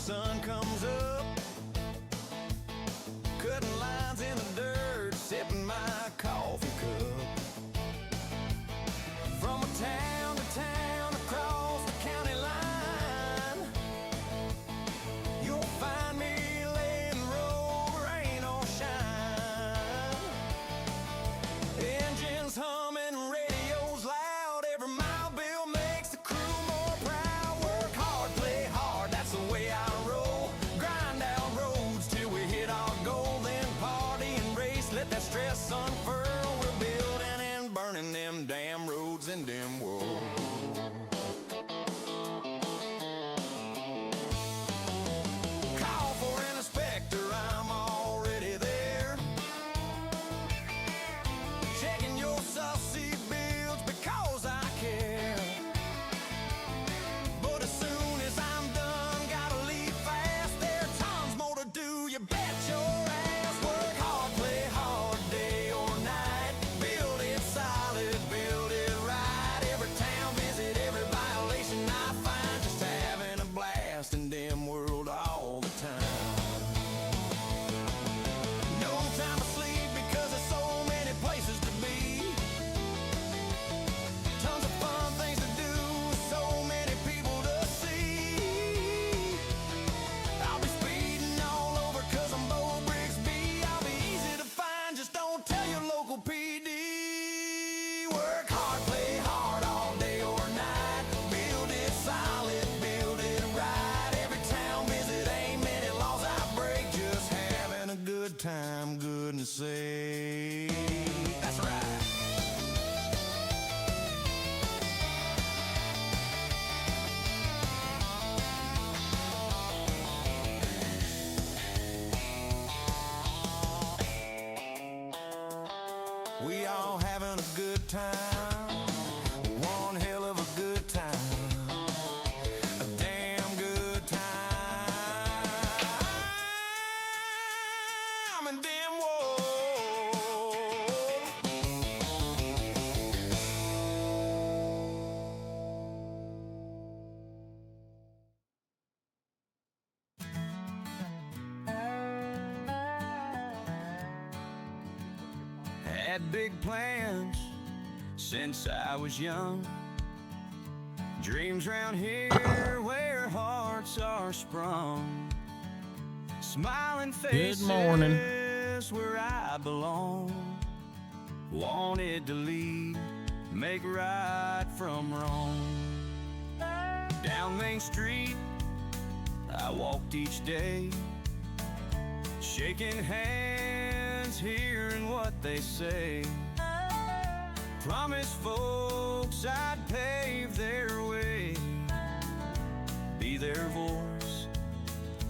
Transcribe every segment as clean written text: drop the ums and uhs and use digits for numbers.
sun comes up, cutting lines in the dirt, sipping my coffee cup. From a town to town across the county line, you'll find me laying road, rain or shine. Engines humming, radios loud, every mile bill makes the crew more proud. Work hard, play hard, that's the way I roll. Grind out roads till we hit our goal, then party and race, let that stress unfurl. We're building and burning them damn roads in DimWorld. Call for an inspector, I'm already there. Checking your saucy bills because I care. But as soon as I'm done, gotta leave fast. There's tons more to do, you bet your ass. Work hard, play hard, day or night. Build it solid, build it right. Every town visit, every violation I find, just having a blast in DimWorld all the time. No time to sleep because there's so many places to be. Tons of fun things to do, so many people to see. I'll be speeding all over cause I'm Brixbee. I'll be easy to find, just don't tell your local PD. Work hard, play hard all day or night. Build it solid, build it right. Every town visit, ain't many laws I break. Just having a good time, goodness sake. That's right. We all having a good time, one hell of a good time, a damn good time in DimWorld. Had big plans since I was young. Dreams round here where hearts are sprung. Smiling faces morning. where I belong. Wanted to lead, make right from wrong. Down Main Street I walked each day, shaking hands, hearing what they say. Promised folks I'd pave their way, be their voice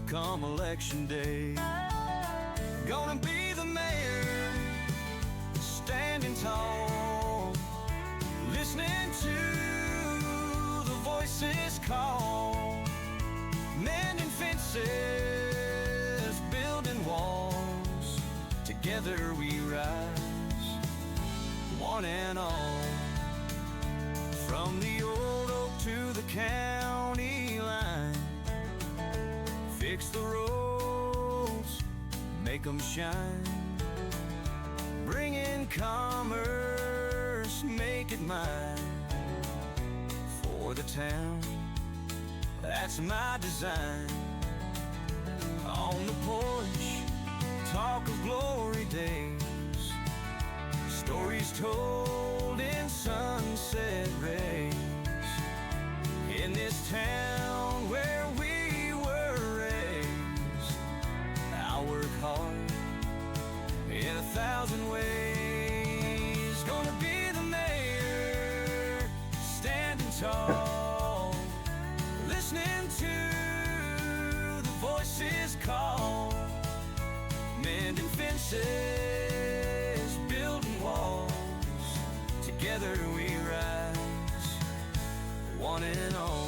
come election day. Gonna be the mayor, standing tall, listening to the voices call. Mending fences, building walls, together we rise, one and all. From the old oak to the county line, fix the roads, make them shine. Bring in commerce, make it mine. For the town, that's my design. On the porch, talk of glory days, stories told in sunset rays. In this town where we were raised, I'll work hard in 1,000 ways. Gonna be the mayor, standing tall, listening to the voices call. Mending fences, building walls, together we rise, one and all.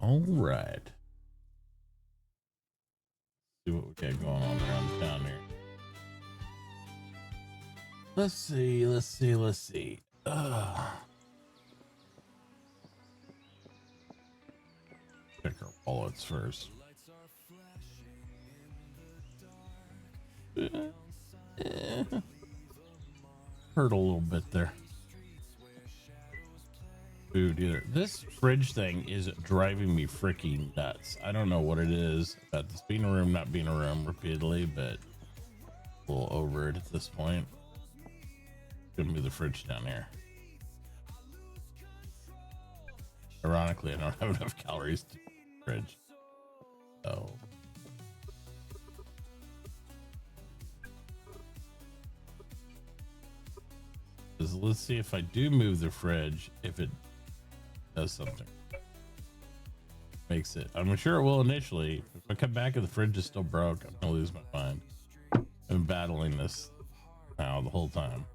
All right. See what we got going on around town here. Let's see. Check our wallets first. Hurt a little bit there. Food either. This fridge thing is driving me freaking nuts. I don't know what it is about this being a room, not being a room repeatedly, but a little over it at this point. Gonna move the fridge down here. Ironically, I don't have enough calories to fridge. So let's see if I do move the fridge, if it does something. Makes it. I'm sure it will initially. If I come back and the fridge is still broke, I'm gonna lose my mind. I've been battling this now the whole time.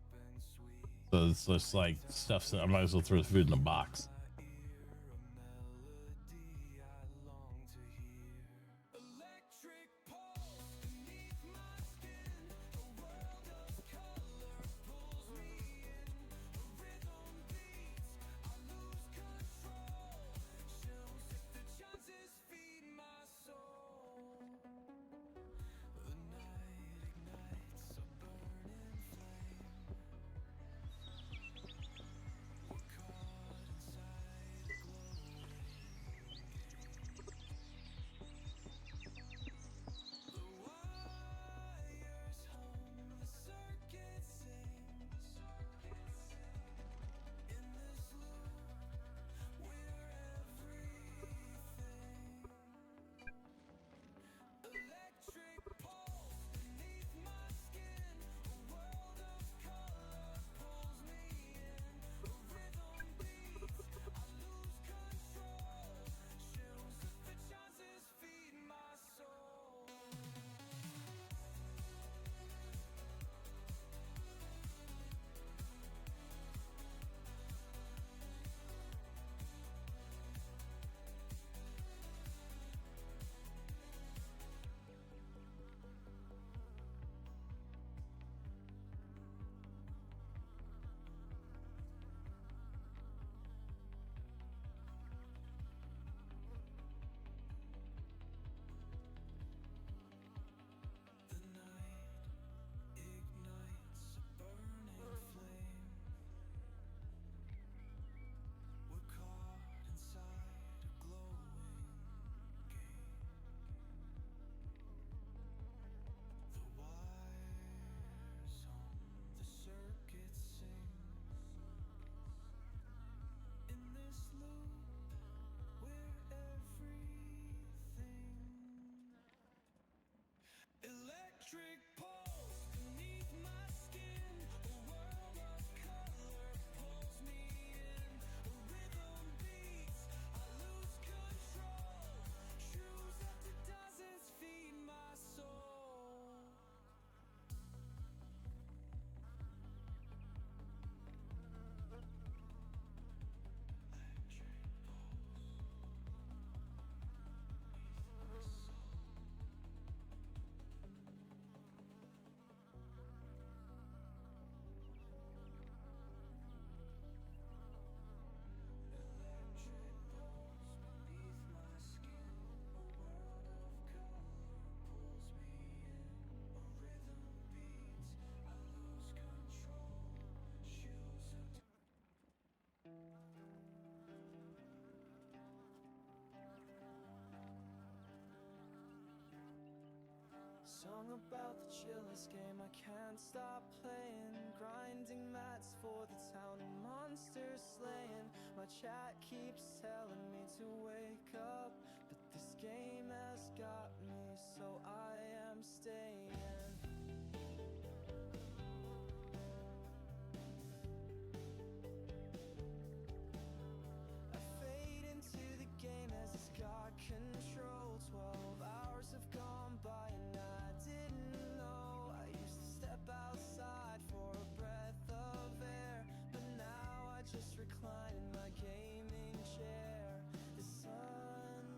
So it's just like stuff that I might as well throw the food in a box. Song about the chillest game I can't stop playing. Grinding mats for the town and monsters slaying. My chat keeps telling me to wake up, but this game has got me, so I am staying. I fade into the game as it's got control. 12 hours have gone by and I didn't know. I used to step outside for a breath of air, but now I just recline in my gaming chair. The sun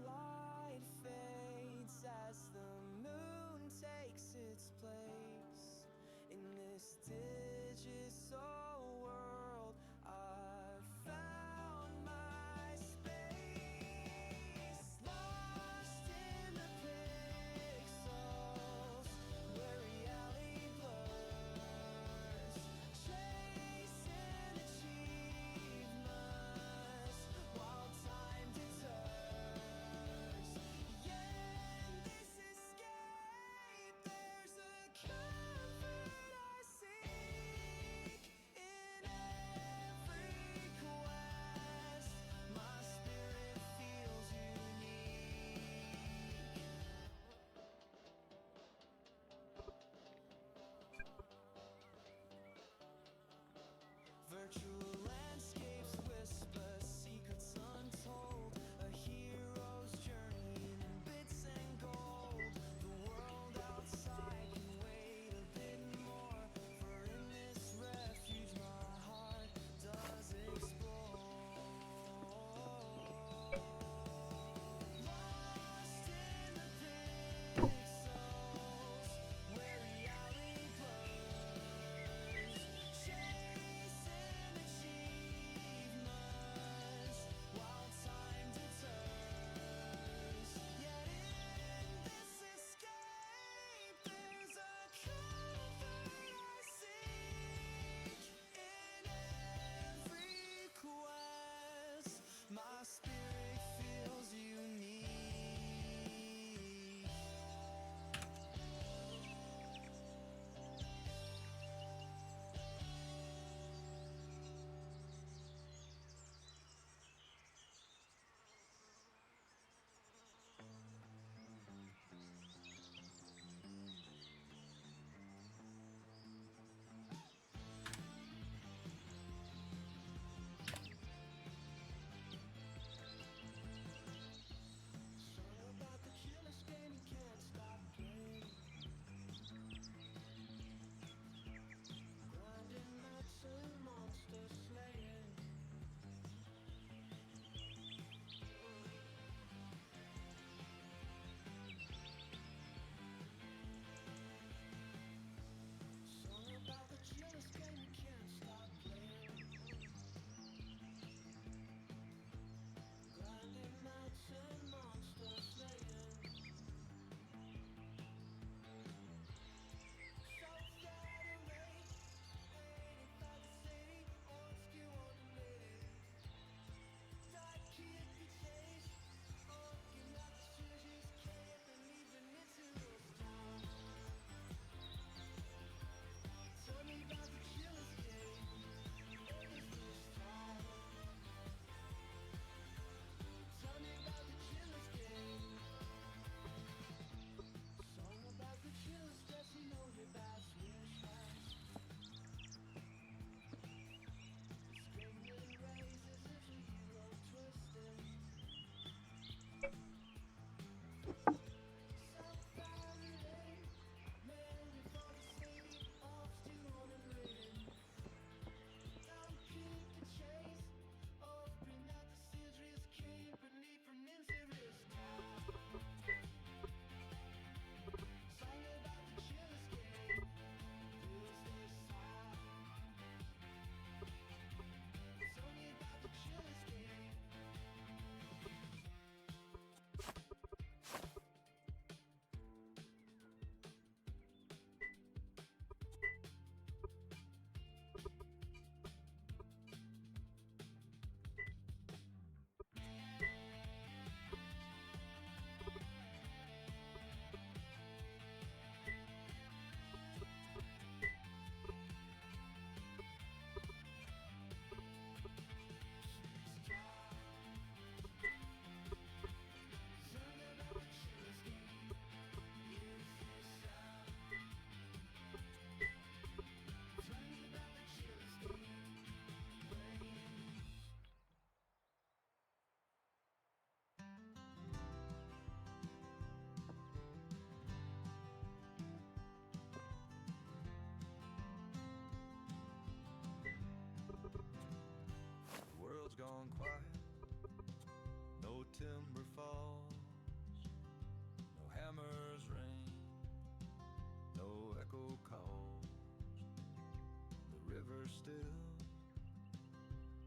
river still,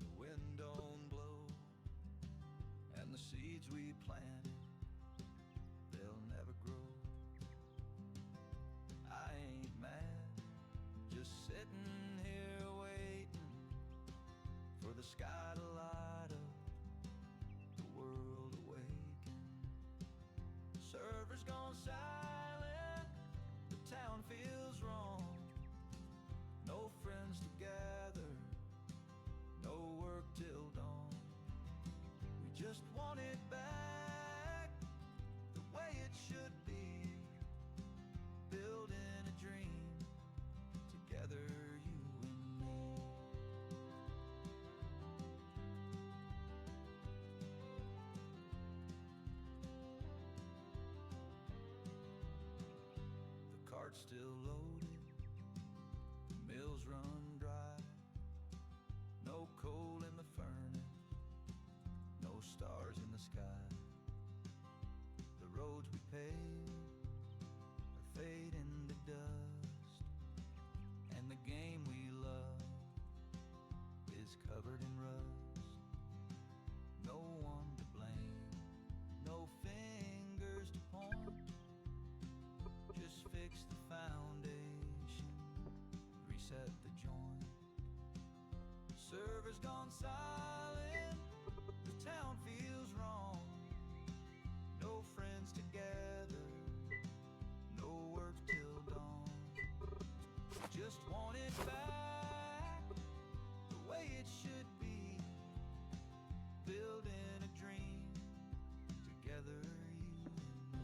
the wind don't blow, and the seeds we planted, they'll never grow. I ain't mad, just sitting here waiting for the sky to light up, the world awaken. Server's gone silent, the town feels wrong. No friends to gather, no work till dawn. We just want it back, the way it should be. Building a dream, together you and me. The cart's still loaded, the mills run dry. No coal in the furnace, no stars in the sky. The roads we paved are fading to dust, and the game we love is covered in rust. No one to blame, no fingers to point. Just fix the foundation, reset the joint. Server's gone silent, the town feels wrong. No friends together, no work till dawn. Just want it back, the way it should be. Building a dream, together you and me.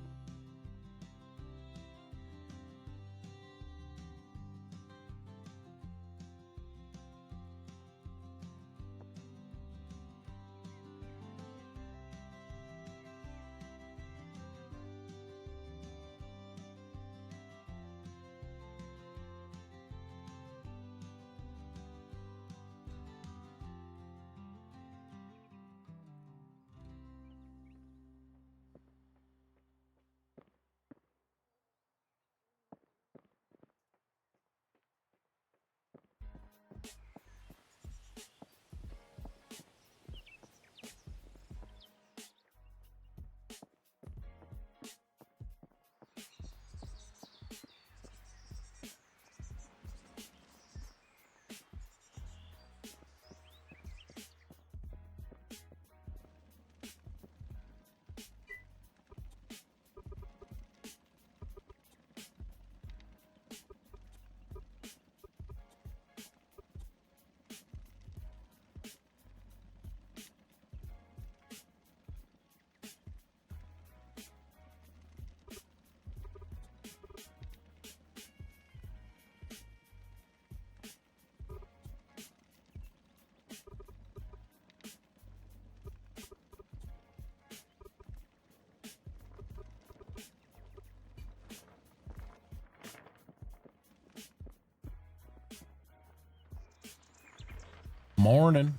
Morning.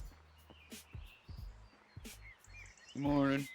Morning.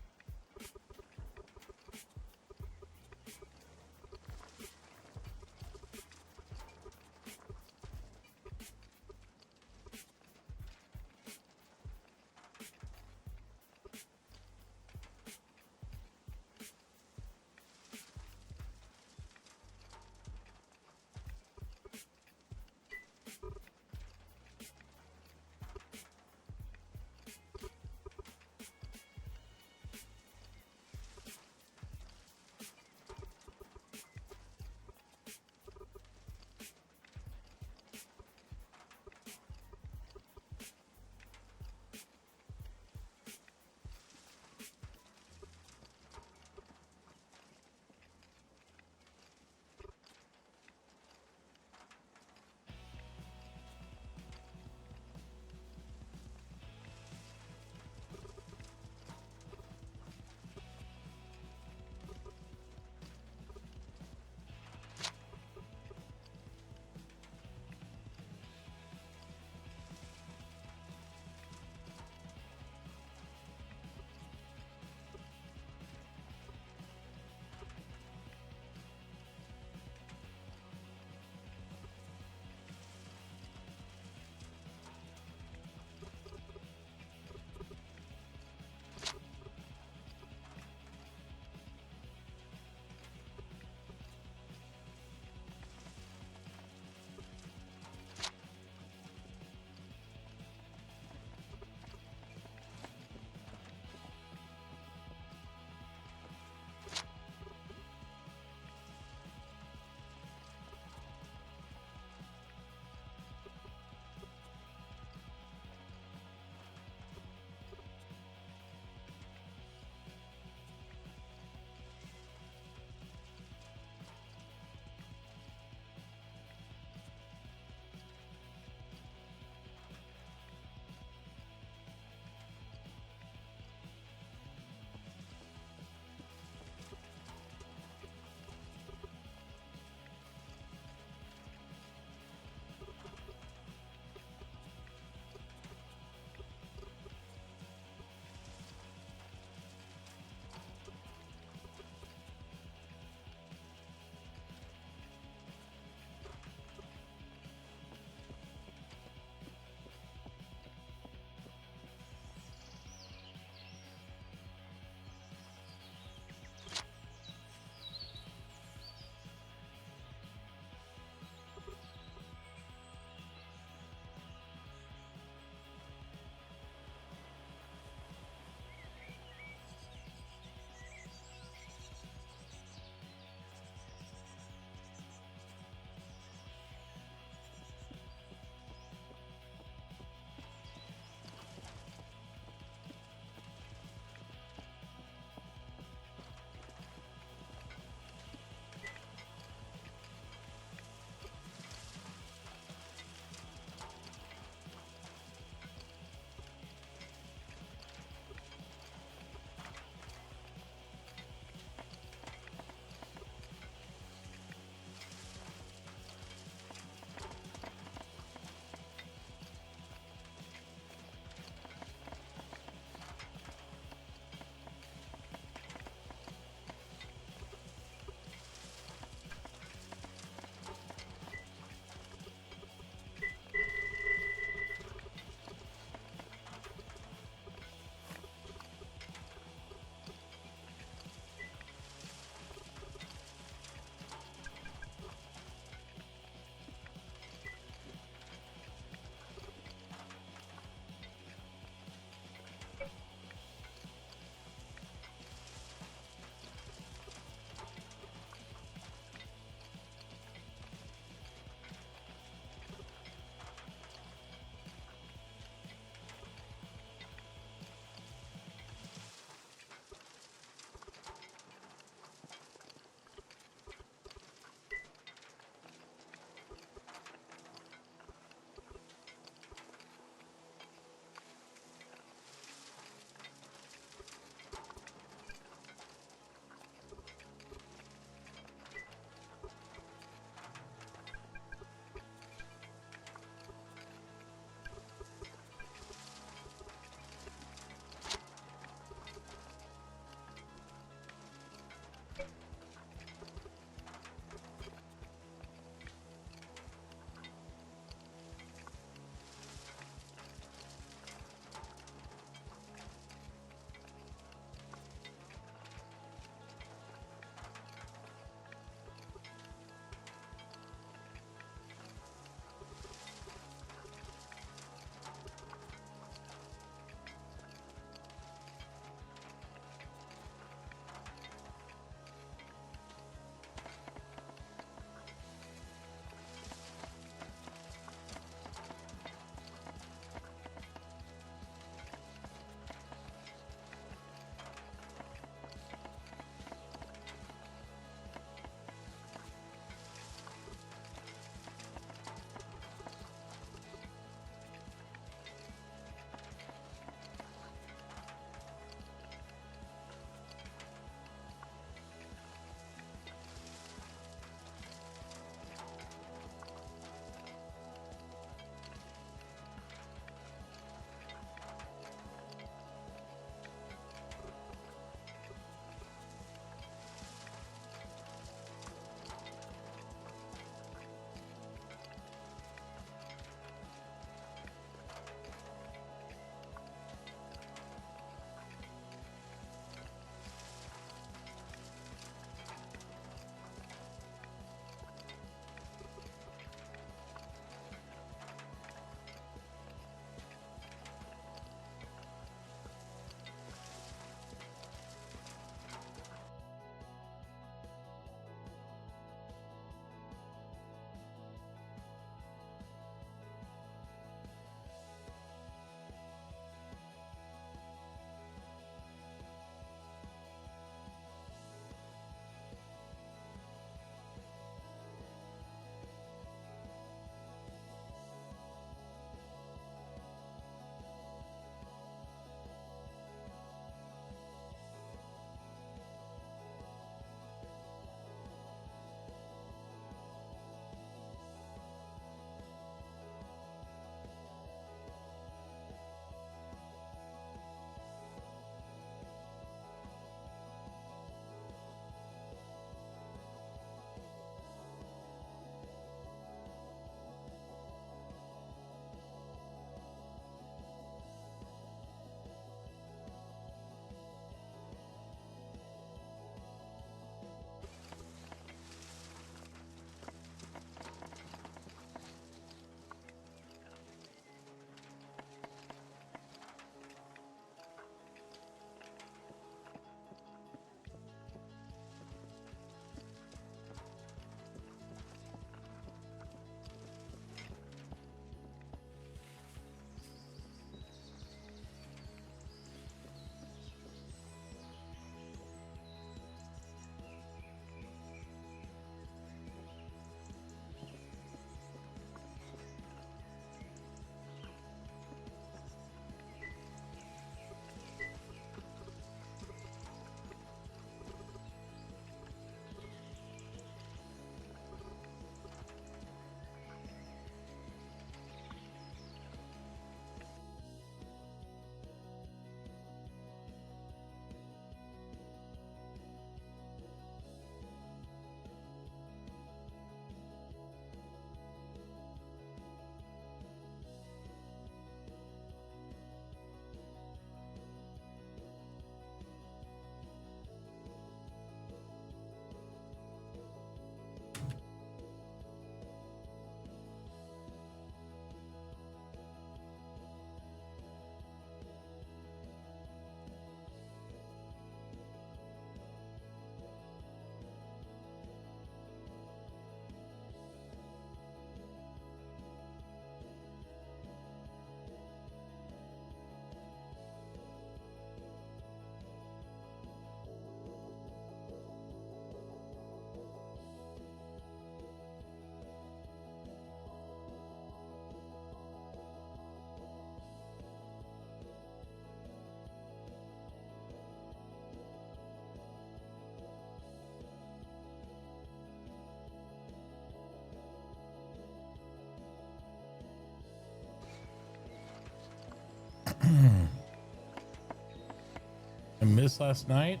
I missed last night.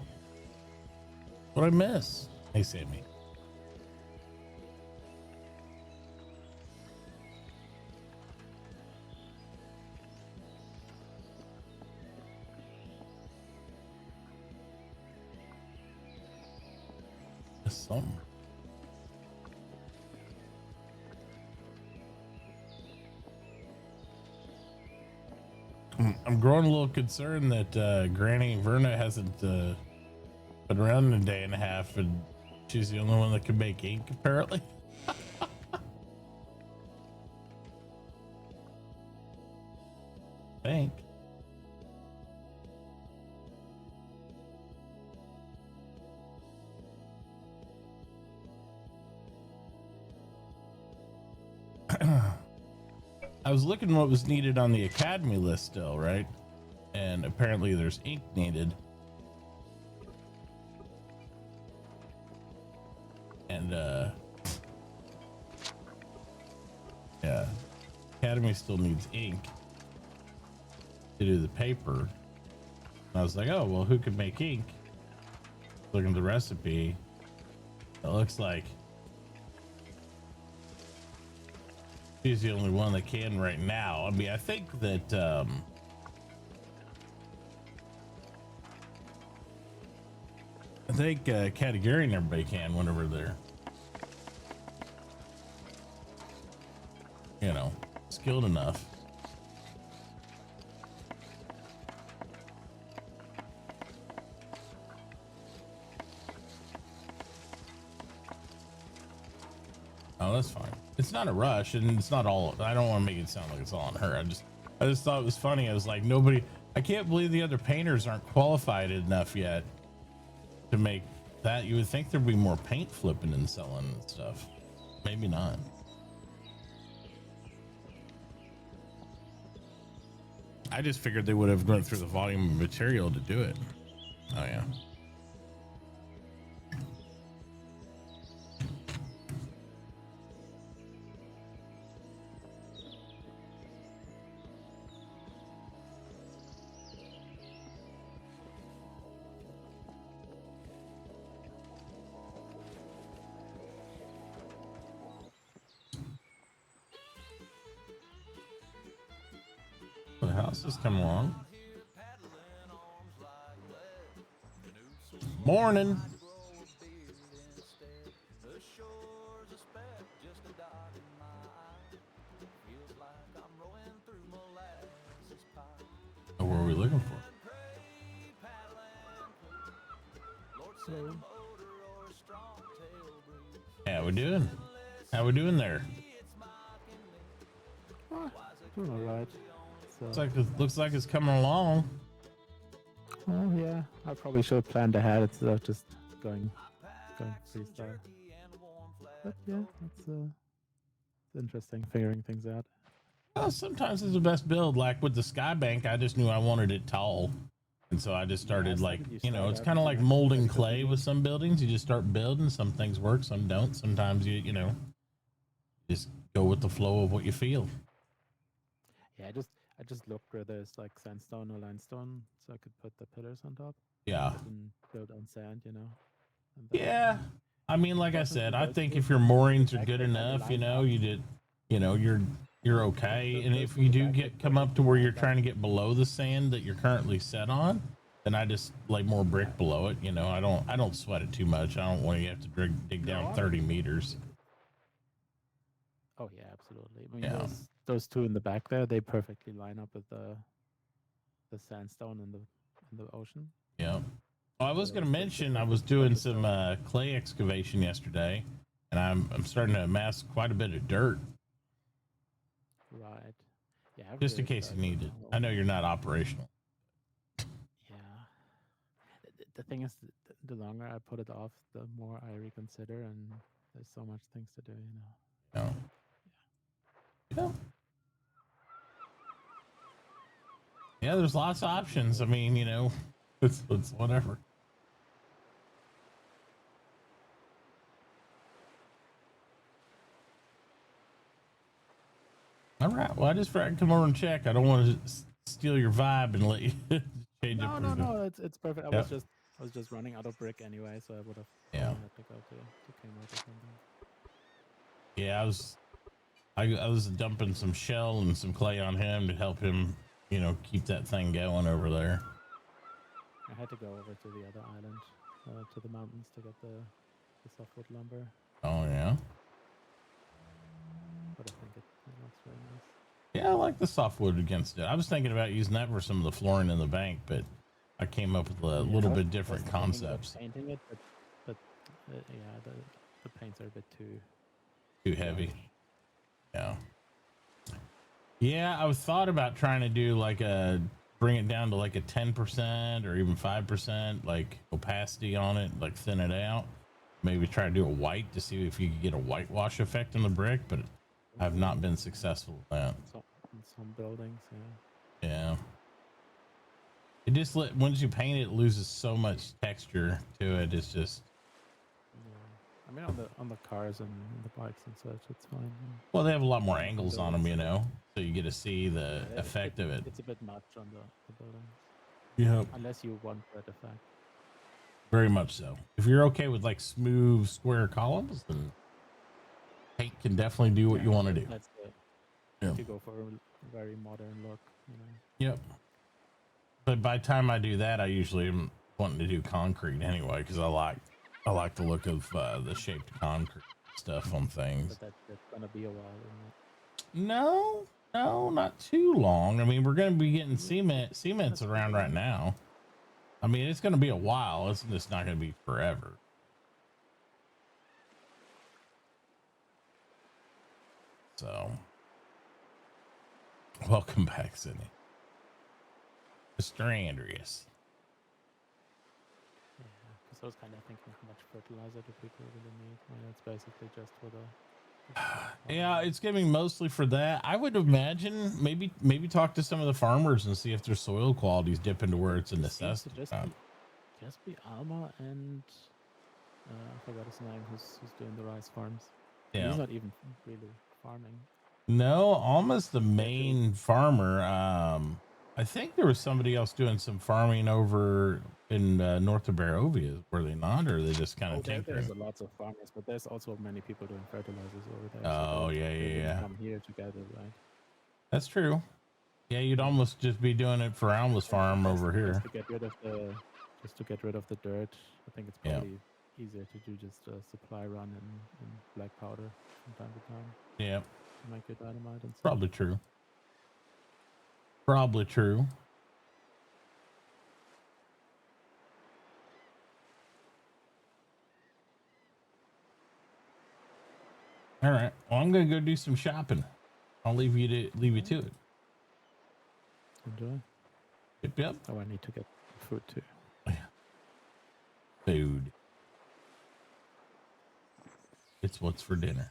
What'd I miss? Hey, Sammy. Missed something. I'm growing a little concerned that Granny Verna hasn't been around in a day and a half, and she's the only one that can make ink, apparently. I think. I was looking what was needed on the Academy list still, right? And apparently there's ink needed. And yeah, Academy still needs ink to do the paper. And I was like, oh, well, who could make ink? Looking at the recipe, it looks like she's the only one that can right now. I mean, I think that Katagiri and everybody can whenever they're, you know, skilled enough. Oh, that's fine. It's not a rush, and it's not all. I don't want to make it sound like it's all on her. I just thought it was funny. I was like, nobody. I can't believe the other painters aren't qualified enough yet to make that. You would think there'd be more paint flipping and selling and stuff. Maybe not. I just figured they would have gone through the volume of material to do it. Oh yeah. The house has come along. Morning. Oh, what are we looking for? How we doing? How we doing there? Doing all right. Looks like it's coming along. Oh yeah, I probably should have planned ahead instead of just going freestyle. But yeah, it's interesting figuring things out. Well, sometimes it's the best build. Like with the Skybank, I just knew I wanted it tall, and so I just started like, you know, it's kind of like molding clay with some buildings. You just start building. Some things work, some don't. Sometimes you know, just go with the flow of what you feel. Yeah, I just looked where there's like sandstone or limestone, so I could put the pillars on top. Yeah. And build on sand, you know. Yeah. I mean, like I said, I think if your moorings are good enough, you know, you're okay. And if you do come up to where you're trying to get below the sand that you're currently set on, then I just lay more brick below it. You know, I don't sweat it too much. I don't want you to have to dig down 30 meters. Oh yeah, absolutely. I mean, Yeah. those two in the back there, they perfectly line up with the sandstone in the ocean. Yeah. Well, I was going to mention I was doing some clay excavation yesterday, and I'm starting to amass quite a bit of dirt. Right. Yeah. Just in case you need it. I know you're not operational. Yeah. The thing is, the longer I put it off, the more I reconsider, and there's so much things to do, you know. Yeah. Yeah. Yeah, there's lots of options. I mean, you know, it's whatever. All right. Well, I just figured I'd come over and check. I don't want to steal your vibe and let you change it. No, for no, the- no. It's perfect. I Yep. was just running out of brick anyway, so I would have Yeah. had to go to Kmart or something. Yeah, I was dumping some shell and some clay on him to help him, you know, keep that thing going over there. I had to go over to the other island, to the mountains to get the softwood lumber, Oh yeah. but I think it looks very nice. Yeah, I like the softwood against it. I was thinking about using that for some of the flooring in the bank, but I came up with a little bit different I was thinking about concepts. painting it, but yeah, the paints are a bit Too heavy. Yeah. Yeah, I was thought about trying to do like bring it down to like a 10% or even 5% like opacity on it, like thin it out. Maybe try to do a white to see if you could get a whitewash effect on the brick, but I've not been successful with that. in some buildings. Yeah. Yeah. It just once you paint it, it loses so much texture to it. It's just, Yeah. I mean, on the cars and the bikes and such, it's fine. Yeah. well, they have a lot more angles on them, you know, so you get to see the Yeah, effect of it. It's a bit much on the building, Yeah, unless you want that effect. very much so. If you're okay with like smooth square columns, then paint can definitely do what you want to do. That's the Yeah. if you go for a very modern look, you know. Yep. But by the time I do that, I usually am wanting to do concrete anyway, because I like the look of the shaped concrete stuff on things. But that's gonna be a while, isn't it? No, not too long. I mean, we're going to be getting cement's around right now. I mean, it's going to be a while. It's just not going to be forever. So, welcome back, Sydney. Mr. Andreas. Yeah, because I was kind of thinking how much fertilizer do people really need? I mean, it's basically just for the Yeah, it's giving mostly for that. I would imagine maybe talk to some of the farmers and see if their soil qualities dip into where it's a It seems to necessity. just be Alma and I forgot his name. Who's doing the rice farms? Yeah. He's not even really farming. No, Alma's the main farmer. I think there was somebody else doing some farming over in north of Barovia, were they not? Or are they just kind of tinkering? There's lots of farmers, but there's also many people doing fertilizers over there. Oh, they yeah. wouldn't come here together, right? That's true. Yeah, you'd almost just be doing it for Alma's farm over here. Just to get rid of the dirt. I think it's probably easier to do just a supply run in black powder from time to time Yeah, to make your dynamite and stuff. probably true. Probably true. All right. Well, I'm gonna go do some shopping. I'll leave you to it. Enjoy. Yep. Oh, I need to get food too. Food. It's what's for dinner.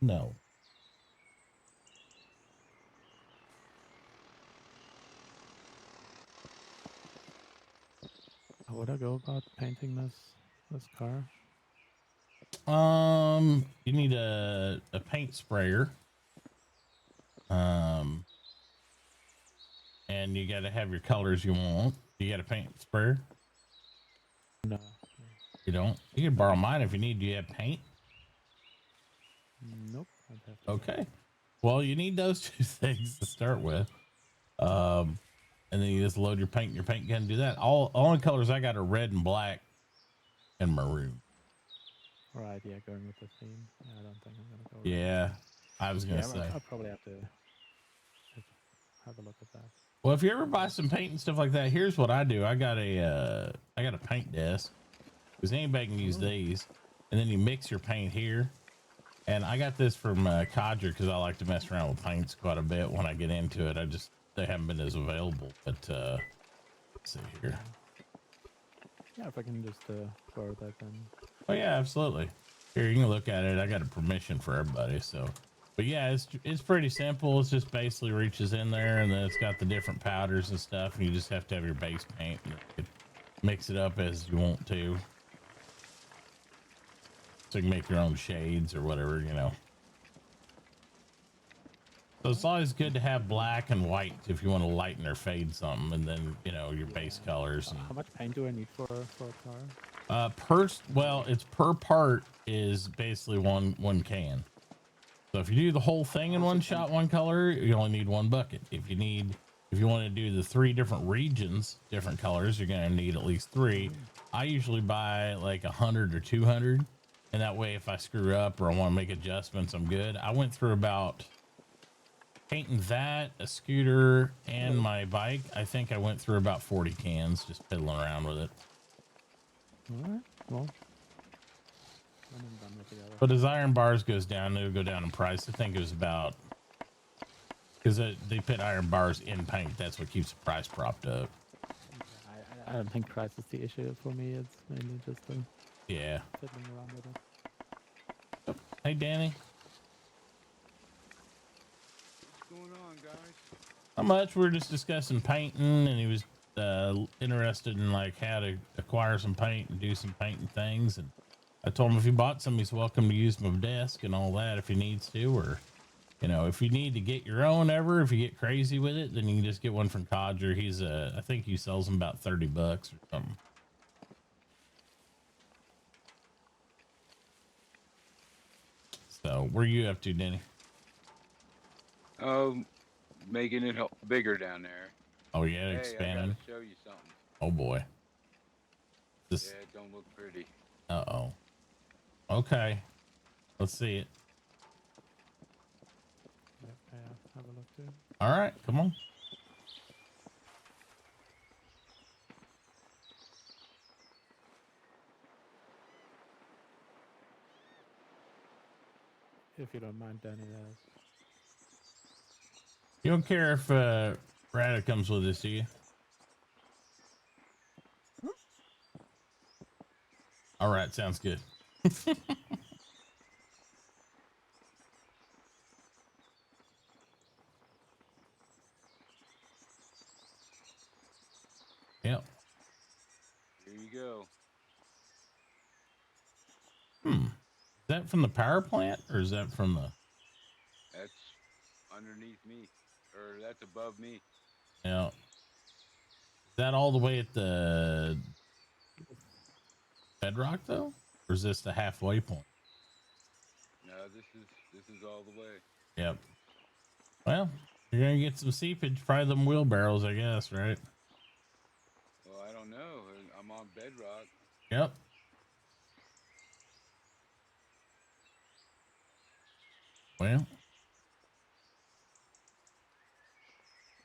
No. How would I go about painting this car? You need a paint sprayer. And you got to have your colors you want. You got a paint sprayer? No. You don't? You can borrow mine if you need. Do you have paint? Nope. I'd have to. Okay. Well, you need those two things to start with. And then you just load your paint in your paint gun and do that. All only colors I got are red and black and maroon. Right, yeah, going with the theme. Yeah, I don't think I'm gonna go. Yeah, I was gonna Yeah, say. I'll probably have to have a look at that. Well, if you ever buy some paint and stuff like that, here's what I do. I got a paint desk because anybody can use these, and then you mix your paint here. And I got this from Codger because I like to mess around with paints quite a bit when I get into it. They haven't been as available, but let's see here. Yeah, if I can just borrow that then. Oh yeah, absolutely. Here, you can look at it. I got a permission for everybody, so. But yeah, it's pretty simple. It's just basically reaches in there, and then it's got the different powders and stuff, and you just have to have your base paint and you can mix it up as you want to. So you can make your own shades or whatever, you know. So it's always good to have black and white if you want to lighten or fade something, and then, you know, your base colors. And, how much paint do I need for a car? it's per part is basically one can. So if you do the whole thing in one shot, one color, you only need one bucket. If you want to do the 3 different regions, different colors, you're going to need at least 3. I usually buy like 100 or 200. And that way, if I screw up or I want to make adjustments, I'm good. I went through about painting that, a scooter, and my bike. I think I went through about 40 cans just fiddling around with it. All right, well, I'm done with the other. But as iron bars goes down, it'll go down in price. I think it was about, because they put iron bars in paint. That's what keeps the price propped up. I don't think price is the issue for me. It's mainly just Yeah. fiddling around with it. Hey, Danny. What's going on, guys? Not much. We were just discussing painting, and he was interested in like how to acquire some paint and do some painting things. And I told him if he bought some, he's welcome to use my desk and all that if he needs to, or you know, if you need to get your own ever, if you get crazy with it, then you can just get one from Codger. He's I think he sells them about $30 or something. So where you up to, Denny? Making it bigger down there. Oh yeah, Hey, expanding. I gotta show you something. Oh boy. This. Yeah, it don't look pretty. Uh-oh. Okay. Let's see it. Yep, yeah, have a look too. All right, come on. If you don't mind, Danny, that is. You don't care if Rada comes with us, do you? All right, sounds good. Yep. Here you go. Is that from the power plant or is that from the? That's underneath me, or that's above me. Yeah. Is that all the way at the bedrock though, or is this the halfway point? No, this is all the way. Yep. Well, you're gonna get some seepage, probably them wheelbarrows, I guess, right? Well, I don't know. I'm on bedrock. Yep. Well.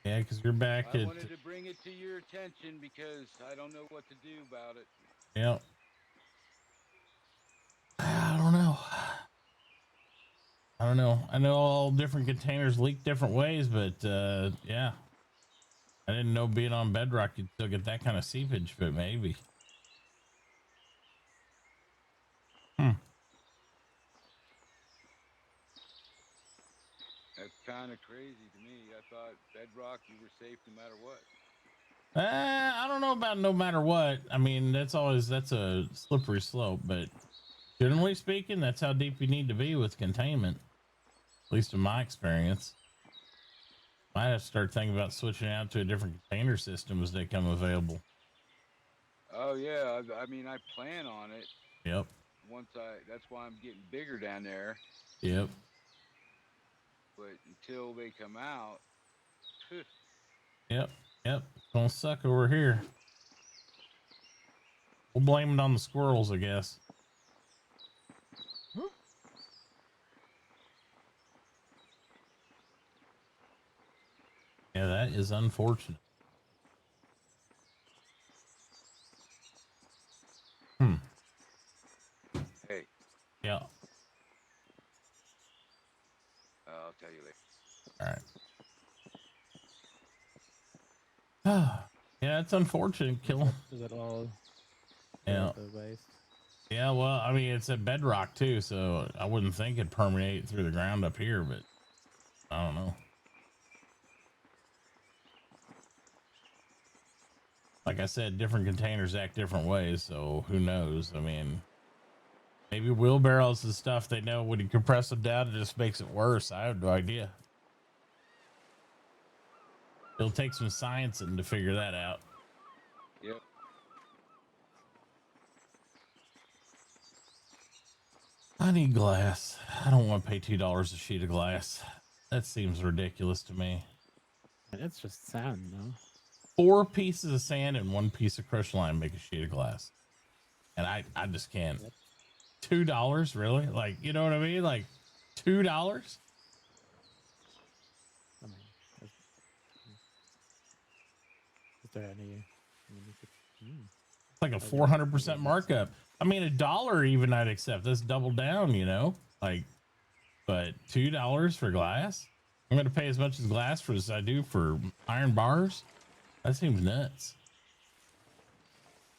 Yeah, because you're back I at. wanted to bring it to your attention because I don't know what to do about it. Yep. I don't know. I don't know. I know all different containers leak different ways, but yeah. I didn't know being on bedrock you'd still get that kind of seepage, but maybe. That's kind of crazy to me. I thought bedrock, you were safe no matter what. I don't know about no matter what. I mean, that's a slippery slope, but generally speaking, that's how deep you need to be with containment. At least in my experience. Might have to start thinking about switching out to a different container system as they come available. Oh yeah, I mean I plan on it. Yep. That's why I'm getting bigger down there. Yep. But until they come out, Yep. Yep. It's gonna suck over here. We'll blame it on the squirrels, I guess. Yeah, that is unfortunate. Hmm. Hey, Yeah. I'll tell you later. All right. Yeah, it's unfortunate. Kill. Is that all Yeah. the waste? Yeah. Well, I mean, it's a bedrock too, so I wouldn't think it'd permeate through the ground up here, but I don't know. Like I said, different containers act different ways, so who knows? I mean, maybe wheelbarrows and stuff, they know when you compress them down, it just makes it worse. I have no idea. It'll take some science to figure that out. Yep. I need glass. I don't want to pay $2 a sheet of glass. That seems ridiculous to me. And it's just sand, no? 4 pieces of sand and 1 piece of crushed lime make a sheet of glass. And I just can't. Yep. $2, really? Like, you know what I mean? Like $2? I mean, is there any? I mean, you could, It's like a 400% markup. I mean, $1 even I'd accept. That's double down, you know? Like, but $2 for glass? I'm going to pay as much as glass for as I do for iron bars? That seems nuts.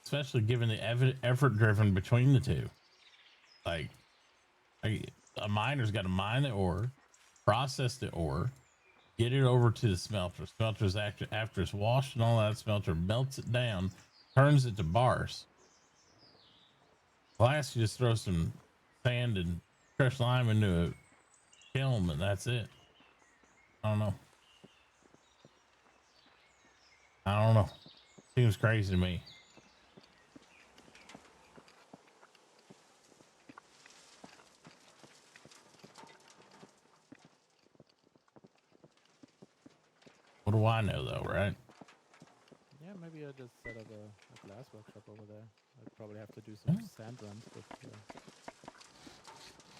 Especially given the effort driven between the two. Like, a miner's got to mine the ore, process the ore, get it over to the smelter. Smelter's after it's washed and all that, smelter melts it down, turns it to bars. Glass, you just throw some sand and crushed lime into a kiln and that's it. I don't know. I don't know. Seems crazy to me. What do I know though, right? yeah, maybe I just set up a glass workshop over there. I'd probably have to do some sand runs with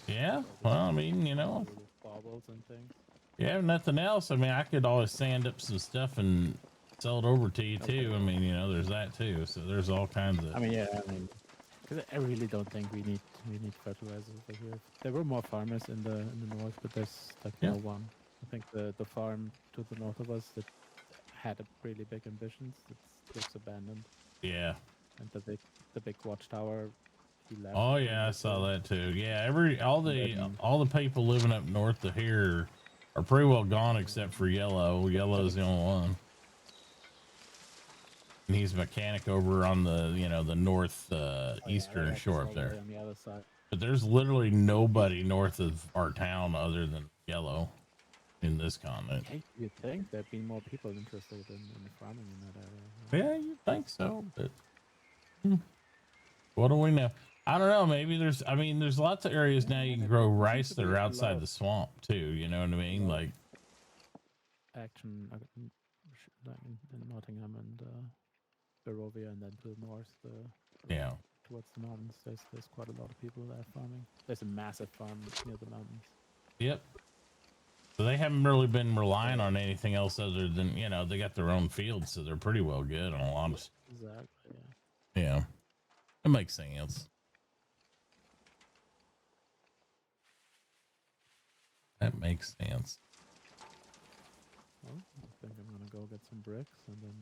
Yeah. Well, I mean, you know, little baubles and things. yeah, if nothing else. I mean, I could always sand up some stuff and sell it over to you too. I mean, you know, there's that too. So there's all kinds of. I mean, yeah, I mean, because I really don't think we need fertilizers over here. There were more farmers in the north, but there's like Yeah. no one. I think the farm to the north of us that had a really big ambitions, it looks abandoned. Yeah. And the big watchtower, he left. Oh yeah, I saw that too. Yeah, all the people living up north of here are pretty well gone except for Yellow. Yellow's the only one. And he's a mechanic over on the, you know, the north eastern shore up there. On the other side. But there's literally nobody north of our town other than Yellow in this continent. Hey, you'd think there'd be more people interested in farming in that area. Yeah, you think so, but what do we know? I don't know. Maybe there's lots of areas now you can grow rice that are outside the swamp too. You know what I mean? Like action in Nottingham and Barovia, and then to the north, yeah. towards the mountains. There's quite a lot of people there farming. There's a massive farm near the mountains. Yep. So they haven't really been relying on anything else other than, you know, they got their own fields, so they're pretty well good on a lot of. Exactly. Yeah. Yeah, it makes sense. That makes sense. Well, I think I'm gonna go get some bricks and then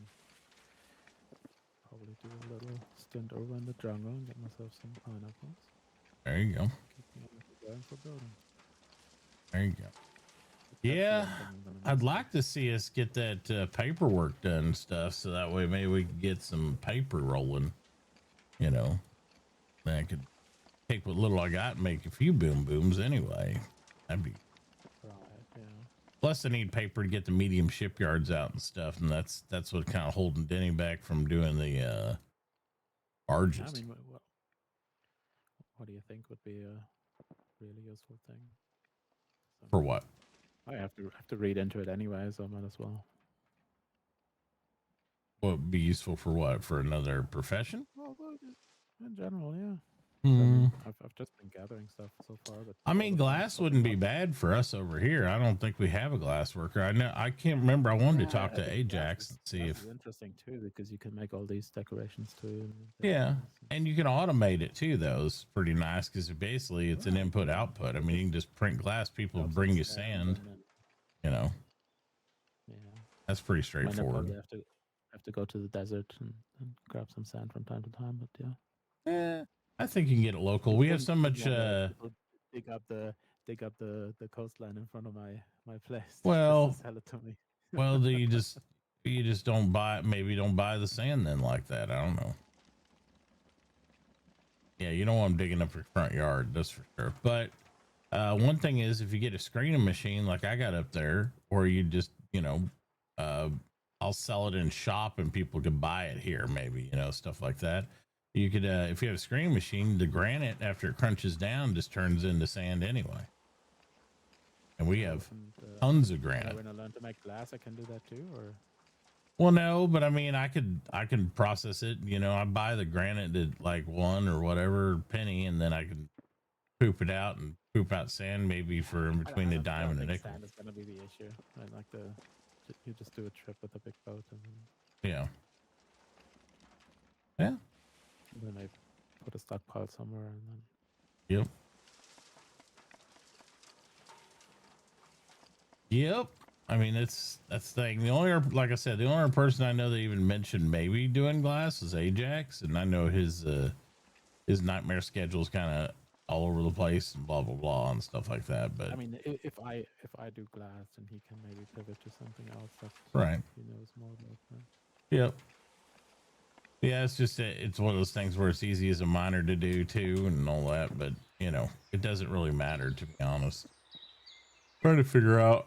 probably do a little stint over in the jungle and get myself some pineapples. There you go. Keep me on the ground for building. There you go. Yeah, I'd like to see us get that paperwork done and stuff, so that way maybe we could get some paper rolling. You know, then I could take what little I got and make a few boom booms anyway. That'd be. Right. Yeah. Plus, I need paper to get the medium shipyards out and stuff, and that's what kind of holding Denny back from doing the barges. I mean, what do you think would be a really useful thing? For what? I have to read into it anyway, so I might as well. would be useful for what? For another profession? Well, just in general, yeah. I Hmm. mean, I've just been gathering stuff so far, but I all mean, the farms glass popping wouldn't be up. bad for us over here. I don't think we have a glass worker. I know I can't remember. I wanted to Yeah, talk I to think Ajax and see glass if is interesting too because you can make all these decorations too. And yeah, things. and you can automate it too. Though it's pretty nice because basically it's an Right, input yeah. output. I mean, you can just print glass. People Grab some bring you sand sand. and then You know, yeah. that's pretty I mean, I straightforward. probably have to go to the desert and grab some sand from time to time, but yeah. Eh, I think you can get it local. We have so Wouldn't much. want to people dig up the coastline in front of my place just to Well, sell it to me. well, you just don't buy. Maybe don't buy the sand then like that. I don't know. Yeah, you don't want them digging up your front yard. That's for sure. But one thing is, if you get a screening machine like I got up there, or you just, uh, I'll sell it in shop and people can buy it here, maybe, stuff like that. You could, if you have a screening machine, the granite after it crunches down just turns into sand anyway. And we have tons of granite. When I learn to make glass, I can do that too, or Well, no, but I mean, I can process it. I buy the granite at like 1 or whatever penny, and then I can poop it out and poop out sand maybe for in between a I dime don't and a think nickel. sand is gonna be the issue. I like you just do a trip with a big boat and Yeah. Yeah. then I put a stockpile somewhere and then. Yep. Yep. I mean, that's the thing. The only, like I said, the only person I know that even mentioned maybe doing glass is Ajax, and I know his nightmare schedule is kind of all over the place and blah blah blah and stuff like that. But I mean, if I do glass, then he can maybe pivot to something else that right. he knows more about. Right? Yep. Yeah, it's just it's one of those things where it's easy as a miner to do too and all that, but it doesn't really matter to be honest. Trying to figure out.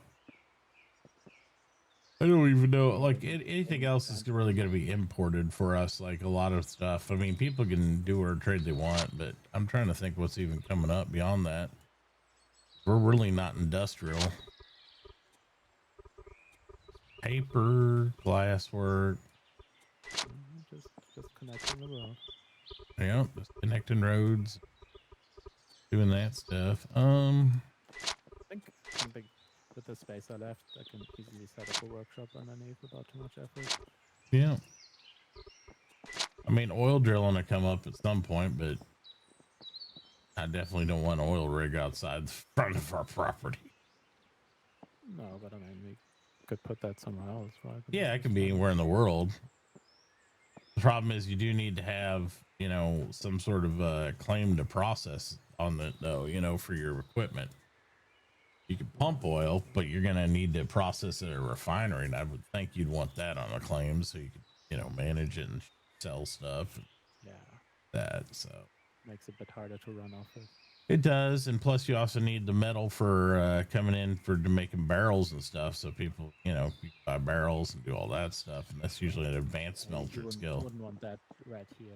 I don't even know. Like anything else is really going to be imported for us. Like a lot of stuff. I mean, people can do whatever trade they want, but I'm trying to think what's even coming up beyond that. We're really not industrial. Paper, glasswork. Just connecting the world. Yep, just connecting roads, doing that stuff. I think with the space I left, I can easily set up a workshop underneath without too much effort. Yeah. I mean, oil drilling will come up at some point, but I definitely don't want an oil rig outside the front of our property. No, but I mean, we could put that somewhere else, right? Yeah, it can be anywhere in the world. The problem is you do need to have, some sort of claim to process on it, though, for your equipment. You can pump oil, but you're going to need to process it at a refinery. And I would think you'd want that on a claim so you could, manage it and sell stuff. Yeah. That, so. Makes it a bit harder to run off it. It does, and plus you also need the metal for coming in for making barrels and stuff. So people, you buy barrels and do all that stuff, and that's usually an advanced smelter skill. You wouldn't want that right here.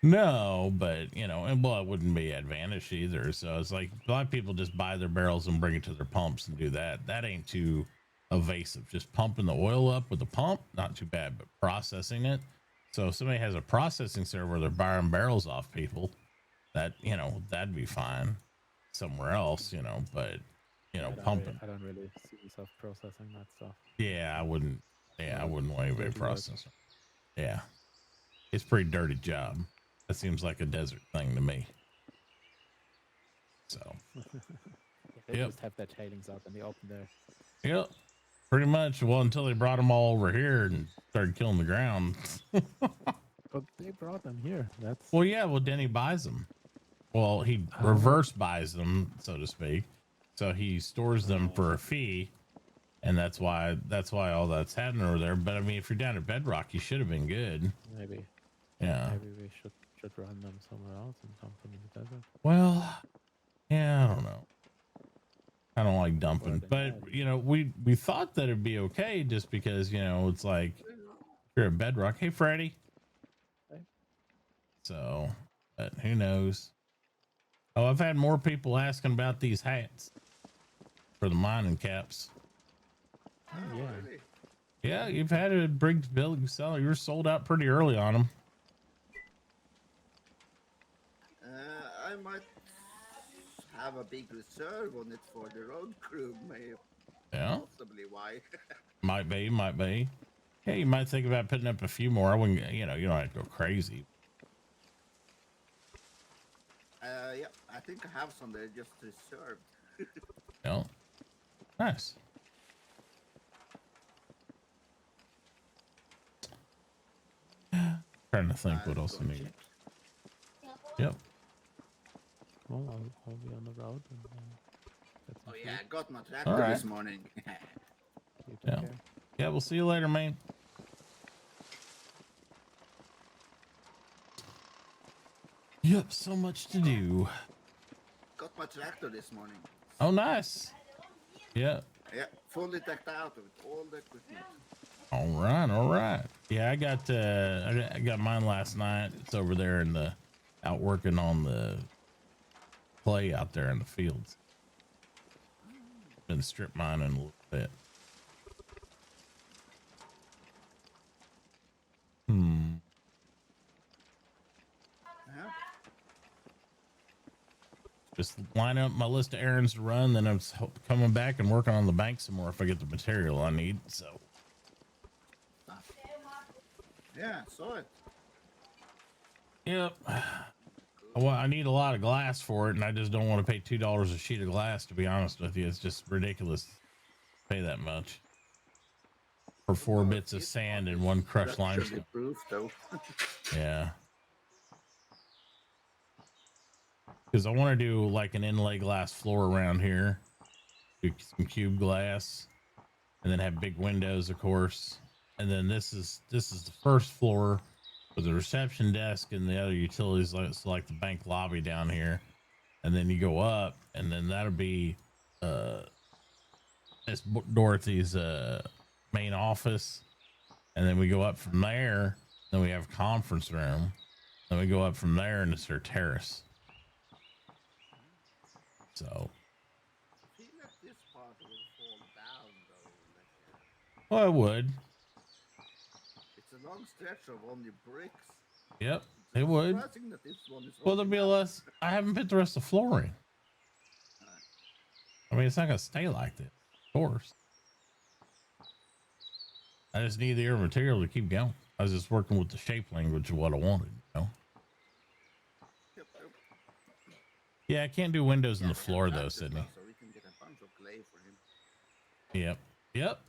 No, but and well, it wouldn't be advantage either. So it's like a lot of people just buy their barrels and bring it to their pumps and do that. That ain't too evasive. Just pumping the oil up with a pump, not too bad, but processing it. So if somebody has a processing server, they're buying barrels off people. That that'd be fine somewhere else, but pumping. I don't really see myself processing that stuff. Yeah, I wouldn't. Yeah, I wouldn't want anybody processing. Yeah, it's a pretty dirty job. That seems like a desert thing to me. So. They just have their tailings out in the open there. Yep, pretty much. Well, until they brought them all over here and started killing the ground. But they brought them here. That's Well, yeah. Well, Denny buys them. Well, he reverse buys them, so to speak. So he stores them for a fee, and that's why all that's happening over there. But I mean, if you're down at Bedrock, you should have been good. maybe. Yeah. Maybe we should run them somewhere else and dump them in the desert. Well, yeah, I don't know. I don't like dumping, but we thought that it'd be okay just because it's like you're at Bedrock. Hey, Freddie. Hey. So, but who knows? Oh, I've had more people asking about these hats for the mining caps. Oh, yeah. Yeah, you've had a Brixbee sell. You were sold out pretty early on them. I might have a big reserve on it for the road crew. May Yeah, possibly why. might be, might be. Yeah, you might think about putting up a few more. I wouldn't, you know, you don't have to go crazy. Yeah, I think I have some there just reserved. Yeah, nice. Trying to think what I'll else go I and need. check. Yep. Well, I'll be on the road and get some Oh food. yeah, I got my All tractor right. this morning. You take Yeah. care. Yeah, we'll see you later, man. Yep, so much to do. Got my tractor this morning. Oh, nice. Yeah. Yeah, fully decked out with all the equipment. All right, all right. Yeah, I got mine last night. It's over there in the out working on the clay out there in the fields. Been strip mining a little bit. Yeah. Just line up my list of errands to run, then I'm coming back and working on the bank some more if I get the material I need. So Yeah, saw it. yep. Well, I need a lot of glass for it, and I just don't want to pay $2 a sheet of glass. To be honest with you, it's just ridiculous to pay that much for 4 bits of sand and 1 crushed limestone. Proof though. Yeah, because I want to do like an inlay glass floor around here, do some cube glass, and then have big windows, of course. And then this is the first floor with the reception desk and the other utilities, like the bank lobby down here. And then you go up, and then that'll be Miss Dorothy's main office. And then we go up from there. Then we have a conference room. Then we go up from there, and it's her terrace. So, I feel like this part will fall down though. well, I would. It's a long stretch of only bricks. Yep, It's it would. surprising that this one is Well, there'll be a less. I haven't put the rest of the flooring. I mean, it's not gonna stay like this, of course. I just need the air material to keep going. I was just working with the shape language of what I wanted, you know. Yep, yep. Yeah, I can't do windows in the floor though, Sydney. So we can get a bunch of clay for him. Yep. Yep.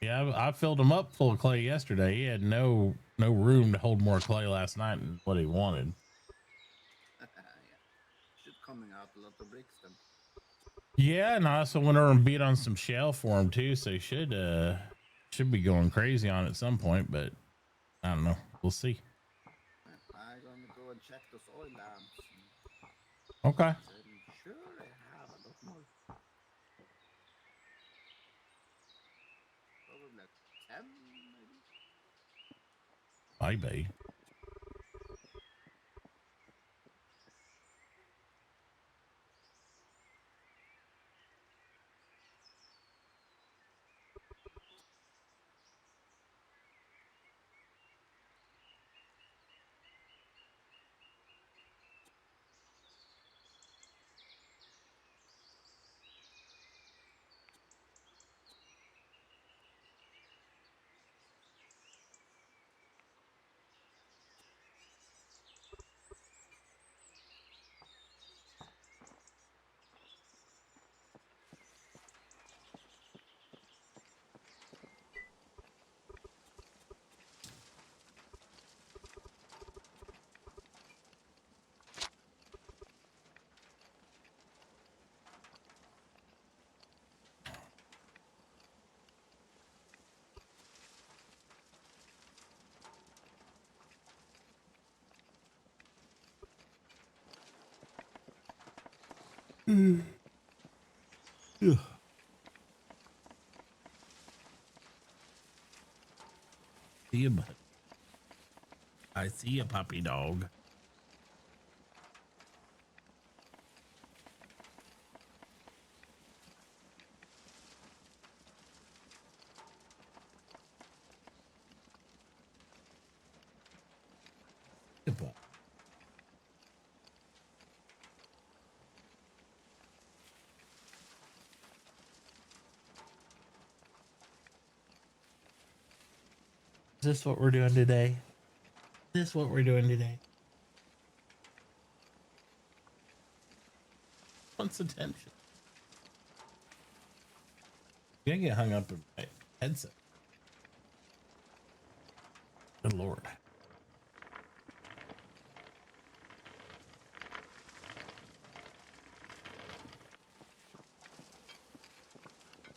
Yeah, I filled him up full of clay yesterday. He had no room to hold more clay last night than what he wanted. Yeah. Should coming out a lot of bricks then. Yeah, and I also went over and beat on some shell for him too, so he should be going crazy on it at some point, but I don't know. We'll see. I'm gonna go and check those oil lamps. Okay. I'm sure I have a lot more. Probably like 10 maybe. Maybe. Yeah. See you, bud. I see you, puppy dog. this what we're doing today? Is this what we're doing today? Wants attention. You gotta get hung up in my headset. Good Lord.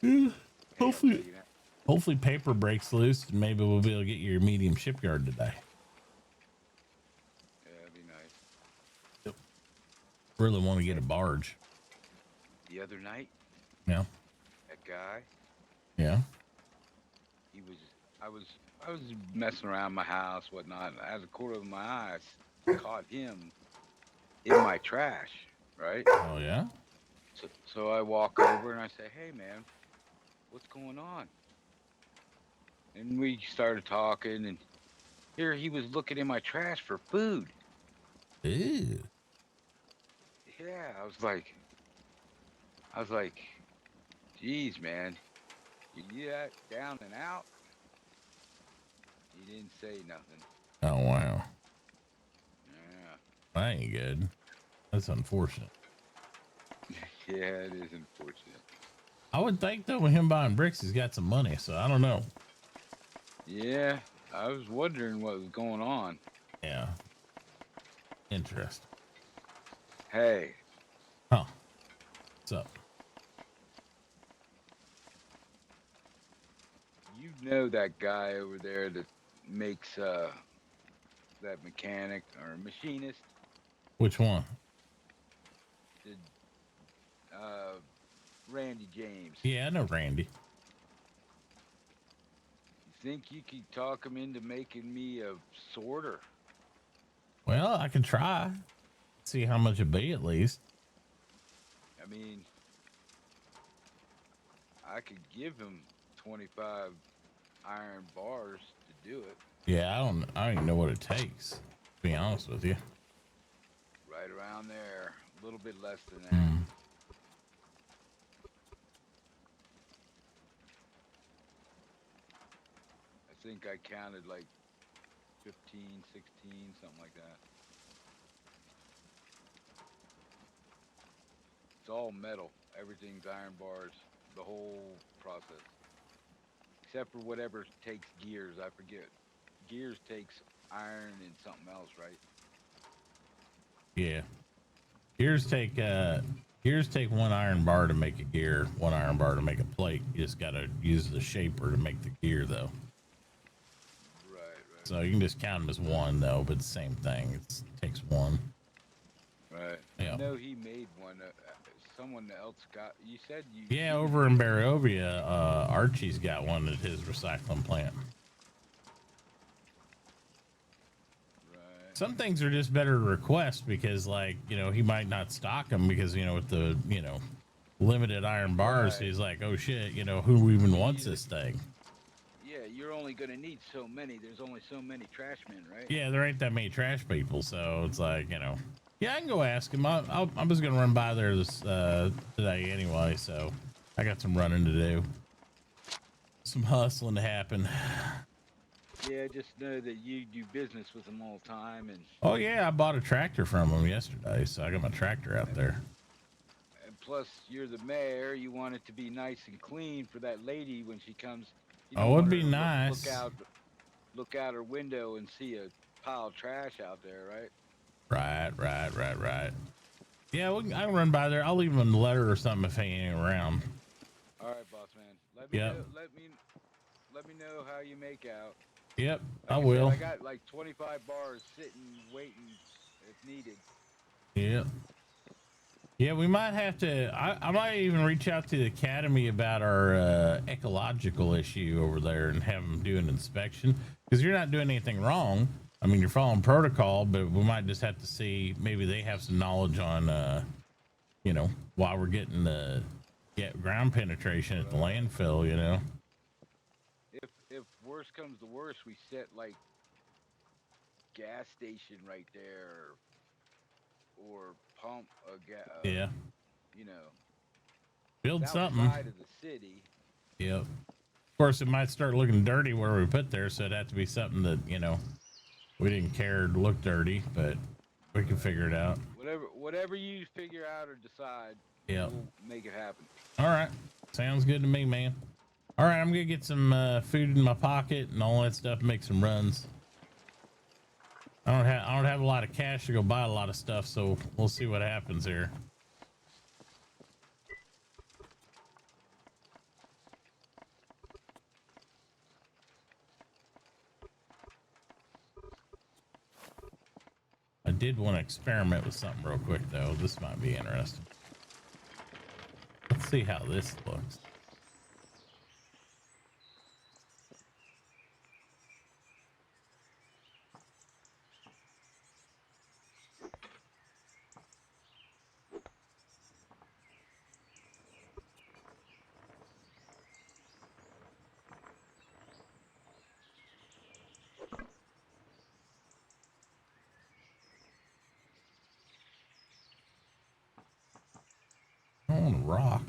Yeah, hopefully, hopefully paper breaks loose and maybe we'll be able to get your medium shipyard today. Yeah, that'd be nice. Yep. Really want to get a barge. The other night, Yeah. that guy, Yeah. he was, I was messing around my house, whatnot. And out of the corner of my eyes, caught him in my trash, right? Oh yeah. So I walk over and I say, "Hey, man, what's going on?" And we started talking, and here he was looking in my trash for food. Ew. Yeah, I was like, "Geez, man, you do that down and out?" He didn't say nothing. Oh wow. Yeah, That ain't good. That's unfortunate. yeah, it is unfortunate. I would think though, with him buying bricks, he's got some money. So I don't know. Yeah, I was wondering what was going on. Yeah. Interesting. Hey, Huh. What's up? you know that guy over there that makes that mechanic or machinist, Which one? the Randy James. Yeah, I know Randy. You think you could talk him into making me a sorter? Well, I can try. See how much it be at least. I mean, I could give him 25 iron bars to do it. Yeah, I don't even know what it takes, to be honest with you. Right around there, a little bit less than that. Mm. I think I counted like 15, 16, something like that. It's all metal. Everything's iron bars. The whole process. Except for whatever takes gears. I forget. Gears takes iron and something else, right? Yeah. Gears take one iron bar to make a gear, one iron bar to make a plate. You just gotta use the shaper to make the gear though. Right, right. So you can just count them as one though, but the same thing. It takes one. Right. Yeah. I know he made one. Someone else got. You said you. Yeah, over in Barovia, Archie's got one at his recycling plant. Right. Some things are just better to request because, like, you know, he might not stock them because, you know, with the, you know, limited iron bars, Right. he's like, oh shit, you know, who even wants this thing? Yeah, you're only gonna need so many. There's only so many trash men, right? Yeah, there ain't that many trash people, so it's like, you know, yeah, I can go ask him. I'm just gonna run by there this today anyway, so I got some running to do, some hustling to happen. Yeah, just know that you do business with them all the time, and Oh yeah, I bought a tractor from him yesterday, so I got my tractor out there. plus you're the mayor. You want it to be nice and clean for that lady when she comes. You Oh, don't want it'd her be to nice. look out her window and see a pile of trash out there, right? Right. Yeah, I can run by there. I'll leave him a letter or something if he ain't around. All right, boss man. Let me Yep. know. Let me know how you make out. Yep, Like I I will. said, I got like 25 bars sitting, waiting if needed. Yep. Yeah, we might have to. I might even reach out to the academy about our ecological issue over there and have them do an inspection because you're not doing anything wrong. I mean, you're following protocol, but we might just have to see. Maybe they have some knowledge on, you know, why we're getting the ground penetration at the landfill. You know. If worse comes to worse, we set like gas station right there, or pump a gas. Yeah. You know, Build it's something. outside of the city. Yep. Of course, it might start looking dirty where we put there, so it'd have to be something that, you know, we didn't care to look dirty, but we can figure it out. Whatever you figure out or decide, Yeah. we'll make it happen. All right. Sounds good to me, man. All right, I'm gonna get some food in my pocket and all that stuff, make some runs. I don't have a lot of cash to go buy a lot of stuff, so we'll see what happens here. I did want to experiment with something real quick though. This might be interesting. Let's see how this looks. I want to rock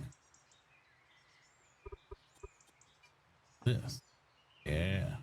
this. Yeah.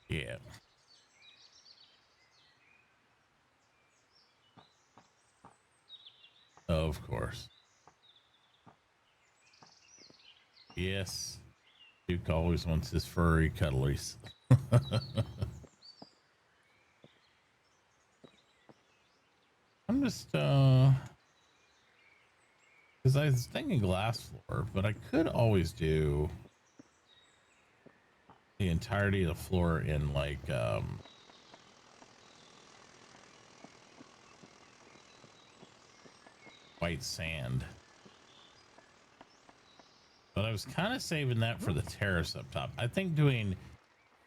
Yeah. Of course. Yes. Duke always wants his furry cuddlies. I'm just because I was thinking glass floor, but I could always do the entirety of the floor in like white sand. But I was kind of saving that for the terrace up top. I think doing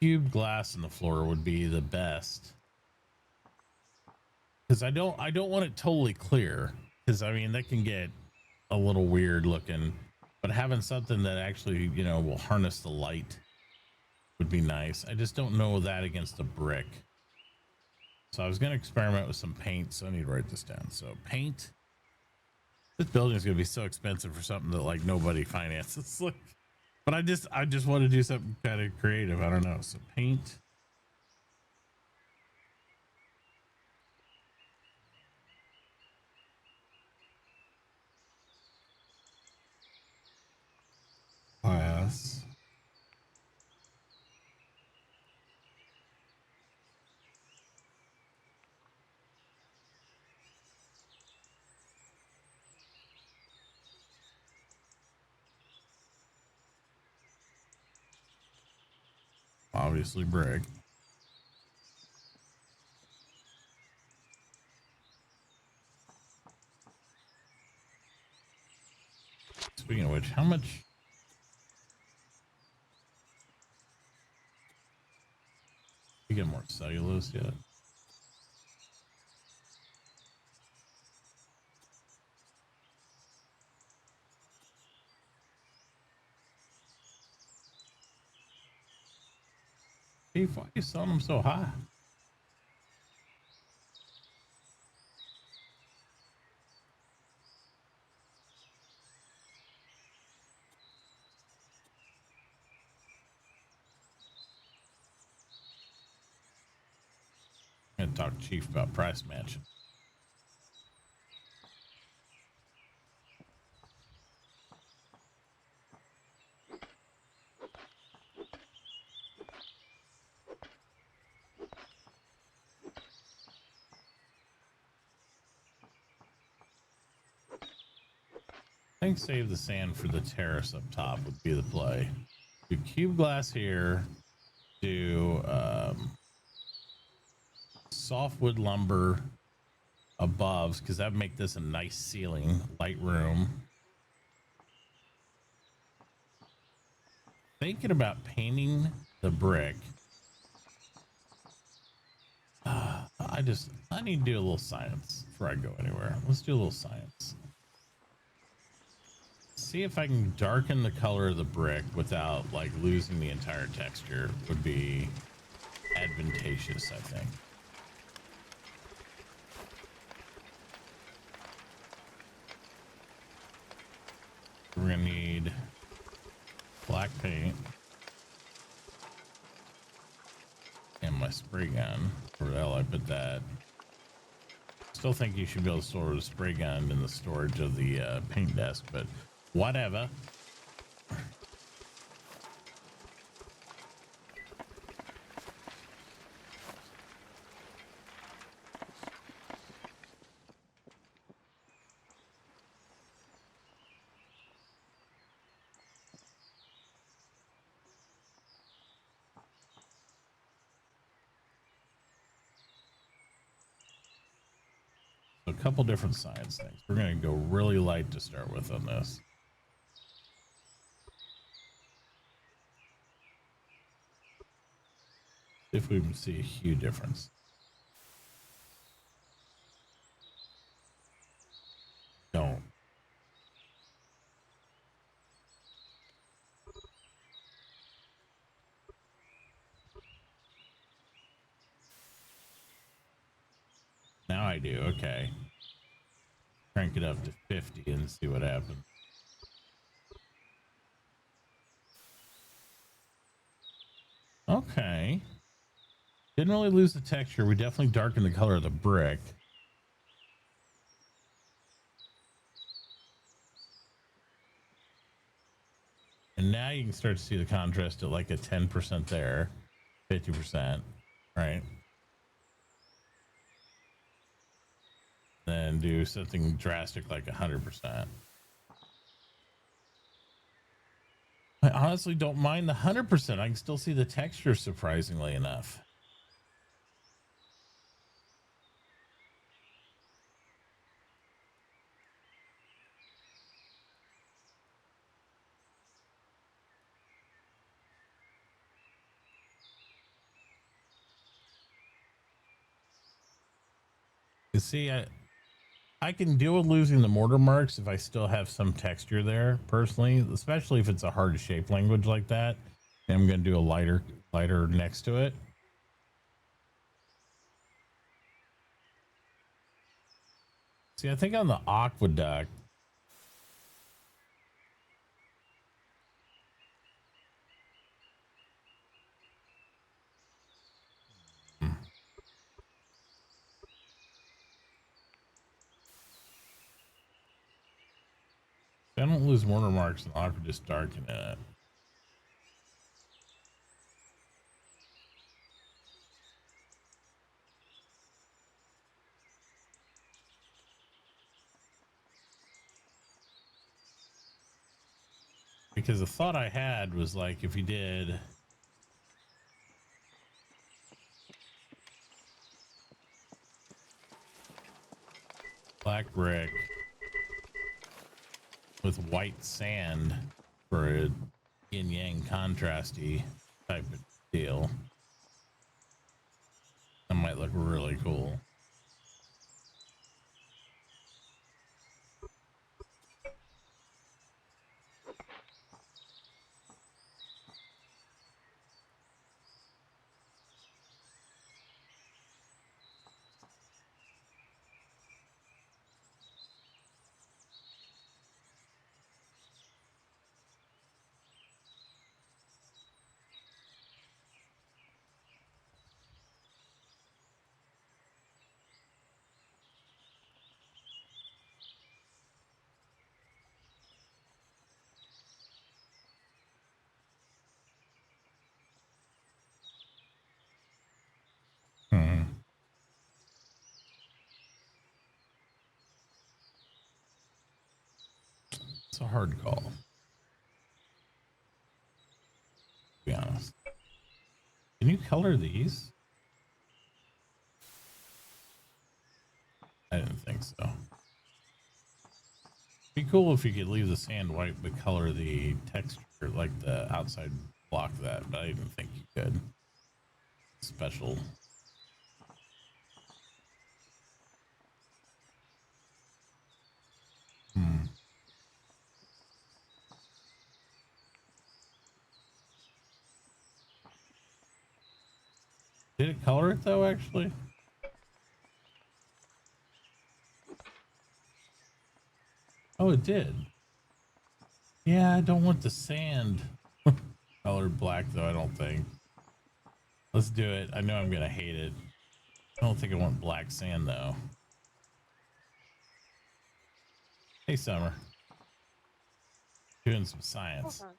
cubed glass in the floor would be the best. Because I don't want it totally clear. Because I mean that can get a little weird looking. But having something that actually, you know, will harness the light would be nice. I just don't know that against a brick. So I was gonna experiment with some paint, so I need to write this down. So paint. This building is gonna be so expensive for something that like nobody finances. Like, but I just want to do something kind of creative. I don't know. So paint. Glass. Obviously brick. Speaking of which, how much? You get more cellulose yet? Steve, why are you selling them so high? I'm gonna talk to Chief about price matching. I think save the sand for the terrace up top would be the play. Do cube glass here, do softwood lumber above, because that'd make this a nice ceiling, light room. Thinking about painting the brick. I need to do a little science before I go anywhere. Let's do a little science. See if I can darken the color of the brick without like losing the entire texture would be advantageous, I think. We're gonna need black paint and my spray gun. Where the hell I put that? Still think you should be able to store the spray gun in the storage of the paint desk, but whatever. A couple different science things. We're going to go really light to start with on this. If we can see a hue difference. Don't. Now I do. Okay. Crank it up to 50 and see what happens. Okay. Didn't really lose the texture. We definitely darkened the color of the brick. And now you can start to see the contrast at like a 10% there, 50%, right? Then do something drastic like 100%. I honestly don't mind the 100%. I can still see the texture surprisingly enough. You see, I can deal with losing the mortar marks if I still have some texture there, personally, especially if it's a hard to shape language like that. And I'm going to do a lighter next to it. See, I think on the aqueduct, I don't lose mortar marks and aqua just darken it. Because the thought I had was like, if you did black brick with white sand for a yin yang contrasty type of deal, that might look really cool. It's a hard call, to be honest. you color these? I didn't think so. Be cool if you could leave the sand white but color the texture, like the outside block that, but I didn't think you could. Special. Did it color it though, actually? Oh, it did. Yeah, I don't want the sand colored black though, I don't think. Let's do it. I know I'm gonna hate it. I don't think I want black sand though. Hey, Summer. Doing some science. Hold on.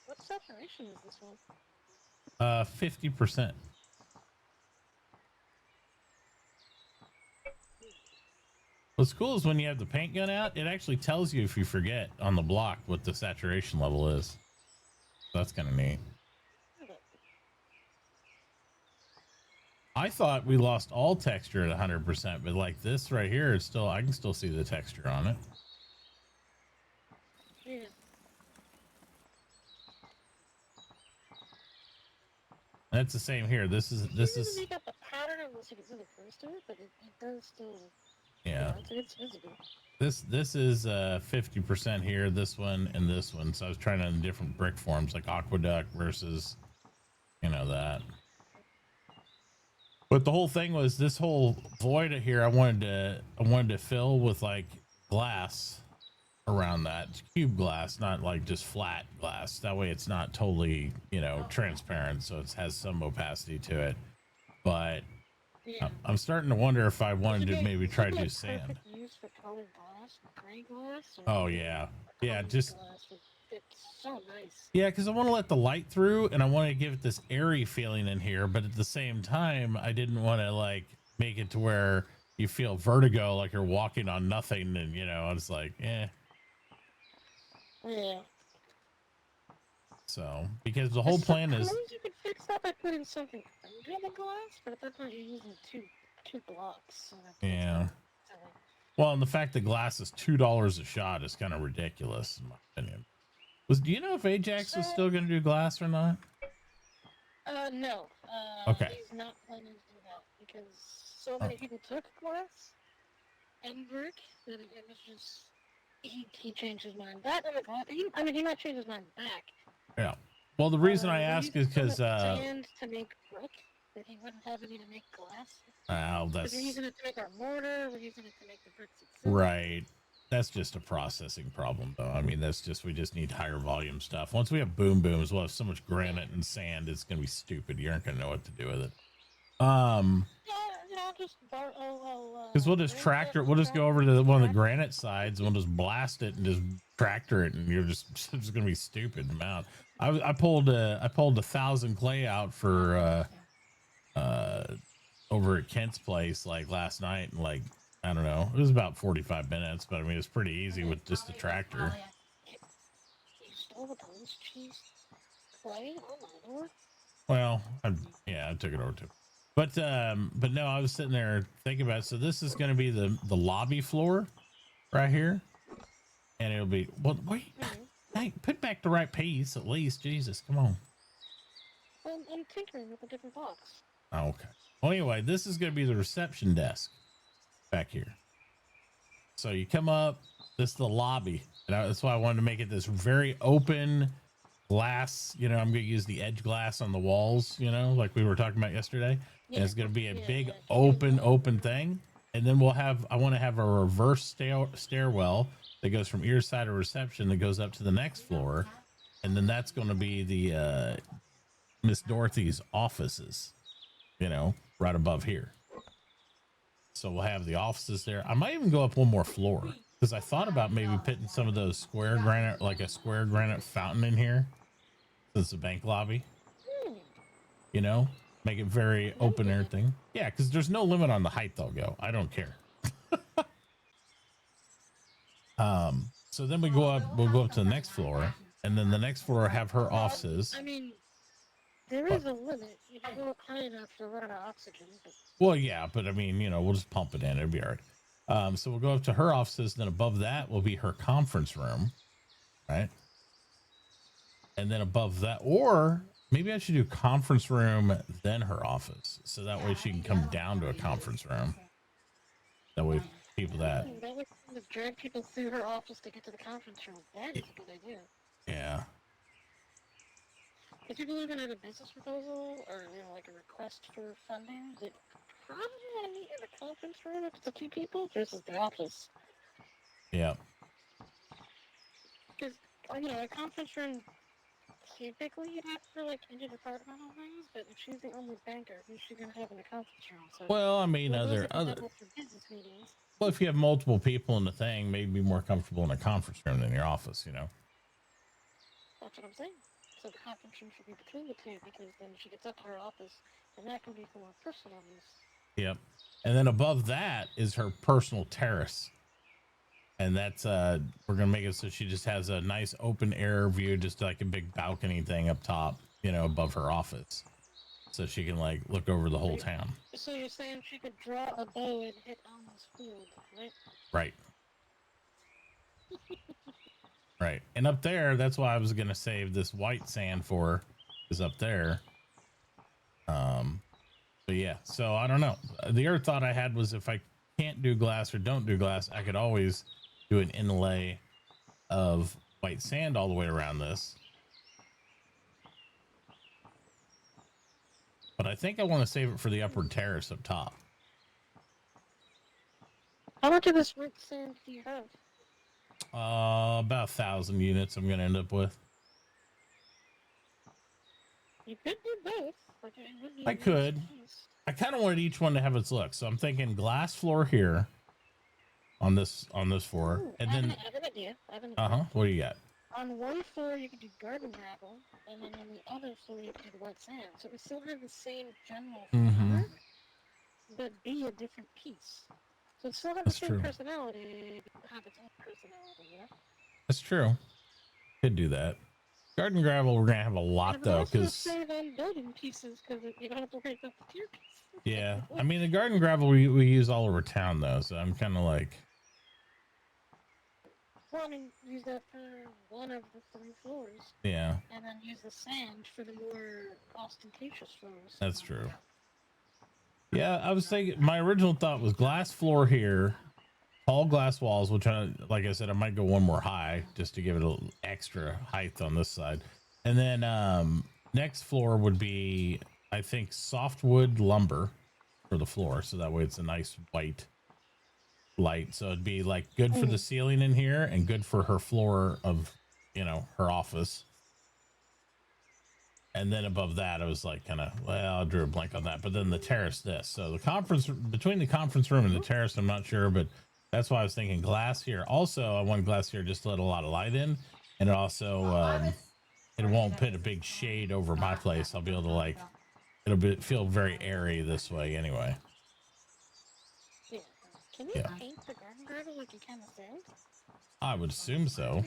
What saturation is this one? 50%. What's cool is when you have the paint gun out, it actually tells you if you forget on the block what the saturation level is. So that's kind of neat. I thought we lost all texture at 100%, but like this right here, it's still, I can still see the texture on it. Yeah. And it's the same here. This is Make up the pattern unless you can see the first of it, but it does still. yeah. It's visible. This is 50% here, this one and this one. So I was trying on different brick forms like aqueduct versus, you know, that. But the whole thing was this whole void here. I wanted to fill with like glass around that. It's cube glass, not like just flat glass. That way it's not totally, you know, transparent. So it has some opacity to it. But Yeah. I'm starting to wonder if I wanted to maybe try to do sand. Use for colored glass, gray glass. Oh yeah, yeah, just glass would fit so nice. yeah, because I want to let the light through, and I want to give it this airy feeling in here. But at the same time, I didn't want to like make it to where you feel vertigo, like you're walking on nothing, and you know, it's like, eh. Yeah. So because the whole plan is. Suppose you could fix that by putting something under the glass, but at that point you're using two blocks. So Yeah. Well, and the fact that glass is $2 a shot is kind of ridiculous, in my opinion. Do you know if Ajax is still going to do glass or not? No. Okay. He's not planning to do that because so many people took glass and brick that it was just he changed his mind. That and the glass. He might change his mind back. Yeah. Well, the reason I ask is because sand to make brick that he wouldn't have any to make glass. that's We're using it to make our mortar. We're using it to make the bricks itself. right. That's just a processing problem, though. I mean, we just need higher volume stuff. Once we have boom booms, we'll have so much granite and sand, it's gonna be stupid. You aren't gonna know what to do with it. Yeah, just Because we'll just tractor. We'll just go over to one of the granite sides and we'll just blast it and just tractor it, and you're just it's just gonna be stupid amount. I pulled 1,000 clay out for over at Kent's place like last night, and like I don't know, it was about 45 minutes, but I mean it's pretty easy with just a tractor. You stole the police chief's clay? Oh my lord. Well, I took it over too. But no, I was sitting there thinking about it. So this is going to be the lobby floor right here, and it'll be wait, hey, put back the right piece at least. Jesus, come on. I'm tinkering with a different box. Oh, okay. Well, anyway, this is going to be the reception desk back here. So you come up. This is the lobby, and that's why I wanted to make it this very open glass. You know, I'm going to use the edge glass on the walls. You know, like we were talking about yesterday. Yeah. And it's going to be a big open thing. And then I want to have a reverse stairwell that goes from ear side of reception that goes up to the next floor. And then that's going to be the Miss Dorothy's offices, you know, right above here. So we'll have the offices there. I might even go up one more floor because I thought about maybe putting some of those square granite, like a square granite fountain in here. Since the bank lobby, you know. Make it very open air thing. Yeah, because there's no limit on the height they'll go. I don't care. So then we go up. We'll go up to the next floor, and then the next floor have her offices. I mean, there is a limit. You can go up high enough to run out of oxygen. But... Well, yeah, but I mean, we'll just pump it in. It'll be all right. So we'll go up to her offices. Then above that will be her conference room, right? And then above that, or maybe I should do conference room, then her office. So that way she can come down to a conference room. That way people that. That would drag people through her office to get to the conference room. That is a good idea. Yeah. If people are looking at a business proposal or, like a request for funding, they probably want to meet in a conference room if it's the two people versus the office. Yeah. Because, a conference room, typically you'd have for, like, interdepartmental things, but if she's the only banker, who's she going to have in the conference room? So, well, I mean, other. For business meetings. Well, if you have multiple people in the thing, maybe be more comfortable in a conference room than your office, That's what I'm saying. So the conference room should be between the two, because then she gets up to her office, and that can be for more personal use. Yep. And then above that is her personal terrace. And that's we're gonna make it so she just has a nice open air view, just like a big balcony thing up top, above her office. So she can like look over the whole town. So you're saying she could draw a bow and hit Alma's field, right? Right. Right. And up there, that's why I was gonna save this white sand for, is up there. But yeah, so I don't know. The other thought I had was if I can't do glass or don't do glass, I could always do an inlay of white sand all the way around this. But I think I want to save it for the upward terrace up top. How much of this white sand do you have? About 1,000 units I'm going to end up with. You could do both. I could. I kind of wanted each one to have its look. So I'm thinking glass floor here on this floor. Ooh, And I then, have an idea. what do you got? On one floor, you could do garden gravel, and then on the other floor, you could do the white sand. So we still have the same general fabric, but be a different piece. So it still have the same personality, but have its own personality, That's true. Could do that. Garden gravel, we're going to have a lot, though, because... save on building pieces, because you don't have to worry about the tier pieces. Yeah. I mean, the garden gravel we use all over town, though, so I'm kind of like... Well, I mean, use that for one of the 3 floors. Yeah. And then use the sand for the more ostentatious floors. That's true. Yeah, I was thinking, my original thought was glass floor here, tall glass walls, which like I said, I might go one more high just to give it a little extra height on this side. And then next floor would be, I think, softwood lumber for the floor. So that way it's a nice white light. So it'd be like good for the ceiling in here and good for her floor of, her office. And then above that, I was like, I drew a blank on that. But then the terrace, so the conference, between the conference room and the terrace, I'm not sure, but that's why I was thinking glass here. Also, I want glass here just to let a lot of light in. And it also, it won't put a big shade over my place. I'll be able to feel very airy this way anyway. Yeah. Can you paint the garden gravel like you can the sand? I would assume so.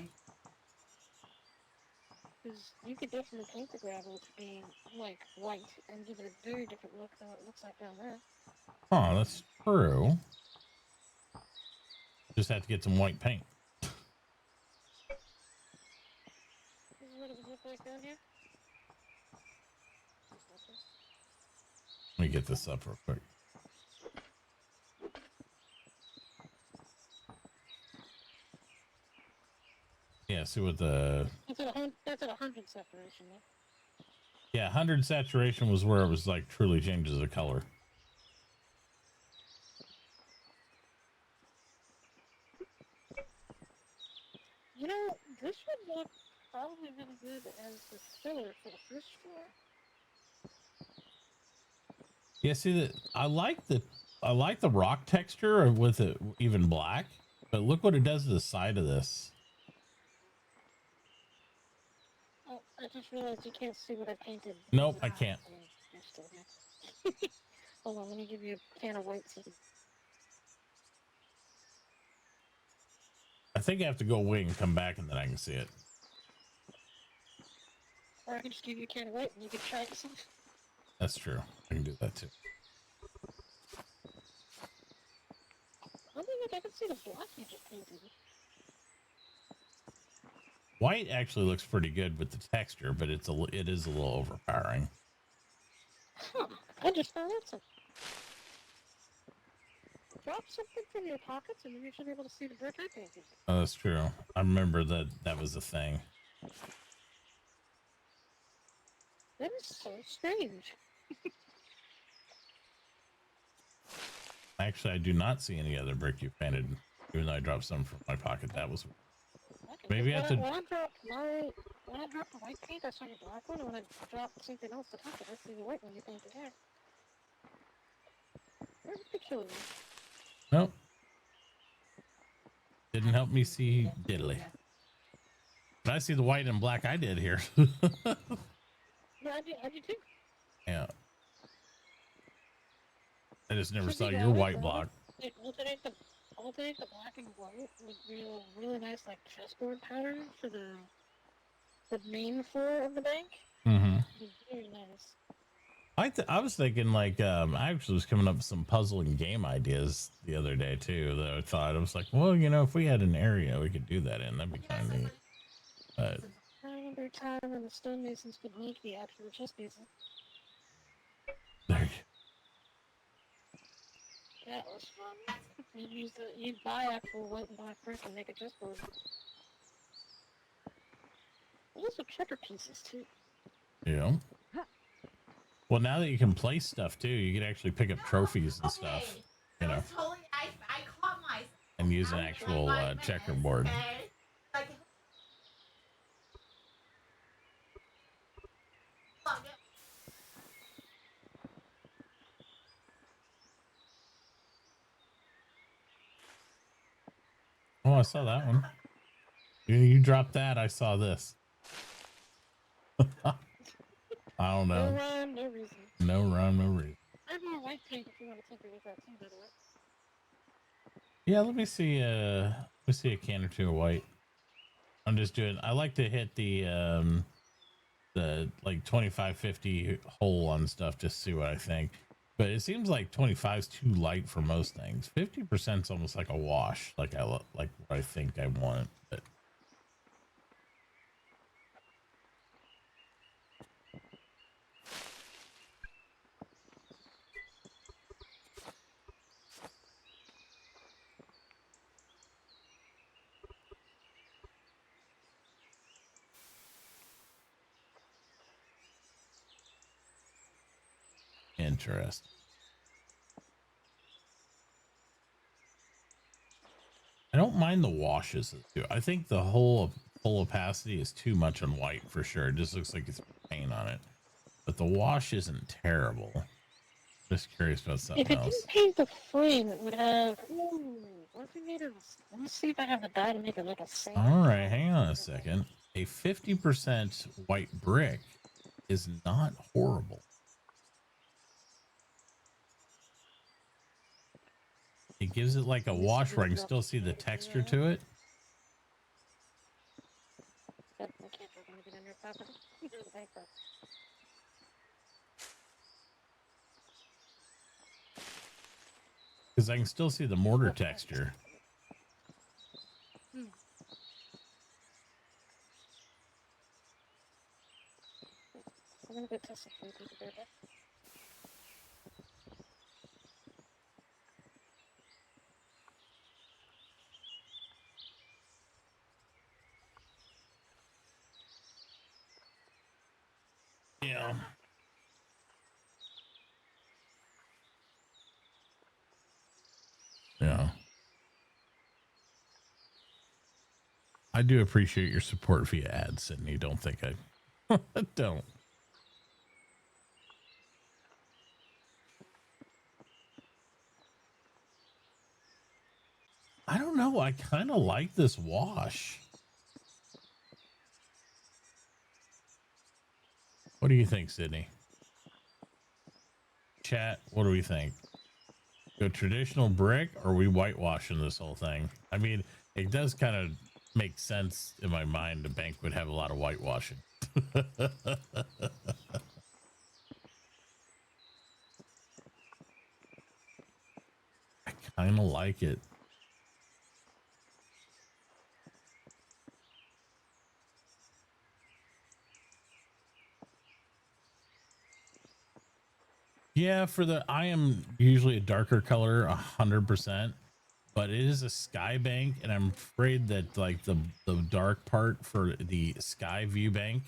Because you could definitely paint the gravel to be, like, white and give it a very different look than what it looks like down there. Oh, that's true. Just have to get some white paint. This is what it would look like down here. Let me get this up real quick. Yeah, see what the... That's at 100 saturation, though. Yeah, 100 saturation was where it was like truly changes the color. This would look probably really good as the filler for the first floor. Yeah, see I like the rock texture with it even black, but look what it does to the side of this. Oh, I just realized you can't see what I painted. Nope, I can't. You're still here. Hold on, let me give you a can of white so I think I have to go away and come back and then I can see it. Or I can just give you a can of white and you can try some. That's true. I can do that too. I mean, like, I can see the black you just painted. White actually looks pretty good with the texture, but it is a little overpowering. Huh. I just found out something. Drop something from your pockets and then you should be able to see the brick I painted. Oh, that's true. I remember that was a thing. That is so strange. Actually, I do not see any other brick you painted, even though I dropped some from my pocket. That was Okay, maybe I have to. when I dropped the white paint, I saw your black one, and when I dropped something else to top it, I see the white one you painted there. Very peculiar. Nope. Didn't help me see diddly. But I see the white and black I did here. Yeah, I did too. Yeah. I just never To saw be your honest, white block. Alternate the black and white with really nice like chessboard pattern for the main floor of the bank. Mm-hmm. Very nice. I was thinking like I actually was coming up with some puzzling game ideas the other day too that I thought I was like, well, you know, if we had an area we could do that in, that'd be kind of neat. But I remember a time when the stonemasons could make the actual chess pieces. there That was fun. You'd buy actual white and black brick and make a chessboard. Also checker pieces too. you know. Well, now that you can place stuff too, you can actually pick up trophies and stuff, you know, I caught myself. and use an actual checkerboard. Like, Oh, I saw that one. You dropped that. I saw this. I don't know. No rhyme, no reason. No rhyme, no reason. I have more white paint if you want to take a look at too, by the way. Yeah, let me see a can or two of white. I'm just doing, I like to hit the like 25-50 hole on stuff just to see what I think. But it seems like 25 is too light for most things. 50% is almost like a wash, like what I think I want. But interesting. I don't mind the washes too. I think the whole full opacity is too much on white for sure. It just looks like it's paint on it. But the wash isn't terrible. Just curious about something If it else. didn't paint the frame, it would have. Ooh, what if we made it? Let me see if I have the die to make it like a sand. All right, hang on a second. A 50% white brick is not horrible. It gives it like a wash where I can still see the texture to it. Yep, I can't drop anything on your property. Bankrupt. Because I can still see the mortar texture. I'm gonna go test some food there. Yeah. Yeah. I do appreciate your support via ads, Sydney. Don't think I don't. I don't know. I kind of like this wash. What do you think, Sydney? Chat, what do we think? Go traditional brick or are we whitewashing this whole thing? I mean, It does kind of make sense in my mind. The bank would have a lot of whitewashing. I kind of like it. Yeah, I am usually a darker color, 100%, but it is a sky bank, and I'm afraid that like the dark part for the sky view bank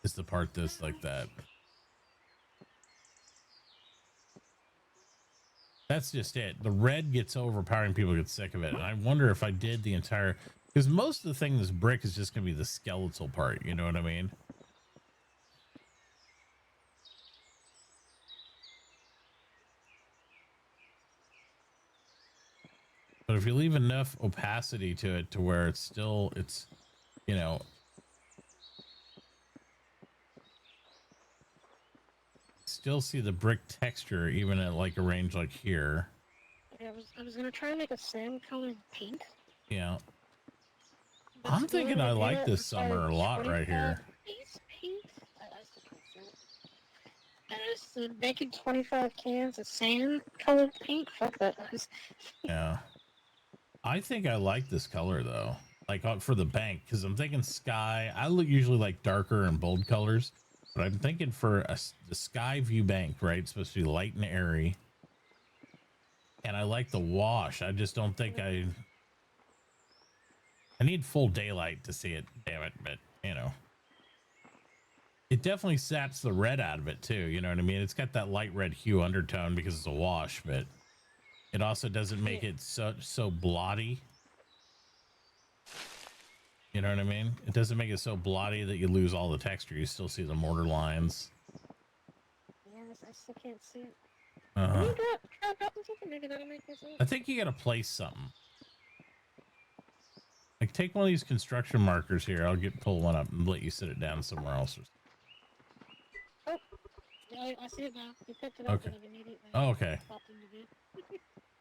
is the part that's like that. That's just it. The red gets overpowering, people get sick of it. And I wonder if I did the entire, because most of the thing this brick is just gonna be the skeletal part, you know what I mean? But if you leave enough opacity to it to where it's, you know, still see the brick texture even at like a range like here. Yeah, I was gonna try and make a sand colored paint. Yeah. But I'm thinking I like this summer a lot right here. Base paint? I still can't see it. And it's making 25 cans of sand colored paint. Fuck that. Yeah. I think I like this color though, like for the bank, because I'm thinking sky. I usually like darker and bold colors, but I'm thinking for the sky view bank, right? It's supposed to be light and airy. And I like the wash. I just don't think I need full daylight to see it, damn it. But, you know, it definitely saps the red out of it too. You know what I mean? It's got that light red hue undertone because it's a wash, but it also doesn't make it so blotty. You know what I mean? It doesn't make it so blotty that you lose all the texture. You still see the mortar lines. Yes, I still can't see it. Uh-huh. Maybe that'll make this I think you got to place something. Like take one of these construction markers here. I'll pull one up and let you sit it down somewhere else. Oh, yeah, I see it now. You picked it up. Okay. And immediately Oh, okay. popped into view.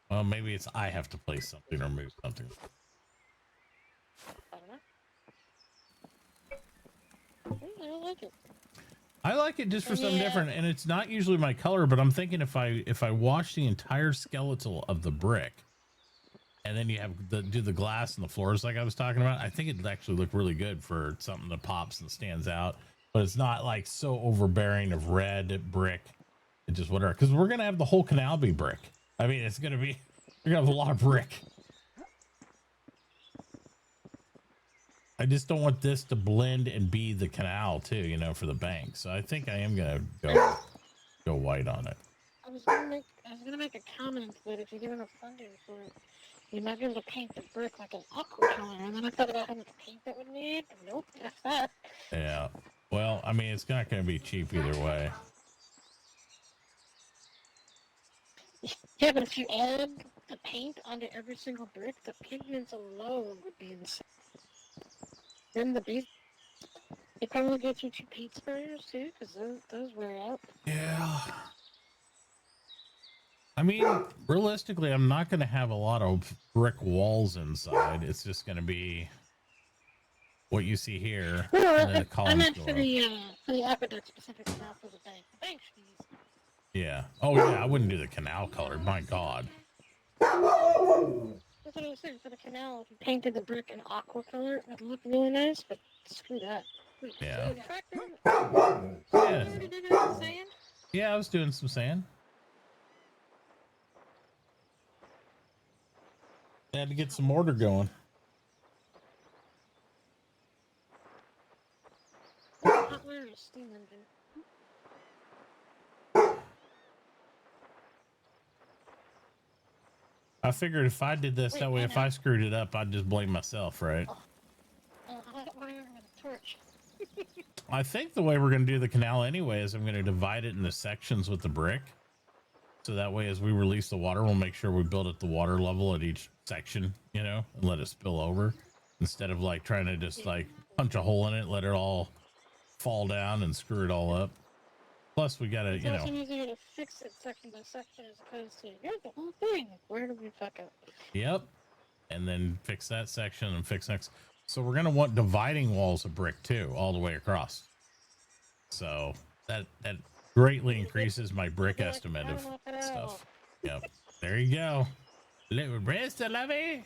Well, maybe it's I have to place something or move something. I don't know. I like it. I like it just for something different, and it's not usually my color, but I'm thinking if I wash the entire skeletal of the brick, and then you have do the glass and the floors like I was talking about, I think it'd actually look really good for something that pops and stands out, but it's not like so overbearing of red brick and just whatever, because we're gonna have the whole canal be brick. I mean, you're gonna have a lot of brick. I just don't want this to blend and be the canal too, you know, for the bank. So I think I am gonna go white on it. I was gonna make a comment that if you give enough funding for it, you might be able to paint the brick like an aqua color. And then I thought about how much paint that would need. Nope, that's that. Yeah. Well, I mean, it's not gonna be cheap either way. Yeah, but if you add the paint onto every single brick, the pigments alone would be insane. Then the base, you probably go through 2 paint sprayers too, because those wear out. Yeah. I mean, realistically, I'm not going to have a lot of brick walls inside. It's just going to be what you see here. No, And then the I columns meant go for up. the aqueduct specifically, not for the bank. The bank should be easy. Yeah. Oh, yeah. I wouldn't do the canal color. My God. That's what I was saying. For the canal, if you painted the brick an aqua color, it would look really nice, but screw that. Yeah. Yeah. Yeah. Yeah, I was doing some sand. I had to get some mortar going. Hot wire or steam engine? I figured if I did this, that way if I screwed it up, I'd just blame myself, right? Hot wire with a torch. I think the way we're going to do the canal anyway is I'm going to divide it into sections with the brick. So that way, as we release the water, we'll make sure we build at the water level at each section, you know, and let it spill over instead of like trying to just like punch a hole in it, let it all fall down and screw it all up. Plus, we gotta, It's you also know, easier to fix it section by section as opposed to here's the whole thing. Where did we fuck up? yep. And then fix that section and fix next. So we're gonna want dividing walls of brick too, all the way across. So that greatly increases my brick estimate of stuff. Yep. There you go. Little breast, lovey.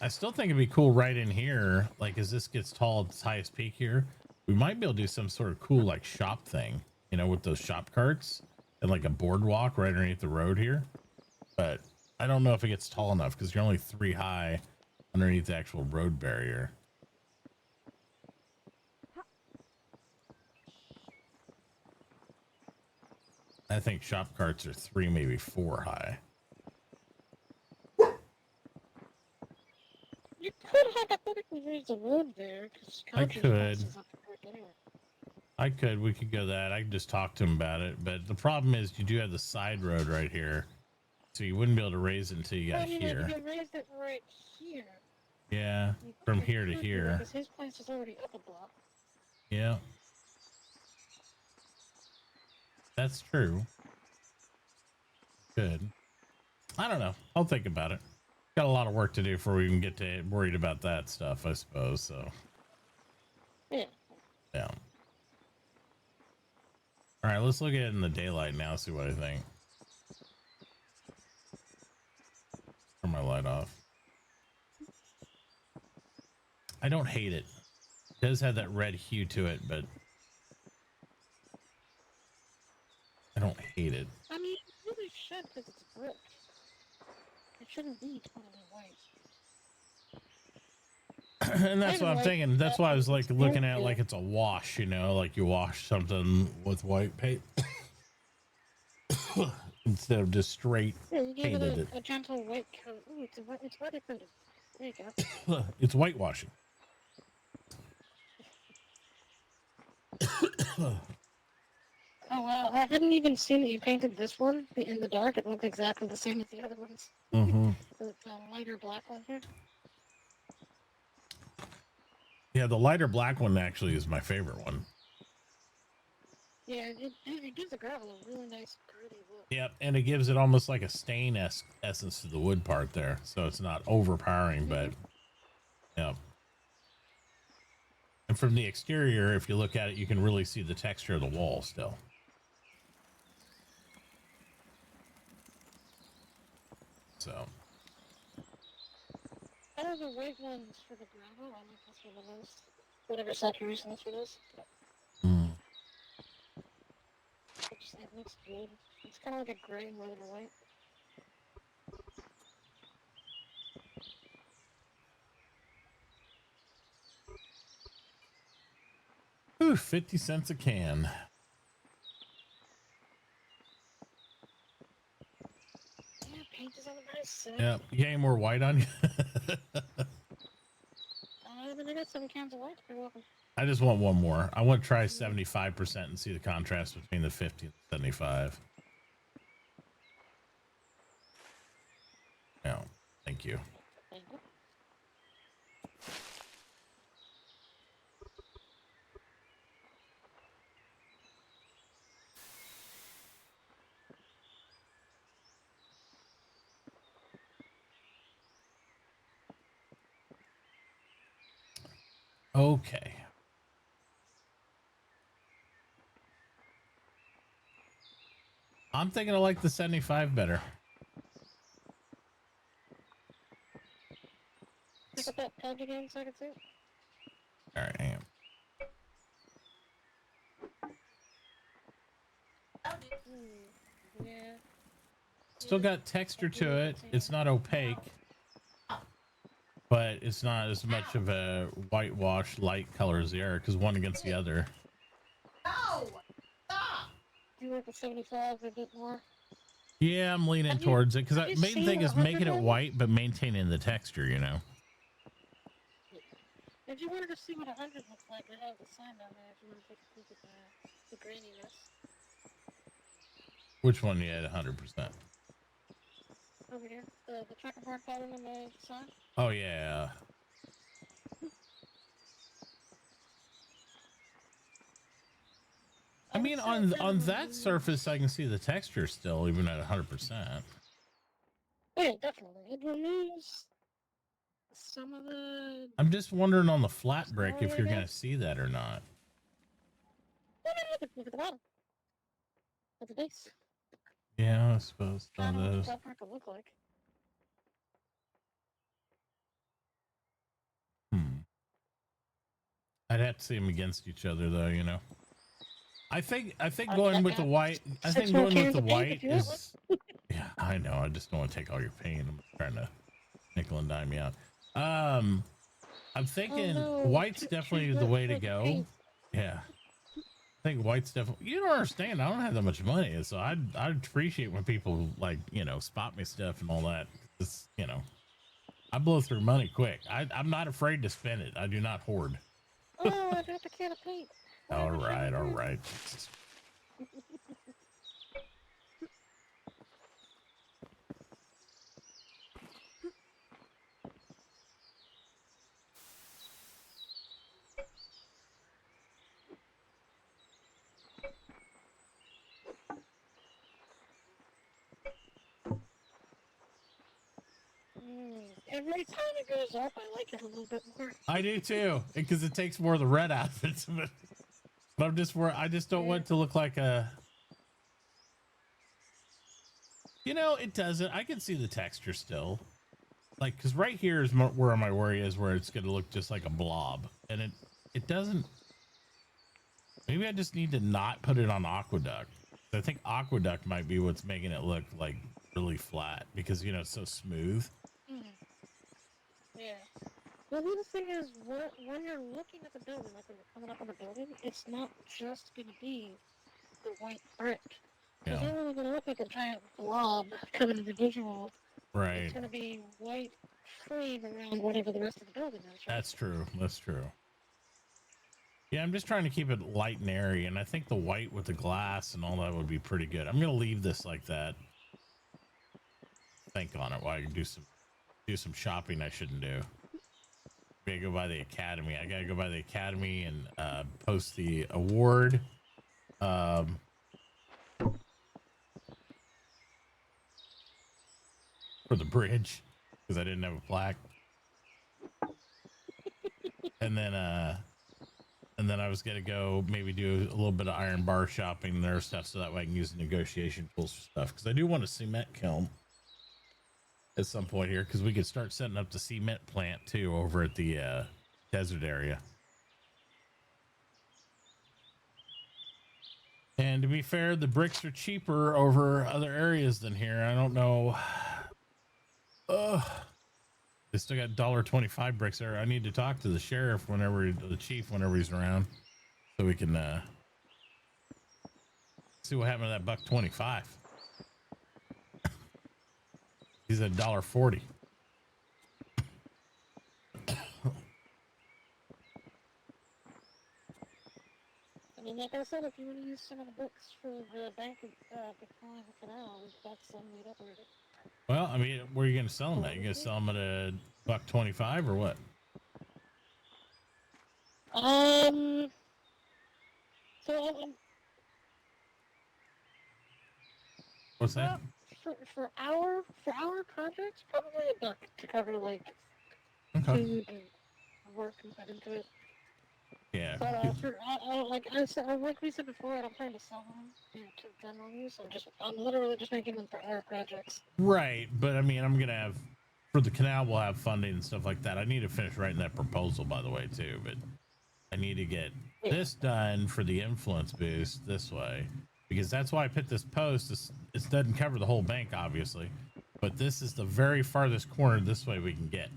I still think it'd be cool right in here. Like, as this gets tall at its highest peak here, we might be able to do some sort of cool, like, shop thing, you know, with those shop carts and like a boardwalk right underneath the road here. But I don't know if it gets tall enough because you're only 3 high underneath the actual road barrier. I think shop carts are 3, maybe 4 high. You could hypothetically raise the road there. I could. I could. We could go that. I could just talk to him about it. But the problem is you do have the side road right here. So you wouldn't be able to raise it until you got here. You raised it right here. Yeah, from here to here. Because his place is already up a block. Yeah. That's true. Good. I don't know. I'll think about it. Got a lot of work to do before we even get to worried about that stuff, I suppose. So. Yeah. Yeah. All right, let's look at it in the daylight now, see what I think. Turn my light off. I don't hate it. It does have that red hue to it, but I don't hate it. I mean, it really should because it's brick. It shouldn't be totally white. And that's what I'm thinking. That's why I was like looking at it like it's a wash, you know, like you wash something with white paint instead of just straight painted it. A gentle white coat. Ooh, it's white coated. There you go. It's whitewashing. Oh wow, I hadn't even seen that you painted this one in the dark. It looked exactly the same as the other ones. Mm-hmm. The lighter black one here. Yeah, the lighter black one actually is my favorite one. Yeah, it gives the gravel a really nice gritty look. Yep, and it gives it almost like a stain essence to the wood part there, so it's not overpowering, but yeah. And from the exterior, if you look at it, you can really see the texture of the wall still. So. I have the white ones for the gravel. I like this one the most. Whatever saturation this one is. It looks good. It's kind of like a gray more than a white. Ooh, 50 cents a can. Yeah, paint is on the nice side. Yeah, you got any more white on you? But I got 7 cans of white. You're welcome. I just want one more. I want to try 75% and see the contrast between the 50 and 75. No, thank you. Thank you. Okay. I'm thinking I like the 75 better. Pick up that peg again so I can see it. All right, hang on. Yeah. Still got texture to it. It's not opaque, but it's not as much of a whitewash light color as the other, because one against the other. No! Stop! Do you like the 75 a bit more? Yeah, I'm leaning towards it because the main seen thing is making it 100 white but maintaining the texture, you know. If you wanted to see what 100 looks like, I have the sign down there if you want to take a peek at the graininess. Which one you had 100%? Over here, the checkerboard pattern on the sign. Oh yeah. mean, on that surface, I can see the texture still, even at 100%. Yeah, definitely. It removes some of the. I'm just wondering on the flat brick if Sorry, you're I gonna guess. see that or not. Look at the bottom. At the base. Yeah, I suppose I some don't know of what the those. top part could look like. I'd have to see them against each other, though. You know. I think I going mean, with the white. I think 6 more going with cans the of paint white if you want is. Yeah, I know. I just don't want to take all your paint. I'm trying to nickel and dime you out. I'm thinking no, white's too definitely the much way to for the go. paint. Yeah. I think white's definitely. You don't understand. I don't have that much money, so I'd appreciate when people like spot me stuff and all that. It's I blow through money quick. I'm not afraid to spend it. I do not hoard. Oh, I dropped a can of paint. Why All am I right, showing all you? right. Every time it goes up, I like it a little bit more. I do too, because it takes more of the red out of it. But I just don't want it to look like a. It doesn't. I can see the texture still. Like, because right here is where my worry is, where it's going to look just like a blob, and it doesn't. Maybe I just need to not put it on aqueduct. I think aqueduct might be what's making it look like really flat because it's so smooth. Yeah. Well, the thing is, when you're looking at the building, like when you're coming up on the building, it's not just going to be the white brick. Yeah. It's not really going to look like a giant blob coming into the visual. Right. It's going to be white frame around whatever the rest of the building is. Right? That's true. That's true. Yeah, I'm just trying to keep it light and airy, and I think the white with the glass and all that would be pretty good. I'm gonna leave this like that. Think on it while I can do some shopping I shouldn't do. I gotta go by the academy. I gotta go by the academy and post the award. For the bridge because I didn't have a plaque. And then I was going to go maybe do a little bit of iron bar shopping and their stuff so that way I can use the negotiation tools for stuff. Because I do want a cement kiln at some point here because we could start setting up the cement plant too over at the desert area. And to be fair, the bricks are cheaper over other areas than here. I don't know. They still got $1.25 bricks there. I need to talk to the sheriff the chief whenever he's around, so we can see what happened to that $1.25. He's at $1.40. I mean, like I said, if you want to use some of the bricks for the bank behind the canal, we've got some made up already. Well, I mean, where are you going to sell them at? You going to sell them at $1.25 or what? So What's that? For our project, probably $1 to cover like food and work and put into it. Yeah. But like we said before, I don't plan to sell them to general use. I'm literally just making them for our projects. Right, but I mean, I'm gonna have for the canal. We'll have funding and stuff like that. I need to finish writing that proposal, by the way, too. But I need to get this done for the influence boost this way because that's why I put this post. It doesn't cover the whole bank, obviously, but this is the very farthest corner. This way we can get.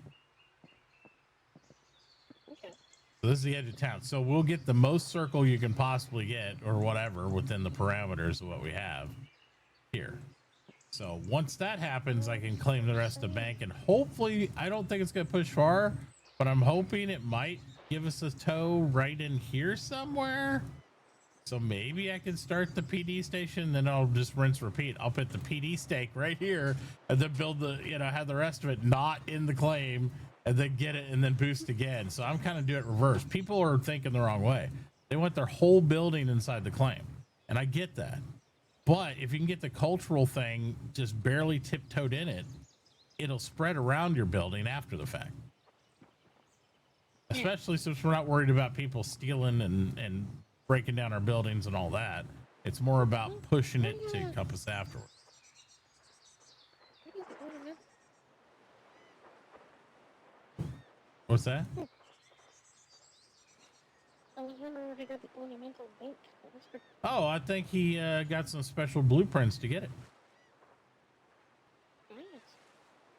So this is the edge of town. So we'll get the most circle you can possibly get or whatever within the parameters of what we have here. So once that happens, I can claim the rest of the bank and hopefully, I don't think it's going to push far, but I'm hoping it might give us a tow right in here somewhere. So maybe I can start the PD station, then I'll just rinse repeat. I'll put the PD stake right here and then build have the rest of it not in the claim and then get it and then boost again. So I'm kind of doing it reverse. People are thinking the wrong way. They want their whole building inside the claim. And I get that. But if you can get the cultural thing just barely tiptoed in it, it'll spread around your building after the fact. Especially since we're not worried about people stealing and breaking down our buildings and all that. It's more about pushing it to encompass afterwards. What's that? I was wondering where he got the ornamental boat. Oh, I think he got some special blueprints to get it.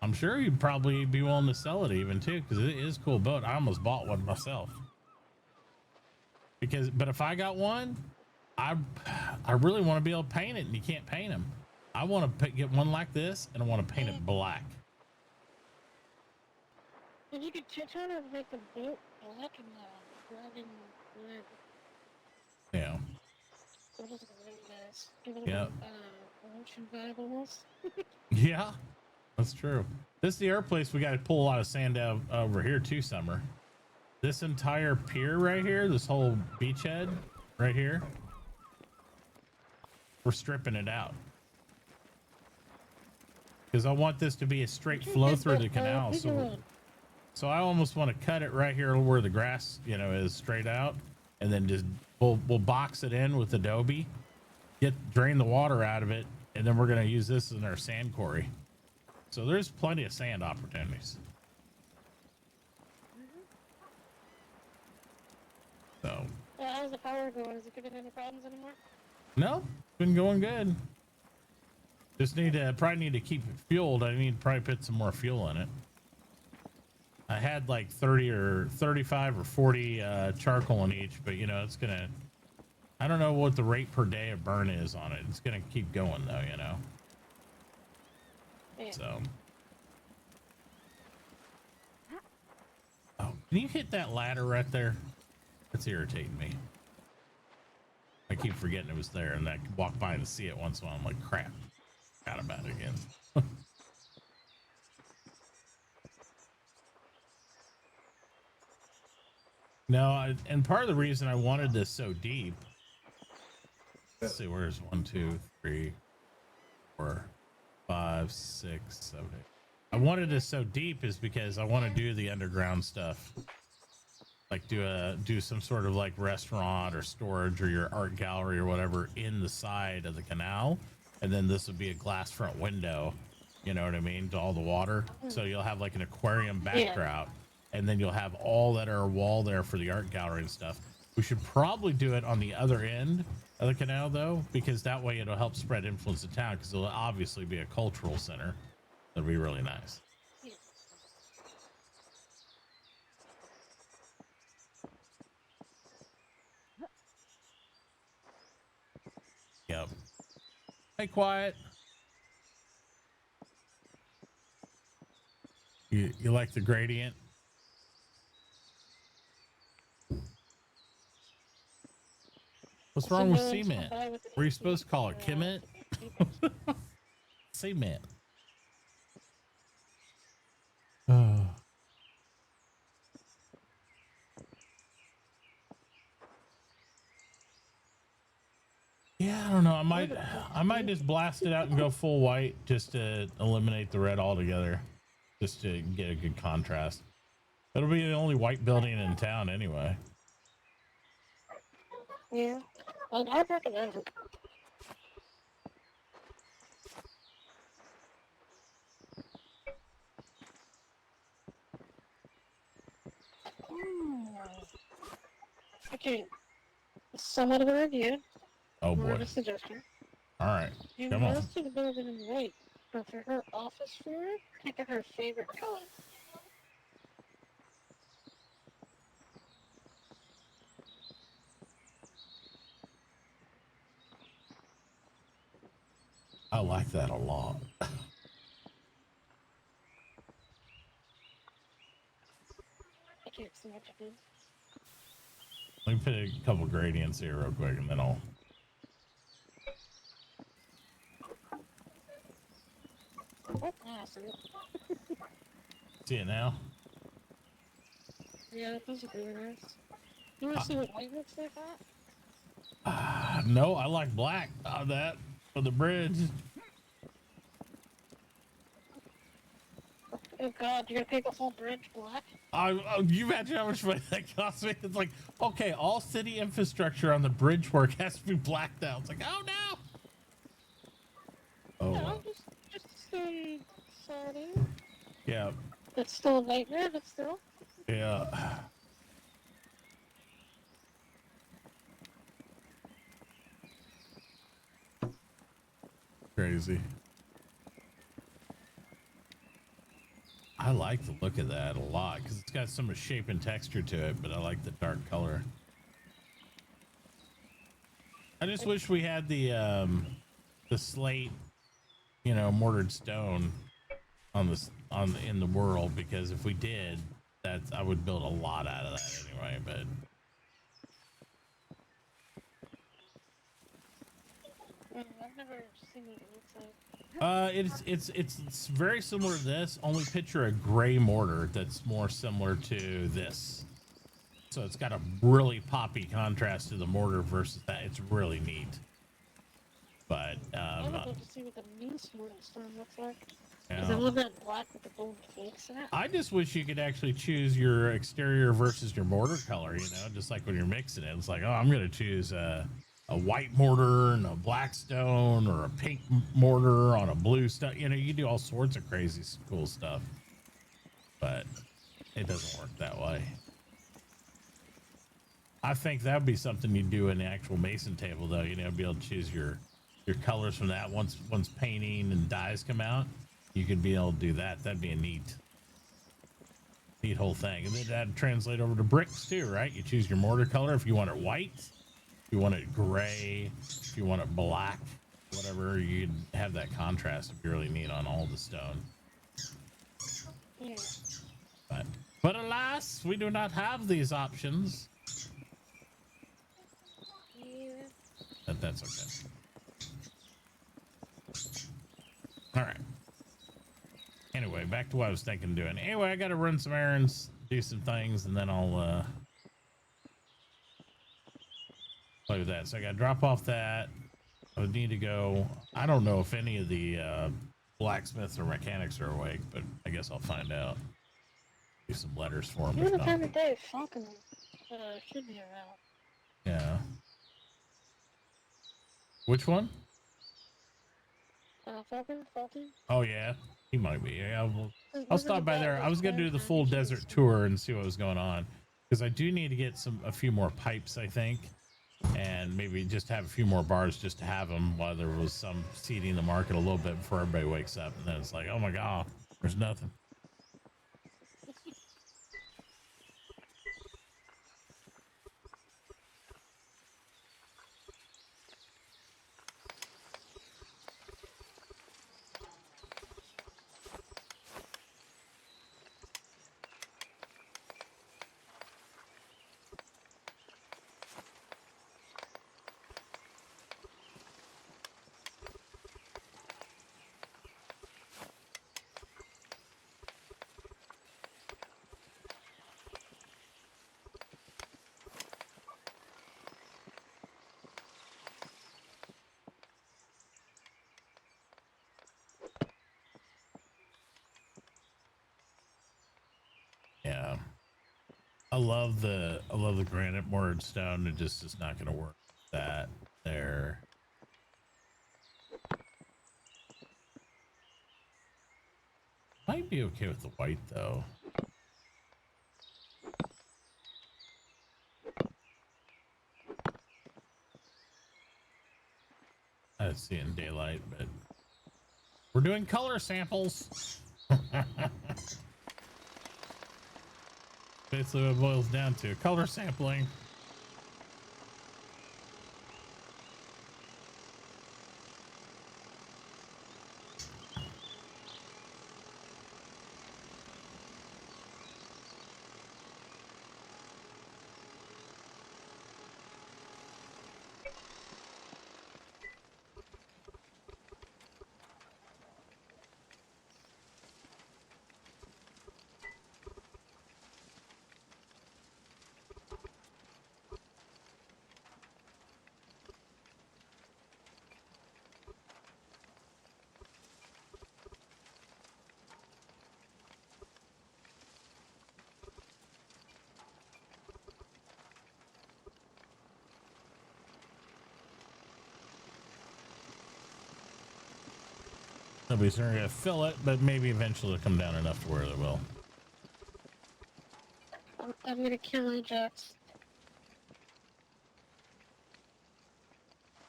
I'm sure he'd probably be willing to sell it even too, because it is a cool boat. I almost bought one myself. But if I got one, I really want to be able to paint it, and you can't paint them. I want to get one like this, and I want to paint it black. And you could try to make the boat black and dragon red. Yeah. So it doesn't really nice. Give it a Yep. ocean vibe almost. Yeah, that's true. This is the air place. We got to pull a lot of sand out over here too, Summer. This entire pier right here, this whole beachhead right here, we're stripping it out. Because I want this to be a straight flow through the canal. So I almost want to cut it right here where the grass, is straight out, and then just we'll box it in with adobe, drain the water out of it, and then we're going to use this in our sand quarry. So there's plenty of sand opportunities. So. How's the power going? Is it giving any problems anymore? No, it's been going good. Just probably need to keep it fueled. I need to probably put some more fuel in it. I had like 30 or 35 or 40 charcoal in each, but it's gonna. I don't know what the rate per day of burn is on it. It's gonna keep going though, Yeah. So. Oh, can you hit that ladder right there? That's irritating me. I keep forgetting it was there, and I walk by and see it once in a while. I'm like, crap. Forgot about it again. No, and part of the reason I wanted this so deep. Let's see, where's 1, 2, 3, 4, 5, 6, 7, 8. I wanted this so deep is because I want to do the underground stuff. Like do some sort of like restaurant or storage or your art gallery or whatever in the side of the canal, and then this would be a glass front window, you know what I mean, to all the water. So you'll have like an aquarium backdrop, and then you'll have all that are wall there for the art gallery and stuff. We should probably do it on the other end of the canal though, because that way it'll help spread influence of town, because it'll obviously be a cultural center. That'd be really nice. Yep. Hey, quiet. You like the gradient? What's wrong with cement? Were you supposed to call it Kemet? Cement. Oh. Yeah, I don't know. I might just blast it out and go full white just to eliminate the red altogether, just to get a good contrast. It'll be the only white building in town anyway. Yeah, I'd recommend it. Okay, somewhat of a review. Oh More boy. of a suggestion. All right. You Come on. must the building in white, but for her office floor, pick her favorite color. I like that a lot. I can't see what you do. Let me put a couple gradients here real quick, and then I'll. Oh, I see it. See it now? Yeah, those are really nice. You want to see what white looks like that? No, I like black on that for the bridge. Oh god, you're gonna paint the whole bridge black? You imagine how much money that costs me? It's like, okay, all city infrastructure on the bridge work has to be blacked out. It's like, oh no. Oh, No, just siding. yeah, It's still a nightmare, but still. yeah. Crazy. I like the look of that a lot because it's got so much shape and texture to it, but I like the dark color. I just wish we had the slate, you know, mortared stone on this in the world, because if we did, that's I would build a lot out of that anyway. But I've never seen what it looks like. it's very similar to this. Only picture a gray mortar that's more similar to this. So it's got a really poppy contrast to the mortar versus that. It's really neat. But I would love to see what the new mortar stone looks like. Is yeah. it that black with the gold flakes in it? I just wish you could actually choose your exterior versus your mortar color, you know, just like when you're mixing it. It's like, oh, I'm going to choose a white mortar and a black stone, or a pink mortar on a blue stone. You know, you do all sorts of crazy, cool stuff. But it doesn't work that way. I think that would be something you do in the actual mason table, though. You know, be able to choose your colors from that. Once painting and dyes come out, you could be able to do that. That'd be a neat whole thing. And then that'd translate over to bricks too, right? You choose your mortar color. If you want it white, if you want it gray, if you want it black, whatever, you'd have that contrast. It'd be really neat on all the stone. Yeah. But alas, we do not have these options. Yeah. But that's okay. All right. Anyway, back to what I was thinking of doing. Anyway, I got to run some errands, do some things, and then I'll play with that. So I got to drop off that. I would need to go. I don't know if any of the blacksmiths or mechanics are awake, but I guess I'll find out. Do some letters for them. Given the time of day, Falcon should be around. Yeah. Which one? Falcon? Oh, yeah. He might be. Yeah, I'll stop by there. I was going to do the full desert tour and see what was going on, because I do need to get a few more pipes, I think, and maybe just have a few more bars just to have them while there was some seeding the market a little bit before everybody wakes up. And then it's like, oh my God, there's nothing. Yeah. I love the granite mortared stone. It just is not going to work. That there. Might be okay with the white though. I see it in daylight, but we're doing color samples. Basically what it boils down to, color sampling. Nobody's gonna fill it, but maybe eventually it'll come down enough to where they will. I'm gonna kill Ajax.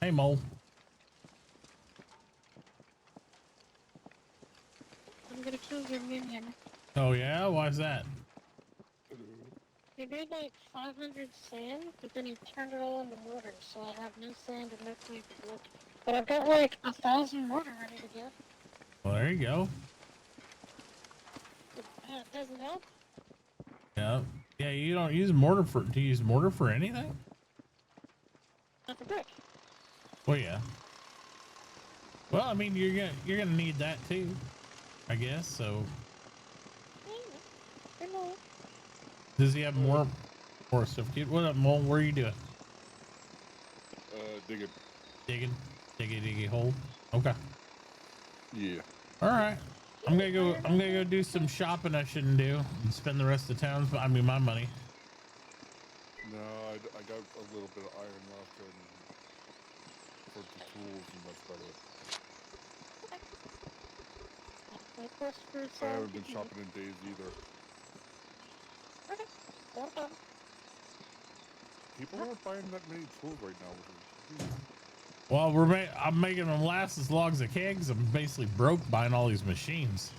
Hey, Mole. I'm gonna kill your minion. Oh yeah, why is that? He made like 500 sand, but then he turned it all into mortar, so I have no sand and no clay for wood. But I've got like 1,000 mortar ready to go. Well, there you go. It doesn't help. Yeah, yeah. You don't use mortar for. Do you use mortar for anything? Not for brick. Well, yeah. Well, I mean, you're gonna need that too, I guess. So, I know. does he have more stuff? What up, Mole? Where are you doing? Digging. Diggy hole. Okay. Yeah. All right. I'm gonna go do some shopping I shouldn't do and spend the rest of the town's. I mean, my money. No, I got a little bit of iron left and for the tools, and that's about it. I haven't been shopping in days either. People aren't buying that many tools right now. Well, I'm making them last as long as I can because I'm basically broke buying all these machines.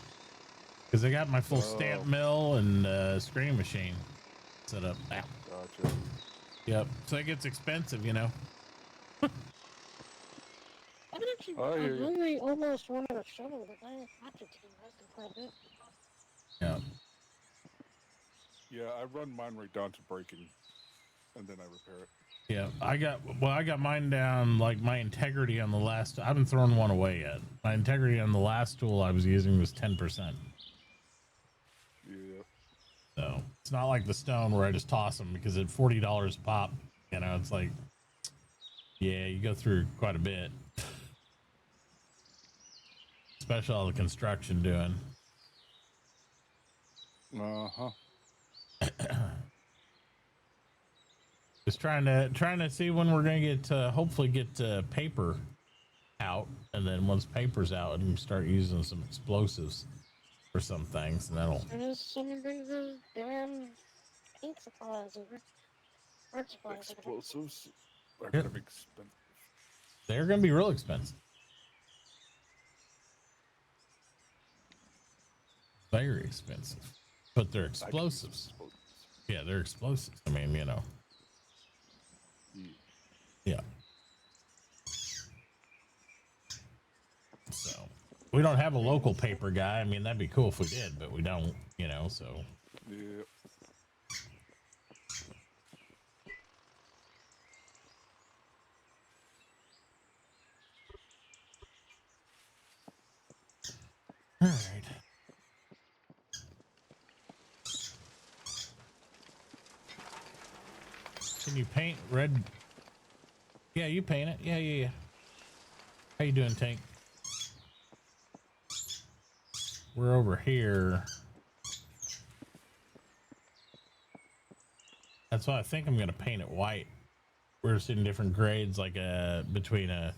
Because I got my full stamp mill and screening machine set up now. Gotcha. Yep. So it gets expensive, you know. I've only almost run out of shovel, but I have to keep investing quite a bit. Yeah. Yeah, I run mine right down to breaking, and then I repair it. Yeah, I got mine down, like my integrity on the last. I haven't thrown one away yet. My integrity on the last tool I was using was 10%. Yeah. So it's not like the stone where I just toss them because at $40 a pop, you know, it's like, yeah, you go through quite a bit, especially all the construction doing. Uh-huh. Just trying to see when we're gonna get hopefully get paper out, and then once paper's out, and we start using some explosives for some things, and that'll. As someone brings those damn paint supplies over, art supplies. Explosives are Yep. gonna be expensive. They're gonna be real expensive. Very expensive, but they're explosives. Yeah, they're explosives. I mean, you know. Yeah. So we don't have a local paper guy. I mean, that'd be cool if we did, but we don't, you know, so. Yeah. All right. Can you paint red? Yeah, you paint it. Yeah. How you doing, Tank? We're over here. That's why I think I'm gonna paint it white. We're seeing different grades, like between a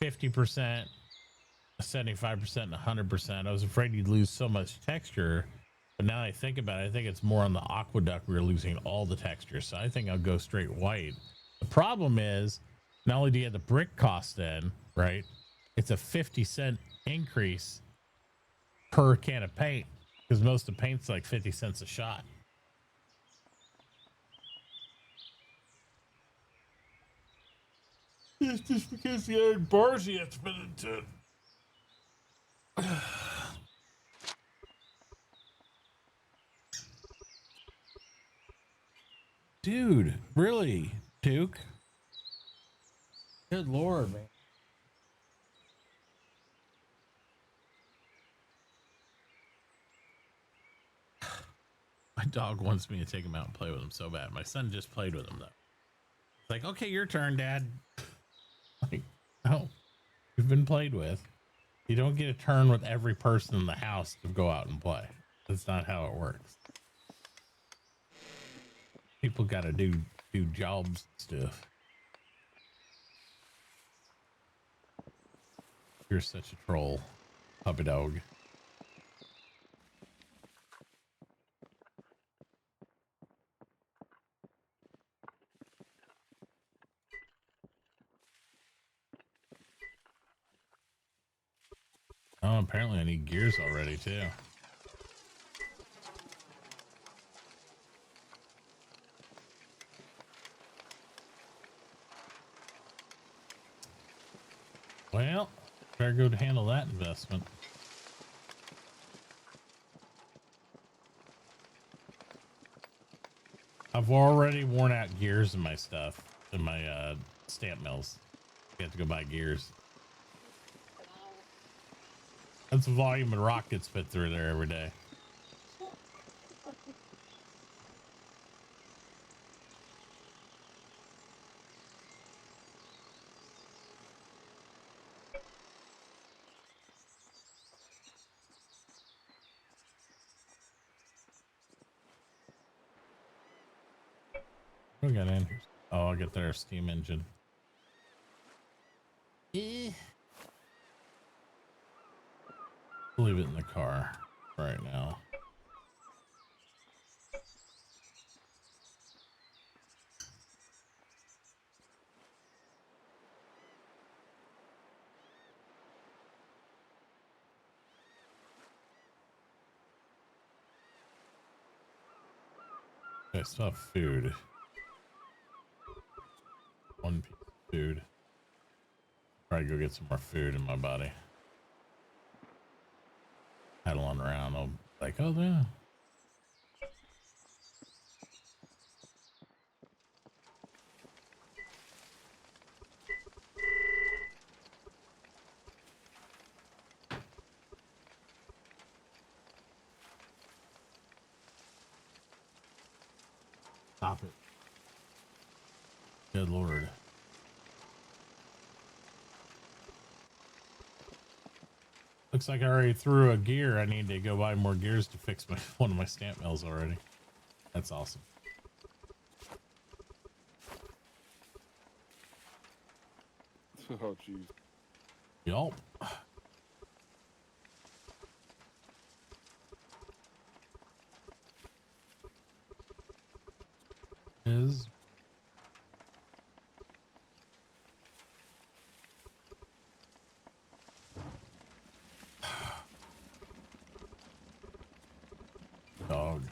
50%, a 75%, and 100%. I was afraid you'd lose so much texture, but now I think about it, I think it's more on the aqueduct. We're losing all the texture, so I think I'll go straight white. The problem is, not only do you have the brick cost in, right? It's a 50-cent increase per can of paint because most of the paint's like 50 cents a shot. It's just because the iron bars you have to put into it. Dude, really, Duke? Good Lord, man. My dog wants me to take him out and play with him so bad. My son just played with him though. It's like, okay, your turn, Dad. Like, no, you've been played with. You don't get a turn with every person in the house to go out and play. That's not how it works. People got to do jobs and stuff. You're such a troll, puppy dog. Oh, apparently I need gears already too. Well, better go to handle that investment. I've already worn out gears in my stuff, in my stamp mills. You have to go buy gears. That's the volume of rock gets fit through there every day. What do we got in here? Oh, I'll get their steam engine. Leave it in the car right now. I still have food. One piece of food. Probably go get some more food in my body. Paddling around, I'll be like, oh yeah. Stop it. Good Lord. Looks like I already threw a gear. I need to go buy more gears to fix my one of my stamp mills already. That's awesome. Oh, jeez. Yup. Is dog.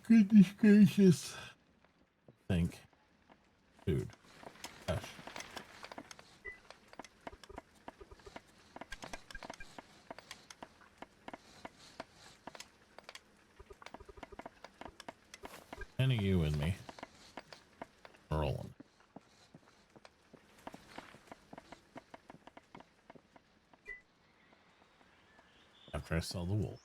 Goodness gracious. Think. Food. Gosh. Any of you and me. Rolling. After I sell the wool.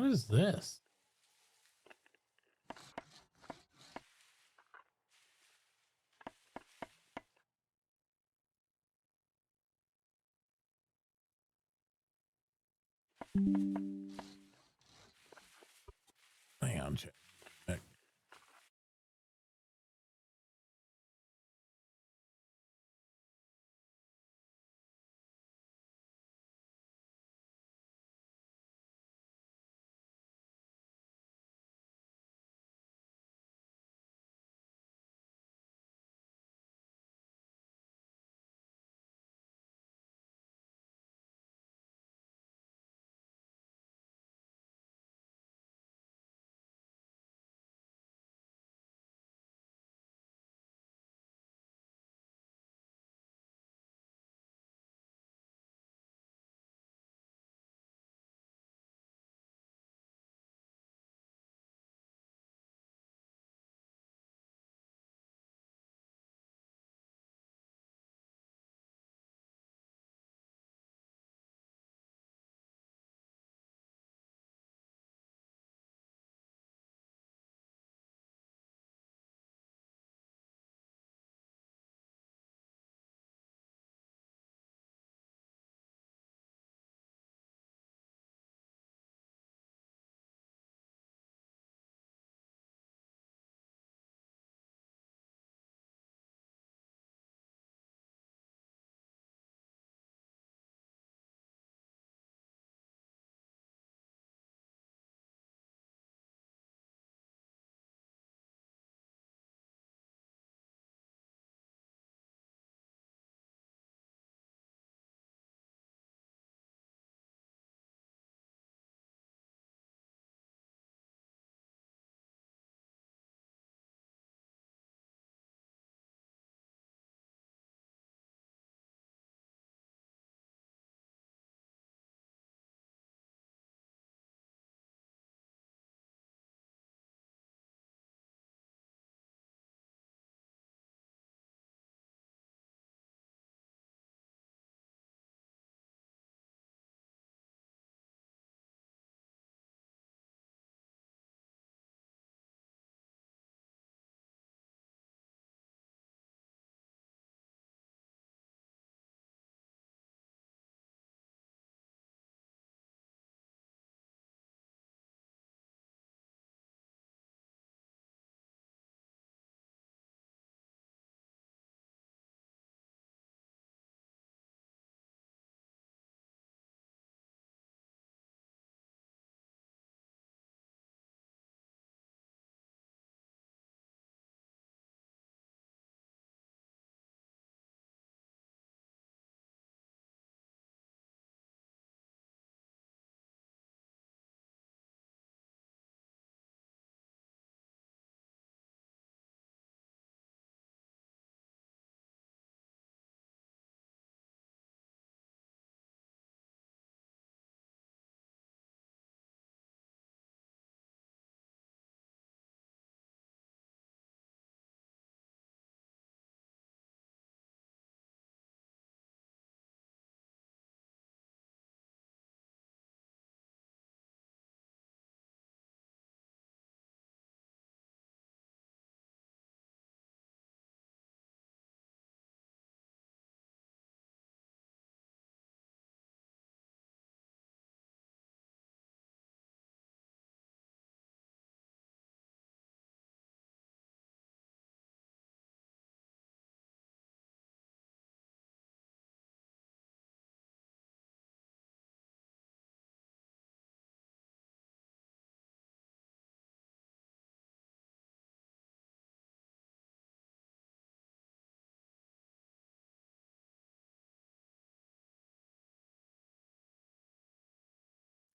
is this? Hang on, check.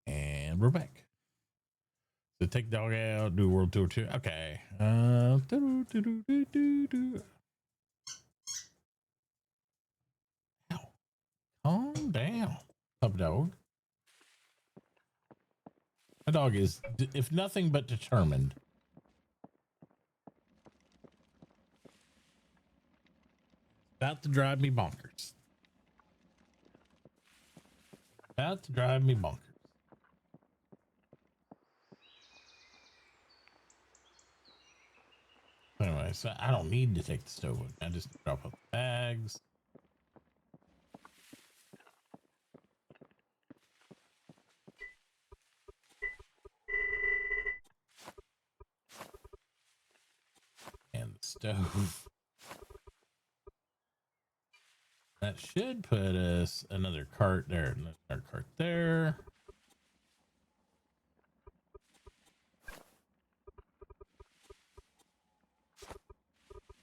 And we're back. So take dog out, do world tour 2. Okay. Ow. Calm down, pup dog. My dog is, if nothing but determined. About to drive me bonkers. About to drive me bonkers. Okay, so I don't need to take the stove with me. I just drop off the bags. And the stove. That should put us another cart there, another cart there.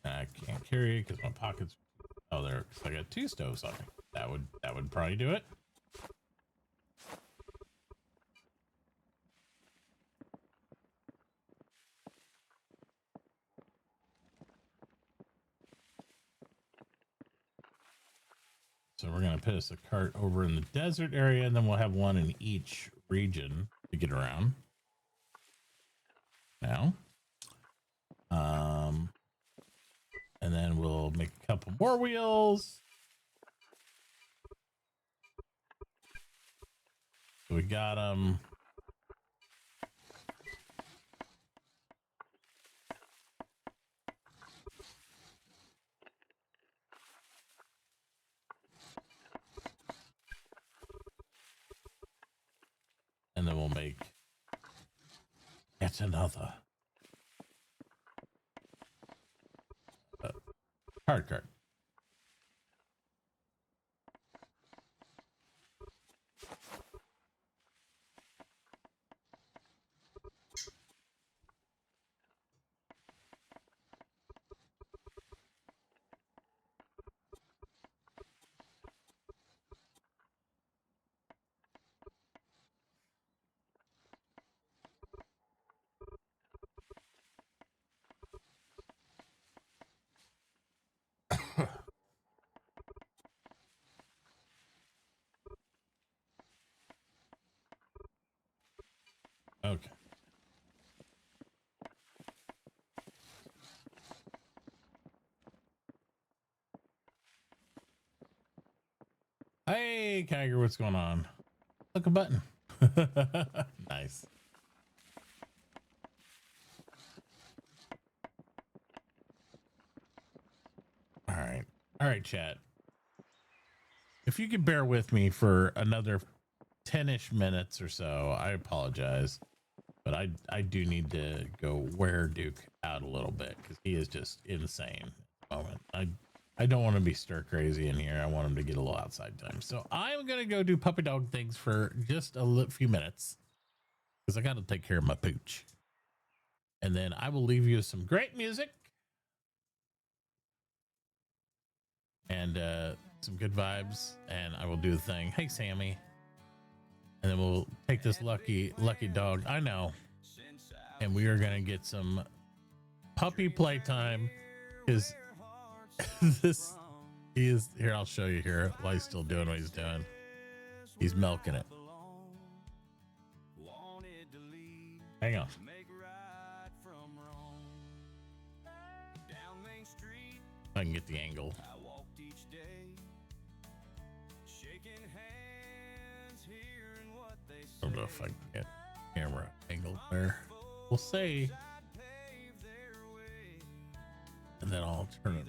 I can't carry it because my pockets. Oh, there. Cause I got 2 stoves on me. That would probably do it. So we're gonna put us a cart over in the desert area, and then we'll have one in each region to get around. Now, and then we'll make a couple more wheels. So we got them. And then we'll make yet another cart. Okay. Hey, Kiger, what's going on? Click a button. Nice. All right, chat. If you could bear with me for another 10-ish minutes or so, I apologize. But I do need to go wear Duke out a little bit because he is just insane at the moment. I don't want to be stir crazy in here. I want him to get a little outside time. So I'm going to go do puppy dog things for just a few minutes because I got to take care of my pooch. And then I will leave you with some great music and some good vibes. And I will do the thing. Hey, Sammy. And then we'll take this lucky dog. I know. And we are going to get some puppy playtime. Because he is here. I'll show you here while he's still doing what he's doing. He's milking it. Hang on. I can get the angle. I don't know if I can get camera angle there. We'll say, and then I'll turn it.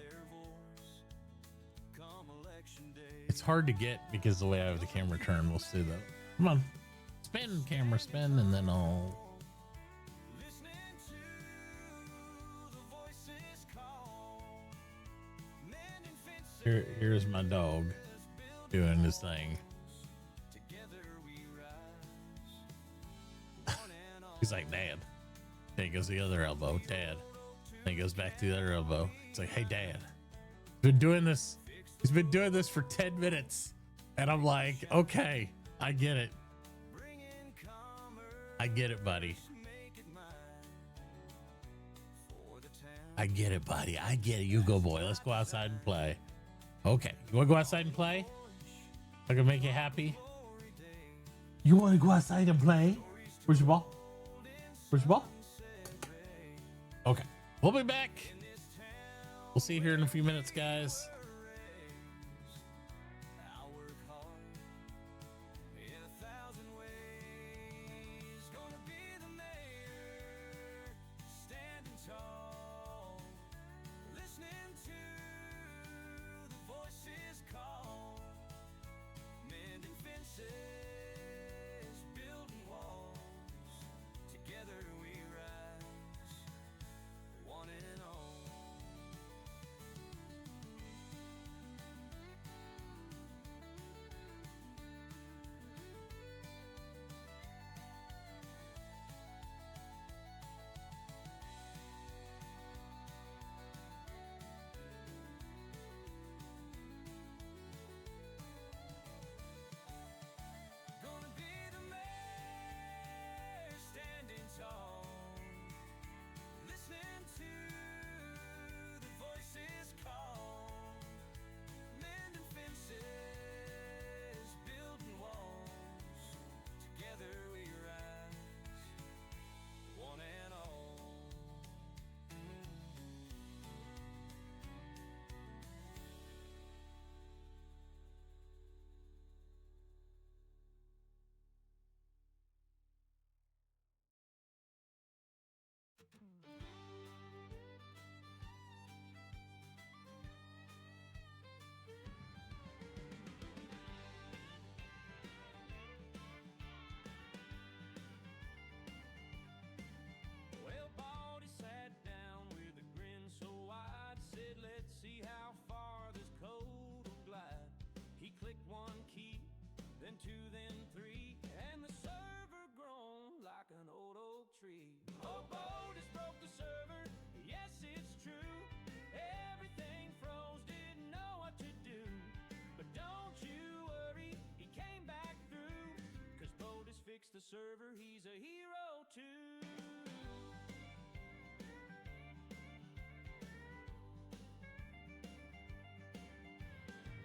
It's hard to get because the way I have the camera turned. We'll see though. Come on, spin, camera, spin, and then I'll. Here's my dog doing his thing. He's like, Dad. Then he goes the other elbow, Dad. Then he goes back to the other elbow. It's like, hey, Dad. He's been doing this. He's been doing this for 10 minutes. And I'm like, okay, I get it. I get it, buddy. I get it, buddy. I get it. You go, boy. Let's go outside and play. Okay. You want to go outside and play? I can make you happy. You want to go outside and play? Where's your ball? Where's your ball? Okay. We'll be back. We'll see you here in a few minutes, guys. 2, then 3, and the server grown like an old oak tree. Oh, Botus broke the server, yes, it's true. Everything froze, didn't know what to do. But don't you worry, he came back through. 'Cause Botus fixed the server, he's a hero too.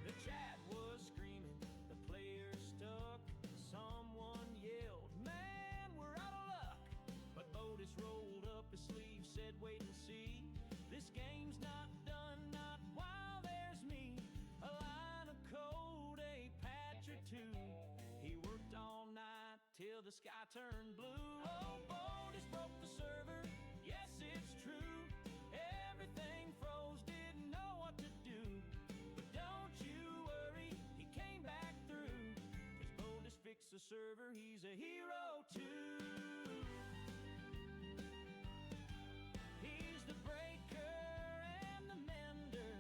The chat was screaming, the players stuck. Someone yelled, man, we're out of luck. But Botus rolled up his sleeve, said, wait and see. This game's not done, not while there's me. A line of code, a patch or two. He worked all night till the sky turned blue. Oh, Botus broke the server, yes, it's true. Everything froze, didn't know what to do. But don't you worry, he came back through. 'Cause Botus fixed the server, he's a hero too. He's the breaker and the mender,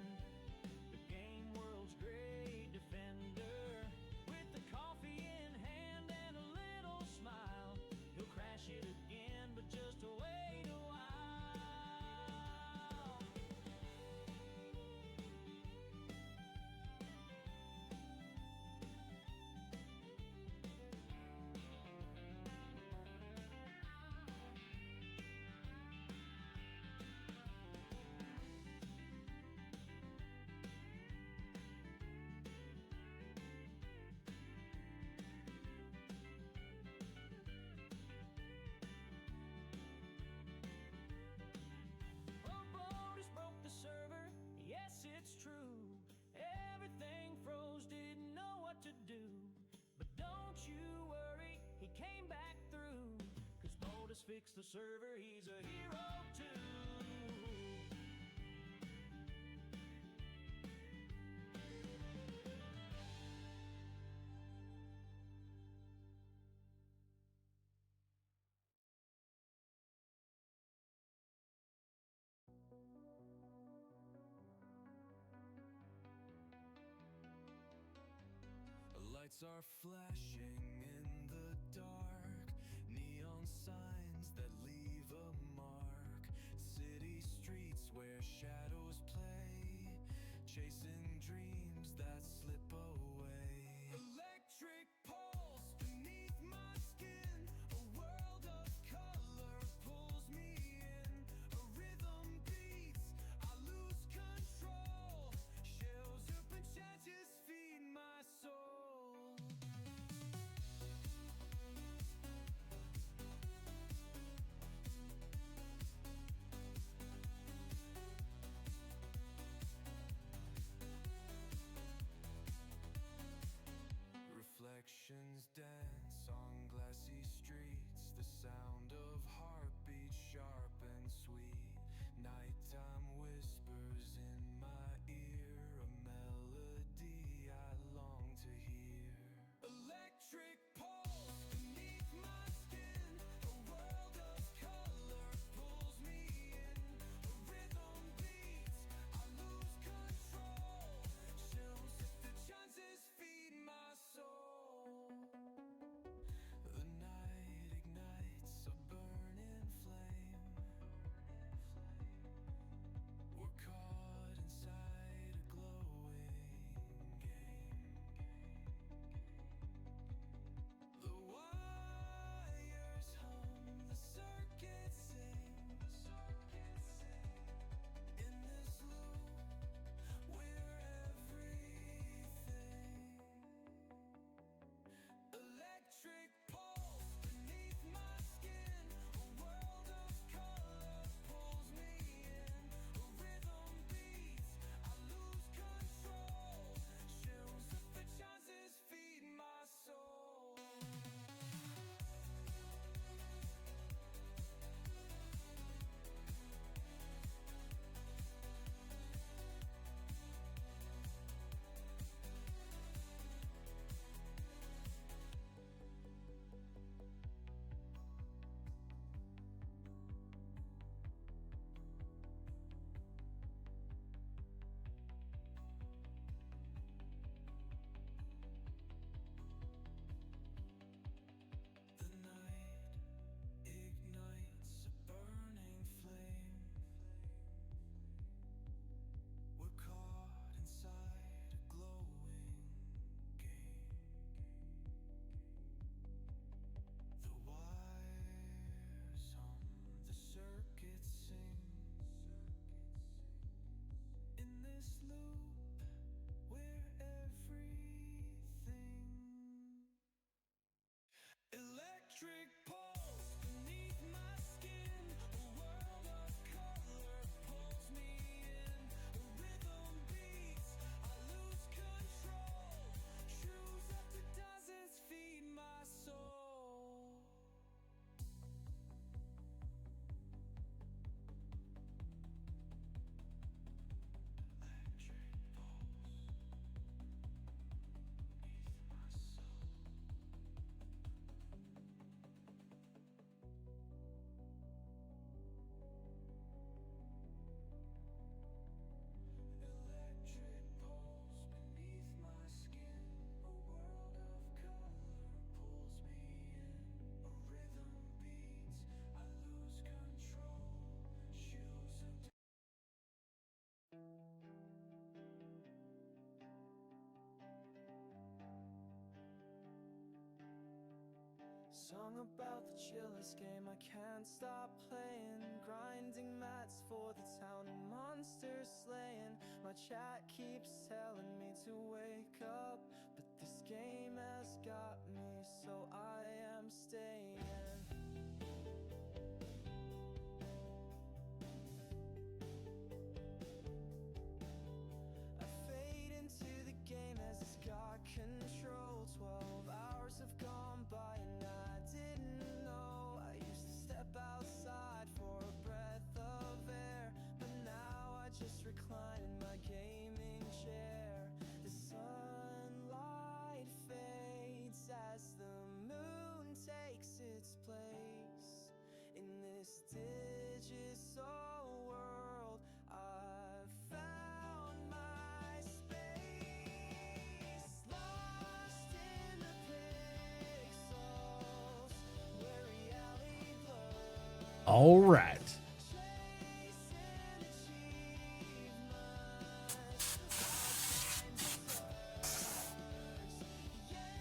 the game world's great defender. With the coffee in hand and a little smile, he'll crash it again, but just wait a while. Oh, Botus broke the server, yes, it's true. Everything froze, didn't know what to do. But don't you worry, he came back through. 'Cause Botus fixed the server, he's a hero too. Lights are flashing in the dark, neon signs that leave a mark. City streets where shadows play, chasing dreams that slip away. Electric pulse beneath my skin, a world of color pulls me in. A rhythm beats, I lose control. Shells up and chances feed my soul. Song about the chillest game I can't stop playing. Grinding mats for the town and monsters slaying. My chat keeps telling me to wake up, but this game has got me, so I am staying. I fade into the game as it's got control. 12 hours have gone by and I didn't know. I used to step outside for a breath of air, but now I just recline in my gaming chair. The sunlight fades as the moon takes its place. In this digital world, I've found my space. Lost in the pixels where reality blurs. All right.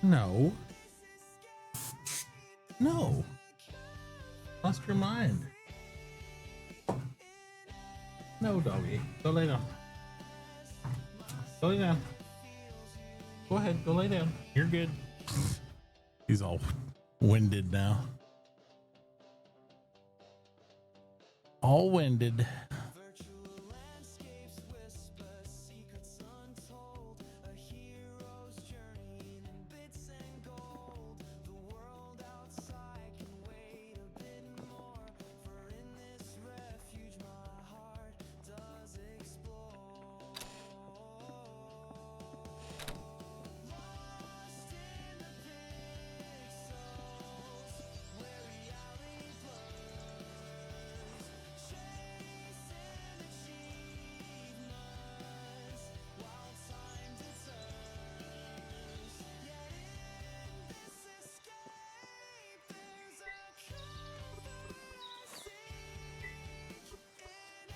No. No. Lost your mind. No, doggy. Go lay down. Go lay down. Go ahead. Go lay down. You're good. He's all winded now. All winded. Virtual landscapes whisper secrets untold. A hero's journey in bits and gold. The world outside can wait a bit more, for in this refuge my heart does explore. Lost in the pixels where reality blurs. Chasing achievements while time deters. Yet in this escape, there's a comfort I seek in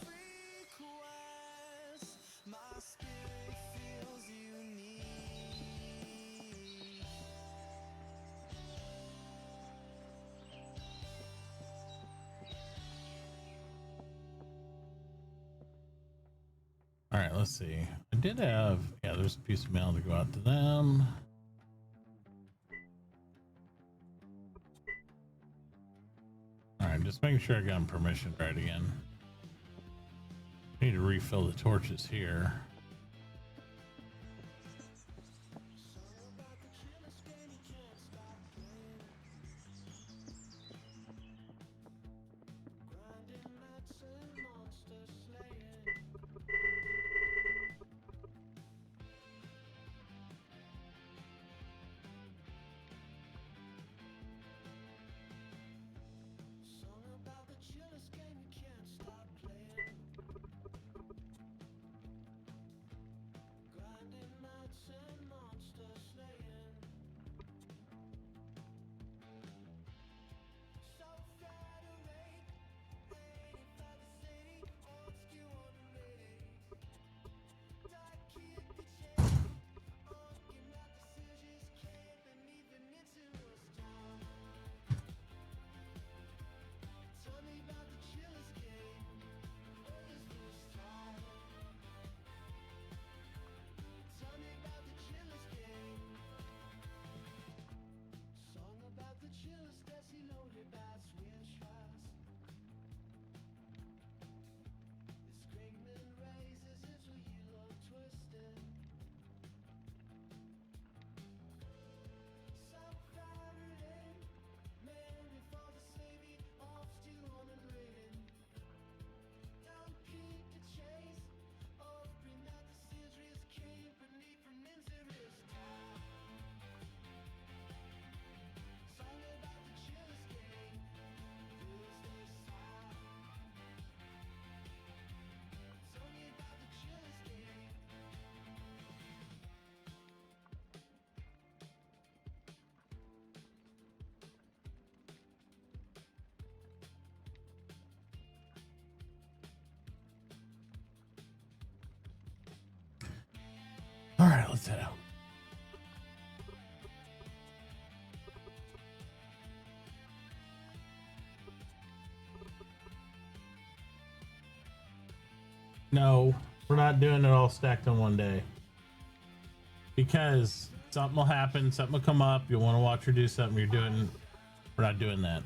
every quest. My spirit feels unique. All right, let's see. I did have, yeah, there's a piece of mail to go out to them. All right, just making sure I got them permission right again. Need to refill the torches here. Song about the chillest game you can't stop playing. Grinding nights and monster slaying. So far away, waiting for the city, old school underrated. Dark kid the chase, arguing out decisions, camping even into a star. Tell me about the chillest game. What is this time? Tell me about the chillest game. Song about the chillest desi loaded bats with trust. The screaming raises is where you look twisted. So far in, man before the slavery off still unwritten. Don't keep the chase of bring out the series came beneath from injuries. Song about the chillest game. Is this time? Tell me about the chillest game. All right, let's head out. No, we're not doing it all stacked on one day. Because something will happen, something will come up, you'll want to watch her do something, we're not doing that.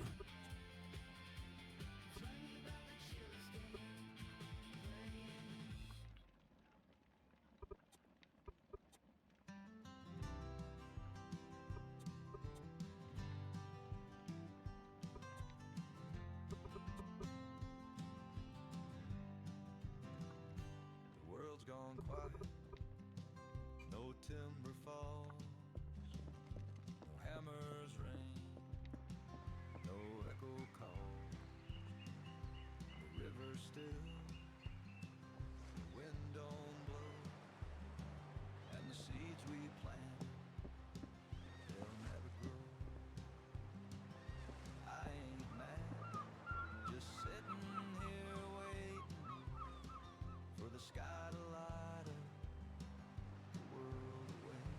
The world's gone quiet. No timber falls. No hammers ring. No echo calls. The river's still. The wind don't blow. And the seeds we plant, they'll never grow. I ain't mad. Just sitting here waiting for the sky to light up, the world awaken.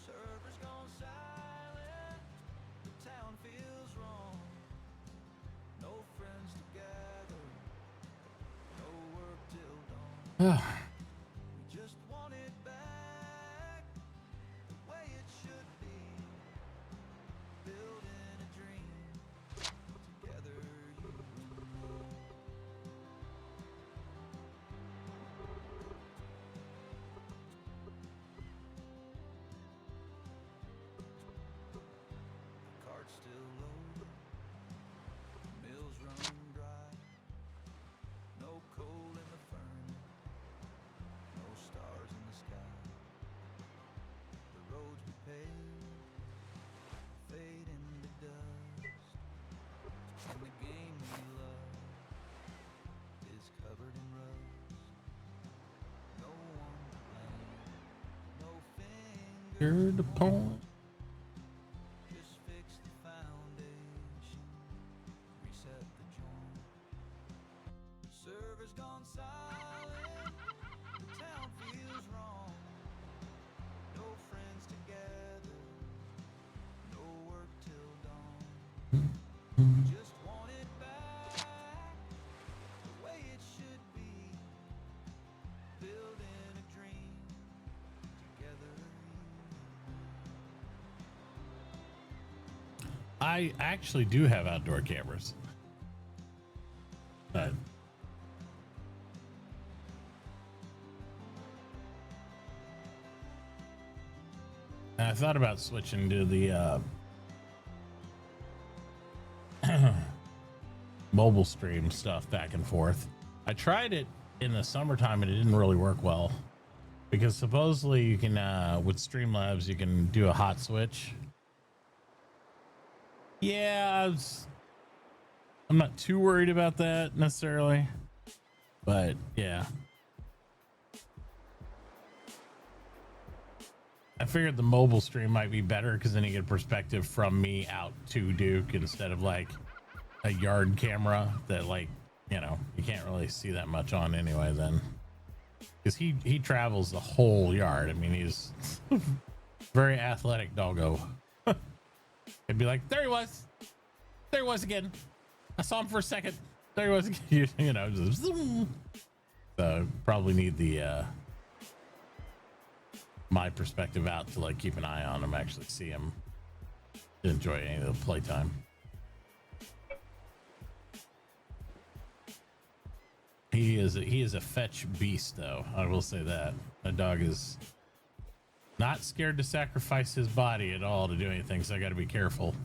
Servers gone silent, the town feels wrong. No friends together, no work till dawn. We just want it back, the way it should be. Building a dream, together you and me. The cart's still loaded, the mills run dry. No coal in the furnace, no stars in the sky. The roads we paved fade into dust, and the game we love is covered in rust. No one to blame, no fingers You're the point. just fix the foundation, reset the joint. Servers gone silent, the town feels wrong. No friends together, no work till dawn. We just want it back, the way it should be. Building a dream, together you and me. I actually do have outdoor cameras. But I thought about switching to the mobile stream stuff back and forth. I tried it in the summertime and it didn't really work well because supposedly you can with Streamlabs you can do a hot switch. Yeah, I'm not too worried about that necessarily, but yeah. I figured the mobile stream might be better because then you get perspective from me out to Duke instead of like a yard camera that, like, you know, you can't really see that much on anyway then. Because he travels the whole yard. I mean, he's very athletic doggo. It'd be like, there he was. There he was again. I saw him for a second. There he was again. You know, just zoom. So probably need the my perspective out to like keep an eye on him, actually see him, enjoy any of the playtime. He is a fetch beast, though. I will say that that dog is not scared to sacrifice his body at all to do anything. So I got to be careful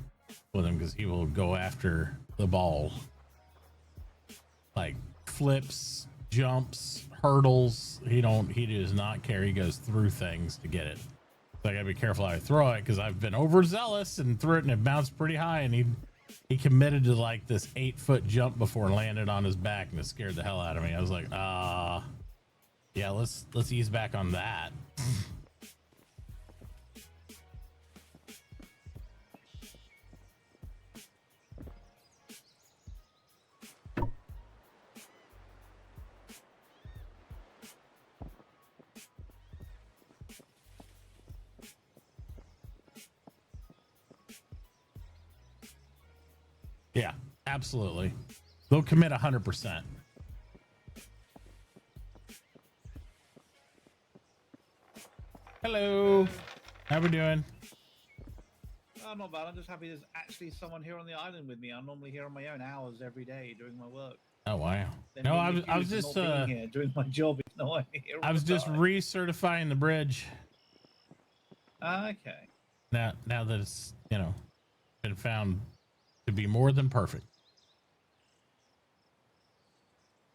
with him because he will go after the ball, like flips, jumps, hurdles. He does not care. He goes through things to get it. So I gotta be careful how I throw it because I've been overzealous and threw it and it bounced pretty high and he committed to like this 8-foot jump before and landed on his back and it scared the hell out of me. I was like, yeah, let's ease back on that. Yeah, absolutely. They'll commit 100%. Hello. How we doing? Oh, not bad. I'm just happy there's actually someone here on the island with me. I'm normally here on my own hours every day doing my work. Oh wow. Then No, being I was accused of just not being here doing my job if no one here. I all was the just time. recertifying the bridge. Okay. Now that it's, been found to be more than perfect.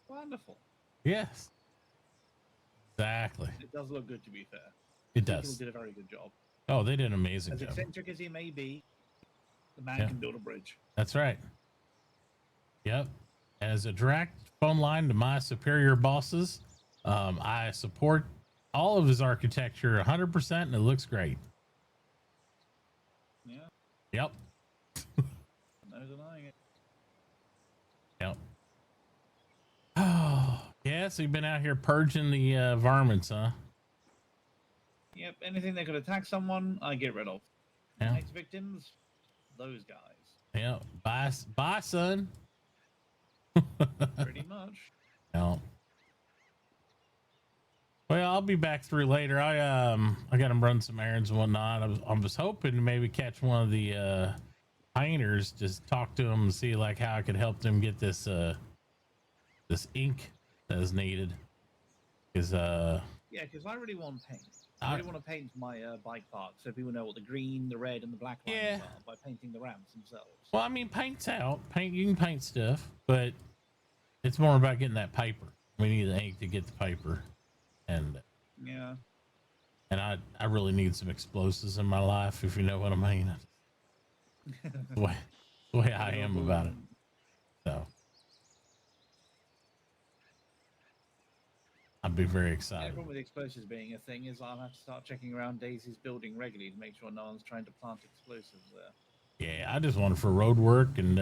Wonderful. Yes. Exactly. It does look good, to be fair. It People does. did a very good job. Oh, they did an amazing As job. eccentric as he may be, the man Yeah. can build a bridge. That's right. Yep. As a direct phone line to my superior bosses, I support all of his architecture 100%, and it looks great. Yeah. Yep. No denying it. Yep. Oh, yeah. So you've been out here purging the varmints, huh? Yep. Anything that could attack someone, I get rid of. Yeah. Next victims, those guys. Yeah. Bye, son. Pretty much. Yeah. Well, I'll be back through later. I got to run some errands and whatnot. I was hoping to maybe catch one of the painters, just talk to them and see like how I could help them get this this ink that is needed. Because Yeah, because I really want paint. I really want to paint my bike park so people know what the green, the red, and the black lines are by painting the ramps themselves. Well, I mean, paint's out. You can paint stuff, but it's more about getting that paper. We need the ink to get the paper, and yeah, and I really need some explosives in my life, if you know what I mean. the way I am about it. So I'd be very The excited. problem with explosives being a thing is I'll have to start checking around Daisy's building regularly to make sure no one's trying to plant explosives there. Yeah, I just want it for road work and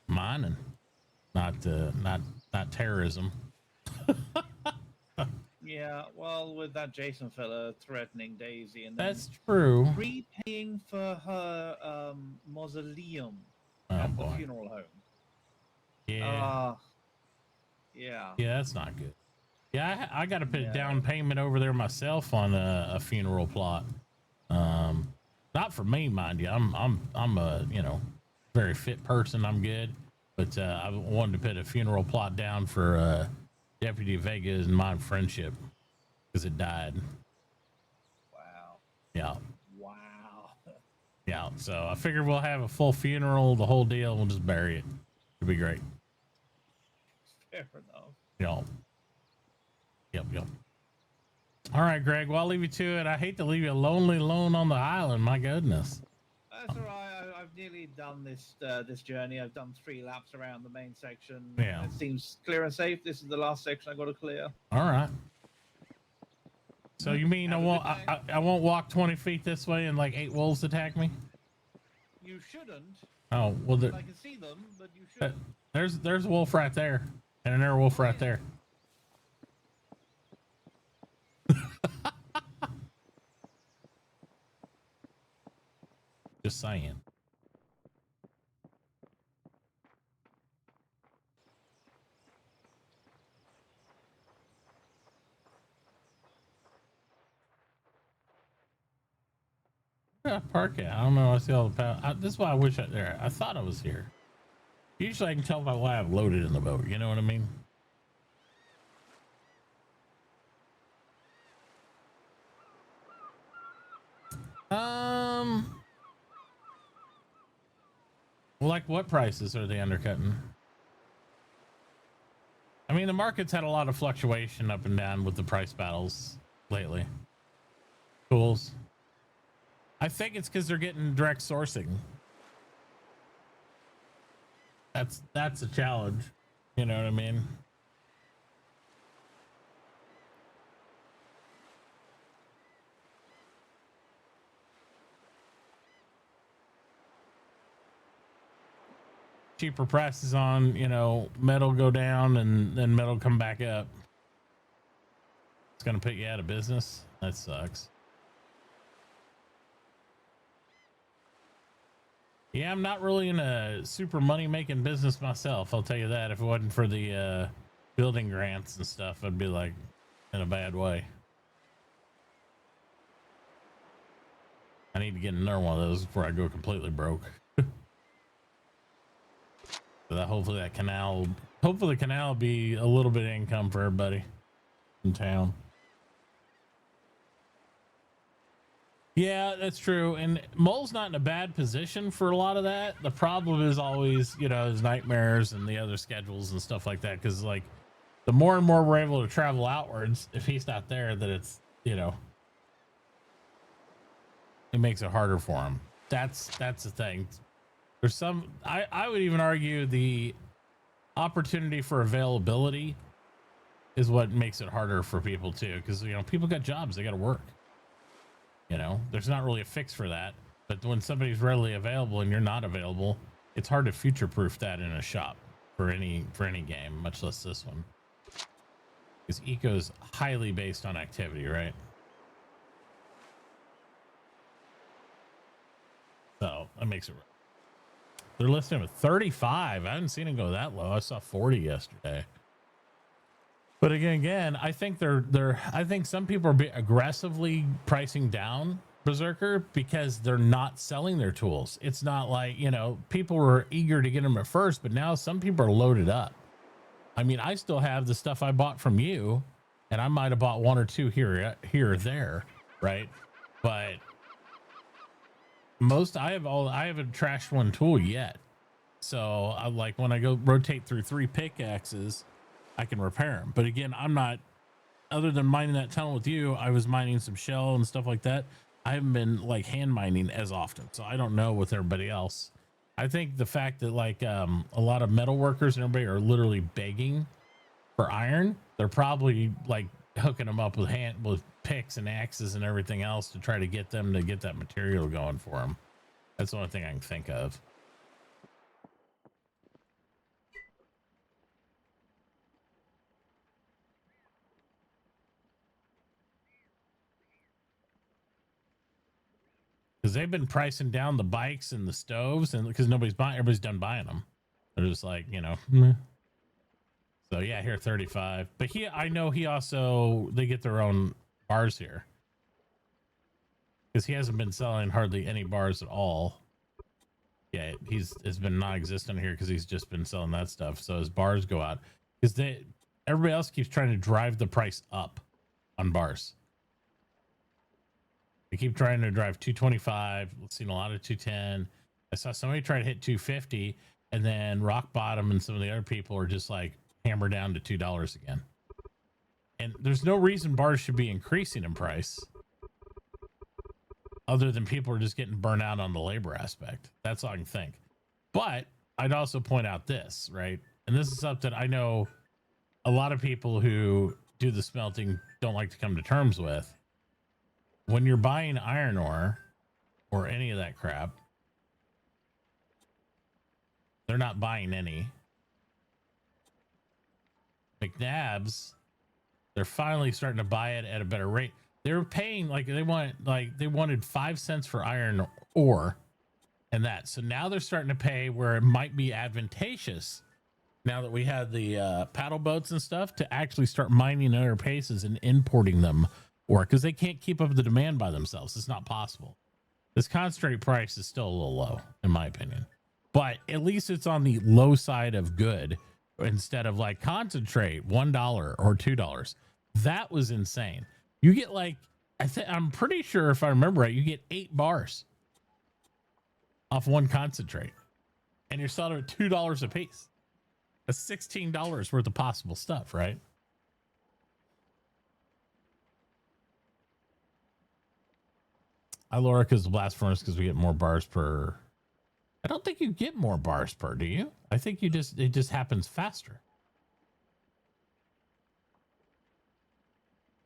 mining, not terrorism. Yeah, well, with that Jason fella threatening Daisy and That's true. prepaying for her mausoleum Oh at boy. the funeral home. Yeah. Yeah. Yeah, that's not good. Yeah, I got to put a down payment over there myself on a funeral plot. Not for me, mind you. I'm a very fit person. I'm good, but I wanted to put a funeral plot down for Deputy Vega's and my friendship because it died. Wow. Yeah. Wow. Yeah. So I figured we'll have a full funeral, the whole deal. We'll just bury it. It'll be great. Fair enough. Yeah. Yep. All right, Greg. Well, I'll leave you to it. I hate to leave you alone on the island. My goodness. That's all right. I've nearly done this journey. I've done 3 laps around the main section. Yeah. It seems clear and safe. This is the last section I got to clear. All right. So you mean I won't walk 20 feet this way and like 8 wolves attack me? You shouldn't. Oh well, I can see them, but you shouldn't. there's a wolf right there, and another wolf right there. Just saying. Yeah, park it. I don't know. I see all the power. This is why I wish I thought I was here. Usually I can tell by why I've loaded in the boat. You know what I mean? Like what prices are they undercutting? I mean, the market's had a lot of fluctuation up and down with the price battles lately. Tools. I think it's because they're getting direct sourcing. That's a challenge. You know what I mean? Cheaper prices on, metal go down and then metal come back up. It's gonna put you out of business. That sucks. Yeah, I'm not really in a super money making business myself. I'll tell you that. If it wasn't for the building grants and stuff, I'd be like in a bad way. I need to get another one of those before I go completely broke. So that hopefully the canal will be a little bit of income for everybody in town. Yeah, that's true. And Mole's not in a bad position for a lot of that. The problem is always, you know, his nightmares and the other schedules and stuff like that. Because like, the more and more we're able to travel outwards, if he's not there, then it's, you know, it makes it harder for him. That's the thing. There's some, I would even argue the opportunity for availability is what makes it harder for people too. Because, you know, people got jobs, they got to work. You know, there's not really a fix for that. But when somebody's readily available and you're not available, it's hard to future-proof that in a shop for any game, much less this one. Because eco is highly based on activity, right? So that makes it. They're listing at 35. I haven't seen it go that low. I saw 40 yesterday. But again, I think I think some people are aggressively pricing down Berserker because they're not selling their tools. It's not like, you know, people were eager to get them at first, but now some people are loaded up. I mean, I still have the stuff I bought from you, and I might have bought one or two here or there, right? But I haven't trashed one tool yet. So I like when I go rotate through 3 pickaxes, I can repair them. But again, I'm not, other than mining that tunnel with you, I was mining some shell and stuff like that. I haven't been like hand mining as often. So I don't know with everybody else. I think the fact that like a lot of metal workers and everybody are literally begging for iron, they're probably like hooking them up with picks and axes and everything else to try to get them to get that material going for them. That's the only thing I can think of. Because they've been pricing down the bikes and the stoves, and because everybody's done buying them. They're just like, you know. So yeah, here 35. But I know they get their own bars here. Because he hasn't been selling hardly any bars at all. Yeah, it's been non-existent here because he's just been selling that stuff. So his bars go out. Because everybody else keeps trying to drive the price up on bars. They keep trying to drive 225. We've seen a lot of 210. I saw somebody try to hit 250, and then Rock Bottom and some of the other people are just like hammer down to $2 again. And there's no reason bars should be increasing in price, other than people are just getting burnt out on the labor aspect. That's all I can think. But I'd also point out this, right? And this is something I know a lot of people who do the smelting don't like to come to terms with. When you're buying iron ore or any of that crap, they're not buying any. McNabb's, they're finally starting to buy it at a better rate. They were paying they wanted 5 cents for iron ore and that. So now they're starting to pay where it might be advantageous, now that we have the paddle boats and stuff, to actually start mining at other paces and importing them, or because they can't keep up with the demand by themselves. It's not possible. This concentrate price is still a little low, in my opinion, but at least it's on the low side of good instead of like concentrate $1 or $2. That was insane. You get like, I'm pretty sure if I remember right, you get 8 bars off one concentrate, and you're selling at $2 a piece. That's $16 worth of possible stuff, right? Ilorica's the blast furnace because we get more bars per. I don't think you get more bars per, do you? I think it just happens faster.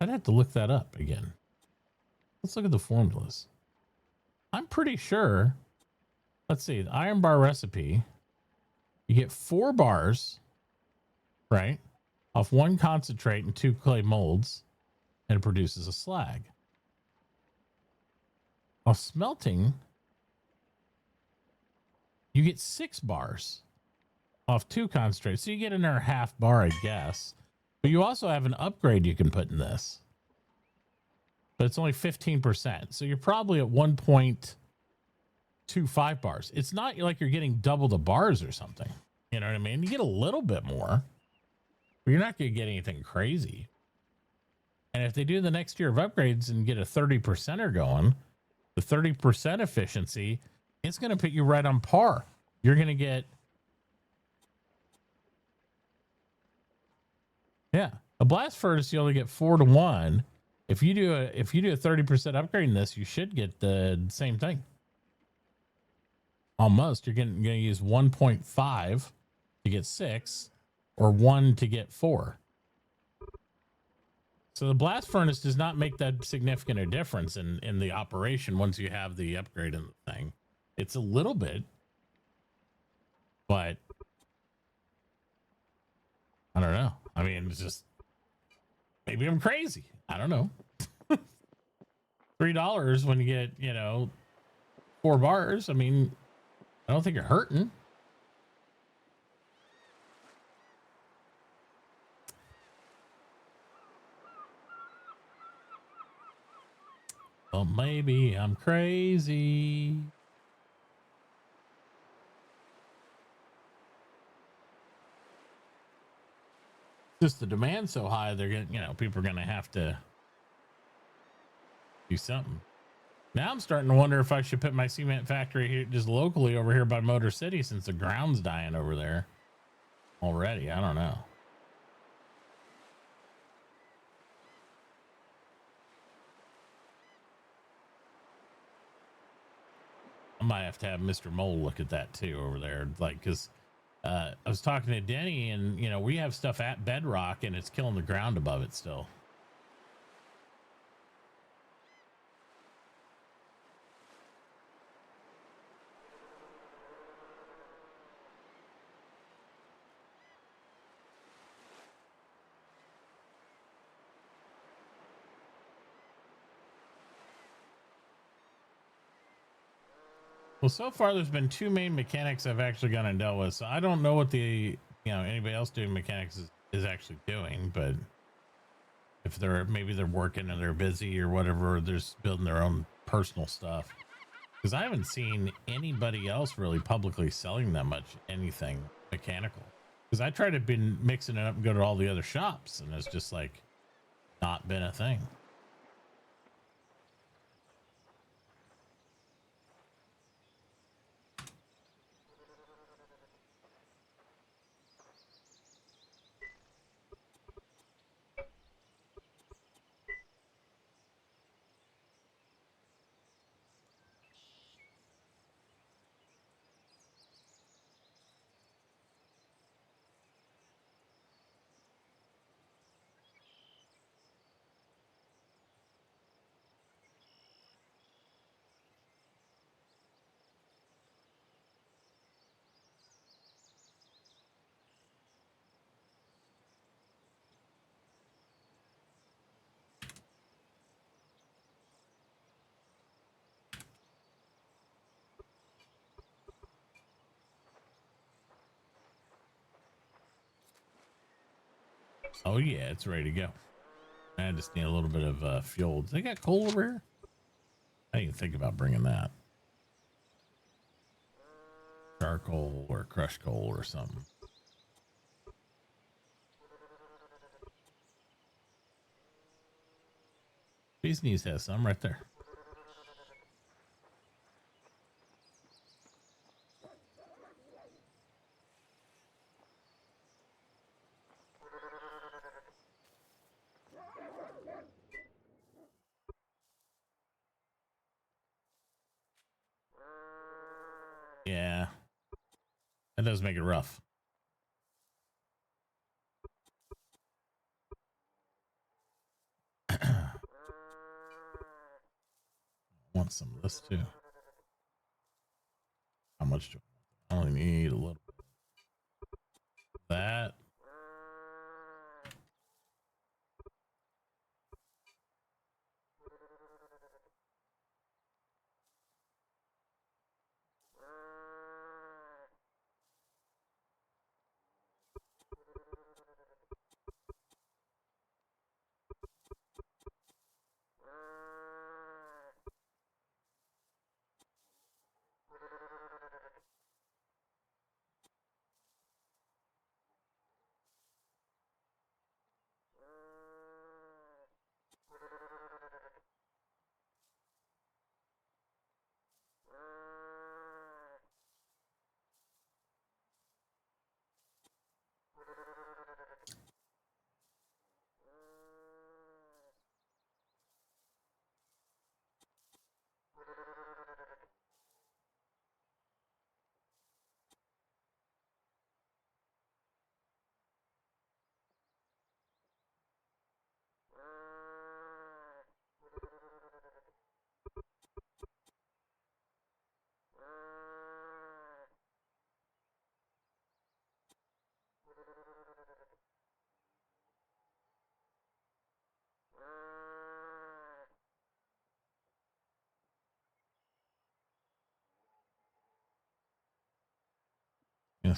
I'd have to look that up again. Let's look at the formulas. I'm pretty sure. Let's see, the iron bar recipe. You get 4 bars, right, off 1 concentrate and 2 clay molds, and it produces a slag. Off smelting, you get 6 bars off 2 concentrates. So you get another half bar, I guess. But you also have an upgrade you can put in this. but it's only 15%. So you're probably at 1.25 bars. It's not like you're getting double the bars or something. You know what I mean? You get a little bit more, but you're not going to get anything crazy. And if they do the next year of upgrades and get a 30%er going, the 30% efficiency, it's going to put you right on par. You're going to get, yeah, a blast furnace. You only get 4-to-1. If you do a 30% upgrade in this, you should get the same thing. Almost. You're going to use 1.5 to get 6 or 1 to get 4. So the blast furnace does not make that significant a difference in the operation once you have the upgrade in the thing. It's a little bit, but I don't know. I mean, it's just, maybe I'm crazy. I don't know. $3 when you get, 4 bars. I mean, I don't think you're hurting. Well, maybe I'm crazy. Just the demand's so high, they're gonna, people are gonna have to do something. Now I'm starting to wonder if I should put my cement factory here, just locally over here by Motor City, since the ground's dying over there already. I don't know. I might have to have Mr. Mole look at that too over there. Like, cause I was talking to Denny and, we have stuff at bedrock and it's killing the ground above it still. Well, so far there's been 2 main mechanics I've actually gone and dealt with. So I don't know what the, anybody else doing mechanics is actually doing, but if maybe they're working and they're busy or whatever, they're just building their own personal stuff. Because I haven't seen anybody else really publicly selling that much anything mechanical. Because I tried to be mixing it up and go to all the other shops, and it's just like not been a thing. Oh yeah, it's ready to go. I just need a little bit of fuel. Do they got coal over here? I didn't think about bringing that. Charcoal or crushed coal or something. Bees Knees has some right there. Yeah, that does make it rough. Want some of this too. How much do I only need a little bit of that?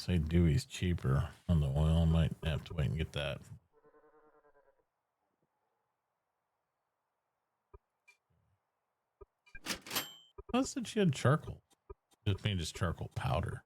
say Dewey's cheaper on the oil. Might have to wait and get that. I said she had charcoal. Just made just charcoal powder.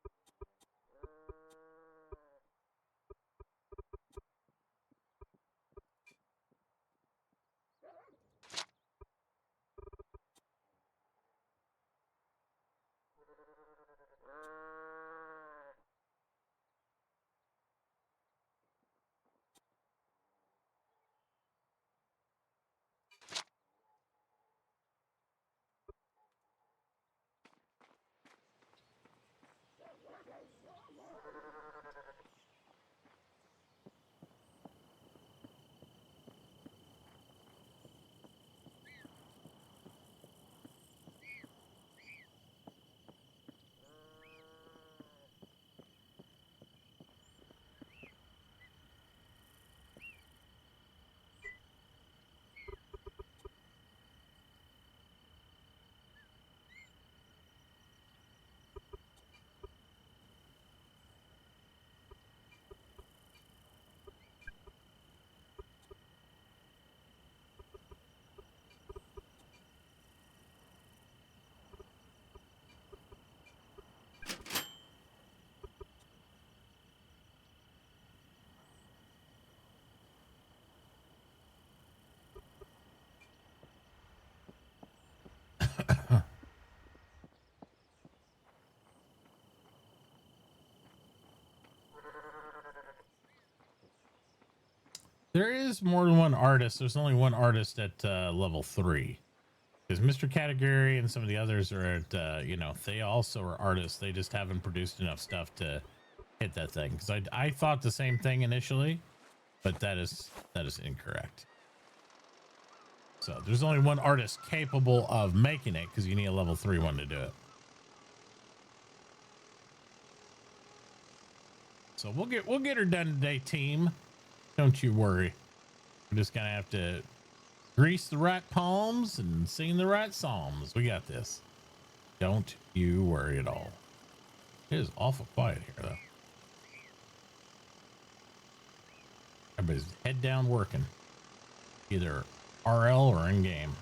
There is more than one artist. There's only one artist at level 3. Because Mr. Category and some of the others are at, you know, they also are artists. They just haven't produced enough stuff to hit that thing. Because I thought the same thing initially, but that is incorrect. So there's only one artist capable of making it because you need a level 3 one to do it. So we'll get her done today, team. Don't you worry. We're just gonna have to grease the right palms and sing the right psalms. We got this. Don't you worry at all. It is awful quiet here, though. Everybody's head down working, either RL or in game.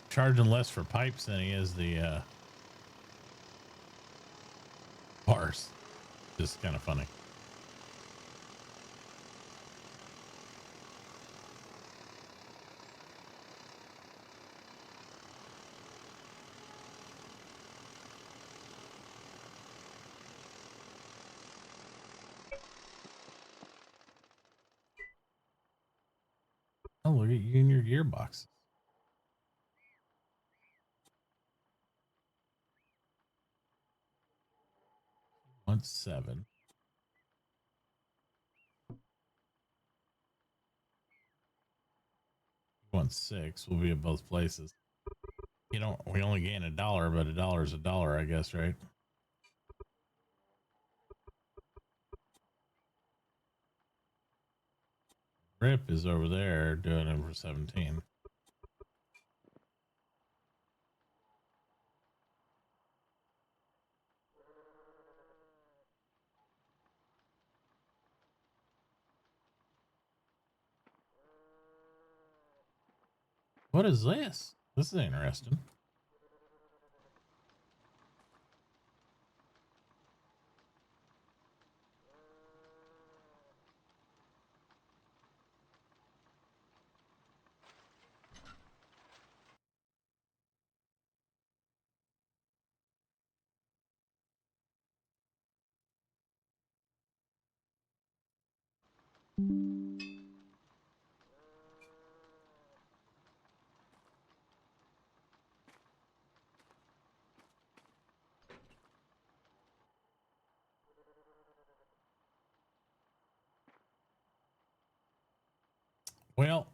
Charging less for pipes than he is the bars. Just kind of funny. Oh, look at you and your gearbox. 1.7. 1.6 will be at both places. You don't. We only gain $1, but $1 is $1, I guess, right? Rip is over there doing it for 17. What is this? This is interesting. Well,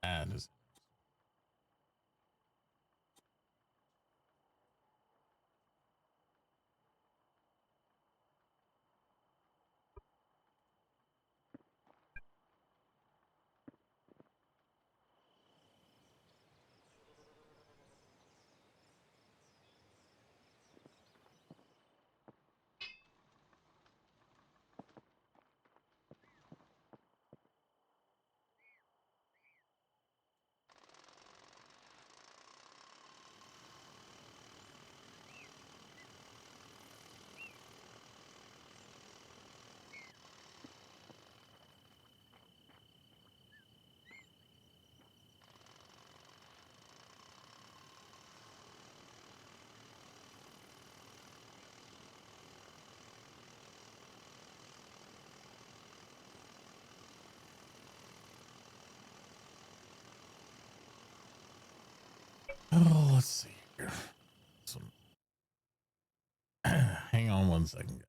that is. Oh, let's see here. Some. Hang on one second.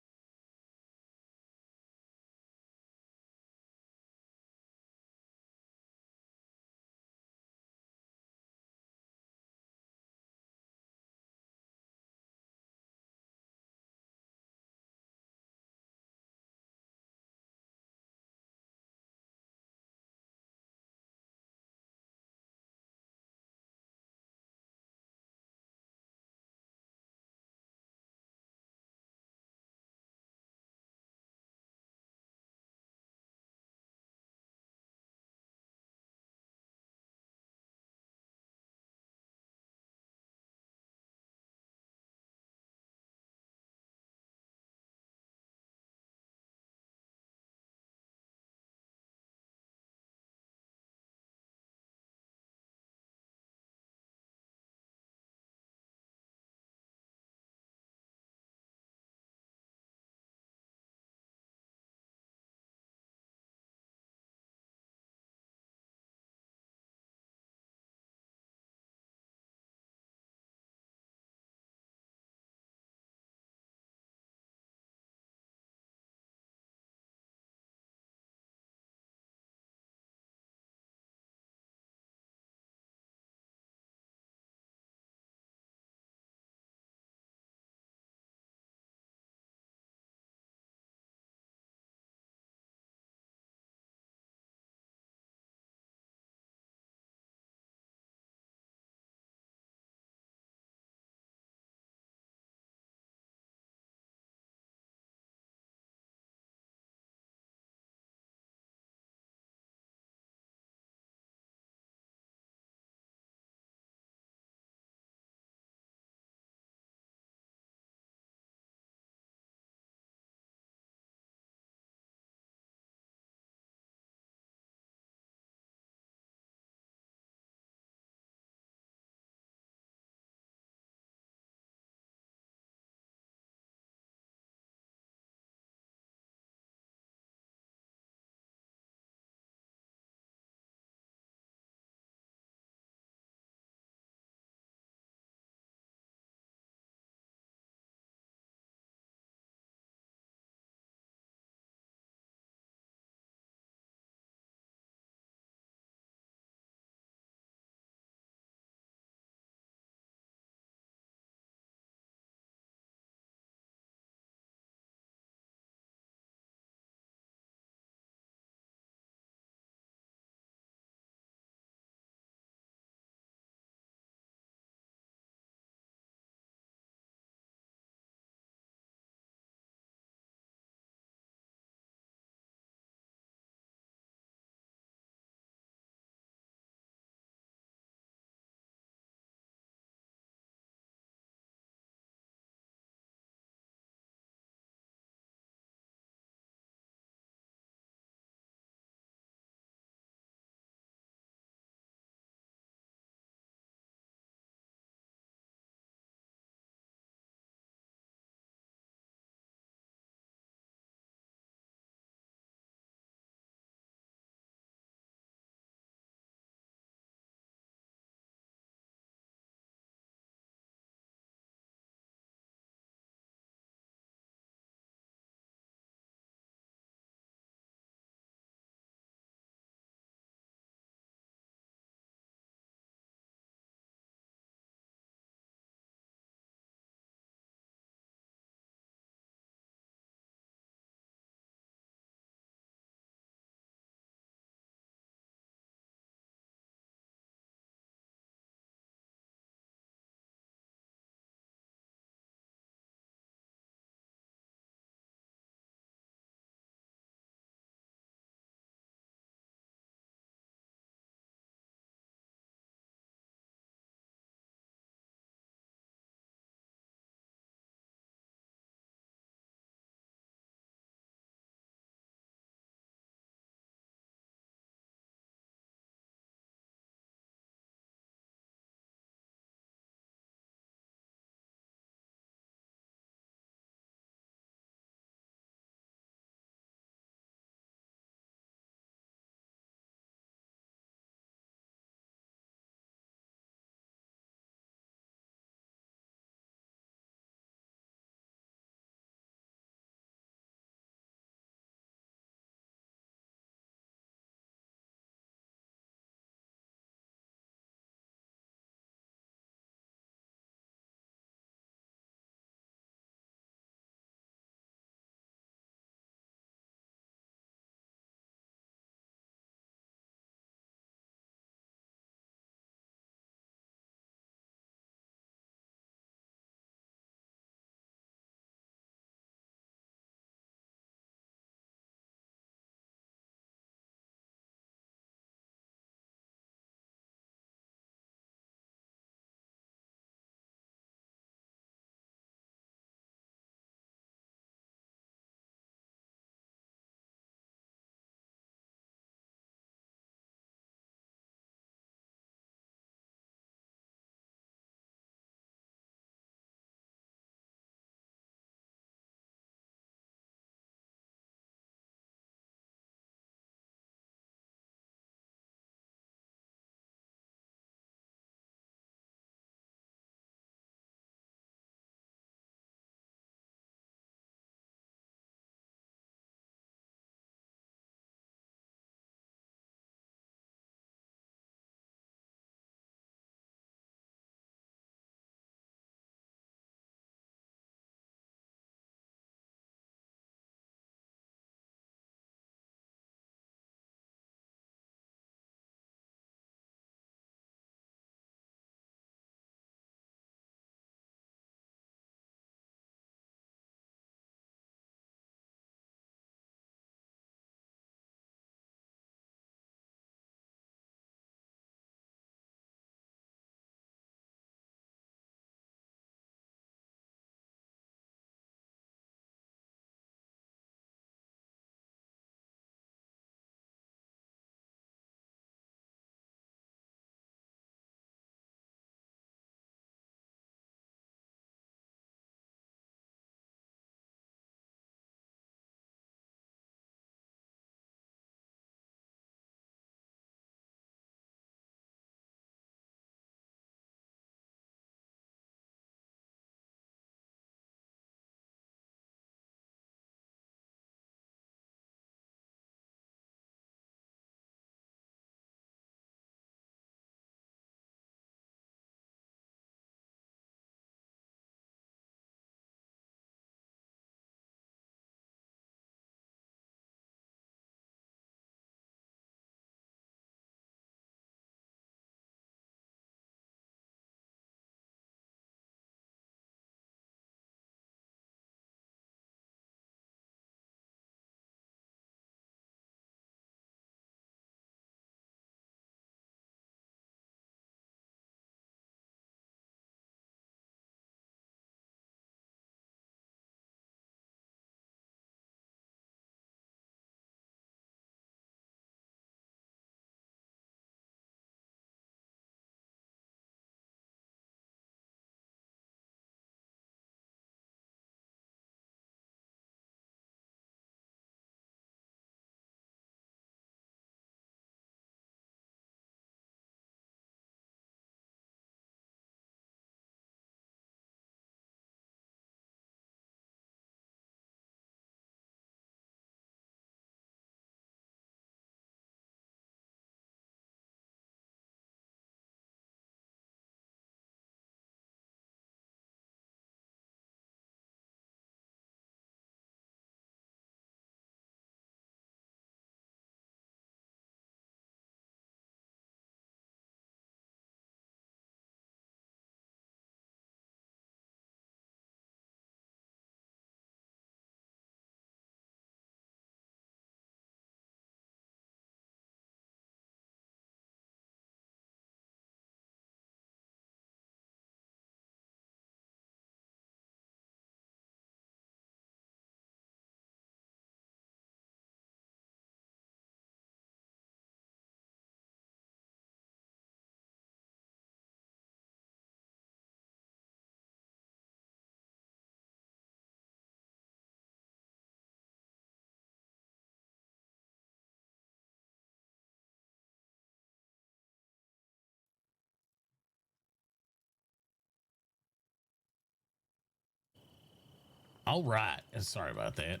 All right. Sorry about that.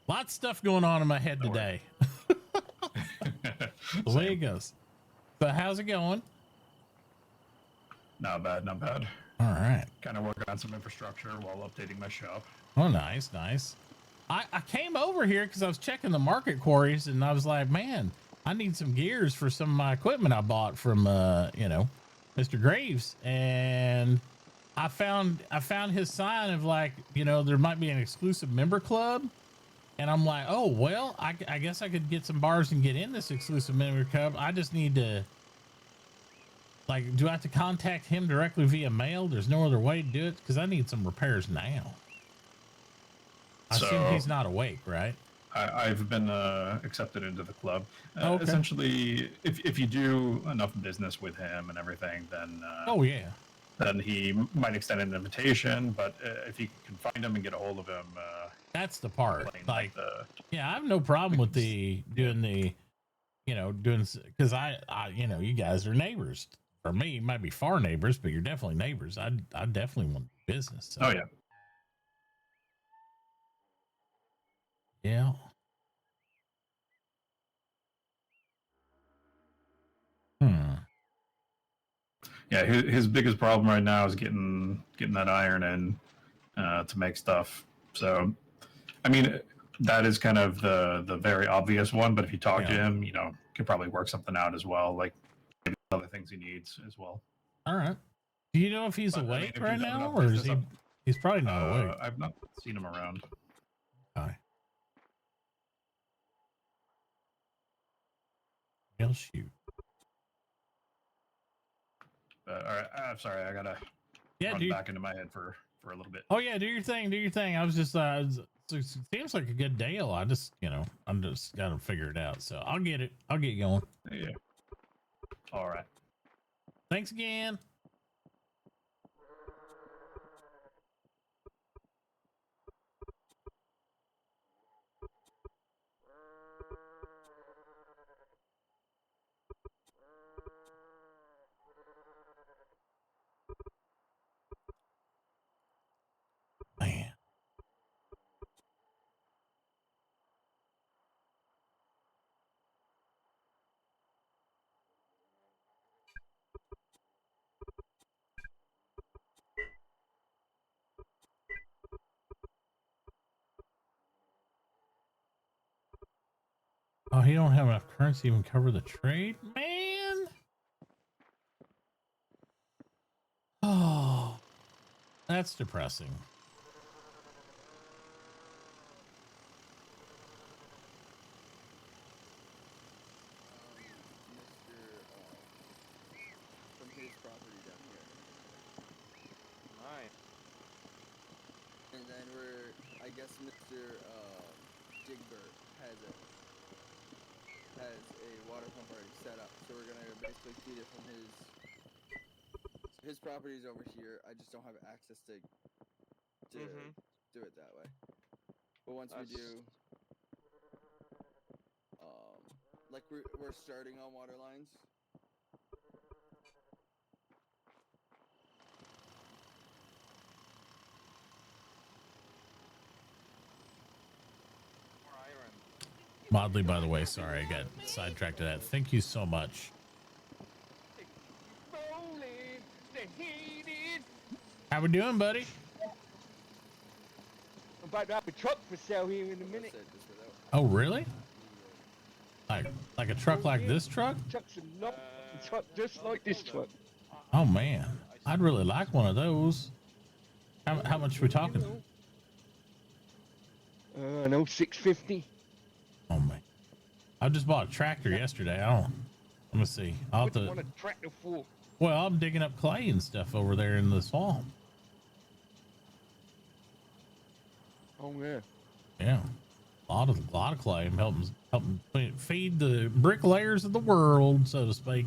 Lots of stuff going on in my head today. The way it goes. So how's it going? Not bad, not bad. All right. Kind of working on some infrastructure while updating my shop. Oh, nice, nice. I came over here because I was checking the market quarries, and I was like, man, I need some gears for some of my equipment I bought from, Mr. Graves. And I found his sign of like, there might be an exclusive member club. And I'm like, oh, well, I guess I could get some bars and get in this exclusive member club. I just need to, like, do I have to contact him directly via mail? There's no other way to do it because I need some repairs now. I assume he's not awake, right? I've been accepted into the club. Okay. Essentially, if you do enough business with him and everything, then oh yeah, then he might extend an invitation. But if you can find him and get a hold of him, that's the part. Like, yeah, I have no problem with doing because I you guys are neighbors. For me, you might be far neighbors, but you're definitely neighbors. I definitely want business. So. Oh yeah. Yeah. Yeah, his biggest problem right now is getting that iron in to make stuff. So, I mean, that is kind of the very obvious one. But if you talk to him, could probably work something out as well. Like maybe other things he needs as well. All right. Do you know if he's awake right now, or is he? He's probably not awake. I've not seen him around. Okay. He'll shoot. All right, I'm sorry. I gotta run back into my head for a little bit. Oh yeah, do your thing. Do your thing. I was just it seems like a good deal. I'm just gotta figure it out. So I'll get it. I'll get going. Yeah. All right. Thanks again. Man. Oh, he don't have enough currency to even cover the trade? Man. Oh, that's depressing. From his property down here. Nice. And then I guess Mr. Digbert has a water pump already set up, so we're gonna basically feed it from his property is over here. I just don't have access to do it that way. But once we do, like we're starting on water lines. Modley, by the way, sorry, I got sidetracked to that. Thank you so much. How we doing, buddy? I'm about to have a truck for sale here in a minute. Oh, really? Like a truck like this truck? Truck's a truck just like this truck. Oh man, I'd really like one of those. How much are we talking? No, $650. Oh man, I just bought a tractor yesterday. Let me see. I'll have What do you to. want a tractor for? Well, I'm digging up clay and stuff over there in the swamp. Oh yeah. Yeah, a lot of clay. I'm helping feed the bricklayers of the world, so to speak.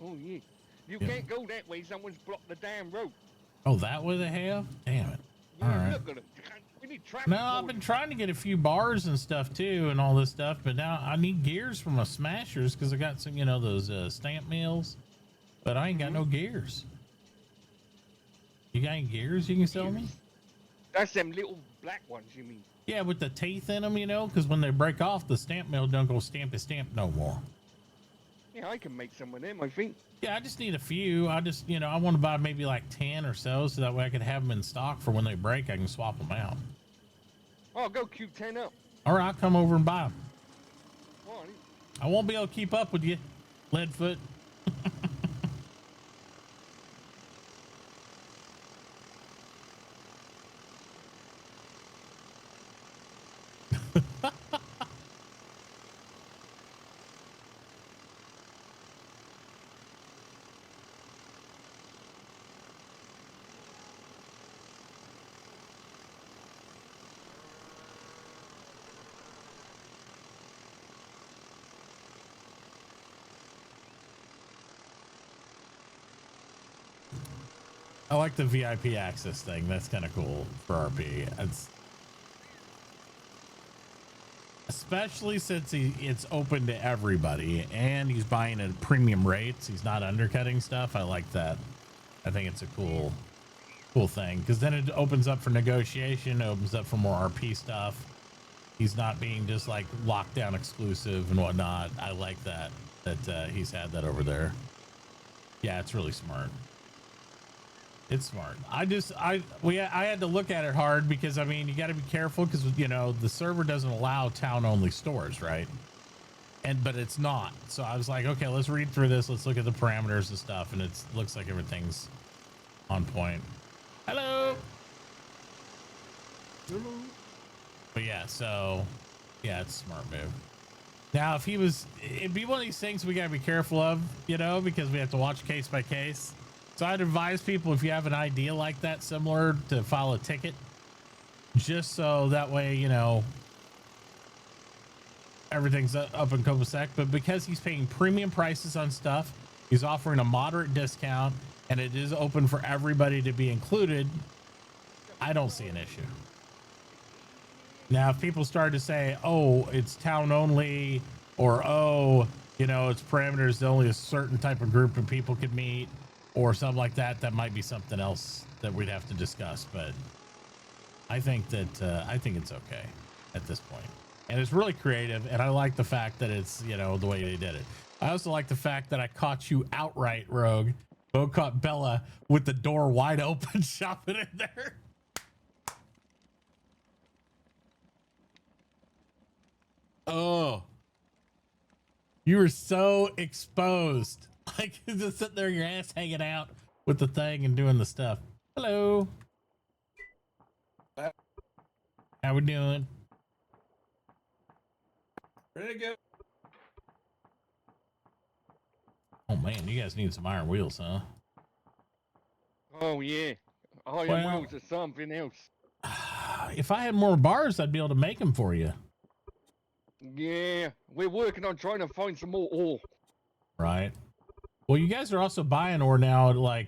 Oh yeah. You can't go that way. Someone's blocked the damn road. Oh, that way they have? Damn it. All right. Look at them. We need traffic. No, I've been trying to get a few bars and stuff too, and all this stuff, but now I need gears for my smashers because I got some, those stamp mills, but I ain't got no gears. You got any gears you can sell me? That's them little black ones, you mean? Yeah, with the teeth in them, you know, because when they break off, the stamp mill don't go stampy stamp no more. Yeah, I can make some of them, I think. Yeah, I just need a few. I just, you know, I want to buy maybe like 10 or so that way I can have them in stock for when they break. I can swap them out. Oh, go Q10 up. All right, I'll come over and buy them. All right. I won't be able to keep up with you, Leadfoot. I like the VIP access thing. That's kind of cool for RP. It's especially since it's open to everybody and he's buying at premium rates. He's not undercutting stuff. I like that. I think it's a cool thing because then it opens up for negotiation, opens up for more RP stuff. He's not being just like lockdown exclusive and whatnot. I like that he's had that over there. Yeah, it's really smart. It's smart. I had to look at it hard because I mean, you got to be careful because, you know, the server doesn't allow town only stores, right? But it's not. So I was like, okay, let's read through this. Let's look at the parameters and stuff. And it looks like everything's on point. Hello. Hello. But yeah, so yeah, it's a smart move. Now, it'd be one of these things we got to be careful of, you know, because we have to watch case by case. So I'd advise people, if you have an idea like that, similar, to file a ticket, just so that way, you know, everything's up in COPASEC. But because he's paying premium prices on stuff, he's offering a moderate discount, and it is open for everybody to be included, I don't see an issue. Now, if people start to say, oh, it's town only, or, oh, you know, it's parameters that only a certain type of group of people could meet, or something like that, that might be something else that we'd have to discuss. But I think it's okay at this point. And it's really creative. And I like the fact that it's, you know, the way they did it. I also like the fact that I caught you outright, Rogue. Bo caught Bella with the door wide open shopping in there. Oh, you were so exposed. Like, just sitting there, your ass hanging out with the thing and doing the stuff. Hello. How we doing? Ready to go. Oh man, you guys need some iron wheels, huh? Oh yeah, iron wheels or something else. If I had more bars, I'd be able to make them for you. Yeah, we're working on trying to find some more ore. Right. Well, you guys are also buying ore now, like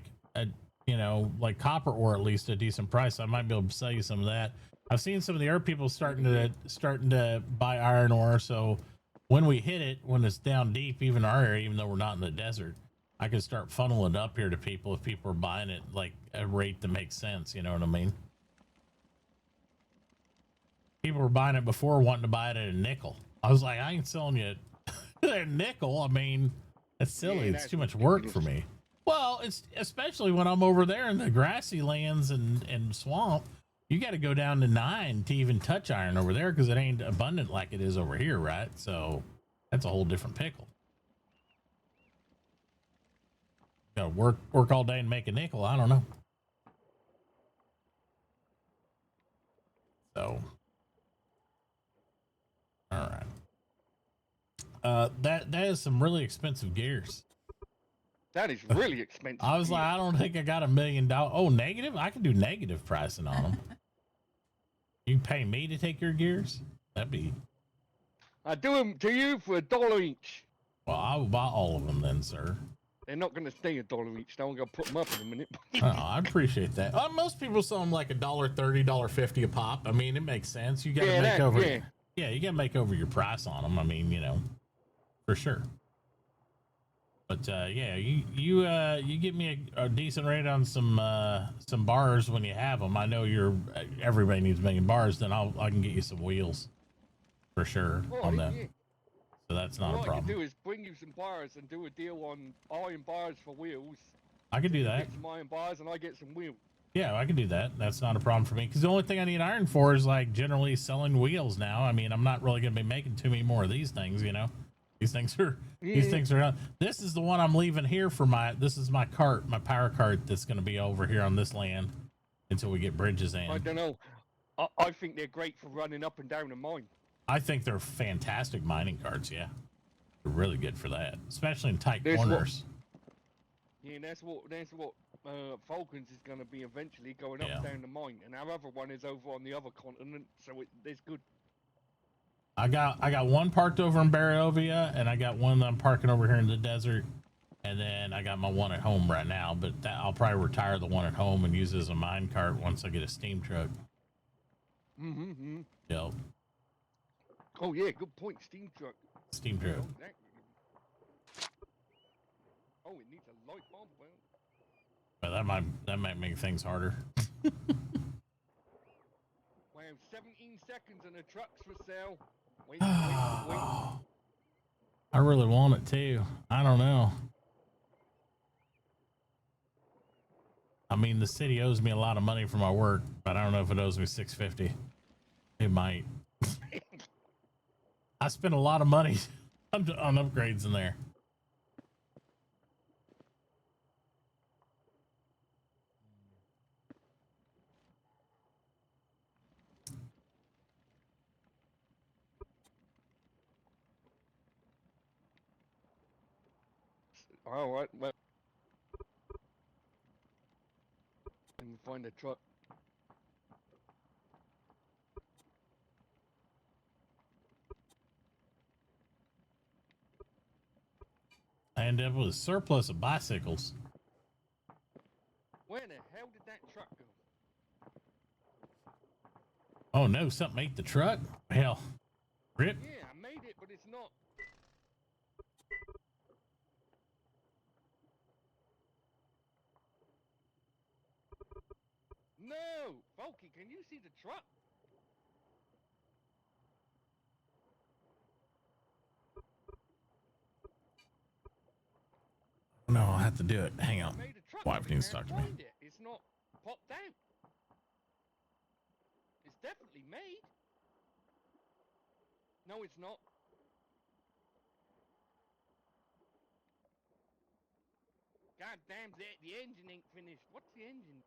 you know, like copper ore, at least at a decent price. So I might be able to sell you some of that. I've seen some of the other people starting to buy iron ore. So when we hit it, when it's down deep, even our area, even though we're not in the desert, I could start funneling up here to people if people are buying it like at a rate that makes sense. You know what I mean? People were buying it before, wanting to buy it at a nickel. I was like, I ain't selling you at a nickel. I mean, that's silly. Yeah, it's too much work for me. Well, it's especially when I'm over there in the grassy lands and swamp. You got to go down to 9 to even touch iron over there because it ain't abundant like it is over here, right? So that's a whole different pickle. Got to work all day and make a nickel. I don't know. So, all right. That is some really expensive gears. That is really expensive. I was like, I don't think I got $1 million. Oh, negative? I can do negative pricing on them. You can pay me to take your gears? That'd be... I do them to you for $1 each. Well, I will buy all of them then, sir. They're not going to stay $1 each. Now I'm going to put them up in a minute. Oh, I appreciate that. Most people sell them like $1.30, $1.50 a pop. I mean, it makes sense. You got to make over... Yeah, you got to make over your price on them. I mean, you know, for sure. But yeah, you give me a decent rate on some bars when you have them. I know everybody needs making bars. Then I can get you some wheels for sure on them. Yeah. So that's not What a I can problem. do is bring you some bars and do a deal on iron bars for wheels. I could do You that. get some iron bars and I get some wheels. Yeah, I can do that. That's not a problem for me. Because the only thing I need iron for is like generally selling wheels now. I mean, I'm not really going to be making too many more of these things, you know. These things are This is the one I'm leaving here for this is my cart, my power cart that's going to be over here on this land until we get bridges in. I don't know. I think they're great for running up and down a mine. I think they're fantastic mining carts. Yeah, they're really good for that, especially in tight corners. Yeah, that's what Falcons is going to be eventually going up and down the mine, and our other one is over on the other continent, so it's good. I got one parked over in Barovia, and I got one that I'm parking over here in the desert, and then I got my one at home right now. But I'll probably retire the one at home and use it as a mine cart once I get a steam truck. Mm-hmm. Yep. Oh yeah, good point. Steam truck. Steam truck. Oh, it needs a light bulb. Well, that might make things harder. wow, 17 seconds and the truck's for sale. Wait. I really want it too. I don't know. I mean, the city owes me a lot of money for my work, but I don't know if it owes me $650. It might. I spent a lot of money on upgrades in there. All right, well, let me find a truck. I ended up with a surplus of bicycles. Where the hell did that truck go? Oh no, something ate the truck? Hell, rip. Yeah, I made it, but it's not. No! Volky, can you see the truck? No, I'll have to do it. Hang on. Wife needs to talk to me. It's not popped out. It's definitely made. No, it's not. God damn, the engine ain't finished. What's the engine?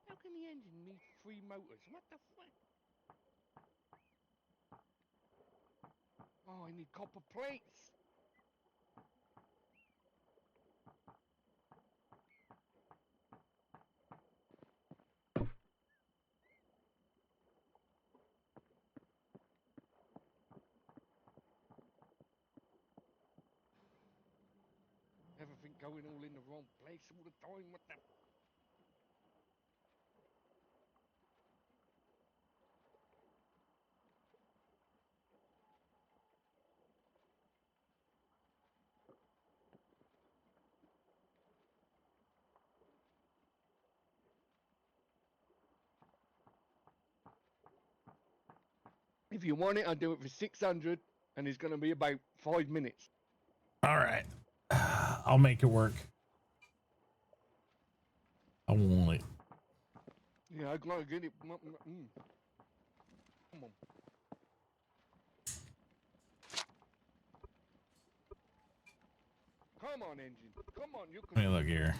How can the engine need 3 motors? What the fuck? Oh, I need copper plates. Everything going all in the wrong place all the time. What the? If you want it, I'll do it for 600, and it's going to be about 5 minutes. All right. I'll make it work. I want it. Yeah, I gotta get it. Come on. Come on, engine. Come on, you can. Let me look here.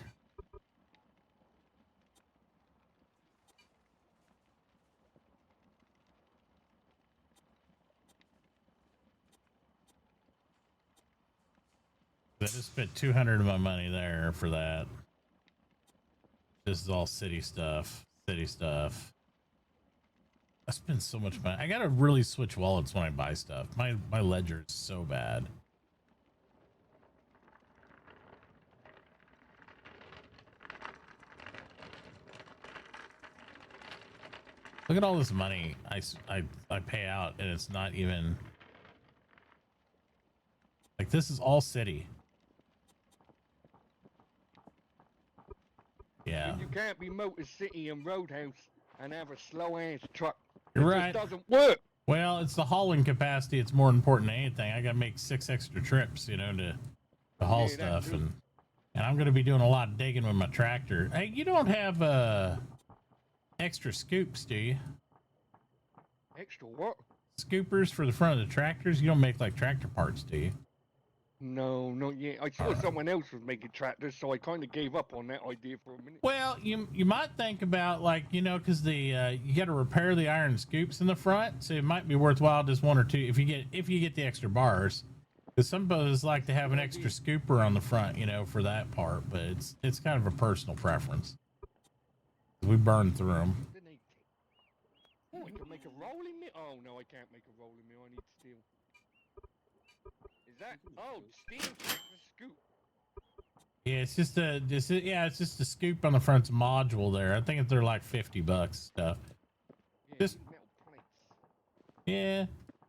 I just spent 200 of my money there for that. This is all city stuff. City stuff. I spend so much money. I gotta really switch wallets when I buy stuff. My ledger is so bad. Look at all this money I pay out, and it's not even Like this is all city. Yeah. You can't be Motor City and Roadhouse and have a slow ass truck. You're It right. just doesn't work. Well, it's the hauling capacity. It's more important than anything. I got to make 6 extra trips, you know, to haul stuff, and I'm going to be doing a lot of digging with my tractor. Hey, you don't have extra scoops, do you? Extra what? Scoopers for the front of the tractors. You don't make like tractor parts, do you? No, not yet. I saw someone else was making tractors, so I kind of gave up on that idea for a minute. Well, you might think about, like, you know, because the you got to repair the iron scoops in the front, so it might be worthwhile just 1 or 2 if you get the extra bars. Because some boats like to have an extra scooper on the front, you know, for that part, but it's kind of a personal preference. We burn through them. Oh, I can make a rolling mill. Oh no, I can't make a rolling mill. I need steel. Is that? Oh, steel tractor scoop. Yeah, it's just a scoop on the front's module there. I think they're like $50 stuff. Just yeah,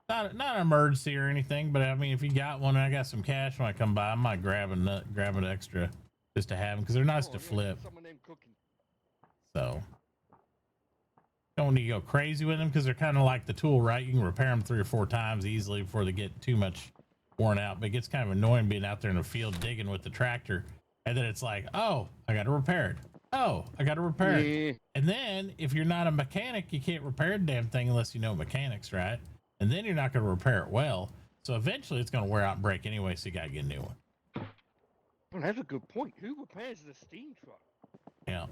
not an emergency or anything, but I mean, if you got one and I got some cash when I come by, I might grab an extra just to have them because they're nice to flip. Some of them cooking. So don't need to go crazy with them because they're kind of like the tool, right? You can repair them 3 or 4 times easily before they get too much worn out. But it gets kind of annoying being out there in the field digging with the tractor, and then it's like, oh, I got to repair it. Oh, I got to repair it. And then if you're not a mechanic, you can't repair a damn thing unless you know mechanics, right? And then you're not going to repair it well. So eventually it's going to wear out and break anyway. So you got to get a new one. Well, that's a good point. Who repairs the steam truck? Yeah,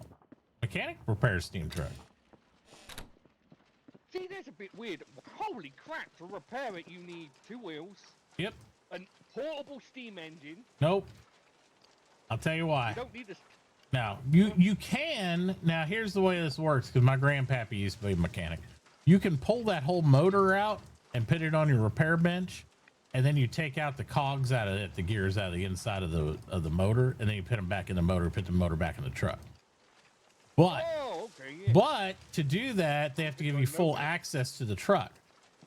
mechanic repairs steam truck. See, that's a bit weird. Holy crap! To repair it, you need 2 wheels. Yep. A portable steam engine. Nope. I'll tell you why. You don't need to. Now you can. Now here's the way this works, because my grandpappy used to be a mechanic. You can pull that whole motor out and put it on your repair bench, and then you take out the cogs out of it, the gears out of the inside of the motor, and then you put them back in the motor, put the motor back in the truck. But but to do that, they have to give you full access to the truck.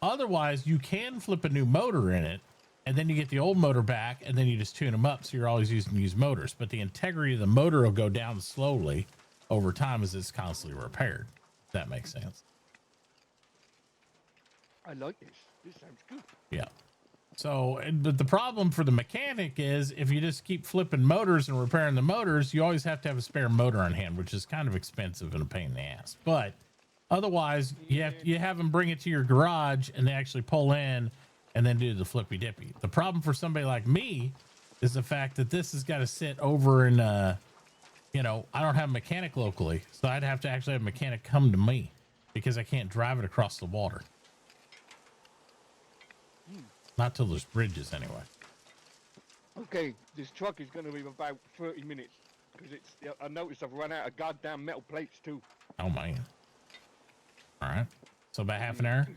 Otherwise, you can flip a new motor in it, and then you get the old motor back, and then you just tune them up, so you're always using used motors. But the integrity of the motor will go down slowly over time as it's constantly repaired. If that makes sense. I like this. This sounds good. Yeah. So, but the problem for the mechanic is if you just keep flipping motors and repairing the motors, you always have to have a spare motor on hand, which is kind of expensive and a pain in the ass. But otherwise, you have them bring it to your garage and they actually pull in and then do the flippy dippy. The problem for somebody like me is the fact that this has got to sit over in, you know, I don't have a mechanic locally, so I'd have to actually have a mechanic come to me because I can't drive it across the water. Not till there's bridges anyway. Okay, this truck is going to be about 30 minutes because I noticed I've run out of goddamn metal plates too. Oh man. All right. So about half an hour.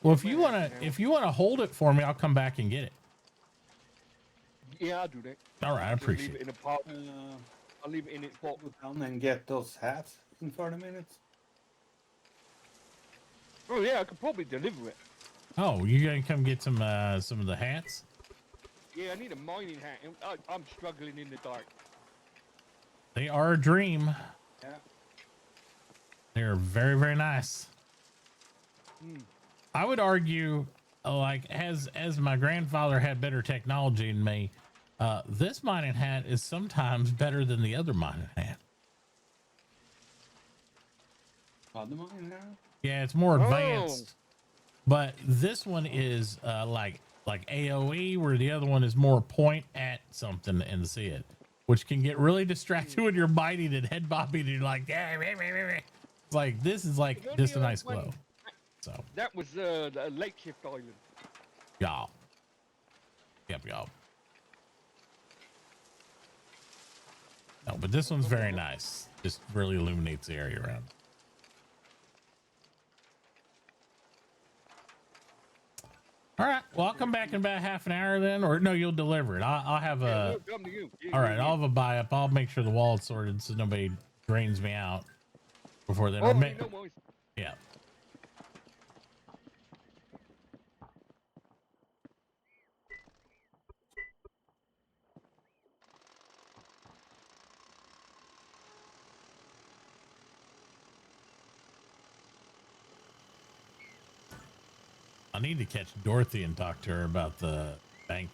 Well, if you wanna hold it for me, I'll come back and get it. Yeah, I'll do that. All right, I appreciate it. I'll leave it in its pot. Go down and get those hats in 30 minutes. Oh yeah, I could probably deliver it. Oh, you gonna come get some of the hats? Yeah, I need a mining hat. I'm struggling in the dark. They are a dream. Yeah. They're very, very nice. I would argue, like, as my grandfather had better technology than me, this mining hat is sometimes better than the other mining hat. Other mining hat? Yeah, it's more advanced. But this one is like AOE, where the other one is more point at something and see it, which can get really distracted when you're biting and head bobbing and you're like, yeah, it's like this is like just a nice glow. So that was the Lake Shift Island. Y'all. Yep, y'all. No, but this one's very nice. Just really illuminates the area around. All right. Well, I'll come back in about half an hour then, or no, you'll deliver it. I'll have a. Come to you. All right, I'll have a buy up. I'll make sure the wallet's sorted so nobody drains me out before then. Yeah. I need to catch Dorothy and talk to her about the bank.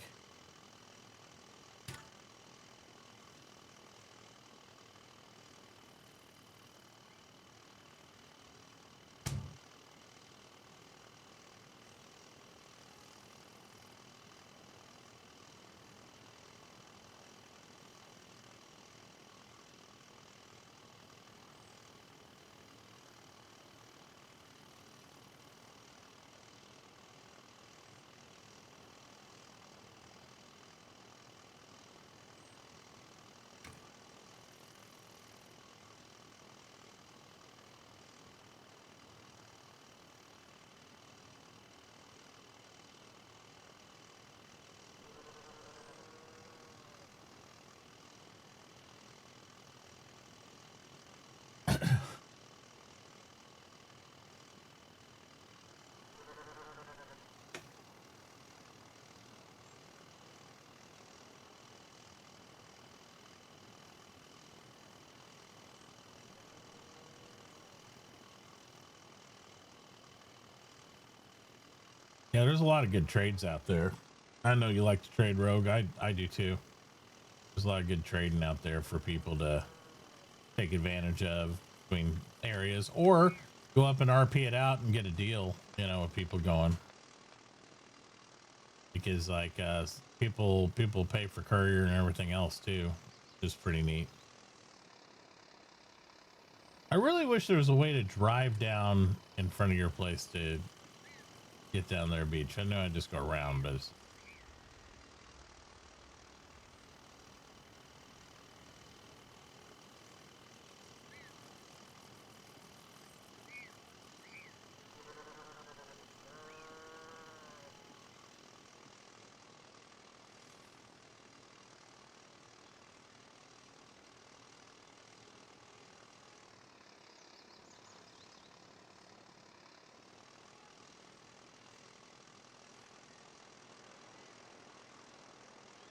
Yeah, there's a lot of good trades out there. I know you like to trade, Rogue. I do too. There's a lot of good trading out there for people to take advantage of between areas, or go up and RP it out and get a deal, you know, with people going. Because like people pay for courier and everything else too. It's pretty neat. I really wish there was a way to drive down in front of your place to get down there beach. I know I just go around, but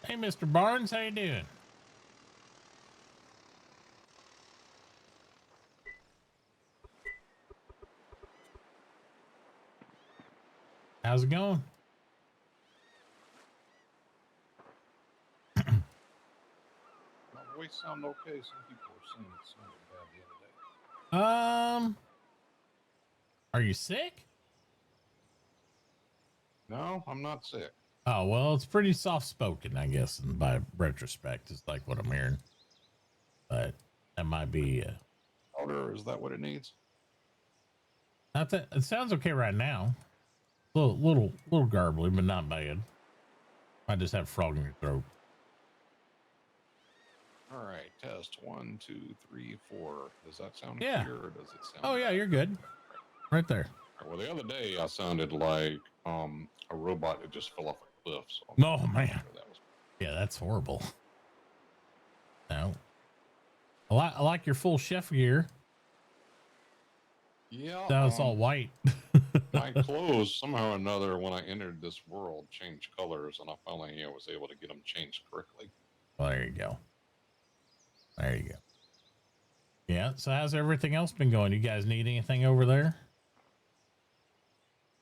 hey, Mr. Barnes, how you doing? How's it going? My voice sound okay. Some people were saying it sounded bad the other day. Are you sick? No, I'm not sick. Oh, well, it's pretty soft spoken, I guess, and by retrospect, it's like what I'm hearing. But that might be Louder, is that what it needs? not that it sounds okay right now. Little garbly, but not bad. I just have frog in your throat. All right, test 1, 2, 3, 4. Does that sound Yeah. clear, or does it sound? Oh yeah, you're good. Right there. Well, the other day I sounded like a robot that just fell off a cliff. So Oh man, that was... yeah, that's horrible. No, I like your full chef gear. Yeah, That was all white. my clothes somehow or another, when I entered this world, changed colors, and I finally was able to get them changed correctly. Well, there you go. There you go. Yeah. So how's everything else been going? You guys need anything over there?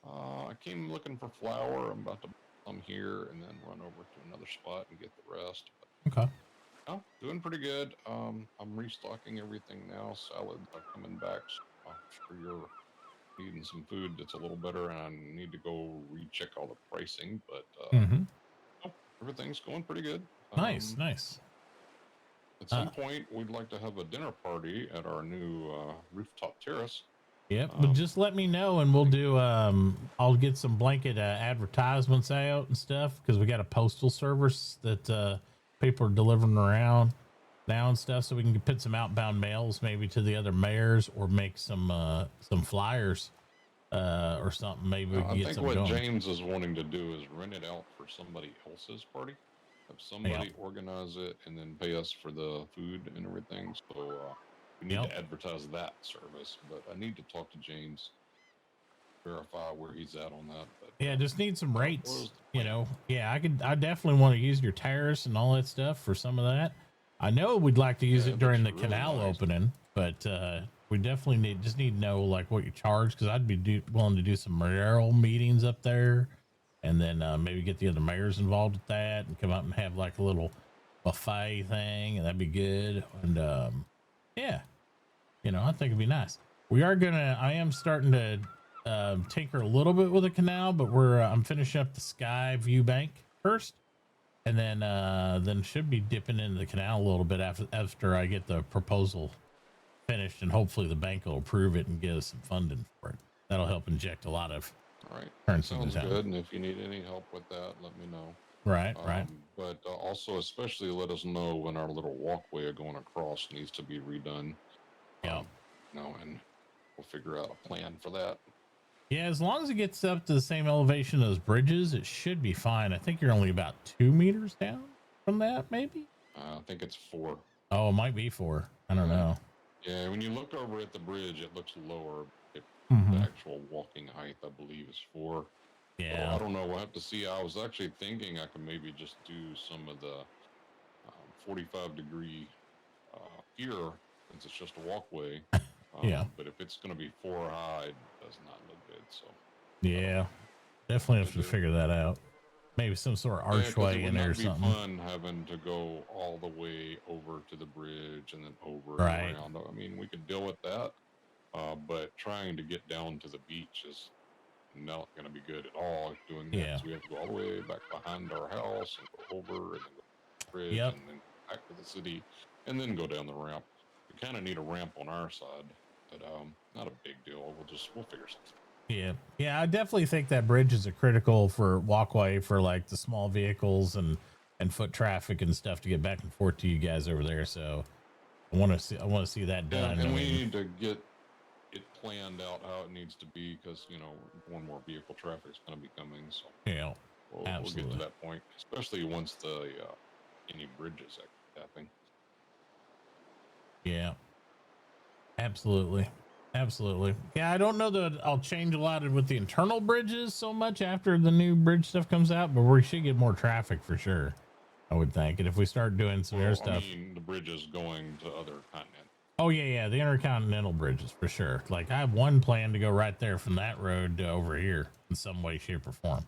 I came looking for flour. I'm about to come here and then run over to another spot and get the rest. But, okay. Oh, doing pretty good. I'm restocking everything now. Salads are coming back. So I'm sure you're needing some food that's a little better, and I need to go recheck all the pricing. But oh, everything's going pretty good. Nice, nice. At some point, we'd like to have a dinner party at our new rooftop terrace. Yep, but just let me know and we'll do I'll get some blanket advertisements out and stuff, because we got a postal service that people are delivering around now and stuff, so we can put some outbound mails maybe to the other mayors, or make some flyers or something. Maybe we can get some going. I think what James is wanting to do is rent it out for somebody else's party. Have somebody organize it and then pay us for the food and everything. So we need to advertise that service, but I need to talk to James, verify where he's at on that. But, yeah, just need some rates, you know. Yeah, I definitely want to use your terrace and all that stuff for some of that. I know we'd like to use it during the canal opening, but we definitely just need to know like what you charge, because I'd be willing to do some mayoral meetings up there, and then maybe get the other mayors involved with that and come up and have like a little buffet thing, and that'd be good. And yeah, you know, I think it'd be nice. I am starting to tinker a little bit with the canal, but I'm finishing up the Sky View Bank first, and then should be dipping into the canal a little bit after I get the proposal finished, and hopefully the bank will approve it and give us some funding for it. That'll help inject a lot of All right. currency into Sounds town. good. And if you need any help with that, let me know. Right. But also, especially let us know when our little walkway going across needs to be redone. Yeah. And we'll figure out a plan for that. Yeah, as long as it gets up to the same elevation as bridges, it should be fine. I think you're only about 2 meters down from that, maybe? I think it's 4. Oh, it might be 4. I don't know. Yeah, when you look over at the bridge, it looks lower. Mhm. The actual walking height, I believe, is 4. Yeah. So I don't know. We'll have to see. I was actually thinking I could maybe just do some of the 45-degree here, since it's just a walkway. Yeah. But if it's going to be 4 high, it does not look good. So Yeah. Definitely have to figure that out. Maybe some sort of archway in there or something. It would not be fun having to go all the way over to the bridge and then over Right. and around. I mean, we could deal with that, but trying to get down to the beach is not going to be good at all. Doing that, Yeah. so we have to go all the way back behind our house and go over and then go to the bridge Yep. and then back to the city and then go down the ramp. We kind of need a ramp on our side, but not a big deal. We'll figure something. Yeah, I definitely think that bridge is a critical for walkway for like the small vehicles and foot traffic and stuff to get back and forth to you guys over there. So I want to see that done. Yeah, and we need to get it planned out how it needs to be, because more and more vehicle traffic is going to be coming. So yeah, we'll get to that point, especially once the any bridges happen. Yeah, absolutely. Yeah, I don't know that I'll change a lot with the internal bridges so much after the new bridge stuff comes out, but we should get more traffic for sure, I would think. And if we start doing some air stuff, I mean, the bridges going to other continents. Oh yeah, the intercontinental bridges for sure. Like I have one plan to go right there from that road to over here in some way, shape, or form.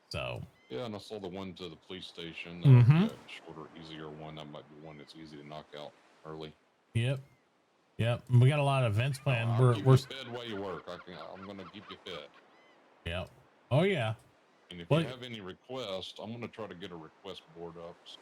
So yeah, and I saw the one to the police station. Mhm. Shorter, easier one. That might be one that's easy to knock out early. Yep. And we got a lot of events planned. I'll keep you fed while you work. I'm going to keep you fed. Yep. Oh yeah. And if you have any requests, I'm going to try to get a request board up. So,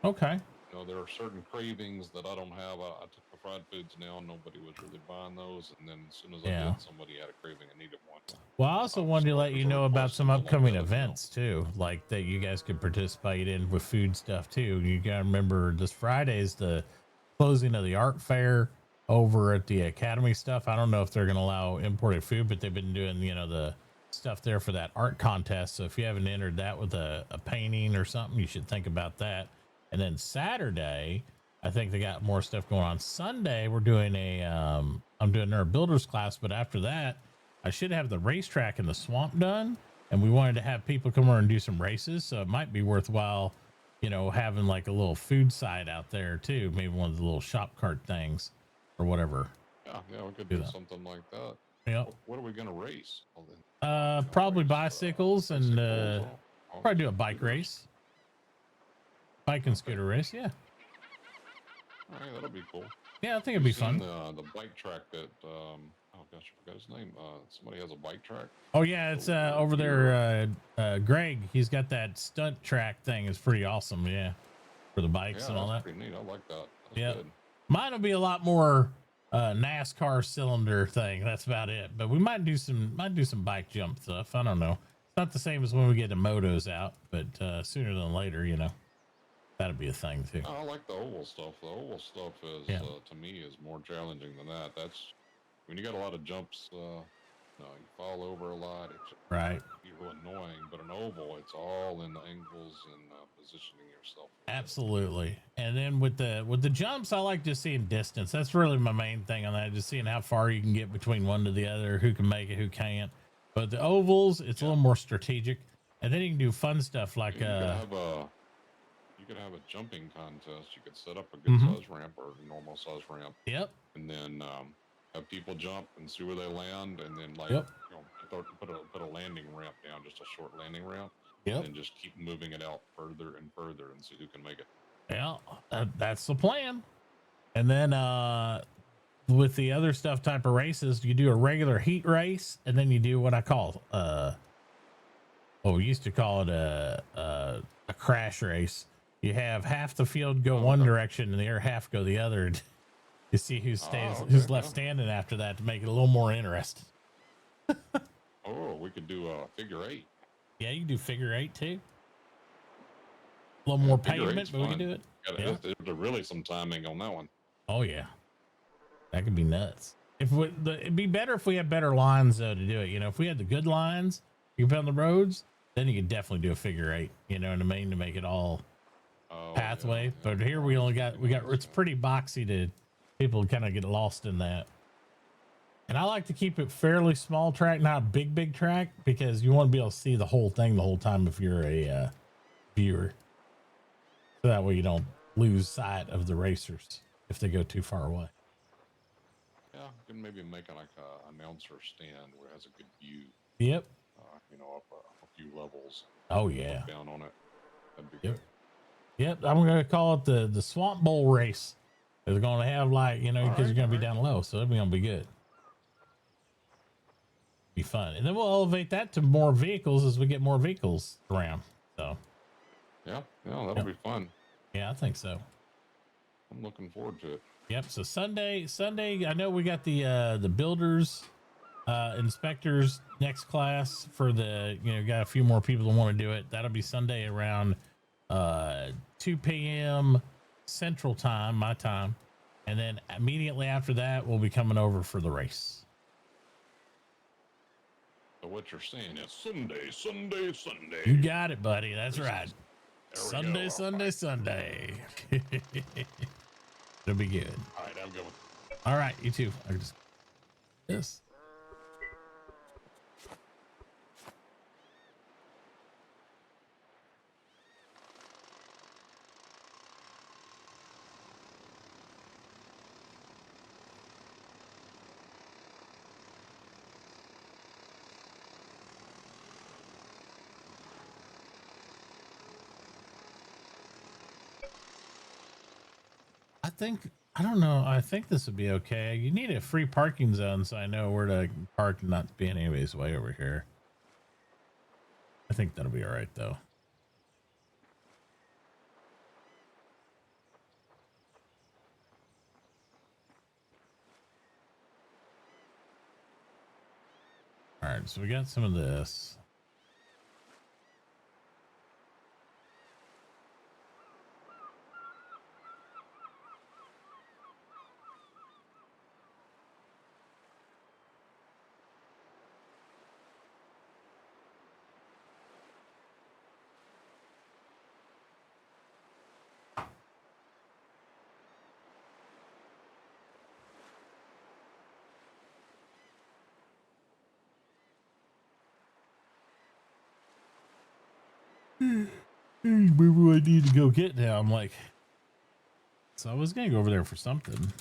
okay. There are certain cravings that I don't have. I took the fried foods now. Nobody was really buying those. And then as soon as I did, somebody had a craving and needed one. Well, I also wanted to let you know about some upcoming events too, like that you guys could participate in with food stuff too. You got to remember this Friday is the closing of the art fair over at the Academy stuff. I don't know if they're going to allow imported food, but they've been doing, the stuff there for that art contest. So if you haven't entered that with a painting or something, you should think about that. And then Saturday, I think they got more stuff going on. Sunday, we're doing I'm doing our builders class, but after that, I should have the racetrack in the swamp done. And we wanted to have people come over and do some races. So it might be worthwhile, having like a little food side out there too. Maybe one of the little shop cart things or whatever. Yeah, we could do something like that. Yep. What are we going to race? Probably bicycles and probably do a bike race. Bike and scooter race, yeah. All right, that'll be cool. Yeah, I think it'd be fun. The bike track that, oh gosh, I forgot his name. Somebody has a bike track. Oh yeah, it's over there. Greg, he's got that stunt track thing. It's pretty awesome, yeah, for the bikes and all that. Pretty neat. I like that. Yeah, mine will be a lot more NASCAR cylinder thing. That's about it. But we might do some bike jump stuff. I don't know. It's not the same as when we get the motos out, but sooner than later, that'd be a thing too. I like the oval stuff. The oval stuff is to me is more challenging than that. That's when you got a lot of jumps. You fall over a lot. It's right. Real annoying. But an oval, it's all in the angles and positioning yourself. Absolutely. And then with the jumps, I like just seeing distance. That's really my main thing on that. Just seeing how far you can get between one to the other, who can make it, who can't. But the ovals, it's a little more strategic. And then you can do fun stuff like you could have a jumping contest. You could set up a good size ramp or a normal size ramp. Yep. And then have people jump and see where they land, and then like Yep. you know, put a landing ramp down, just a short landing ramp, Yep. and then just keep moving it out further and further, and see who can make it. Yeah, that's the plan. And then with the other stuff type of races, you do a regular heat race, and then you do what I call we used to call it a crash race. You have half the field go one direction and the other half go the other. You see who stays, who's left standing after that to make it a little more interesting. Oh, we could do a figure 8. Yeah, you can do figure 8 too. A little more pavement, but we can do it. There's really some timing on that one. Oh yeah, that could be nuts. It'd be better if we had better lines though to do it. You know, if we had the good lines you put on the roads, then you could definitely do a figure 8. You know what I mean, to make it all pathway. But here we got it's pretty boxy to people kind of get lost in that. And I like to keep it fairly small track, not a big track, because you want to be able to see the whole thing the whole time if you're a viewer. So that way you don't lose sight of the racers if they go too far away. Yeah, you can maybe make like a announcer stand where it has a good view. Yep. You know, up a few levels. Oh yeah. Look down on it. That'd be good. Yep. I'm gonna call it the Swamp Bowl race. They're gonna have like, you know, because you're gonna be down low, so it's gonna be good. Be fun, and then we'll elevate that to more vehicles as we get more vehicles around. So. Yeah, that'll be fun. Yeah, I think so. I'm looking forward to it. Yep. So Sunday, I know we got the builders, inspectors next class for the, you know, got a few more people that want to do it. That'll be Sunday around 2 p.m. Central Time, my time. And then immediately after that, we'll be coming over for the race. So what you're saying is Sunday. You got it, buddy. That's right. Sunday. Sunday. It'll be good. All right, I'm going. All right, you too. I just this. I don't know. I think this would be okay. You need a free parking zone so I know where to park and not be anybody's way over here. I think that'll be all right though. All right, so we got some of this. Where do I need to go get now? I'm like, so I was gonna go over there for something.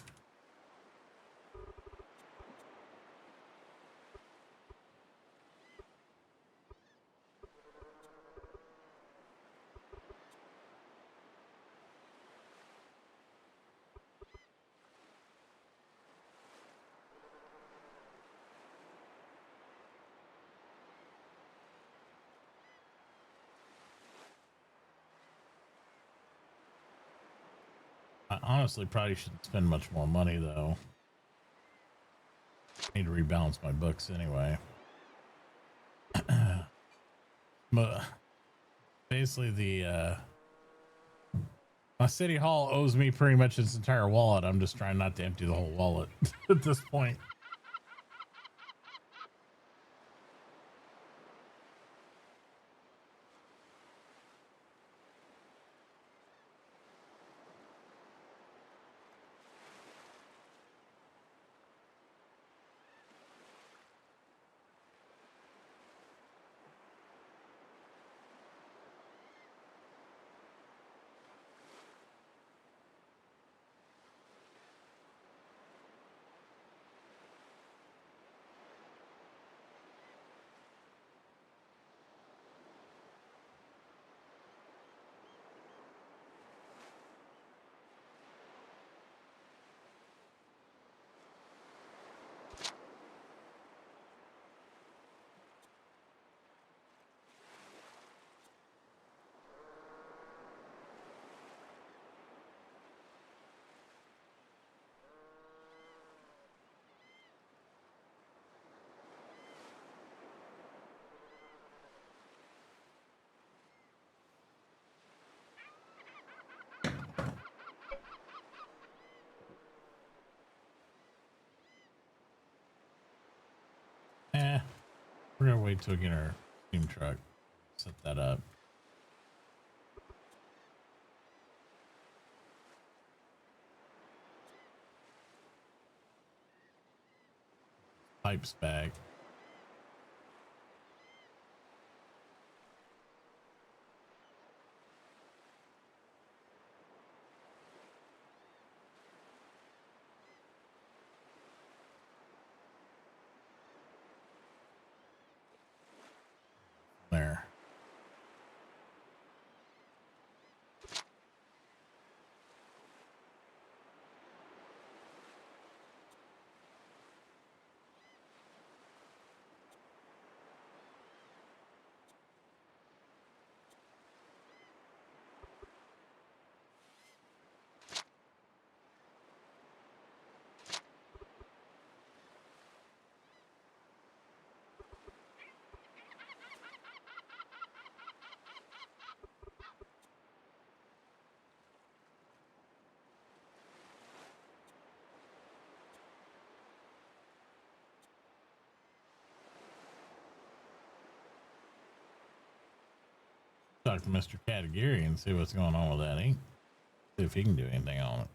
I honestly probably shouldn't spend much more money though. I need to rebalance my books anyway. But basically the my city hall owes me pretty much its entire wallet. I'm just trying not to empty the whole wallet at this point. We're gonna wait till we get our steam truck, set that up. Pipes back. There. Talk to Mr. Katagiri and see what's going on with that ink. See if he can do anything on it.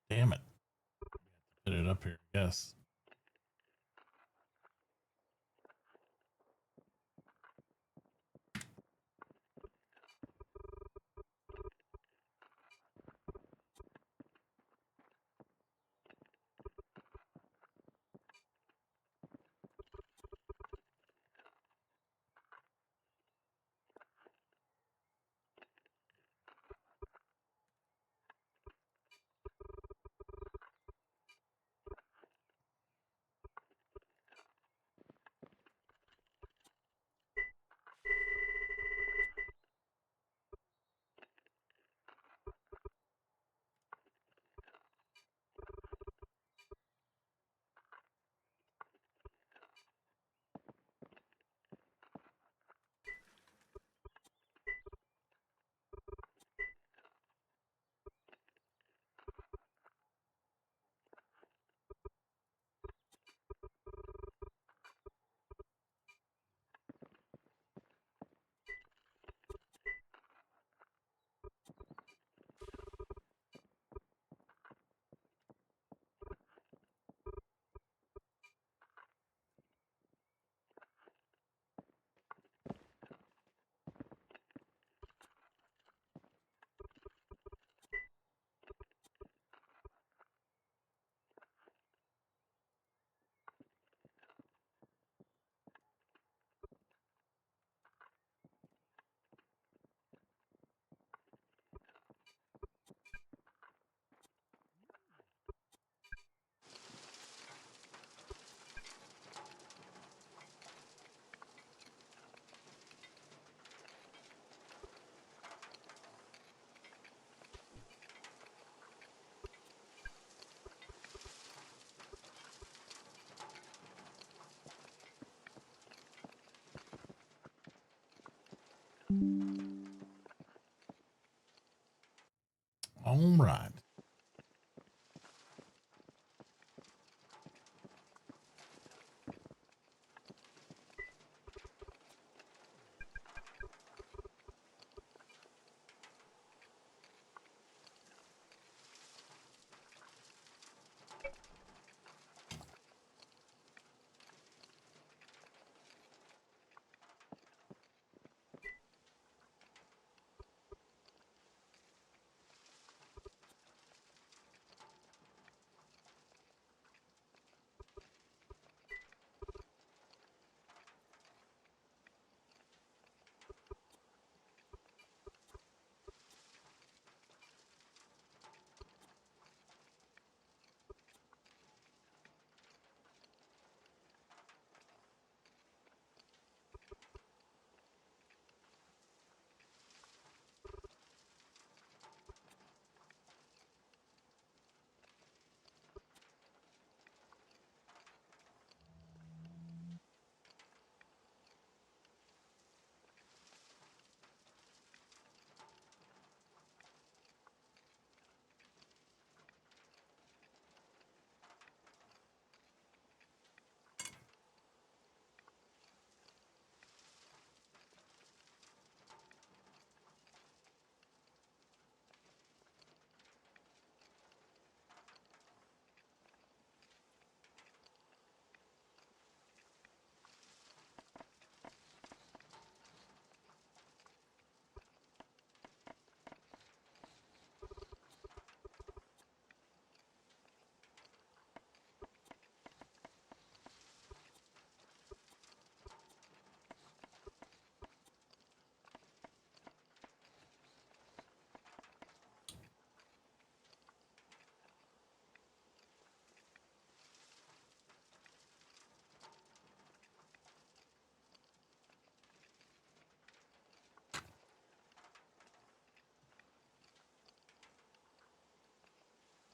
Damn it. Put it up here, yes. All right.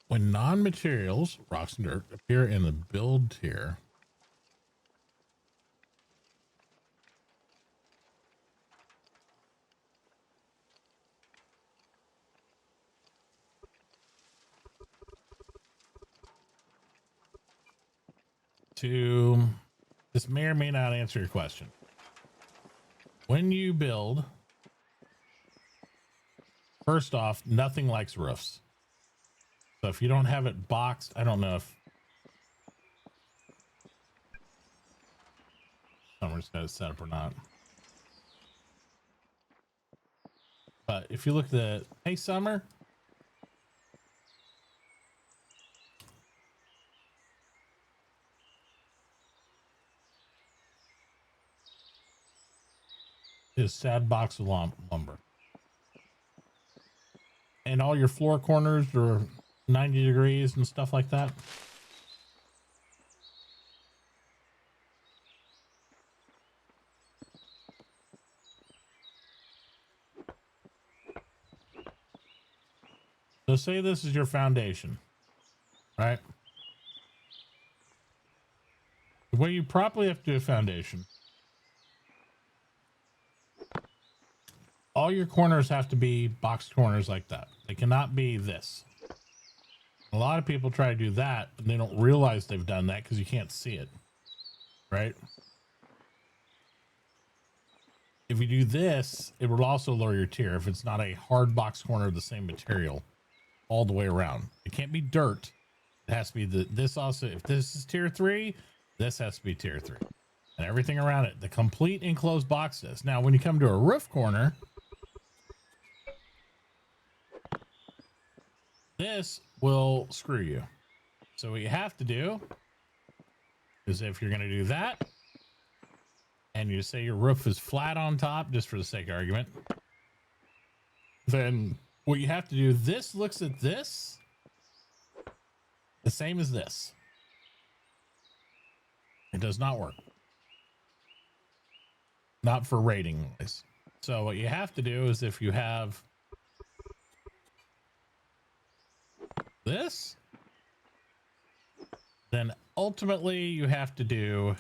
When non-materials, rocks and dirt, appear in the build tier, this may or may not answer your question. When you build, first off, nothing likes roofs. So if you don't have it boxed, I don't know if Summer's got it set up or not. But if you look at the, hey, Summer. Is sad box of lumber. And all your floor corners are 90 degrees and stuff like that. So say this is your foundation, right? The way you properly have to do a foundation, all your corners have to be boxed corners like that. They cannot be this. A lot of people try to do that, but they don't realize they've done that because you can't see it, right? If you do this, it will also lower your tier if it's not a hard box corner of the same material all the way around. It can't be dirt. It has to be this also. If this is tier 3, this has to be tier 3. And everything around it, the complete enclosed boxes. Now, when you come to a roof corner, this will screw you. So what you have to do is, if you're going to do that, and you say your roof is flat on top, just for the sake of argument, then what you have to do, this looks at this the same as this. It does not work. Not for rating wise. So what you have to do is, if you have this, then ultimately you have to do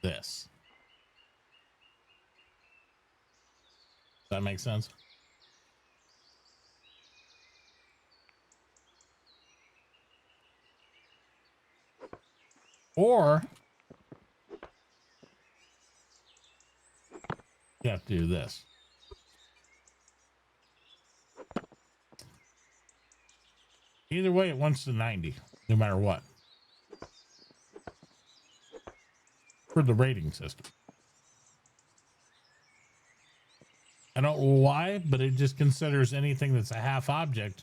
this. Does that make sense? Or you have to do this. Either way, it wants to 90, no matter what. For the rating system. I don't know why, but it just considers anything that's a half object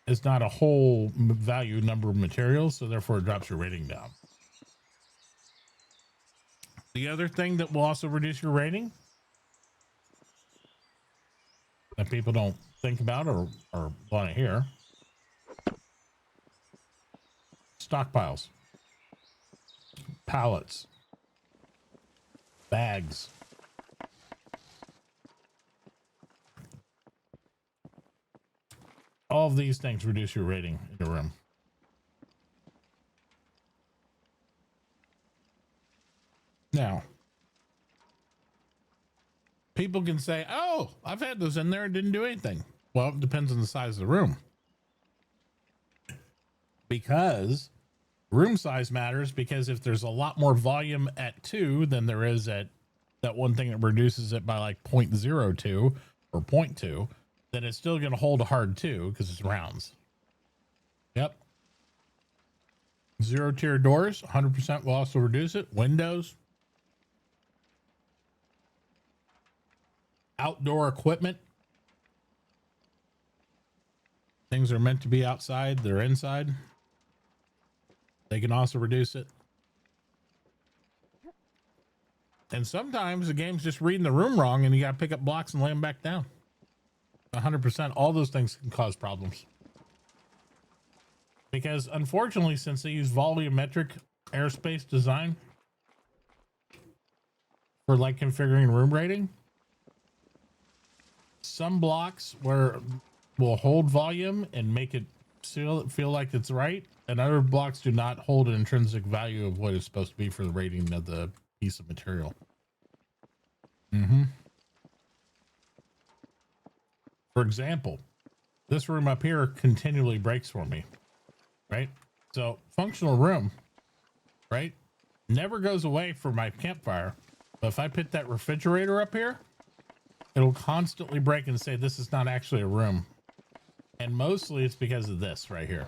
is not a whole value number of materials, so therefore it drops your rating down. The other thing that will also reduce your rating that people don't think about or want to hear: stockpiles, pallets, bags. All of these things reduce your rating in the room. Now, people can say, oh, I've had those in there and didn't do anything. Well, it depends on the size of the room. Because room size matters, because if there's a lot more volume at 2 than there is at that one thing that reduces it by like 0.02 or 0.2, then it's still going to hold a hard 2 because it's rounds. Yep. 0 tier doors, 100% will also reduce it. Windows. Outdoor equipment. Things are meant to be outside, they're inside. They can also reduce it. And sometimes the game's just reading the room wrong and you got to pick up blocks and lay them back down. 100%. All those things can cause problems. Because unfortunately, since they use volumetric airspace design for like configuring room rating, some blocks will hold volume and make it feel like it's right, and other blocks do not hold an intrinsic value of what is supposed to be for the rating of the piece of material. For example, this room up here continually breaks for me, right? So functional room, right, never goes away for my campfire. But if I put that refrigerator up here it'll constantly break and say this is not actually a room. And mostly it's because of this right here.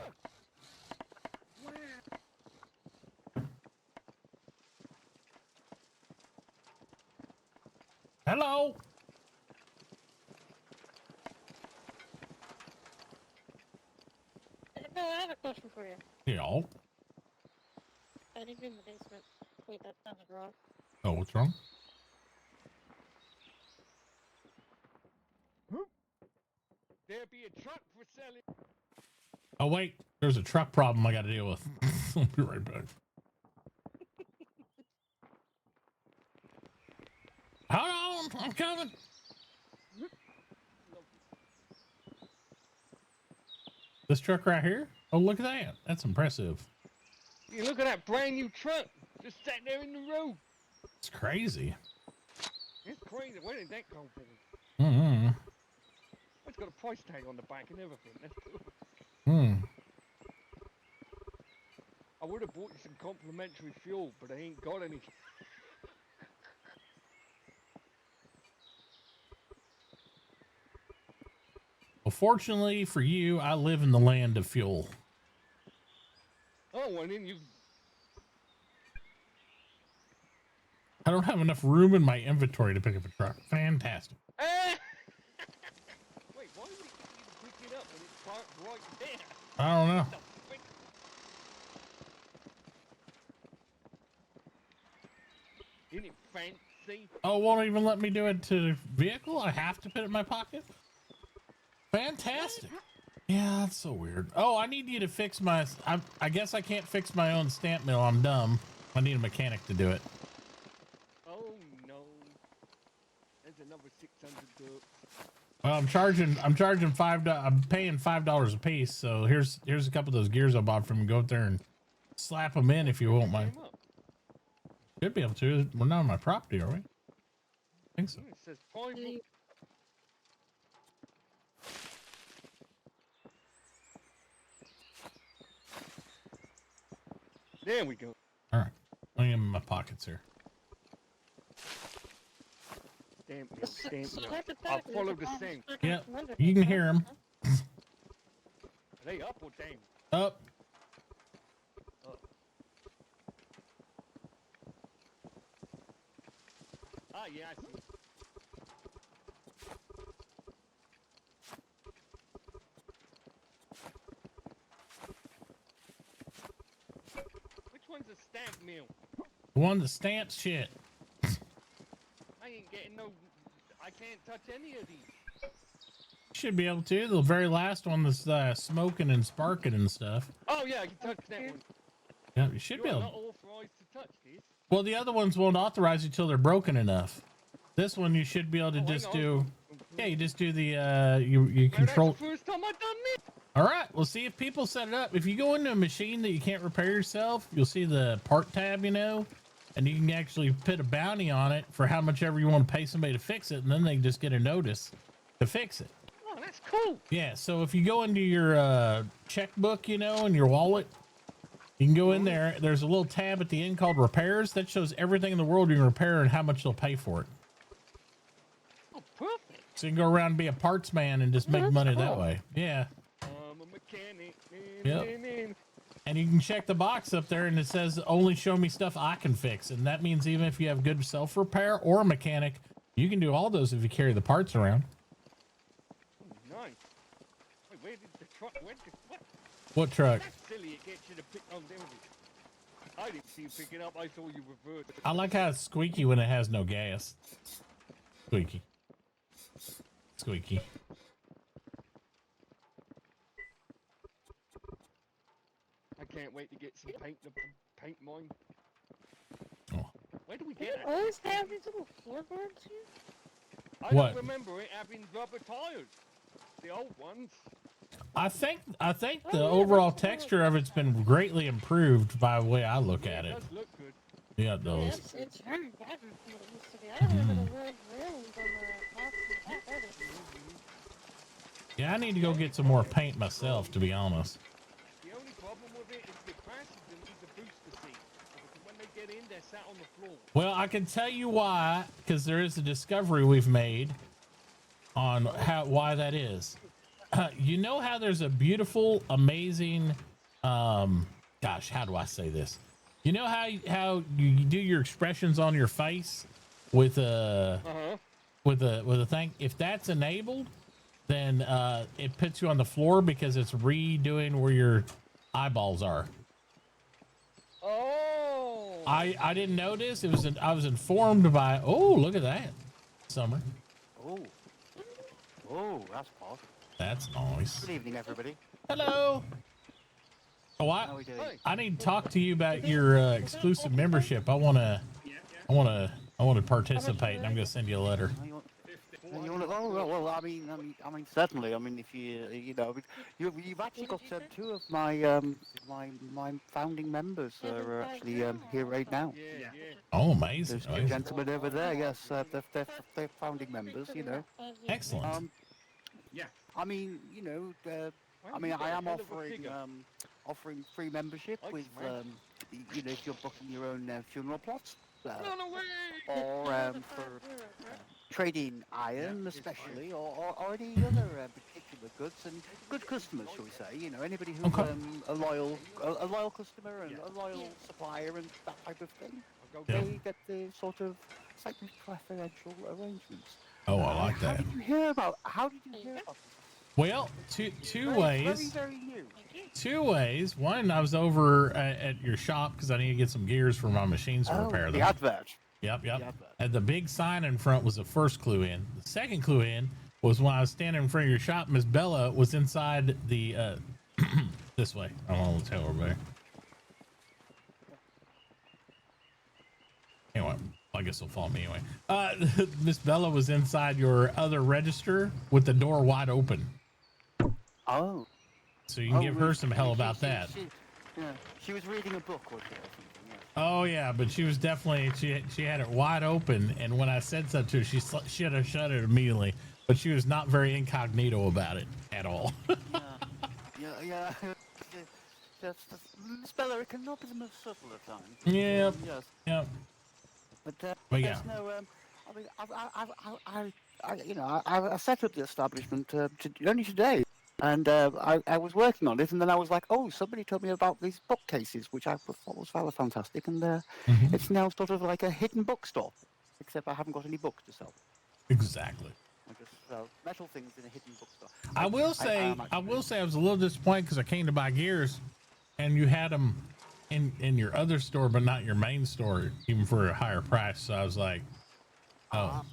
Hello. No, I have a question for you. Yeah. I didn't in the basement. Wait, that sounded wrong. Oh, what's wrong? There be a truck for selling. Oh wait, there's a truck problem I got to deal with. I'll be right back. Hold on, I'm coming. This truck right here? Oh, look at that. That's impressive. You look at that brand new truck just sat there in the road. It's crazy. It's crazy. Where did that come from? Mm-hmm. It's got a price tag on the back and everything. That's cool. Hmm. I would have bought you some complimentary fuel, but I ain't got any. Well, fortunately for you, I live in the land of fuel. Oh, well then you. I don't have enough room in my inventory to pick up a truck. Fantastic. Wait, why would you pick it up when it's parked right there? I don't know. Isn't it fancy? Oh, won't even let me do it to the vehicle? I have to put it in my pocket? Fantastic. Yeah, that's so weird. Oh, I need you to fix my... I guess I can't fix my own stamp mill. I'm dumb. I need a mechanic to do it. Oh, no. There's another 600 bucks. Well, I'm paying $5 a piece. So here's a couple of those gears I bought from you. Go up there and slap them in if you won't mind. Should be able to. We're not on my property, are we? I think so. It says private. There we go. All right. Let me get in my pockets here. Stamp me, stamp me. I'll follow the same. Yep. You can hear them. Are they up or down? Up. Up. Ah, yeah, I see. Which one's a stamp mill? The one that stamps shit. I ain't getting no... I can't touch any of these. Should be able to. The very last one that's smoking and sparking and stuff. Oh, yeah, I can touch that one. Yeah, you should be You're able. not authorized to touch this. Well, the other ones won't authorize you till they're broken enough. This one you should be able to just do. Yeah, you just do the you control. That's the first time I've done this. All right, well, see if people set it up. If you go into a machine that you can't repair yourself, you'll see the part tab, you know, and you can actually put a bounty on it for how much ever you want to pay somebody to fix it, and then they just get a notice to fix it. Oh, that's cool. Yeah, so if you go into your checkbook, you know, in your wallet, you can go in there. There's a little tab at the end called repairs that shows everything in the world you can repair and how much they'll pay for it. Oh, perfect. So you can go around and be a parts man and just make money that way. Yeah. I'm a mechanic. Yep. And you can check the box up there and it says only show me stuff I can fix. And that means even if you have good self repair or a mechanic, you can do all those if you carry the parts around. Oh, nice. Wait, where did the truck? What? What truck? That's silly. It gets you to pick. Oh, there it is. I didn't see you pick it up. I saw you revert. I like how it's squeaky when it has no gas. Squeaky. Squeaky. I can't wait to get some paint to paint mine. Oh. Where do we Do you get it? always have these little floorboards here? I What? don't remember it having rubber tires. The old ones. I think the overall texture of it's been greatly improved by the way I look at It it. does look good. Yeah, it does. It's very better than it used to be. I don't remember the word railings on the box that better. Yeah, I need to go get some more paint myself, to be honest. The only problem with it is the passengers need the booster seat. Because when they get in, they're sat on the floor. Well, I can tell you why, because there is a discovery we've made. on why that is. You know how there's a beautiful, amazing, gosh, how do I say this? You know how you do your expressions on your face with a with a thing. If that's enabled, then it puts you on the floor because it's redoing where your eyeballs are. Oh. I didn't notice. It was I was informed by. Oh, look at that, Summer. Oh. Oh, that's odd. That's nice. Good evening, everybody. Hello. Oh, How are we doing? I need to talk to you about your exclusive membership. I want to participate, and I'm going to send you a letter. Well, I mean, certainly. I mean, if you know, you've actually got two of my my founding members are actually here right now. Oh, amazing! There's two gentlemen over there. Yes, they're founding members. You know. Excellent. Yeah. I mean, you know, I am offering free membership with you know, if you're booking your own funeral plots. Or for trading iron, especially, or any other particular goods and good customers, shall we say? You know, anybody who's a loyal customer and a loyal supplier and that type of thing. They get the sort of slightly preferential arrangements. Oh, I like that. How did you hear about this? Well, two ways. Very new. Two ways. One, I was over at your shop because I need to get some gears for my machines to repair them. The advert. Yep. And the big sign in front was the first clue in. The second clue in was when I was standing in front of your shop. Miss Bella was inside the this way. I don't want to tell everybody. Anyway, I guess they'll follow me anyway. Miss Bella was inside your other register with the door wide open. Oh. So you can give her some hell about that. She was reading a book, was she, or something? Yeah. Oh yeah, but she was definitely she had it wide open, and when I said so to her, she should have shut it immediately. But she was not very incognito about it at all. yeah. Miss Bella, it cannot be the most subtle at times. Yep. Yes. Yep. But yeah. No, I set up the establishment only today. And I was working on it, and then I was like, oh, somebody told me about these bookcases, which I thought was rather fantastic. And it's now sort of like a hidden bookstore, except I haven't got any books to sell. Exactly. I just sell metal things in a hidden bookstore. I will say I was a little disappointed because I came to buy gears, and you had them in your other store, but not your main store, even for a higher price. So I was like, oh.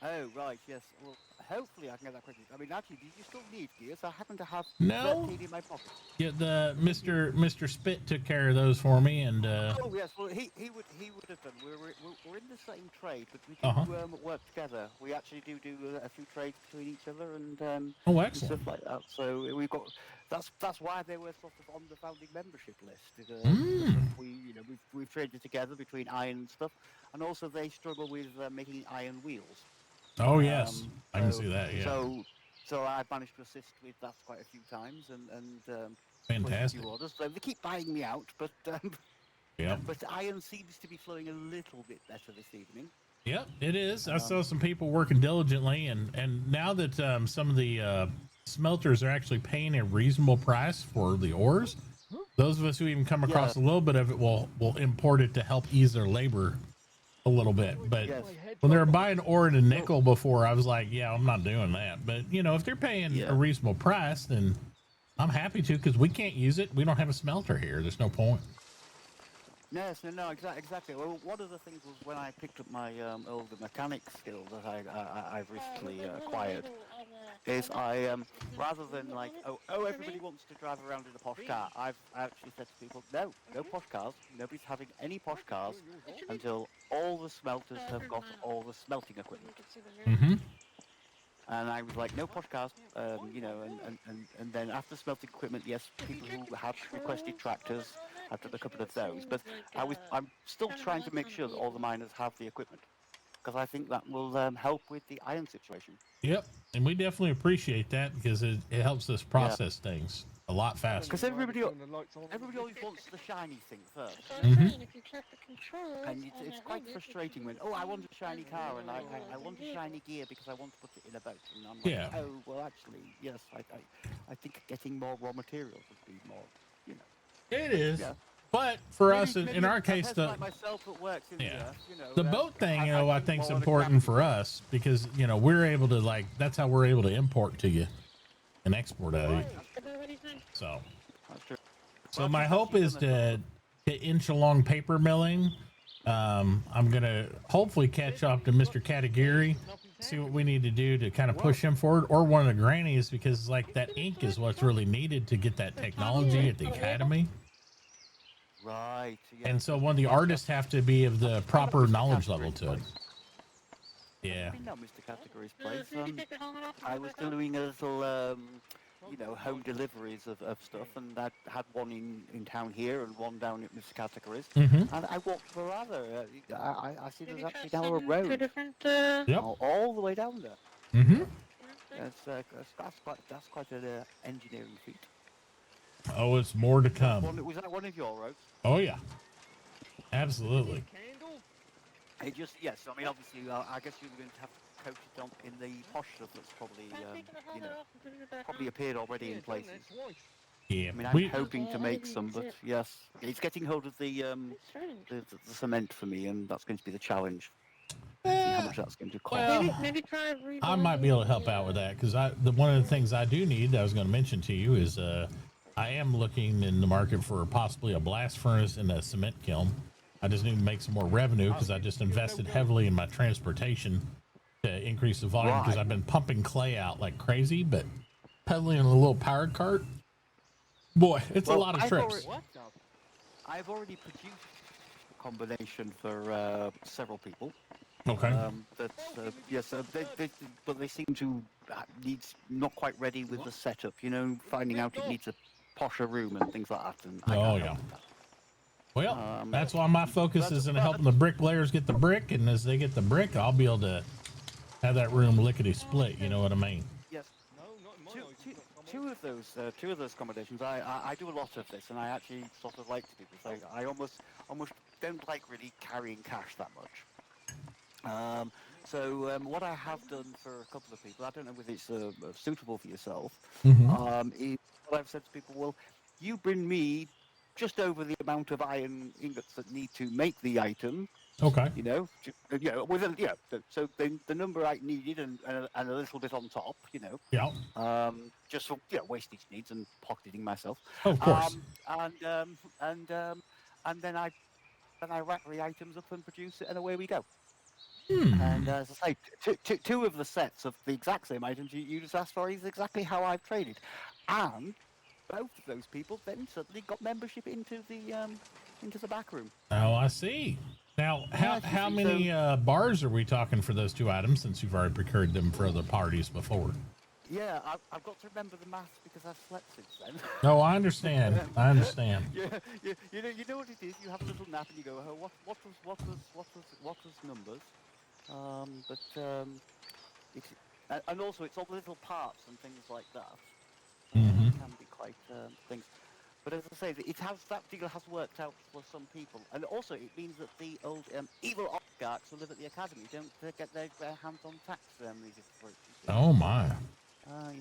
Oh, right, yes. Well, hopefully I can get that quickly. I mean, actually, do you still need gears? I happen to have No. in my pocket. Yeah, the Mr. Spit took care of those for me, and Oh yes, well he would have done. We're in the same trade, but we do work together. We actually do a few trades between each other, and oh, and excellent. stuff like that. So we've got that's why they were sort of on the founding membership list. We've traded together between iron and stuff, and also they struggle with making iron wheels. Oh yes, I can see that. Yeah. So I've managed to assist with that quite a few times, and fantastic. A few orders. So they keep buying me out, but Yep. But iron seems to be flowing a little bit better this evening. Yep, it is. I saw some people working diligently, and now that some of the smelters are actually paying a reasonable price for the ores, those of us who even come across a little bit of it will import it to help ease their labor a little bit. But when they were buying ore at a nickel before, I was like, yeah, I'm not doing that. But if they're paying a reasonable price, then I'm happy to, because we can't use it. We don't have a smelter here. There's no point. Yes, no, exactly. Well, one of the things was when I picked up my older mechanic skill that I've recently acquired, is I rather than like everybody wants to drive around in a posh car, I actually said to people, no posh cars. Nobody's having any posh cars until all the smelters have got all the smelting equipment. Mm-hmm. And I was like, no posh cars, and then after smelting equipment, yes, people who had requested tractors, I've done a couple of those, but I'm still trying to make sure that all the miners have the equipment, because I think that will help with the iron situation. Yep, and we definitely appreciate that, because it helps us process things. a lot faster. Because everybody always wants the shiny thing first. Mhm. If you check the controls, And it's quite frustrating when, oh, I want a shiny car and I want a shiny gear because I want to put it in a boat. And I'm like, Yeah. oh, well, actually, yes, I think getting more raw materials would be more, you know. It is. Yeah. But for Maybe- us, in maybe our a case, person the like myself that works in yeah. the earth, you know, The boat thing, you know, I think think is more on a important crafting for us because, you know, we're able to like, that's how we're able to import to you and export out of you. So, Well, my I've hope actually is done to inch along paper milling. I'm going to hopefully catch up to Mr. Katagiri, see what we need to do to kind of push him forward, or one of the grannies, because like that ink is what's really needed to get that technology at the academy. Right. And so one of the artists have to be of the proper knowledge level to it. Yeah. Been down Mr. Category's place. I was doing a little, you know, home deliveries of stuff, and I had one in town here and one down at Mr. Category's. Mhm. And I walked the ladder. I see there's actually now a road Yep. all the way down there. Mm-hmm. That's quite an engineering feat. Oh, it's more to come. Was that one of your roads? Oh yeah, absolutely. It just, yes, I mean, obviously, I guess you were going to have to coat it on in the posh stuff that's probably, you know, probably appeared already in places. Yeah, I mean, I'm hoping to make some, but yes, it's getting hold of the cement for me, and that's going to be the challenge. See how much that's going to cost. Well, I might be able to help out with that because one of the things I do need, I was going to mention to you, is I am looking in the market for possibly a blast furnace and a cement kiln. I just need to make some more revenue because I just invested heavily in my transportation to increase the volume because I've been pumping clay out like crazy, but pedaling in a little powered cart, boy, it's a lot of trips. I've already produced a combination for several people. Okay. Yes, but they seem to need not quite ready with the setup. You know, finding out it needs a posher room and things like that. And I can't help with that. Well, that's why my focus is in helping the bricklayers get the brick, and as they get the brick, I'll be able to have that room lickety split. You know what I mean? Yes. Two of those accommodations. I do a lot of this, and I actually sort of like to do this. I almost don't like really carrying cash that much. So what I have done for a couple of people, I don't know whether it's suitable for yourself, is what I've said to people, well, you bring me just over the amount of iron ingots that need to make the item. Okay. You know, so the number I needed and a little bit on top, you know. Yeah. Just for wastage needs and pocketing myself. Of course. And then I rack the items up and produce it, and away we go. And as I say, two of the sets of the exact same items you just asked for is exactly how I've traded, and both of those people then suddenly got membership into the back room. Oh, I see. Now, how many bars are we talking for those two items since you've already procured them for other parties before? Yeah, I've got to remember the math because I've slept since then. No, I understand. I understand. Yeah, you know what it is. You have a little nap and you go, oh, what was numbers? And also it's all the little parts and things like that. Can be quite things. But as I say, that deal has worked out for some people, and also it means that the old evil oligarchs who live at the academy don't get their hands on tax relief for it. Oh my!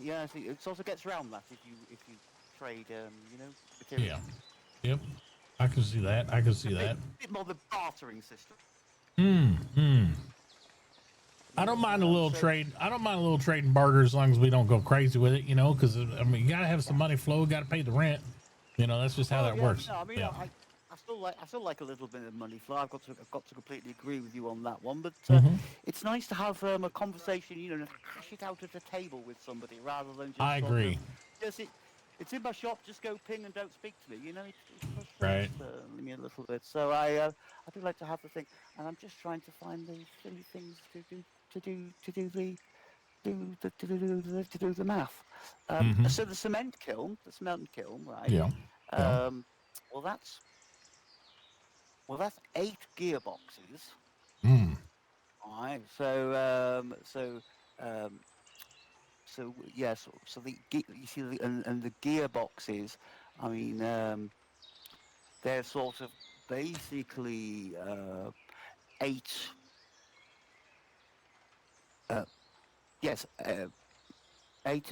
Yeah, see, it also gets around that if you trade, materials. Yeah. Yep. I can see that. I can see that. A bit more the bartering system. I don't mind a little trade. I don't mind a little trade and barter as long as we don't go crazy with it, you know, because I mean, you gotta have some money flow, got to pay the rent. You know, that's just how that works. No, I mean, I still like a little bit of money flow. I've got to completely agree with you on that one. But it's nice to have a conversation, you know, and hash it out at a table with somebody rather than just. I agree. Just it's in my shop. Just go ping and don't speak to me. You know, it's right. Me a little bit. So I do like to have the thing, and I'm just trying to find the silly things to do the math. So the cement kiln, right? Yeah. Well, that's 8 gearboxes. All right. So So yes, so you see and the gearboxes. I mean, they're sort of basically 8. Yes, 8.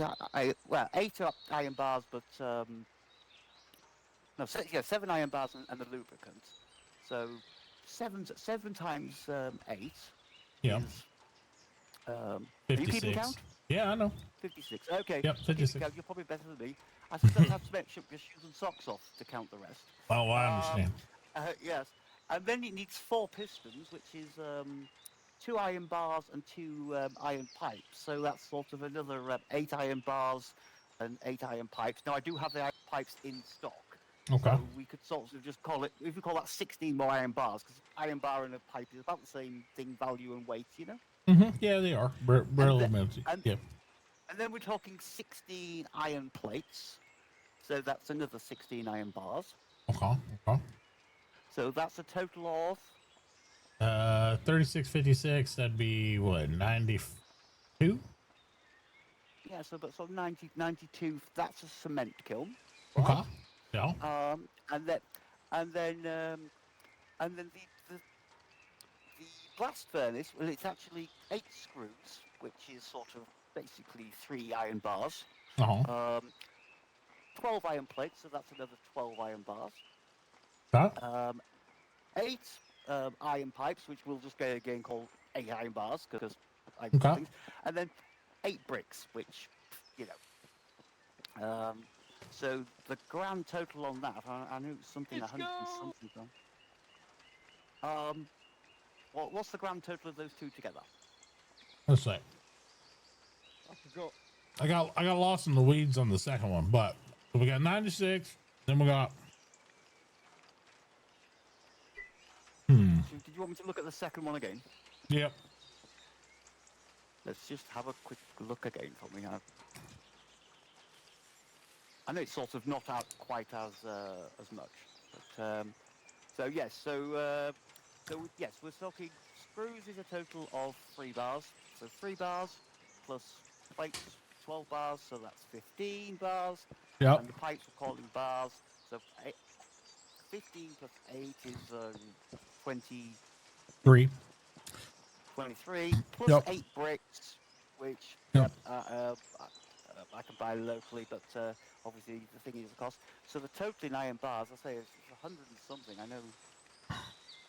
Well, 8 iron bars, but no, 7 iron bars and the lubricant. So 7 times 8 Yeah. is. Are you 56. keeping count? Yeah, I know. 56. Okay. Yep, 56. You're probably better than me. I sometimes have to make your shoes and socks off to count the rest. Oh, I understand. Yes. And then it needs 4 pistons, which is 2 iron bars and 2 iron pipes. So that's sort of another 8 iron bars and 8 iron pipes. Now, I do have the iron pipes in stock. Okay. So we could sort of just call it, if we call that 16 more iron bars, because iron bar and a pipe is about the same thing, value and weight, you know? Yeah, they are. Relatively. Yeah. And then we're talking 16 iron plates. So that's another 16 iron bars. Okay. Okay. So that's a total of 3656. That'd be what, 92? Yeah, so 92. That's a cement kiln. Okay. Right? Yeah. And then the blast furnace. Well, it's actually 8 screws, which is sort of basically 3 iron bars. 12 iron plates, so that's another 12 iron bars. 8 iron pipes, which we'll just go again call 8 iron bars because I things. And then 8 bricks, which you know. So the grand total on that, I knew it was something 100 and something. What's the grand total of those two together? Let's see. I forgot. I got lost in the weeds on the second one, but we got 96. Then we got. Did you want me to look at the second one again? Yep. Let's just have a quick look again for me. I know it's sort of not out quite as much, but so yes, so yes, we're talking screws is a total of 3 bars. So 3 bars plus plates, 12 bars, so that's 15 bars. Yep. And the pipes we're calling bars. So 15 plus 8 is 23. 23 plus 8 bricks, which I can buy locally, but obviously the thing is the cost. So the total in iron bars, I say, is 100 and something. I know.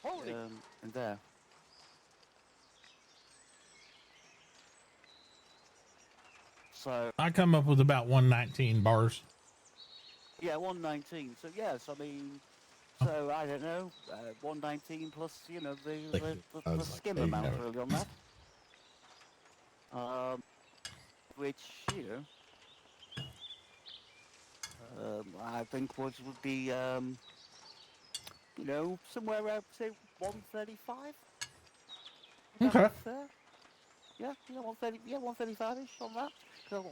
Holy! And there. So I come up with about 119 bars. Yeah, 119. So yes, I mean, so I don't know, 119 plus, you know, the skim amount really on that. Which, you know, I think would be, you know, somewhere around, say, 135. Okay. Yeah, 135-ish on that. Got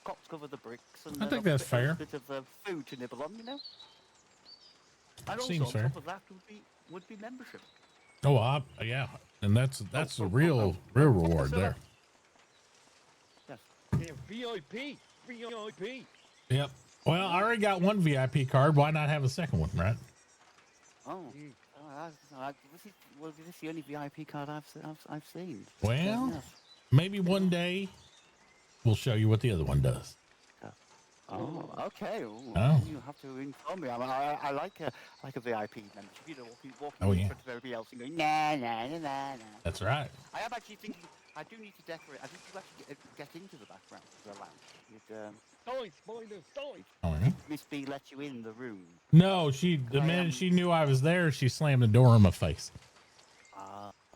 to cover the bricks. And I think that's fair. A bit of food to nibble on, you know. And also, Seems on fair. top of that would be membership. Oh, yeah, and that's the real reward there. Yes. Yeah, VIP. Yep. Well, I already got one VIP card. Why not have a second one, right? Oh, this is the only VIP card I've seen. Well, yes. Maybe one day we'll show you what the other one does. Oh, okay. Ooh, Oh. You have to inform me. I like a VIP membership. You know, walking Oh, in yeah. front of everybody else and going, nah. That's right. I am actually thinking, I do need to decorate. I think you actually get into the background of the lounge. Die, spoilers, die. Oh, yeah. Miss B let you in the room. No, the minute she knew I was there, she slammed the door in my face.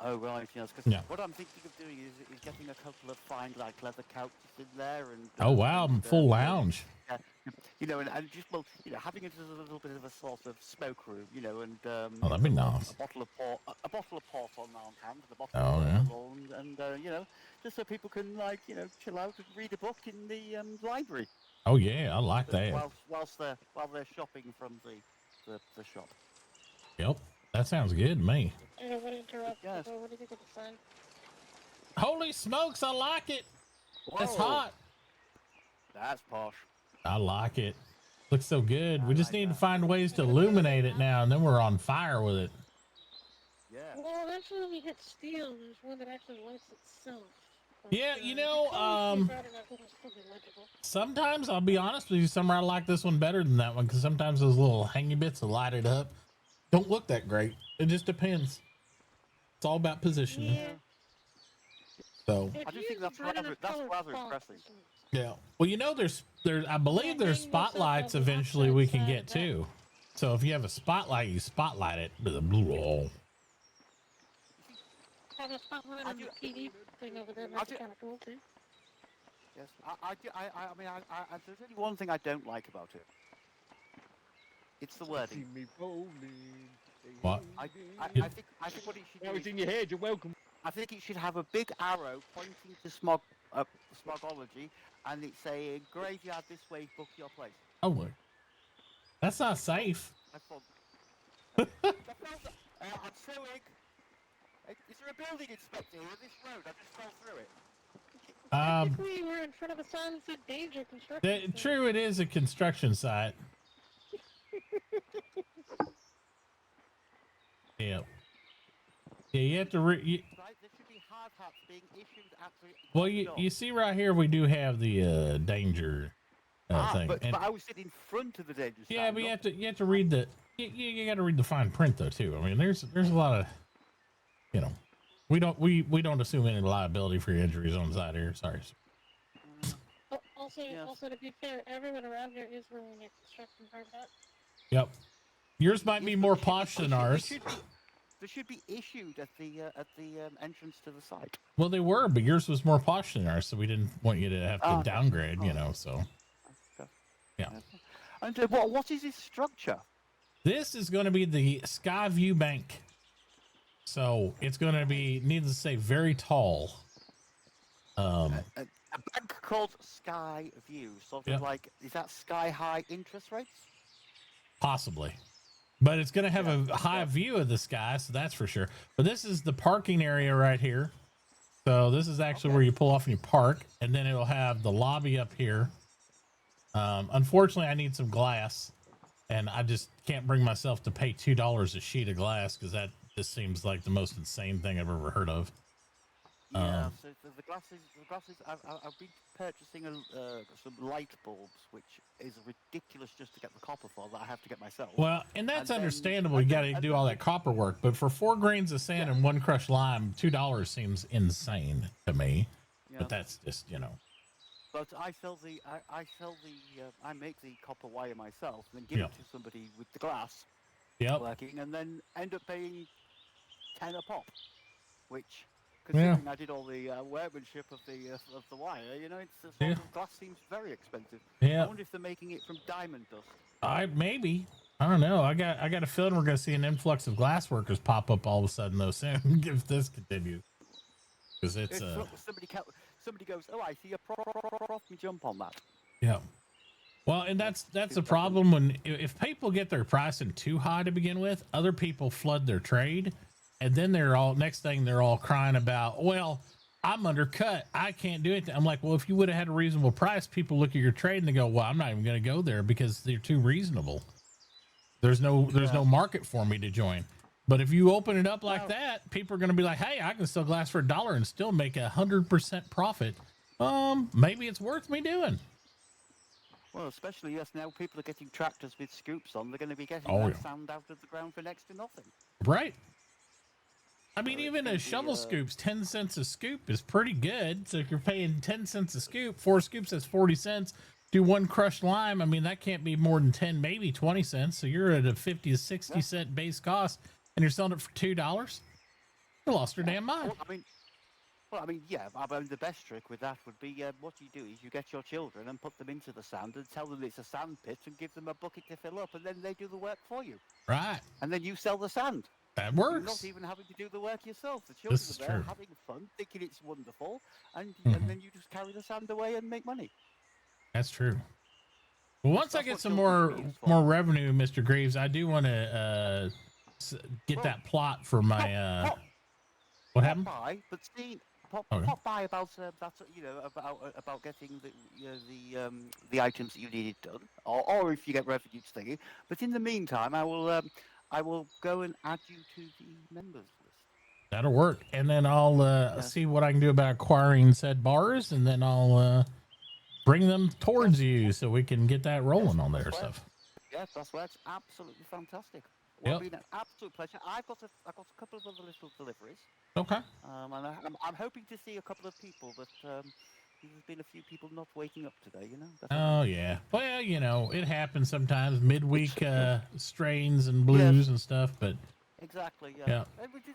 Oh, right, yes. Because Yeah. what I'm thinking of doing is getting a couple of fine, like, leather couches in there. And Oh, wow. Full lounge. Yeah, you know, and just, well, you know, having it as a little bit of a sort of smoke room, you know, and Oh, that'd be nice. a bottle of port on hand, and a bottle Oh, of yeah. alcohol, and you know, just so people can, like, you know, chill out and read a book in the library. Oh, yeah. I like that. While they're shopping from the shop. Yep. That sounds good to me. I don't want to interrupt. Yes. What do you think of the sun? Holy smokes, I like it. It's Whoa. hot. That's posh. I like it. Looks so good. We just need to find ways to illuminate it now, and then we're on fire with it. Yeah. Well, eventually when you hit steel, there's one that actually lights itself. But, Yeah, you know, still be legible. sometimes I'll be honest with you, somewhere I like this one better than that one because sometimes those little hangy bits that light it up don't look that great. It just depends. It's all about positioning. Yeah. So I do think that's rather impressive. yeah. Well, you know, there's I believe there's spotlights eventually we can get too. So if you have a spotlight, you spotlight it with a blue hole. Have a spotlight on the PD thing over there. That's kind of cool too. Yes, I mean, there's only one thing I don't like about it. It's the wording. What? I think what it should do. Now it's in your head. You're welcome. I think it should have a big arrow pointing to smogology, and it's saying graveyard this way, book your place. Oh, look. That's not safe. I thought. I'm suing. Is there a building inspector here? This road, I just fell through it. Technically, we're in front of a sign that said danger construction. True, it is a construction site. Yeah. Yeah, you have to right, there should be hard hats being issued after. Well, you see right here, we do have the danger thing. But I was sitting in front of the danger sign. Yeah, but you have to read the you got to read the fine print though too. I mean, there's a lot of, you know, we don't assume any liability for your injuries on site here. Sorry. Also, to be fair, everyone around here is wearing a construction hard hat. Yep. Yours might be more posh than ours. They should be issued at the entrance to the site. Well, they were, but yours was more posh than ours, so we didn't want you to have to downgrade. You know, so yeah. And what is this structure? This is going to be the Skyview Bank. So it's going to be, needless to say, very tall. A bank called Sky View, sort of like, is that sky high interest rates? Possibly. But it's going to have a high view of the sky, so that's for sure. But this is the parking area right here. So this is actually where you pull off and you park, and then it'll have the lobby up here. Unfortunately, I need some glass, and I just can't bring myself to pay $2 a sheet of glass because that just seems like the most insane thing I've ever heard of. Yeah, so the glasses. I've been purchasing some light bulbs, which is ridiculous just to get the copper for that I have to get myself. Well, and that's understandable. You got to do all that copper work, but for 4 grains of sand and 1 crushed lime, $2 seems insane to me. Yeah. But that's just, you know. But I make the copper wire myself, and then give it to somebody with the glass working, and then end up paying 10 a pop, which. Considering I did all the workmanship of the wire, you know, it's sort of glass seems very expensive. Yeah. I wonder if they're making it from diamond dust. Maybe. I don't know. I got a feeling we're going to see an influx of glass workers pop up all of a sudden though soon if this continues. Because it's somebody goes, oh, I see a prof, me jump on that. Yeah. Well, and that's the problem when if people get their pricing too high to begin with, other people flood their trade. And then they're all crying about, well, I'm undercut. I can't do it. I'm like, well, if you would have had a reasonable price, people look at your trade and they go, well, I'm not even going to go there because they're too reasonable. There's no market for me to join. But if you open it up like that, people are going to be like, hey, I can sell glass for $1 and still make 100% profit. Maybe it's worth me doing. Well, especially now people are getting tractors with scoops on. They're going to be getting that sand out of the ground for next to nothing. Right. I mean, even a shovel scoop's 10 cents a scoop is pretty good. So if you're paying 10 cents a scoop, 4 scoops, that's 40 cents. Do 1 crushed lime. I mean, that can't be more than 10, maybe 20 cents. So you're at a 50 to 60 cent base cost and you're selling it for $2. You lost your damn mind. Well, I mean, the best trick with that would be what you do is you get your children and put them into the sand and tell them it's a sand pit and give them a bucket to fill up and then they do the work for you. Right. And then you sell the sand. That works. You're not even having to do the work yourself. The children are there having fun, thinking it's wonderful, and then you just carry the sand away and make money. That's true. Well, once I get some more revenue, Mr. Greaves, I do want to get that plot for my. What happened? But pop by about that. About getting the items that you needed done, or if you get refuge thingy. But in the meantime, I will go and add you to the members list. That'll work, and then I'll see what I can do about acquiring said bars, and then I'll bring them towards you so we can get that rolling on their stuff. Yes, that's right. Absolutely fantastic. Well, been an absolute pleasure. I've got a couple of other little deliveries. Okay. And I'm hoping to see a couple of people, but there's been a few people not waking up today. Oh yeah. Well, it happens sometimes. Midweek strains and blues and stuff, but exactly. Yeah.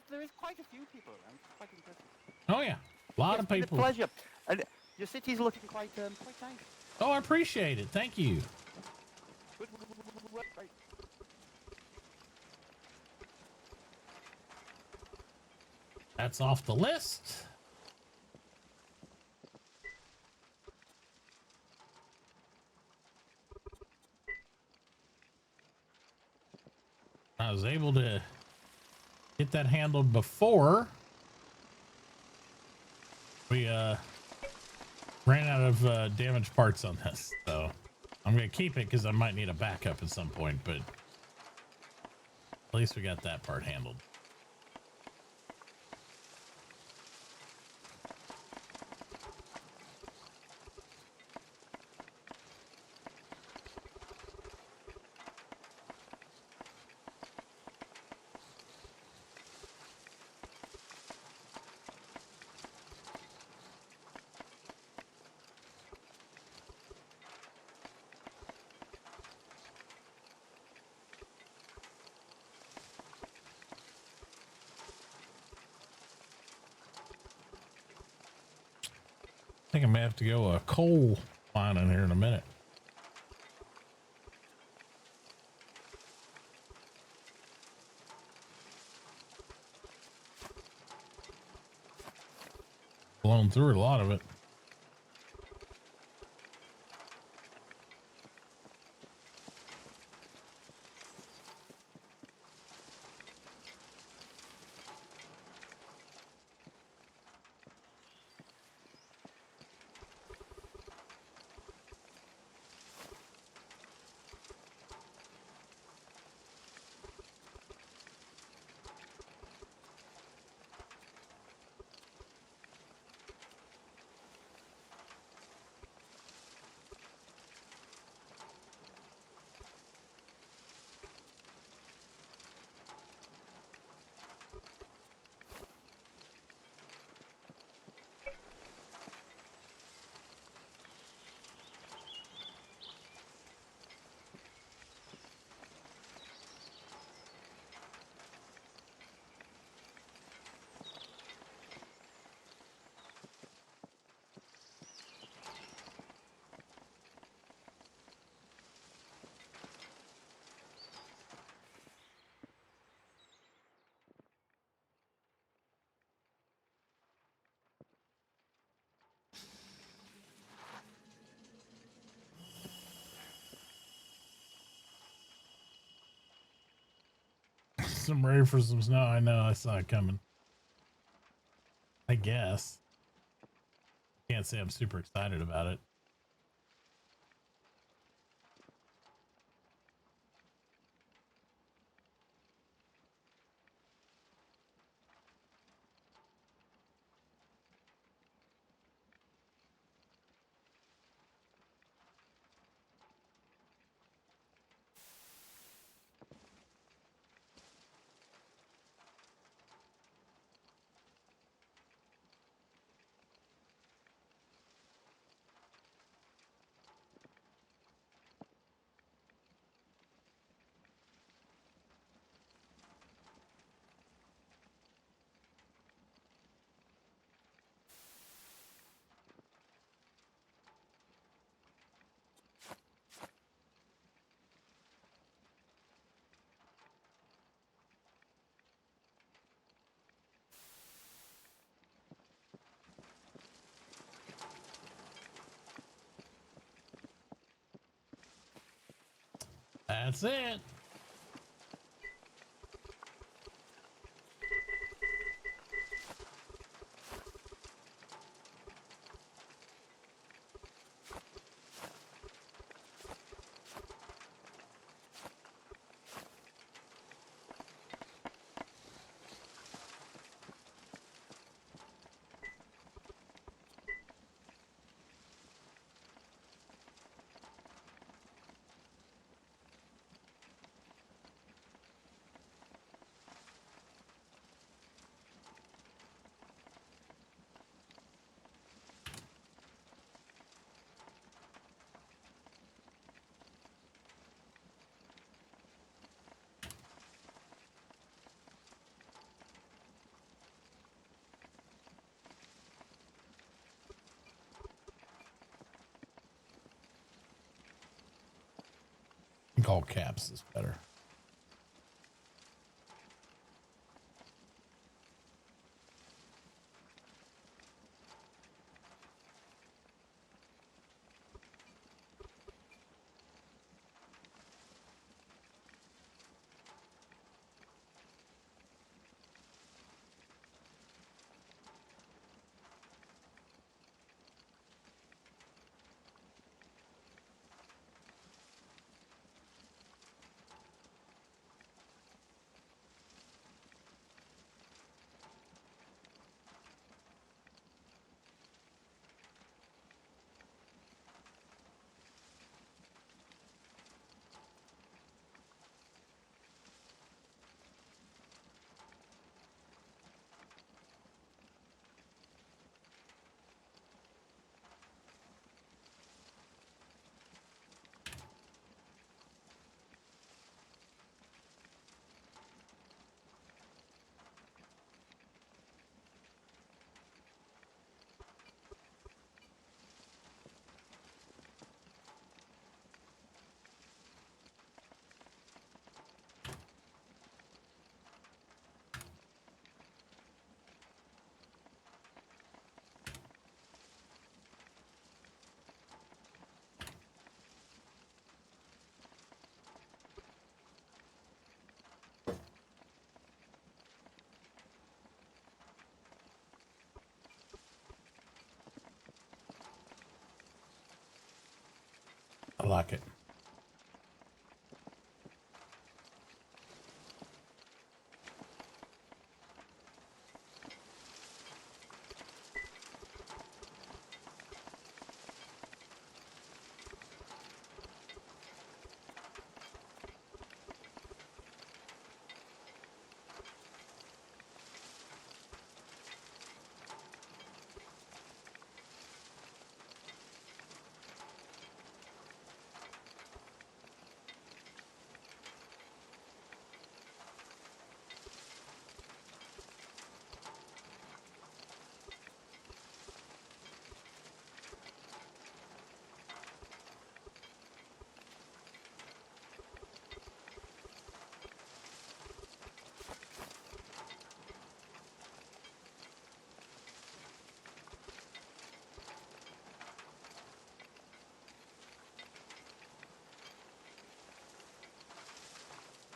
There is quite a few people around. It's quite interesting. Oh yeah, a lot of people. It's been a pleasure. And your city's looking quite nice. Oh, I appreciate it. Thank you. Right. That's off the list. I was able to get that handled before we ran out of damaged parts on this, so I'm gonna keep it because I might need a backup at some point, but at least we got that part handled. I think I may have to go coal mining here in a minute. Blown through a lot of it. I'm ready for some snow. I know I saw it coming. I guess. Can't say I'm super excited about it. That's it. think all caps is better. I like it.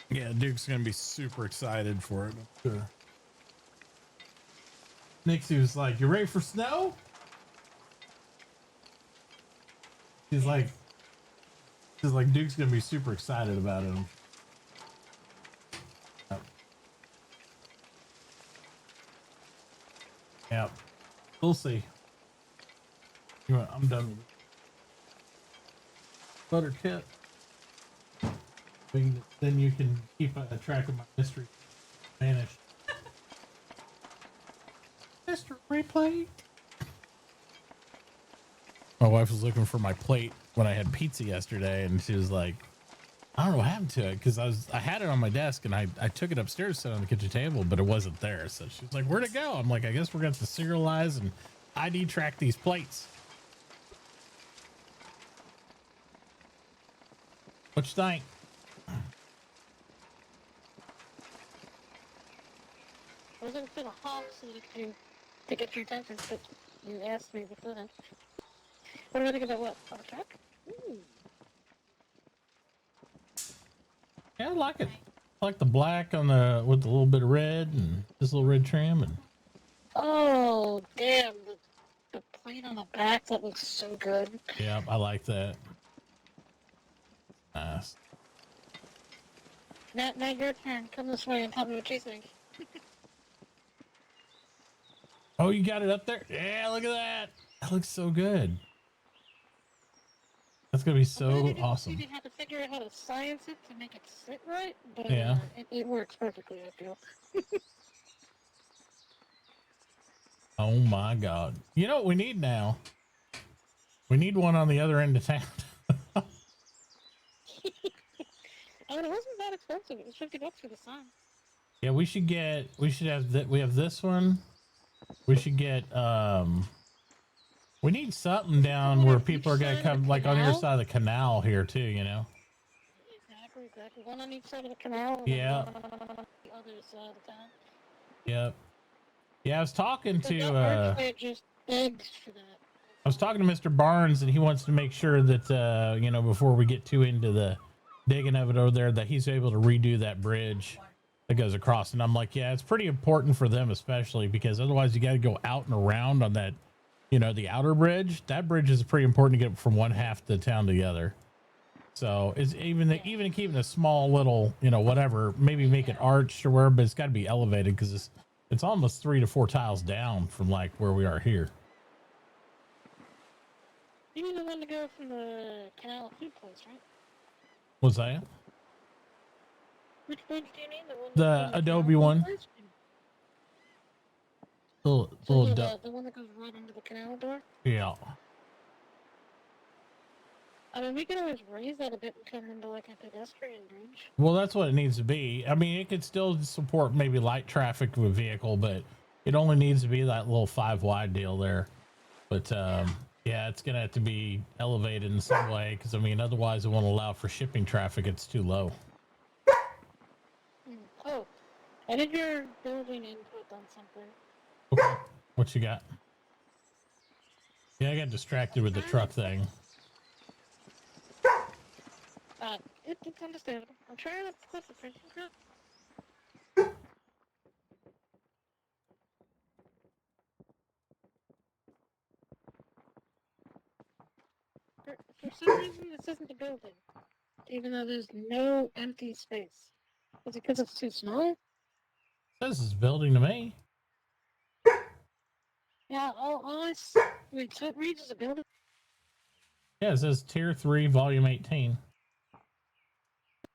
Yeah, Duke's gonna be super excited for it. I'm sure. Nixie was like, "You ready for snow?" She's like, Duke's gonna be super excited about it. Yep. We'll see. You know, I'm done with it. Buttercup. Then you can keep a track of my mystery. Spanish. Mystery replay. My wife was looking for my plate when I had pizza yesterday, and she was like, "I don't know what happened to it," because I had it on my desk and I took it upstairs, set it on the kitchen table, but it wasn't there. So she was like, "Where'd it go?" I'm like, "I guess we're going to have to serialize and ID track these plates." What you think? I was looking for the hawk so to get your attention, but you asked me before then. What do I think about what? On the truck? Ooh. Yeah, I like it. I like the black on the with a little bit of red and this little red trim and. Oh damn! The plate on the back, that looks so good. Yeah, I like that. Nice. Now your turn. Come this way and tell me what you think. Oh, you got it up there? Yeah, look at that. That looks so good. That's gonna be so awesome. You have to figure out how to science it to make it sit right, but Yeah. It works perfectly, I feel. Oh my God. You know what we need now? We need one on the other end of town. I mean, it wasn't that expensive. It was $50 for the sign. Yeah, we should have that. We have this one. We should get, we need something down where people are going to come, like on your side of the canal here too, you know? exactly. One on each side of the canal. And Yeah. one on the other side of the town. Yep. Yeah, I was talking So to that archway just begs for that. I was talking to Mr. Barnes, and he wants to make sure that you know, before we get too into the digging of it over there, that he's able to redo that bridge that goes across. And I'm like, yeah, it's pretty important for them, especially because otherwise you got to go out and around on that, you know, the outer bridge. That bridge is pretty important to get from one half of the town to the other. So it's even keeping a small little, you know, whatever, maybe make it arched or where, but it's got to be elevated because it's almost 3 to 4 tiles down from like where we are here. You need the one to go from the canal food place, right? What's that? Which bridge do you need? The Adobe one. The one that goes right into the canal door? Yeah. I mean, we could always raise that a bit and turn it into like a pedestrian bridge. Well, that's what it needs to be. I mean, it could still support maybe light traffic with a vehicle, but it only needs to be that little 5 wide deal there. But yeah, it's gonna have to be elevated in some way because I mean, otherwise it won't allow for shipping traffic. It's too low. Oh, I did your building input on something. Okay. What you got? Yeah, I got distracted with the truck thing. It's understandable. I'm trying to put the printing press. For some reason, this isn't a building, even though there's no empty space. Is it because it's too small? This is building to me. Yeah, wait, so it reads as a building? Yeah, it says Tier 3, Volume 18.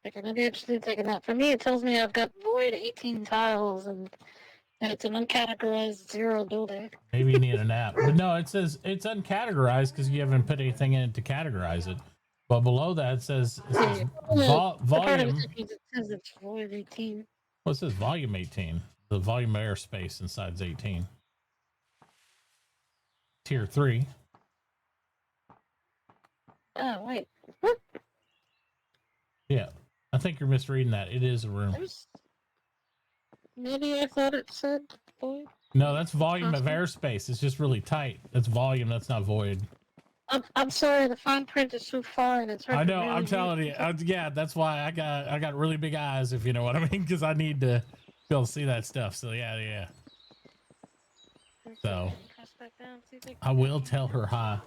Okay, maybe I just need to take it out. For me, it tells me I've got void 18 tiles, and it's an uncategorized 0 building. Maybe you need a nap. But no, it says it's uncategorized because you haven't put anything in it to categorize it. But below that, it says volume. It says it's void 18. Well, it says volume 18. The volume of airspace inside is 18. Tier 3. Oh, wait. Yeah, I think you're misreading that. It is a room. Maybe I thought it said void. No, that's volume of airspace. It's just really tight. That's volume. That's not void. I'm sorry. The fine print is so fine. It's hard. I know. To really I'm telling you. Yeah, that's why I got really big eyes, if you know what I mean, because I need to be able to see that stuff. So yeah. So I will tell her hi.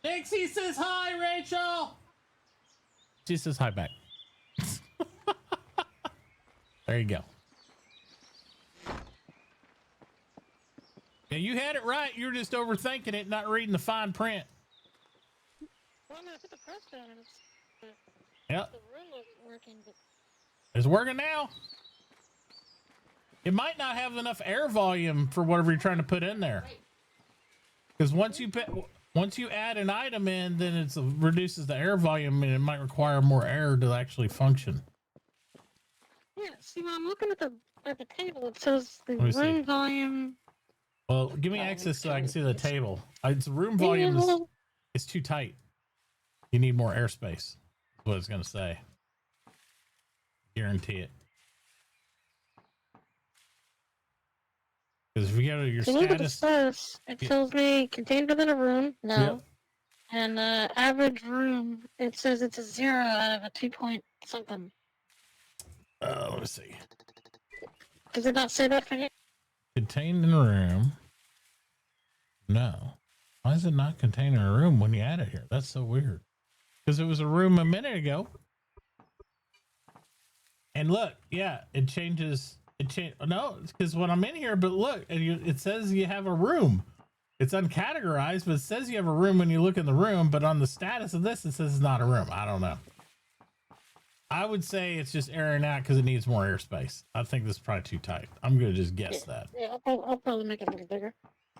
Dixie says hi, Rachel. She says hi back. There you go. Yeah, you had it right. You're just overthinking it, not reading the fine print. Well, I put the press down and it's... Yep. The room wasn't working, but... It's working now. It might not have enough air volume for whatever you're trying to put in there. Because once you add an item in, then it reduces the air volume and it might require more air to actually function. Yeah, see, when I'm looking at the table, it says the room volume... Well, give me access so I can see the table. Its room volume is too tight. You need more airspace. That's what it's going to say. Guarantee it. Because if you go to your status... It tells me contained within a room. No. Yep. And average room, it says it's a 0 out of a 2 point something. Let me see. Does it not say that for you? Contained in a room. No. Why is it not contained in a room when you add it here? That's so weird. Because it was a room a minute ago. And look, yeah, it changes. No, it's because when I'm in here, but look, it says you have a room. It's uncategorized, but it says you have a room when you look in the room. But on the status of this, it says it's not a room. I don't know. I would say it's just airing out because it needs more airspace. I think this is probably too tight. I'm gonna just guess that. Yeah, I'll probably make it a little bigger.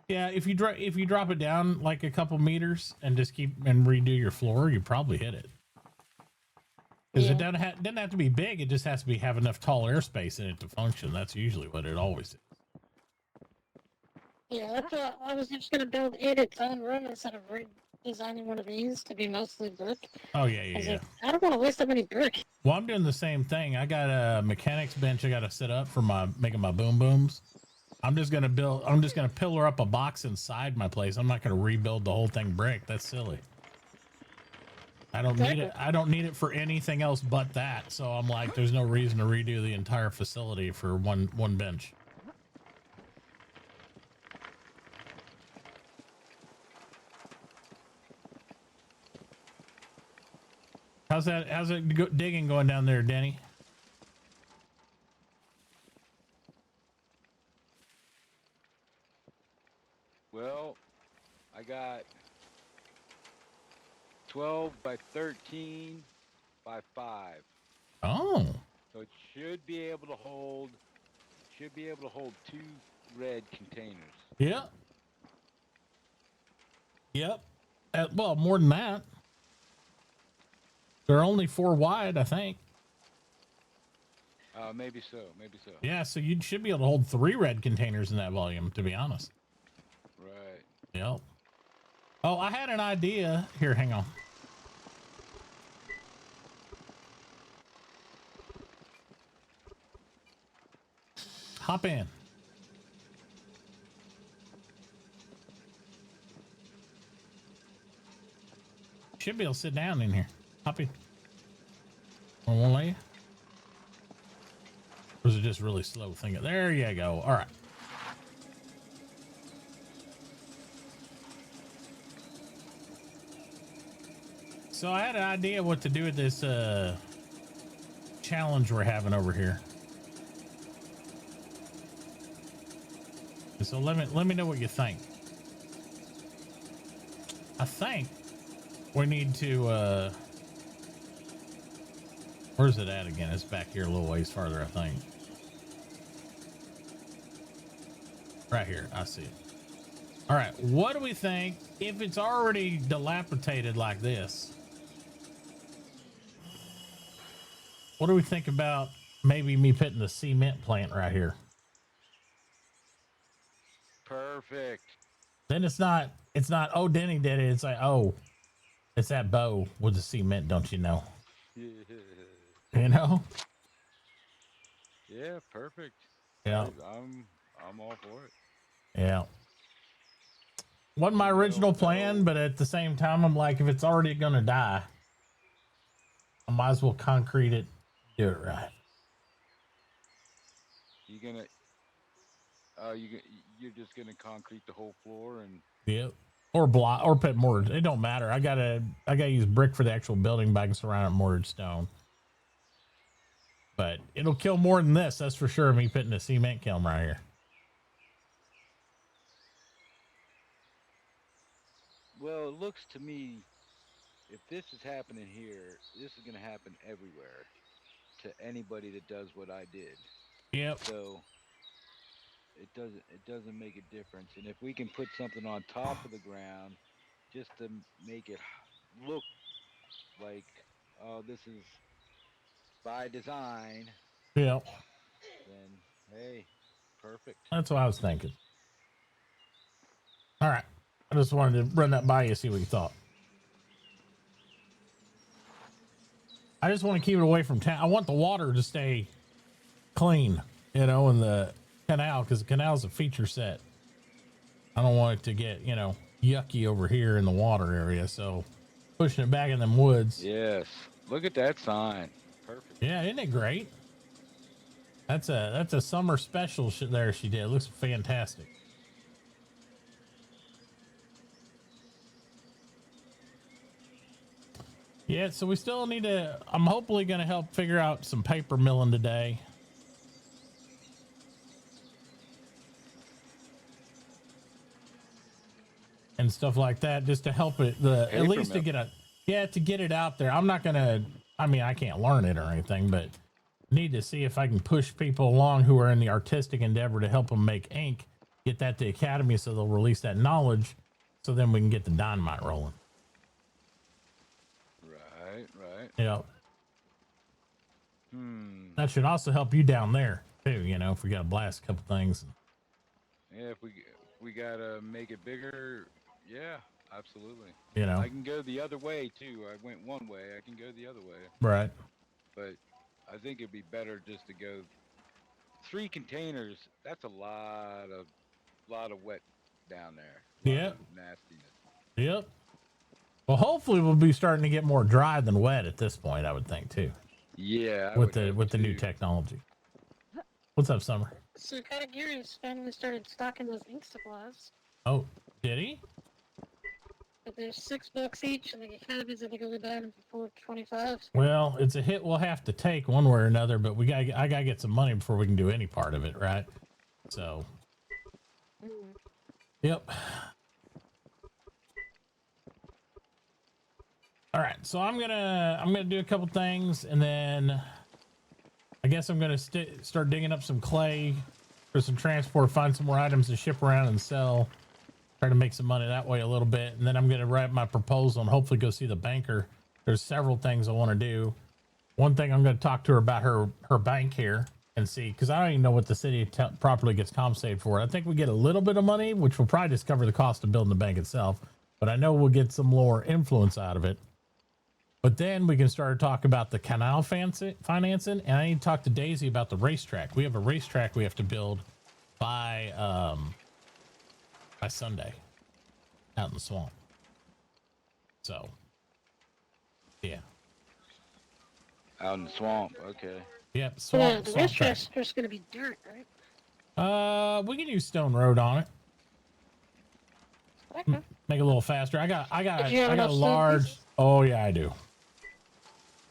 Yeah, if you drop it down like a couple meters and just redo your floor, you probably hit it. Because it doesn't have to be big. It just has to have enough tall airspace in it to function. That's usually what it always is. Yeah, that's what I was just gonna build its own room instead of designing one of these to be mostly brick. Oh yeah, I yeah, was yeah. like, I don't want to waste that many brick. Well, I'm doing the same thing. I got a mechanics bench I got to set up for making my boom booms. I'm just gonna pillar up a box inside my place. I'm not gonna rebuild the whole thing brick. That's silly. I don't need it. I don't need it for anything else but that. So I'm like, there's no reason to redo the entire facility for one bench. How's it digging going down there, Denny? Well, I got 12 by 13 by 5. Oh. So it should be able to hold 2 red containers. Yeah. Yep. Well, more than that. They're only 4 wide, I think. Maybe so. Maybe so. Yeah, so you should be able to hold 3 red containers in that volume, to be honest. Right. Yep. Oh, I had an idea. Here, hang on. Hop in. Should be able to sit down in here. Hop in. I won't let you. Or is it just really slow thinking? There you go. All right. So I had an idea what to do with this challenge we're having over here. So let me know what you think. I think we need to where's it at again? It's back here a little ways farther, I think. Right here, I see it. All right, what do we think if it's already dilapidated like this? What do we think about maybe me putting the cement plant right here? Perfect. Then it's not, oh, Denny did it. It's like, oh, it's that bow with the cement, don't you know? You know? Yeah, perfect. Yeah. I'm all for it. Yeah. Wasn't my original plan, but at the same time, I'm like, if it's already gonna die, I might as well concrete it, do it right. You're just gonna concrete the whole floor and. Yep. Or block, or put mortar. It don't matter. I gotta use brick for the actual building, but I can surround it with mortared stone. But it'll kill more than this, that's for sure. Me putting a cement kiln right here. Well, it looks to me, if this is happening here, this is gonna happen everywhere to anybody that does what I did. Yep. So it doesn't make a difference. And if we can put something on top of the ground just to make it look like, oh, this is by design. Yep. Then hey, perfect. That's what I was thinking. All right. I just wanted to run that by you, see what you thought. I just want to keep it away from town. I want the water to stay clean, you know, in the canal, because the canal is a feature set. I don't want it to get, you know, yucky over here in the water area. So pushing it back in them woods. Yes. Look at that sign. Perfect. Yeah, isn't it great? That's a summer special there she did. It looks fantastic. Yeah, so we still need to, I'm hopefully going to help figure out some paper milling today. And stuff like that, just to help it, at least to get it out there. I'm not going to, I mean, I can't learn it or anything, but need to see if I can push people along who are in the artistic endeavor to help them make ink, get that to the academy so they'll release that knowledge, so then we can get the dynamite rolling. Right. Yeah. That should also help you down there too, you know, if we got to blast a couple things. Yeah, if we gotta make it bigger, yeah, Absolutely. You know? I can go the other way too. I went one way. I can go the other way. Right. But I think it'd be better just to go 3 containers. That's a lot of wet down there. Yep. Nastiness. Yep. Well, hopefully we'll be starting to get more dry than wet at this point, I would think too. Yeah. With the new technology. What's up, Summer? So kind of curious, finally started stocking those ink supplies. Oh, did he? But they're $6 each, and the cannabis I think only buying them for $4.25. Well, it's a hit we'll have to take one way or another, but I gotta get some money before we can do any part of it, right? So. Yep. All right, so I'm gonna do a couple things, and then I guess I'm gonna start digging up some clay for some transport, find some more items to ship around and sell, try to make some money that way a little bit, and then I'm gonna write my proposal and hopefully go see the banker. There's several things I want to do. One thing, I'm gonna talk to her about her bank here and see, because I don't even know what the city properly gets compensated for. I think we get a little bit of money, which will probably just cover the cost of building the bank itself, but I know we'll get some more influence out of it. But then we can start to talk about the canal financing, and I need to talk to Daisy about the racetrack. We have a racetrack we have to build by Sunday out in the swamp. So, yeah. Out in the swamp. Okay. Yep. Swamp. The Swamp racetrack's track. just going to be dirt, right? We can use stone road on it. Okay. Make it a little faster. I got you have a enough stone large. pieces? Oh yeah, I do.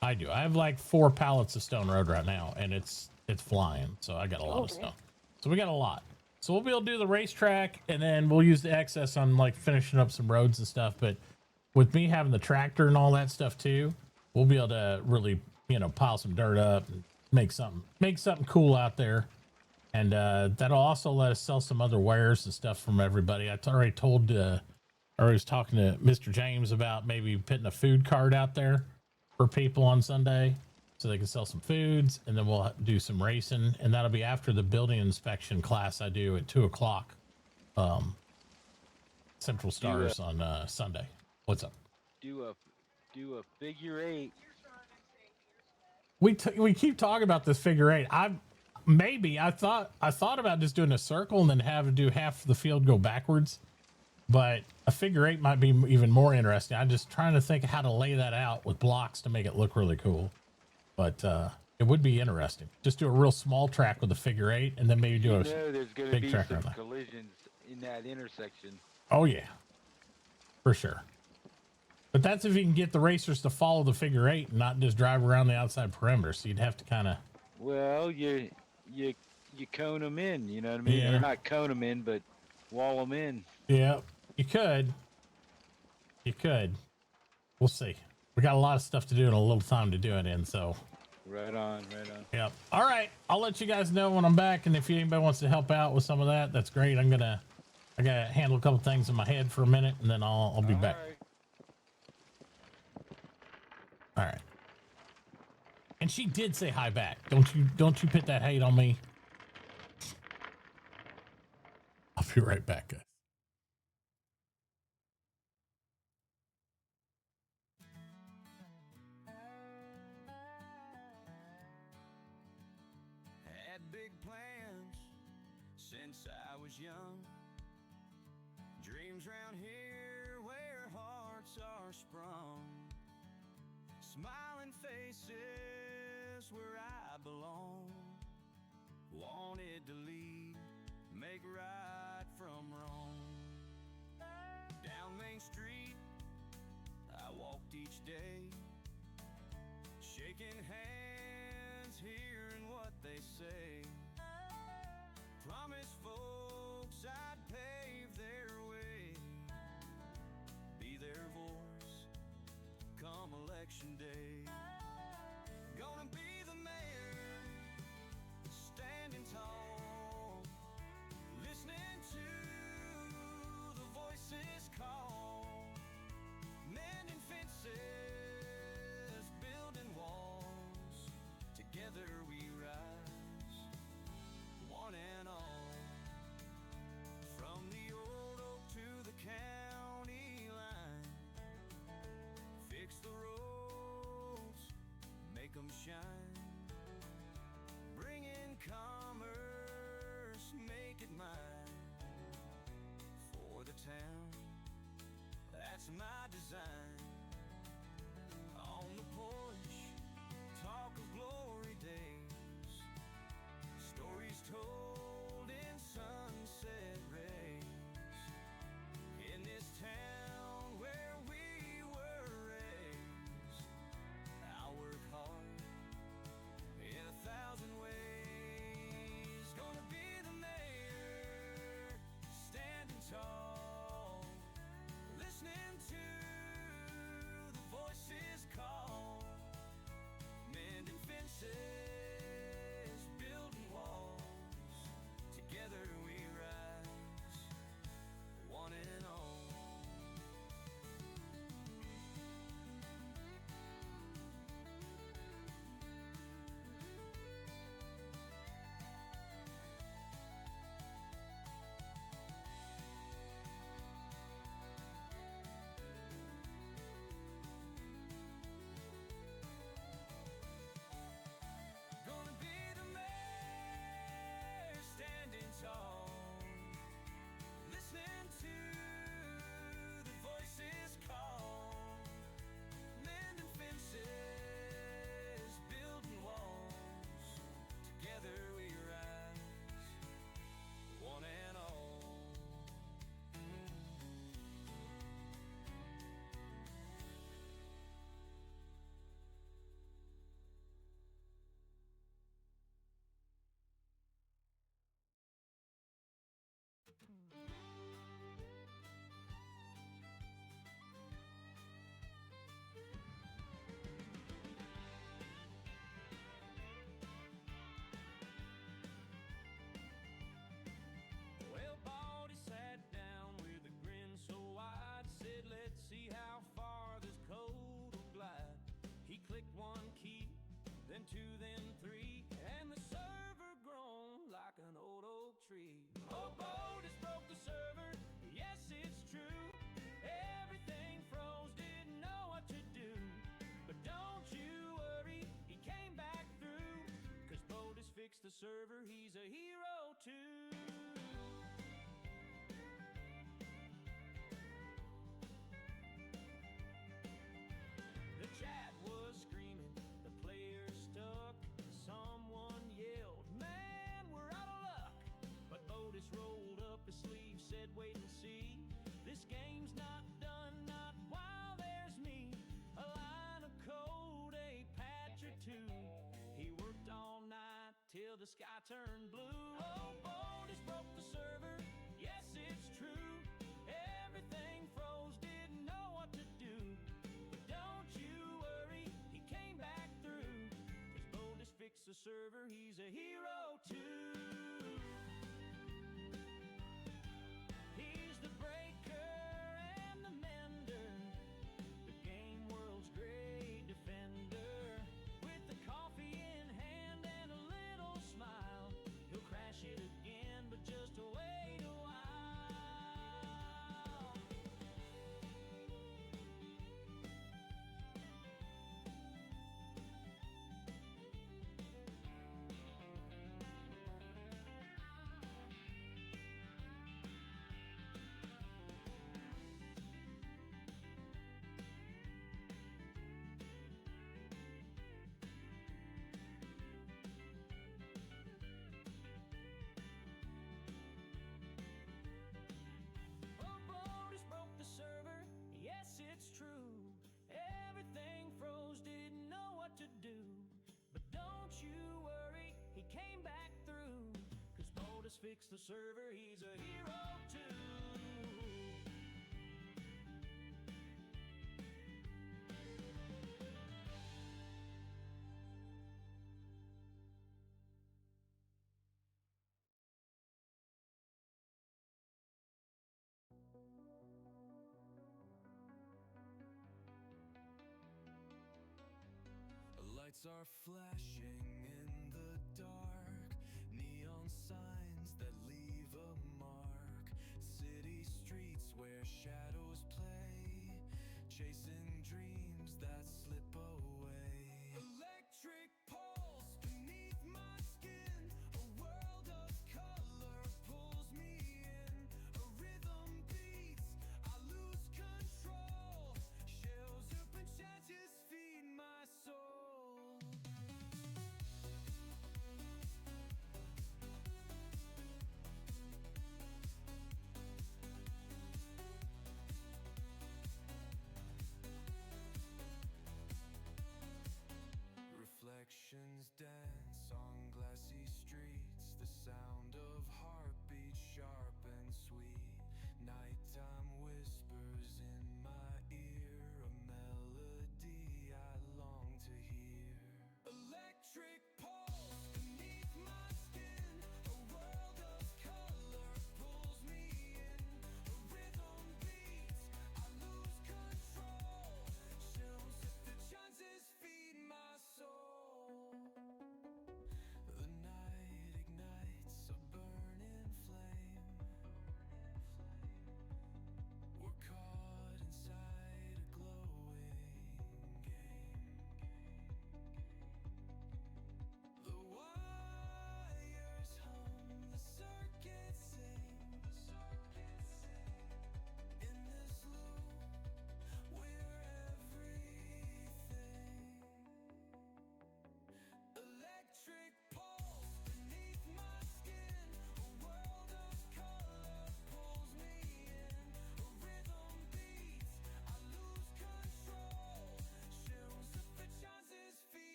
I have like 4 pallets of stone road right now, and it's flying. So I got a lot of stone. So we got a lot. So we'll be able to do the racetrack, and then we'll use the excess on like finishing up some roads and stuff. But with me having the tractor and all that stuff too, we'll be able to really, pile some dirt up and make something cool out there. And that'll also let us sell some other wares and stuff from everybody. I already told, I was talking to Mr. James about maybe putting a food cart out there for people on Sunday so they can sell some foods, and then we'll do some racing, and that'll be after the building inspection class I do at 2:00 Central Stars on Sunday. What's up? Do a figure 8. We keep talking about this figure 8. I thought about just doing a circle and then have to do half the field go backwards, but a figure 8 might be even more interesting. I'm just trying to think of how to lay that out with blocks to make it look really cool. But it would be interesting. Just do a real small track with a figure 8, and then maybe do a There's going to big be track some around that. collisions in that intersection. Oh yeah, for sure. But that's if you can get the racers to follow the figure 8 and not just drive around the outside perimeter. So you'd have to kind of. Well, you cone them in. You know what I mean? Yeah. Or not cone them in, but wall them in. Yeah, you could. We'll see. We got a lot of stuff to do and a little time to do it in. So. Right on. Yep. All right. I'll let you guys know when I'm back, and if anybody wants to help out with some of that, that's great. I gotta handle a couple things in my head for a minute, and then I'll be back. All right. And she did say hi back. Don't you put that hate on me. I'll be right back, guys. Had big plans since I was young. Dreams round here where hearts are sprung. Smiling faces where I belong. Wanted to lead, make right from wrong. Down Main Street, I walked each day, shaking hands, hearing what they say. Promised folks I'd pave their way, be their voice come election day. Gonna be the mayor, standing tall, listening to the voices call, mending fences, building walls. Together we rise, one and all. From the old oak to the county line, it's my design. On the porch, talk of glory days, stories told in sunset rays. In this town where we were raised, I'll work hard in 1,000 ways. Gonna be the mayor, standing tall, listening to the voices call, mending fences, building walls. Together we rise, one and all. Gonna be the mayor, standing tall, listening to the voices call, mending fences, building walls. Together we rise, one and all. Well, Baldy sat down with a grin so wide, said, let's see how far this code will glide. He clicked one key, then two, then three, and the server groaned like an old oak tree. Oh, Baldy's broke the server, yes, it's true. Everything froze, didn't know what to do. But don't you worry, he came back through, 'cause Baldy's fixed the server, he's a hero too. The chat was screaming, the players stuck. Someone yelled, man, we're out of luck. But Bodis rolled up his sleeve, said, wait and see. This game's not done, not while there's me. A line of code, a patch or two. He worked all night till the sky turned blue. Oh, Bodis broke the server, yes, it's true. Everything froze, didn't know what to do. But don't you worry, he came back through, 'cause Bodis fixed the server, he's a hero too. He's the breaker and the mender, the game world's great defender. With the coffee in hand and a little smile, he'll crash it again, but just wait a while. Oh, Bodis broke the server, yes, it's true. Everything froze, didn't know what to do. But don't you worry, he came back through, 'cause Bodis fixed the server, he's a hero too. Lights are flashing in the dark, neon signs that leave a mark, city streets where shadows play, chasing dreams that slip away. Electric pulse beneath my skin, a world of color pulls me in, a rhythm beats, I lose control.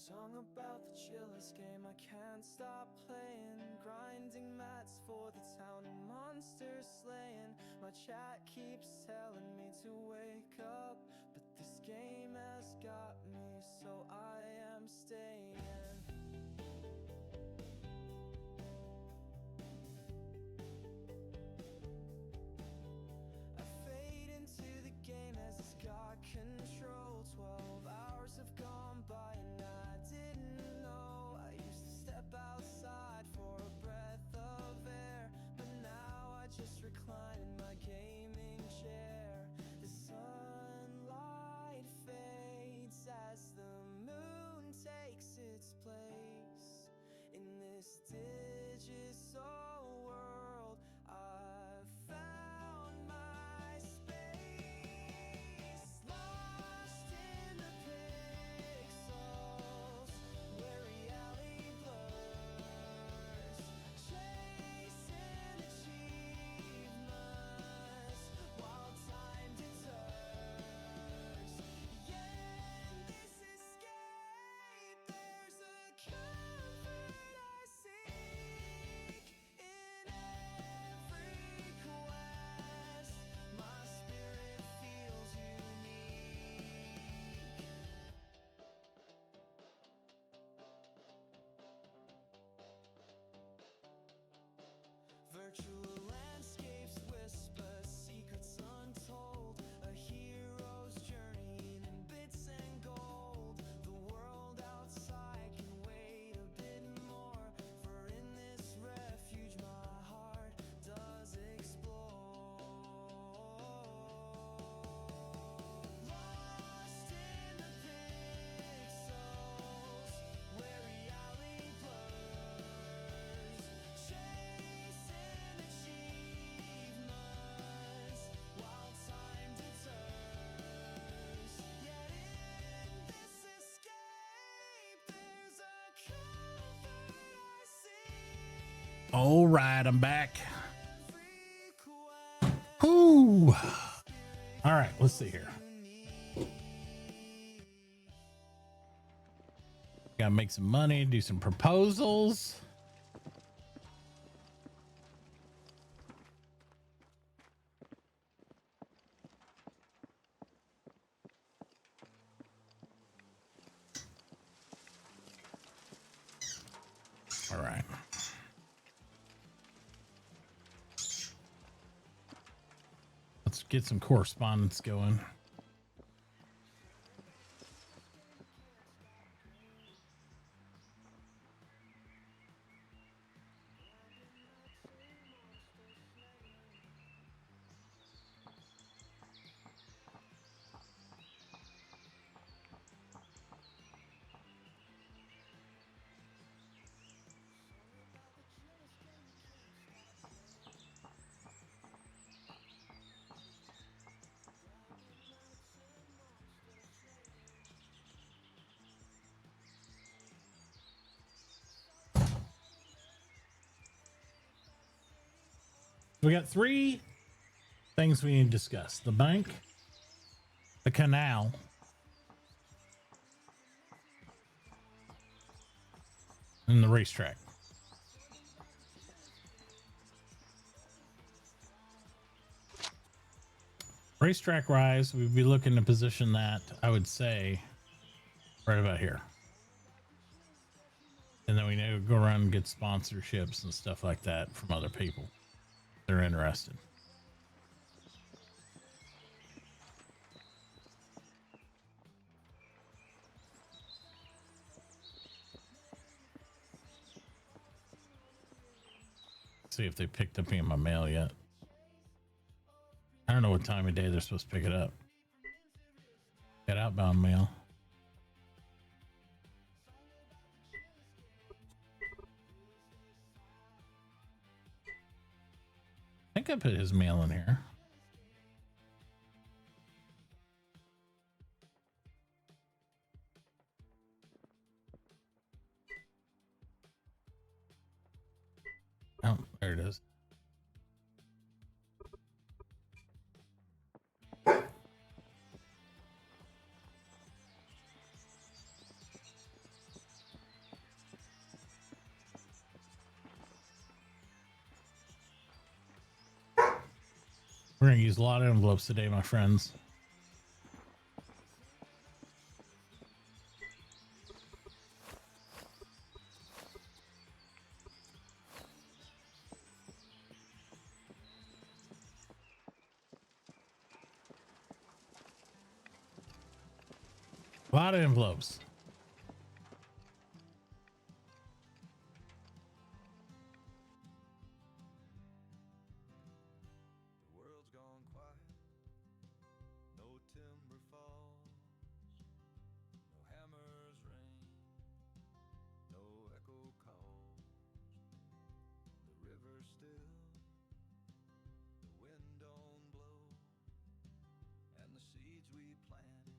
Song about the chillest game I can't stop playing. Grinding mats for the town and monsters slaying. My chat keeps telling me to wake up, but this game has got me, so I am staying. I fade into the game as it's got control. 12 hours have gone by and I didn't know. I used to step outside for a breath of air, but now I just recline in my gaming chair. The sunlight fades as the moon takes its place. In this digital world, I've found my space. Lost in the pixels, where reality blurs. Chasing achievements while time deters. Yeah, in this escape, there's a comfort I seek. In every quest, my spirit feels unique. Virtual landscapes whisper secrets untold. A hero's journey in bits and gold. The world outside can wait a bit more, for in this refuge my heart does explore. Lost in the pixels, where reality blurs. Chasing achievements while time deters. Yet in this escape, there's a comfort I see. All right, I'm back. Whoo. All right, let's see here. Gotta make some money, do some proposals. All right. Let's get some correspondence going. We got three things we need to discuss: the bank, the canal, and the racetrack. Racetrack rise, we'd be looking to position that, I would say, right about here. And then we need to go around and get sponsorships and stuff like that from other people. They're interested. See if they picked up me in my mail yet. I don't know what time of day they're supposed to pick it up. Got outbound mail. I think I put his mail in here. Oh, there it is. We're gonna use a lot of envelopes today, my friends. A lot of envelopes. The world's gone quiet. No timber falls. No hammers rain. No echo calls. The river's still. The wind don't blow. And the seeds we planted.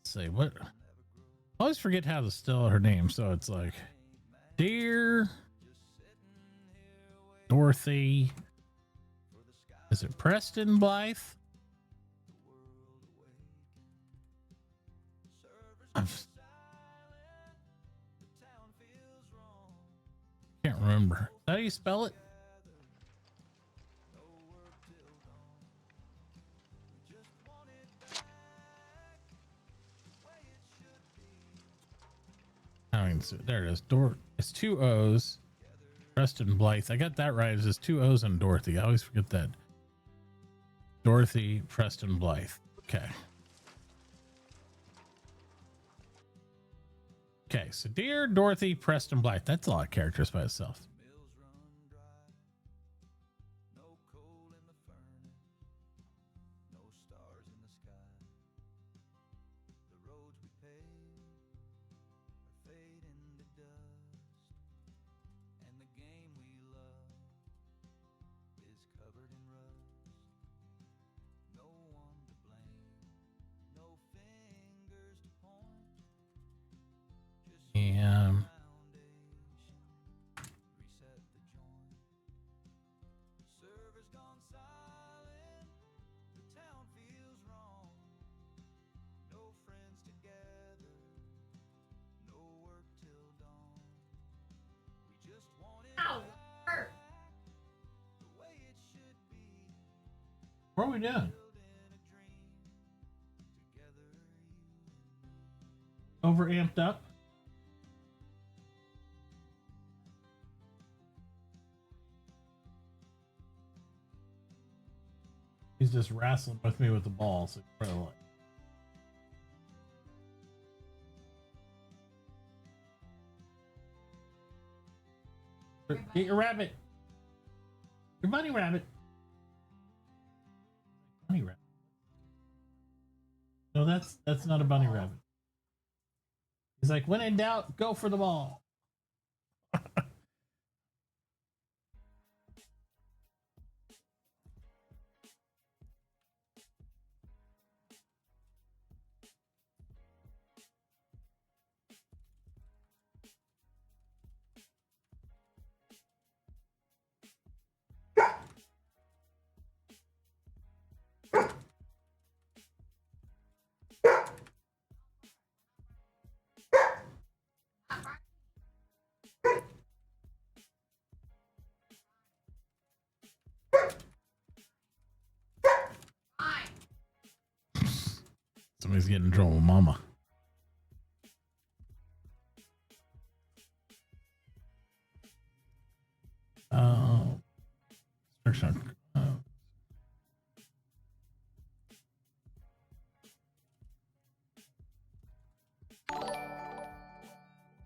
Say what? I always forget how to spell her name, so it's like Dear Dorothy. Is it Preston Blythe? Can't remember. How do you spell it? I mean, there it is. It's 2 O's. Preston Blythe. I got that right. It's just 2 O's and Dorothy. I always forget that. Dorothy Preston Blythe. Okay. Okay, so Dear Dorothy Preston Blythe. That's a lot of characters by itself. And what are we doing? Over amped up? He's just wrestling with me with the ball, so probably like. Get your rabbit. Your bunny rabbit. Bunny rabbit. No, that's not a bunny rabbit. He's like, when in doubt, go for the ball. Somebody's getting in trouble with mama.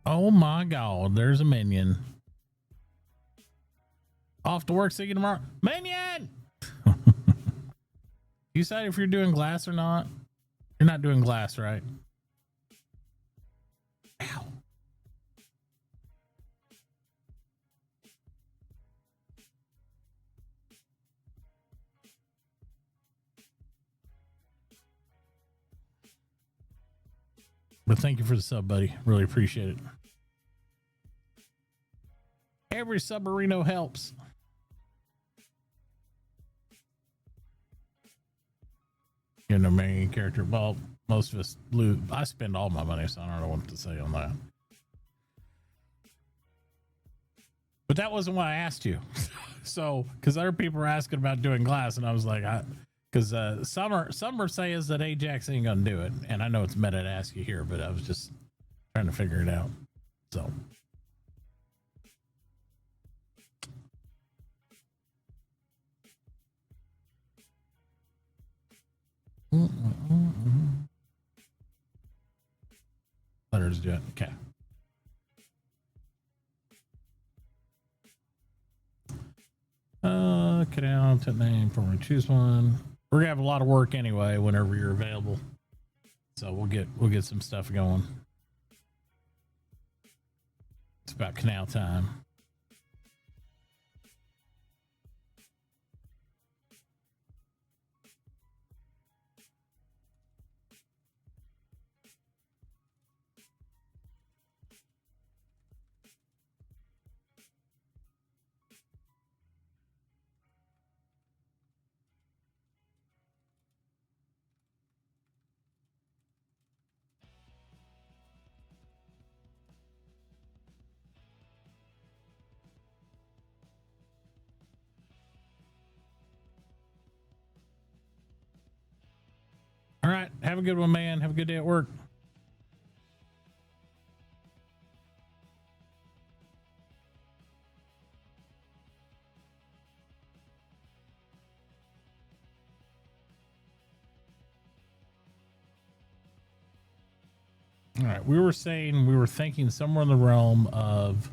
Oh my God, there's a minion. Off to work, see you tomorrow. Minion! You decide if you're doing glass or not? You're not doing glass, right? Ow. But thank you for the sub, buddy. Really appreciate it. Every submarino helps. You're the main character. Well, most of us lose. I spend all my money, so I don't know what to say on that. But that wasn't why I asked you. So, because other people were asking about doing glass, and I was like, because some are saying that Ajax ain't gonna do it, and I know it's meta to ask you here, but I was just trying to figure it out. So. Letters do it. Okay. Cut out that name for me. Choose one. We're gonna have a lot of work anyway whenever you're available. So we'll get some stuff going. It's about canal time. All right. Have a good one, man. Have a good day at work. All right. We were thinking somewhere in the realm of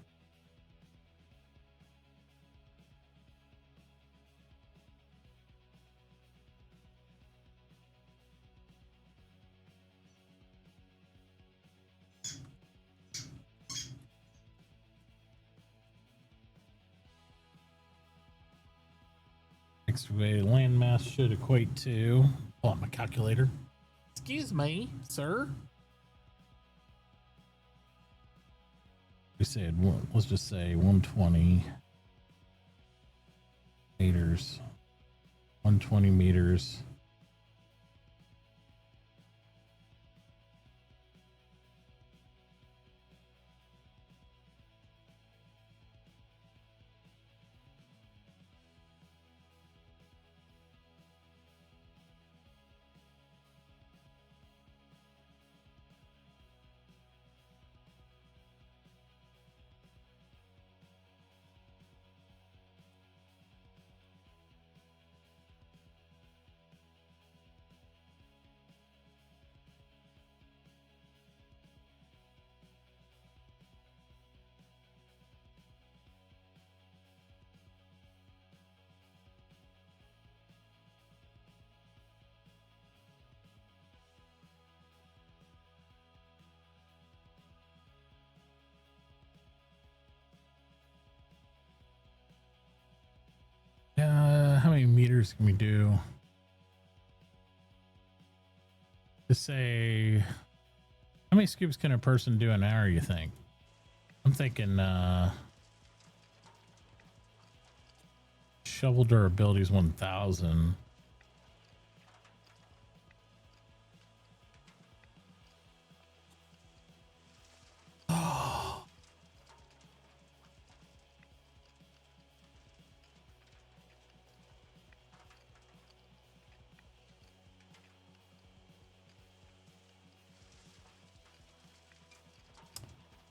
excavated landmass should equate to. Oh, my calculator. Excuse me, sir. We said, let's just say 120 meters. 120 meters. How many meters can we do? Just say, how many scoops can a person do an hour, you think? I'm thinking shovel durability is 1,000.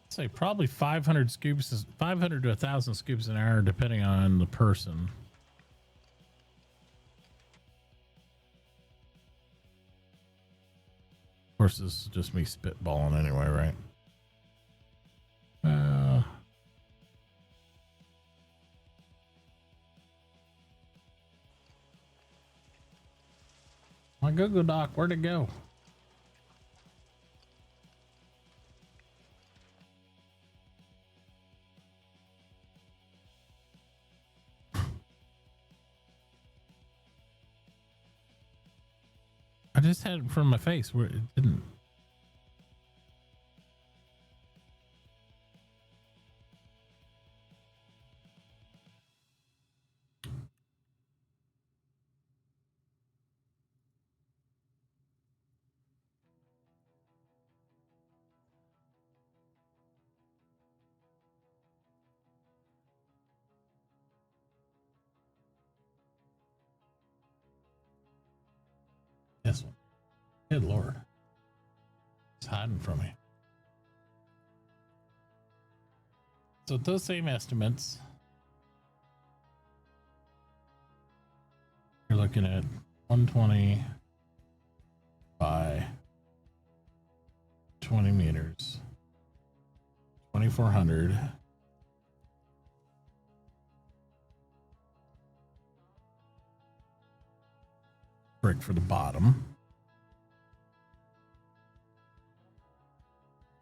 Say probably 500 scoops is 500 to 1,000 scoops an hour, depending on the person. Of course, this is just me spitballing anyway, right? My Google Doc, where'd it go? I just had it in front of my face where it didn't. This one. Good Lord. It's hiding from me. So with those same estimates, you're looking at 120 by 20 meters, 2,400. Brick for the bottom.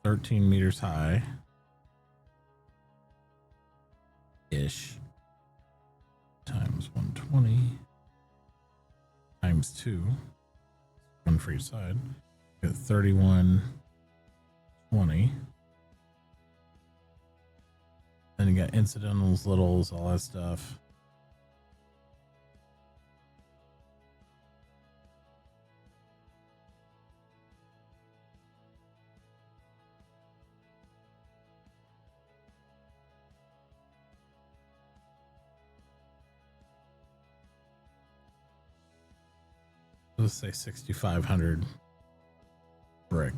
13 meters high. Ish. Times 120. Times 2. One for each side. Get 3120. Then you got incidentals, littles, all that stuff. Let's say 6,500 brick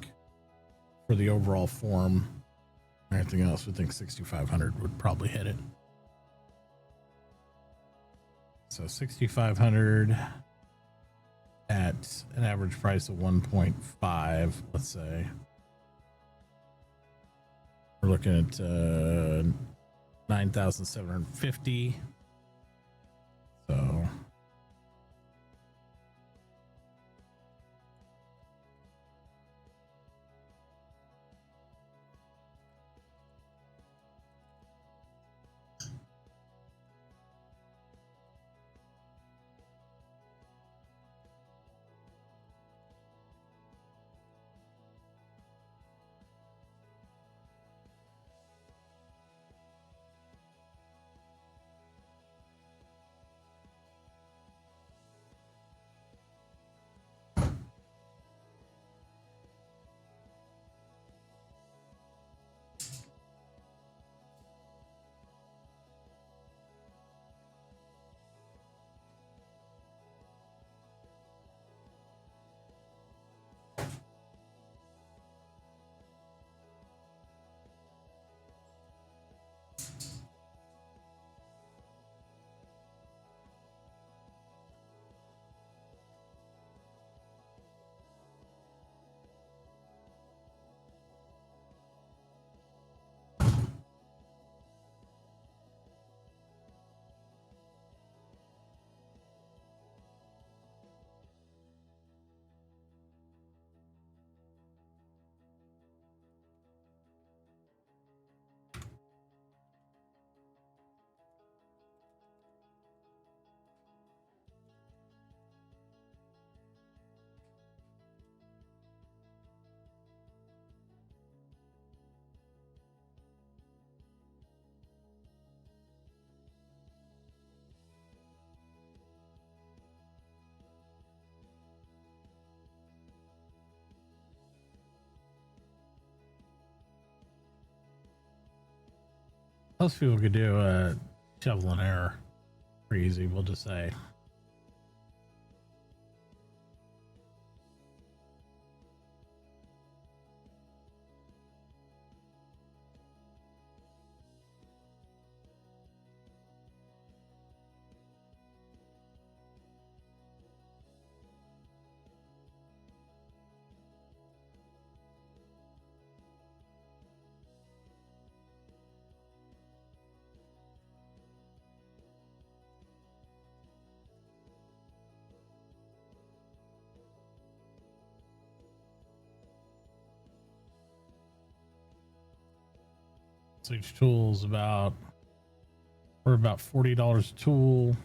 for the overall form. Everything else, we think 6,500 would probably hit it. So 6,500 at an average price of 1.5, let's say. We're looking at 9,750. So most people could do a shovel and error pretty easy, we'll just say. So each tool's about, we're about $40 a tool.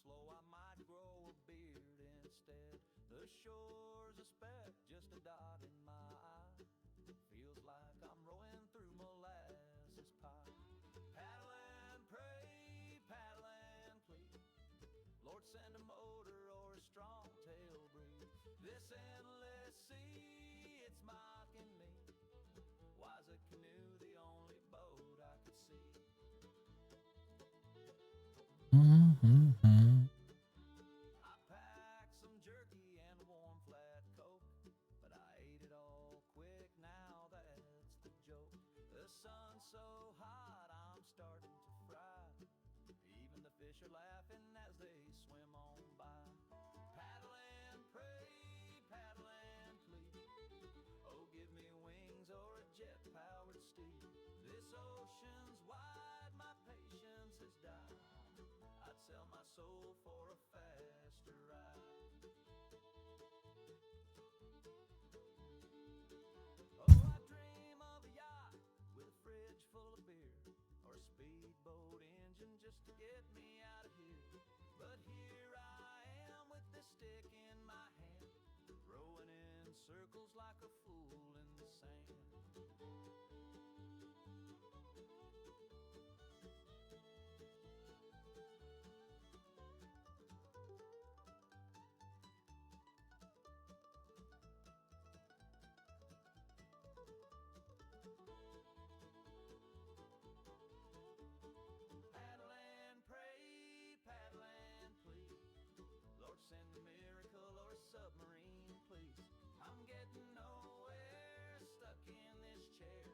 slow, I might grow a beard instead. The shore's a speck, just a dot in my eye. Feels like I'm rowing through molasses pie. Paddle and pray, paddle and plead. Lord, send a motor or a strong tail breeze. This endless sea, it's mocking me. Why's a canoe the only boat I could see? I packed some jerky and a warm flat coke, but I ate it all quick, now that's the joke. The sun's so hot, I'm starting to fry. Even the fish are laughing as they swim on by. Paddle and pray, paddle and plead. Oh, give me wings or a jet-powered steed. This ocean's wide, my patience has died. I'd sell my soul for a faster ride. Oh, I dream of a yacht with a fridge full of beer, or a speedboat engine just to get me out of here. But here I am with this stick in my hand, rowing in circles like a fool in the sand. Paddle and pray, paddle and plead. Lord, send a miracle or a submarine, please. I'm getting nowhere, stuck in this chair.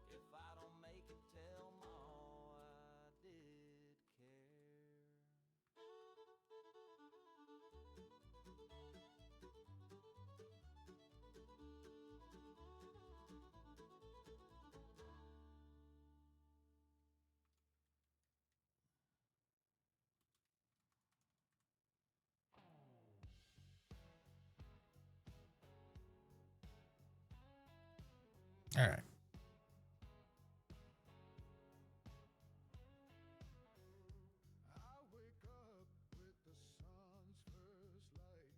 If I don't make it, tell Ma I did care. All right. I wake up with the sun's first light,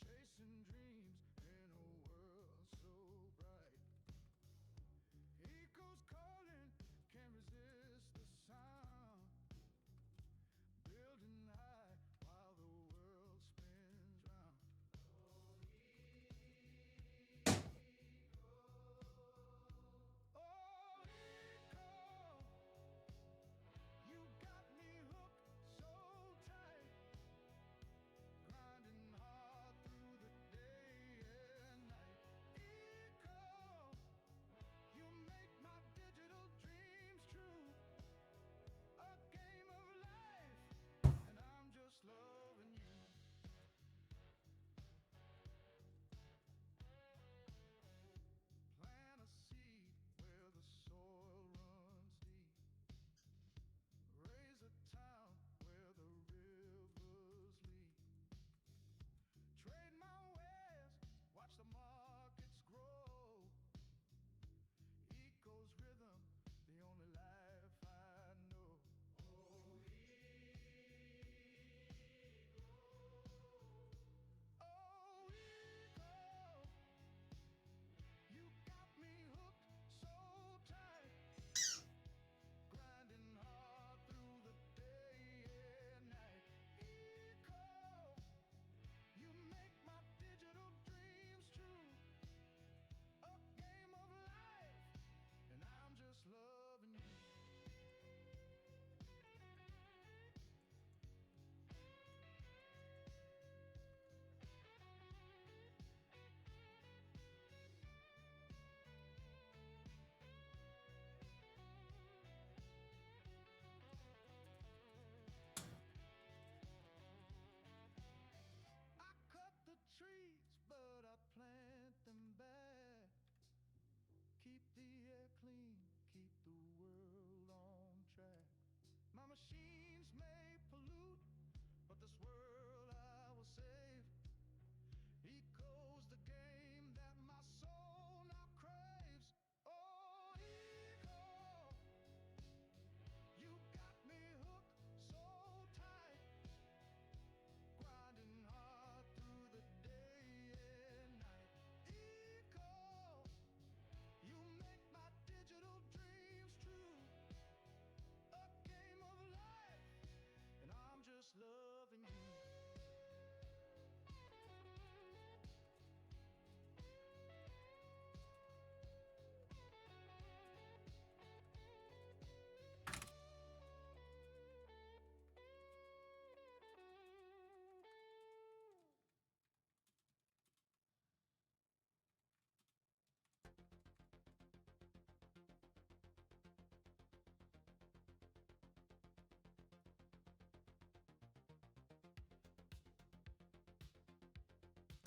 chasing dreams in a world so bright. Echoes calling, can't resist the sound, building high while the world spins round. Oh, eagle,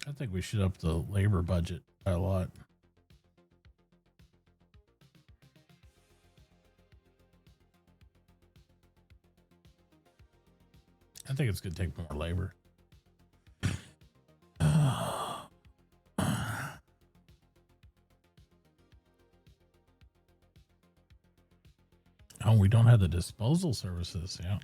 I think we should up the labor budget by a lot. I think it's going to take more labor. Oh, we don't have the disposal services. Yeah.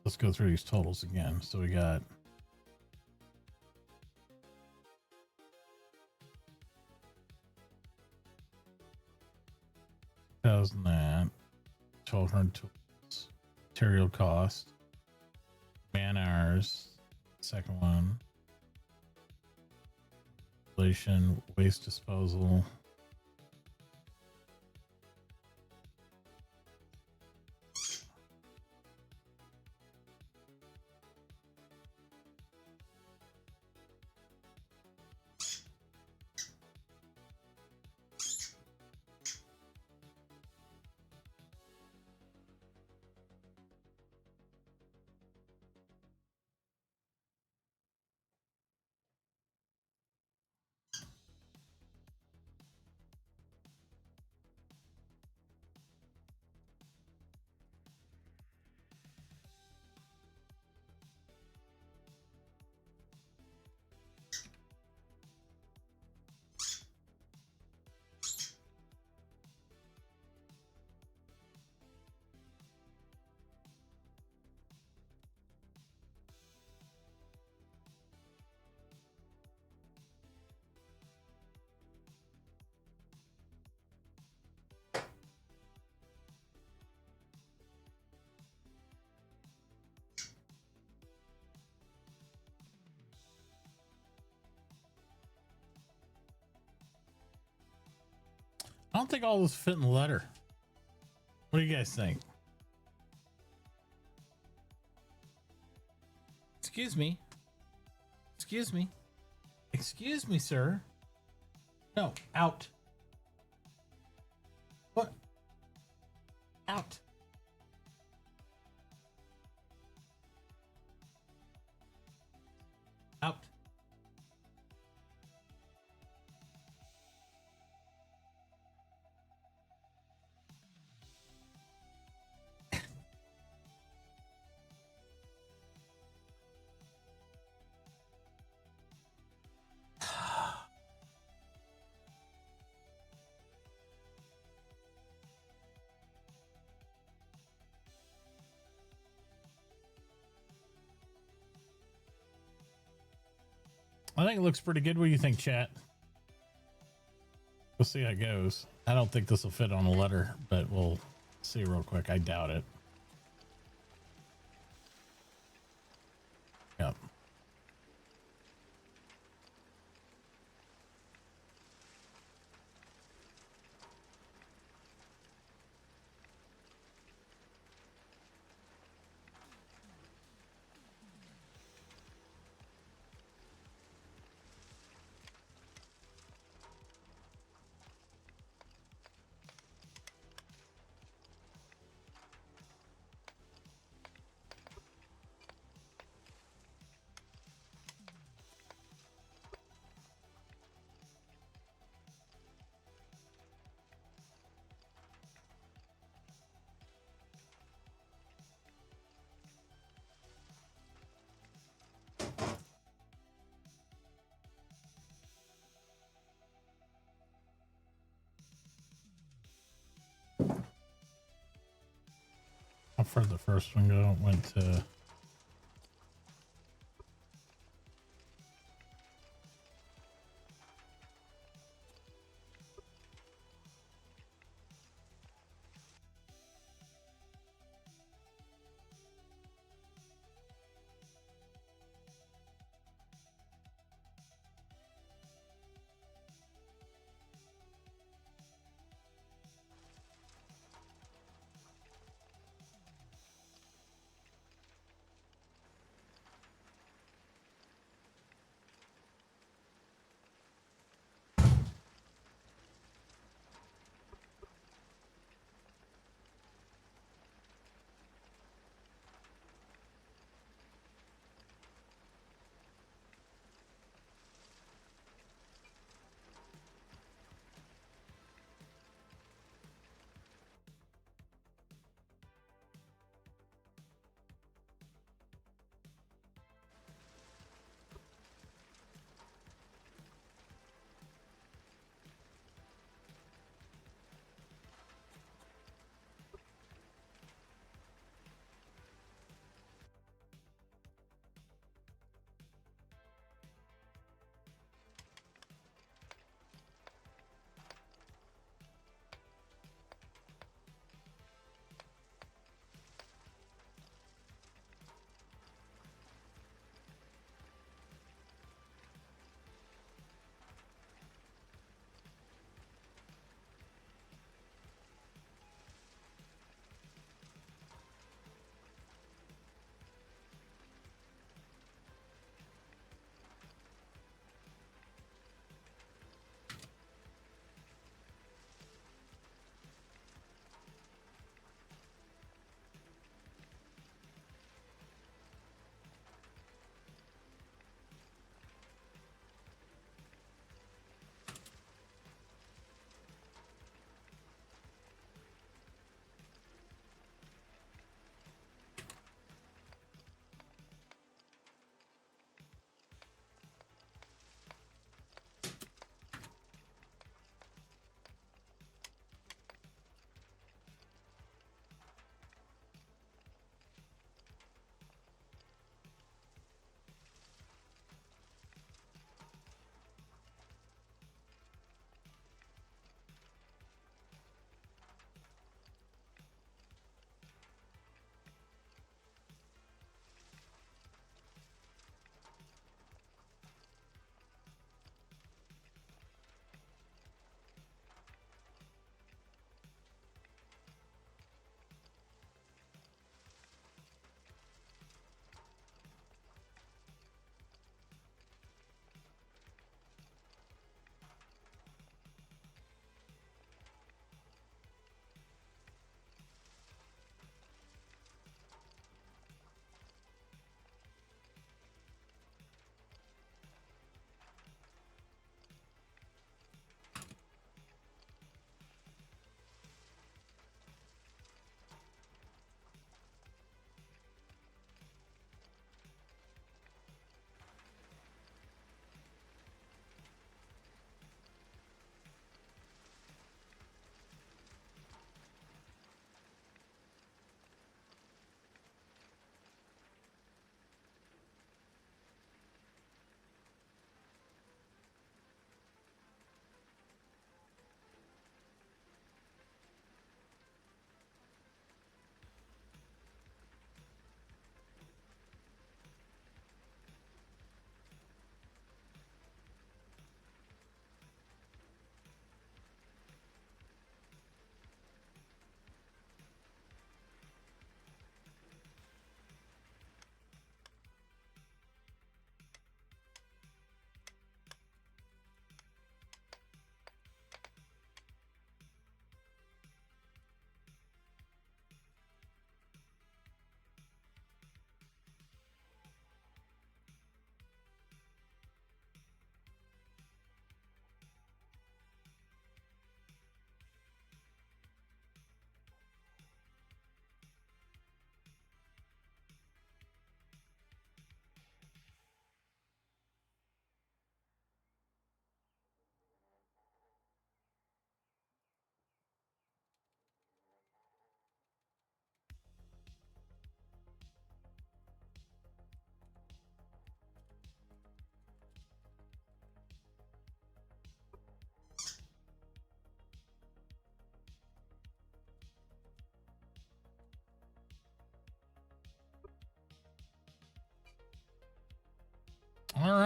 Let's go through these totals again. So we got thousand that 1,200 tools, material cost, man hours, second one, inflation, waste disposal. I don't think all this fit in the letter. What do you guys think? Excuse me. Excuse me. Excuse me, sir. No, out. What? Out. Out. I think it looks pretty good. What do you think, chat? We'll see how it goes. I don't think this will fit on a letter, but we'll see real quick. I doubt it. Yep. How far did the first one go? It went to.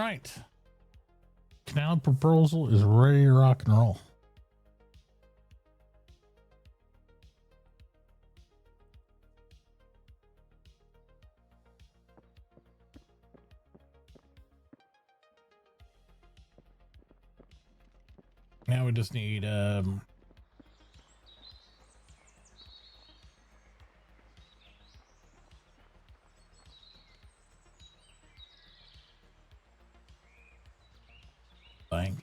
right. Canal proposal is ready to rock and roll. Now we just need bank.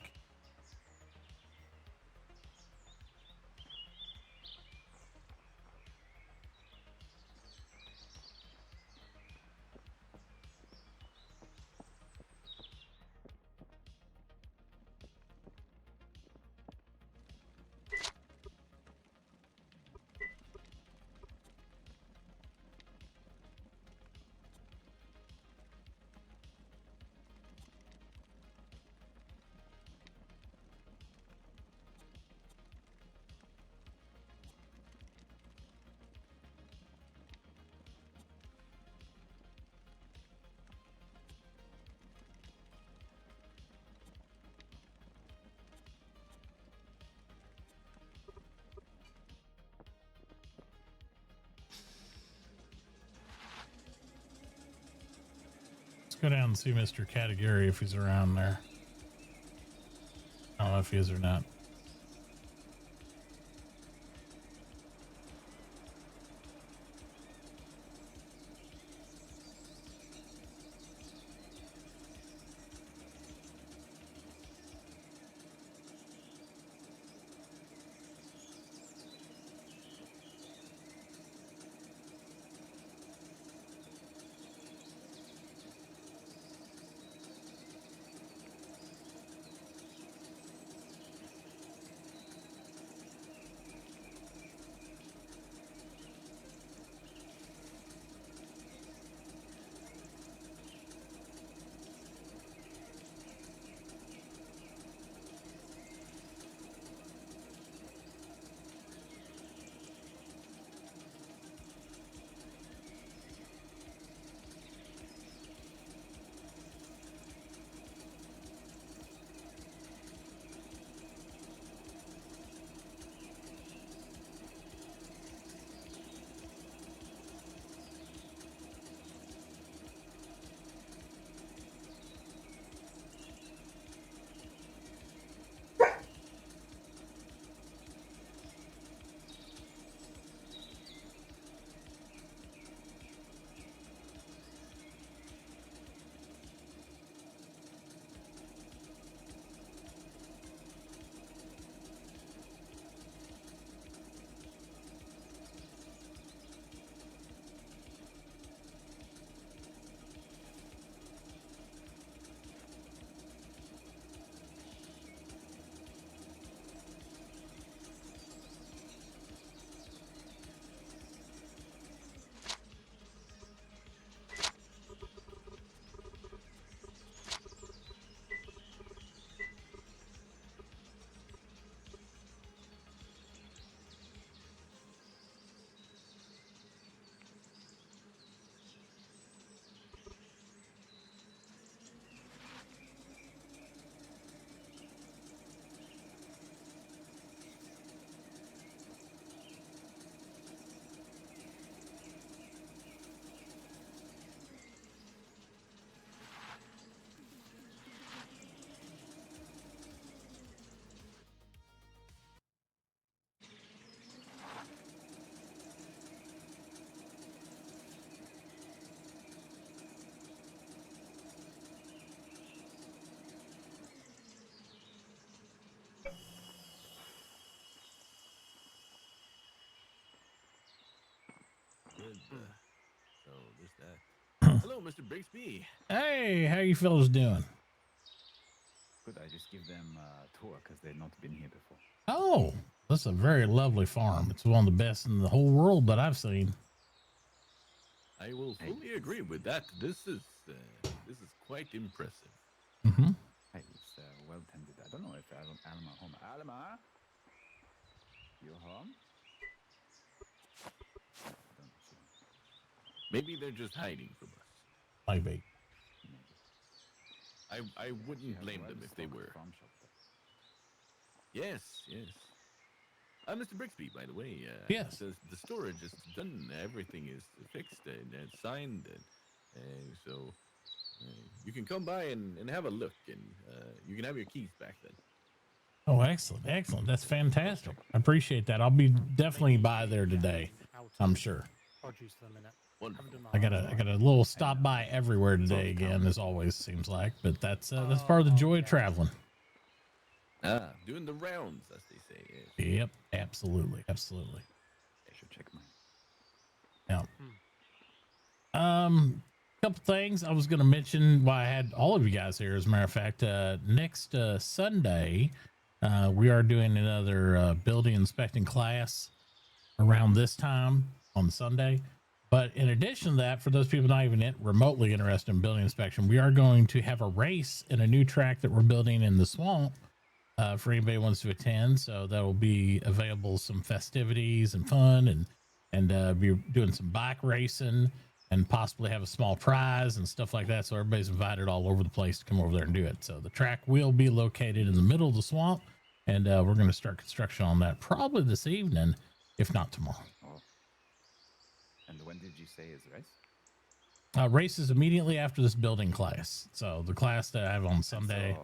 Let's go down and see Mr. Category if he's around there. I don't know if he is or not. So there's that. Hello, Mr. Brixbee. Hey, how you fellas doing? Could I just give them a tour because they've not been here before? Oh, this is a very lovely farm. It's one of the best in the whole world that I've seen. I will fully agree with that. This is quite impressive. Mm-hmm. Hey, it's well tended. I don't know if Alma home. Alma, you home? Maybe they're just hiding from us. Maybe. I wouldn't blame them if they were. Yes, yes. Mr. Brixbee, by the way. Yes. The storage is done. Everything is fixed and signed. So you can come by and have a look, and you can have your keys back then. Oh, excellent, excellent. That's fantastic. I appreciate that. I'll be definitely by there today. I'm sure. Produce for a minute. I got a little stop by everywhere today again, as always seems like. But that's part of the joy of traveling. Doing the rounds, as they say. Yes. Yep, absolutely, absolutely. I should check mine. Yeah. Couple things I was going to mention while I had all of you guys here. As a matter of fact, next Sunday, we are doing another building inspecting class around this time on Sunday. But in addition to that, for those people not even remotely interested in building inspection, we are going to have a race in a new track that we're building in the swamp for anybody who wants to attend. So that will be available, some festivities and fun, and be doing some bike racing and possibly have a small prize and stuff like that. So everybody's invited all over the place to come over there and do it. So the track will be located in the middle of the swamp, and we're going to start construction on that probably this evening, if not tomorrow. Oh. And when did you say is race? Race is immediately after this building class. So the class that I have on Sunday.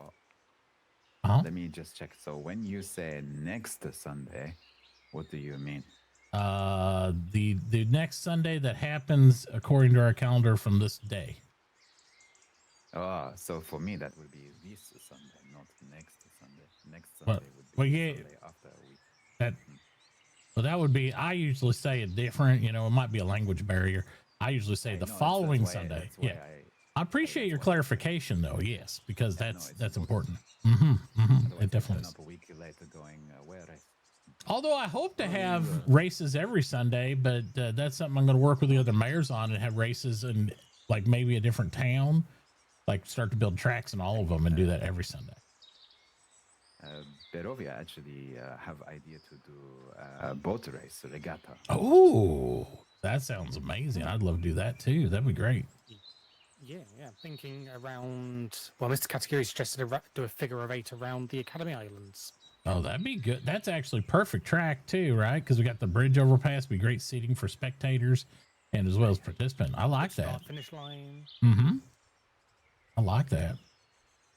Let me just check. So when you say next Sunday, what do you mean? The next Sunday that happens according to our calendar from this day. So for me that would be this Sunday, not next Sunday. Next Sunday would be Sunday after a week. That would be, I usually say it different, it might be a language barrier. I usually say the following Sunday. Yeah. I appreciate your clarification though. Yes, because that's important. It definitely is. A week later going where Although I hope to have races every Sunday, but that's something I'm going to work with the other mayors on, and have races in like maybe a different town, like start to build tracks in all of them and do that every Sunday. Berovia actually have idea to do a boat race, regatta. Oh, that sounds amazing. I'd love to do that too. That'd be great. Yeah. Thinking around, well, Mr. Katakiri suggested do a figure of 8 around the Academy Islands. Oh, that'd be good. That's actually perfect track too, right? Because we got the bridge overpass, be great seating for spectators and as well as participants. I like that. Finish line. I like that.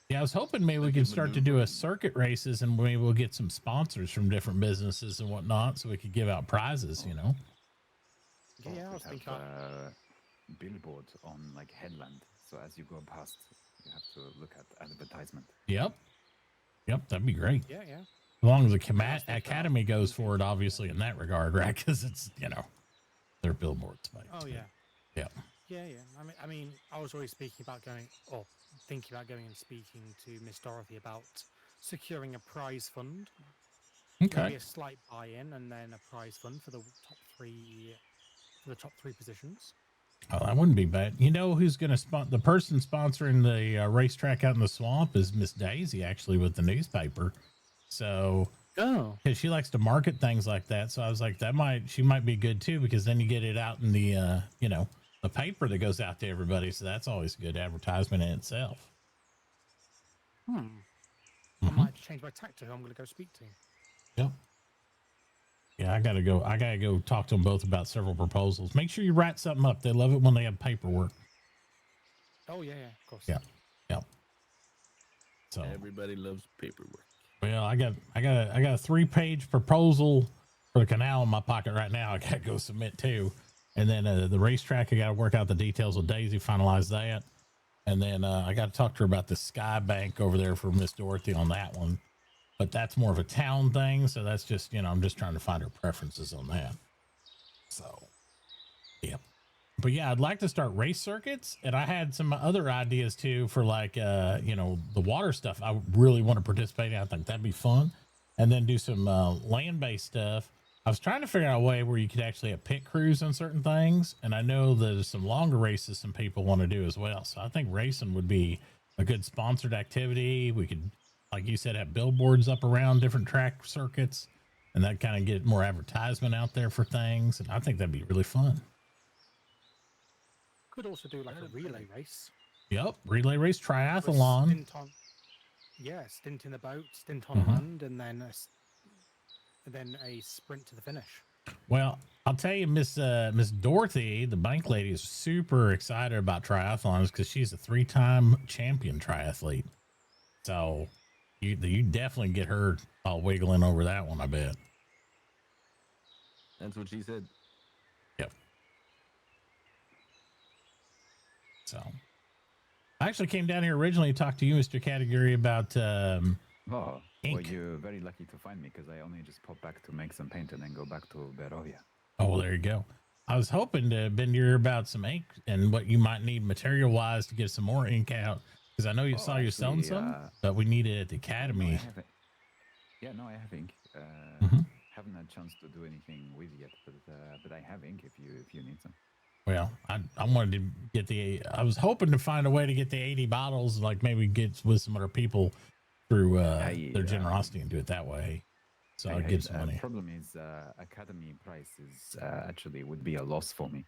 Yeah, I was hoping maybe we could start to do a circuit races, and maybe we'll get some sponsors from different businesses and whatnot, so we could give out prizes. Yeah, I was thinking billboard on like headland. So as you go past, you have to look at advertisement. Yep, that'd be great. Yeah. As long as the Academy goes for it, obviously, in that regard, right? Because it's, their billboard space. Oh, yeah. Yeah. I mean, I was always thinking about going and speaking to Miss Dorothy about securing a prize fund. Okay. Maybe a slight buy-in and then a prize fund for the top three positions. Oh, that wouldn't be bad. You know who's going to the person sponsoring the racetrack out in the swamp is Miss Daisy, actually, with the newspaper. So, because she likes to market things like that. So I was like, she might be good too, because then you get it out in the, the paper that goes out to everybody. So that's always a good advertisement in itself. I might change my tack to who I'm going to go speak to. Yep. Yeah, I gotta go talk to them both about several proposals. Make sure you write something up. They love it when they have paperwork. Oh yeah, of course. Yeah. So everybody loves paperwork. Well, I got a 3-page proposal for the canal in my pocket right now. I gotta go submit too, and then the racetrack. I gotta work out the details with Daisy, finalize that, and then I got to talk to her about the Sky Bank over there for Miss Dorothy on that one. But that's more of a town thing, so that's just, I'm just trying to find her preferences on that. So, yeah. But yeah, I'd like to start race circuits, and I had some other ideas too for like, the water stuff. I really want to participate in. I think that'd be fun, and then do some land-based stuff. I was trying to figure out a way where you could actually have pit crews on certain things, and I know there's some longer races some people want to do as well. So I think racing would be a good sponsored activity. We could, like you said, have billboards up around different track circuits, and that kind of get more advertisement out there for things. And I think that'd be really fun. Could also do like a relay race. Yep, relay race triathlon. Stint in the boat, stint on land, and then a sprint to the finish. Well, I'll tell you, Miss Dorothy, the bank lady, is super excited about triathlons because she's a 3-time champion triathlete. So you definitely get her all wiggling over that one, I bet. That's what she said. Yep. So I actually came down here originally to talk to you, Mr. Category, about Well, ink. you're very lucky to find me because I only just pop back to make some paint and then go back to Barovia. Oh, well, there you go. I was hoping to bend to hear about some ink and what you might need material wise to get some more ink out, because I know you saw you selling some, but we need it at the academy. I have ink. Haven't had a chance to do anything with it yet, but I have ink if you need some. Well, I wanted to get I was hoping to find a way to get the 80 bottles, like maybe get with some other people through their generosity and do it that way. So I'll get some money. The problem is academy price is actually would be a loss for me.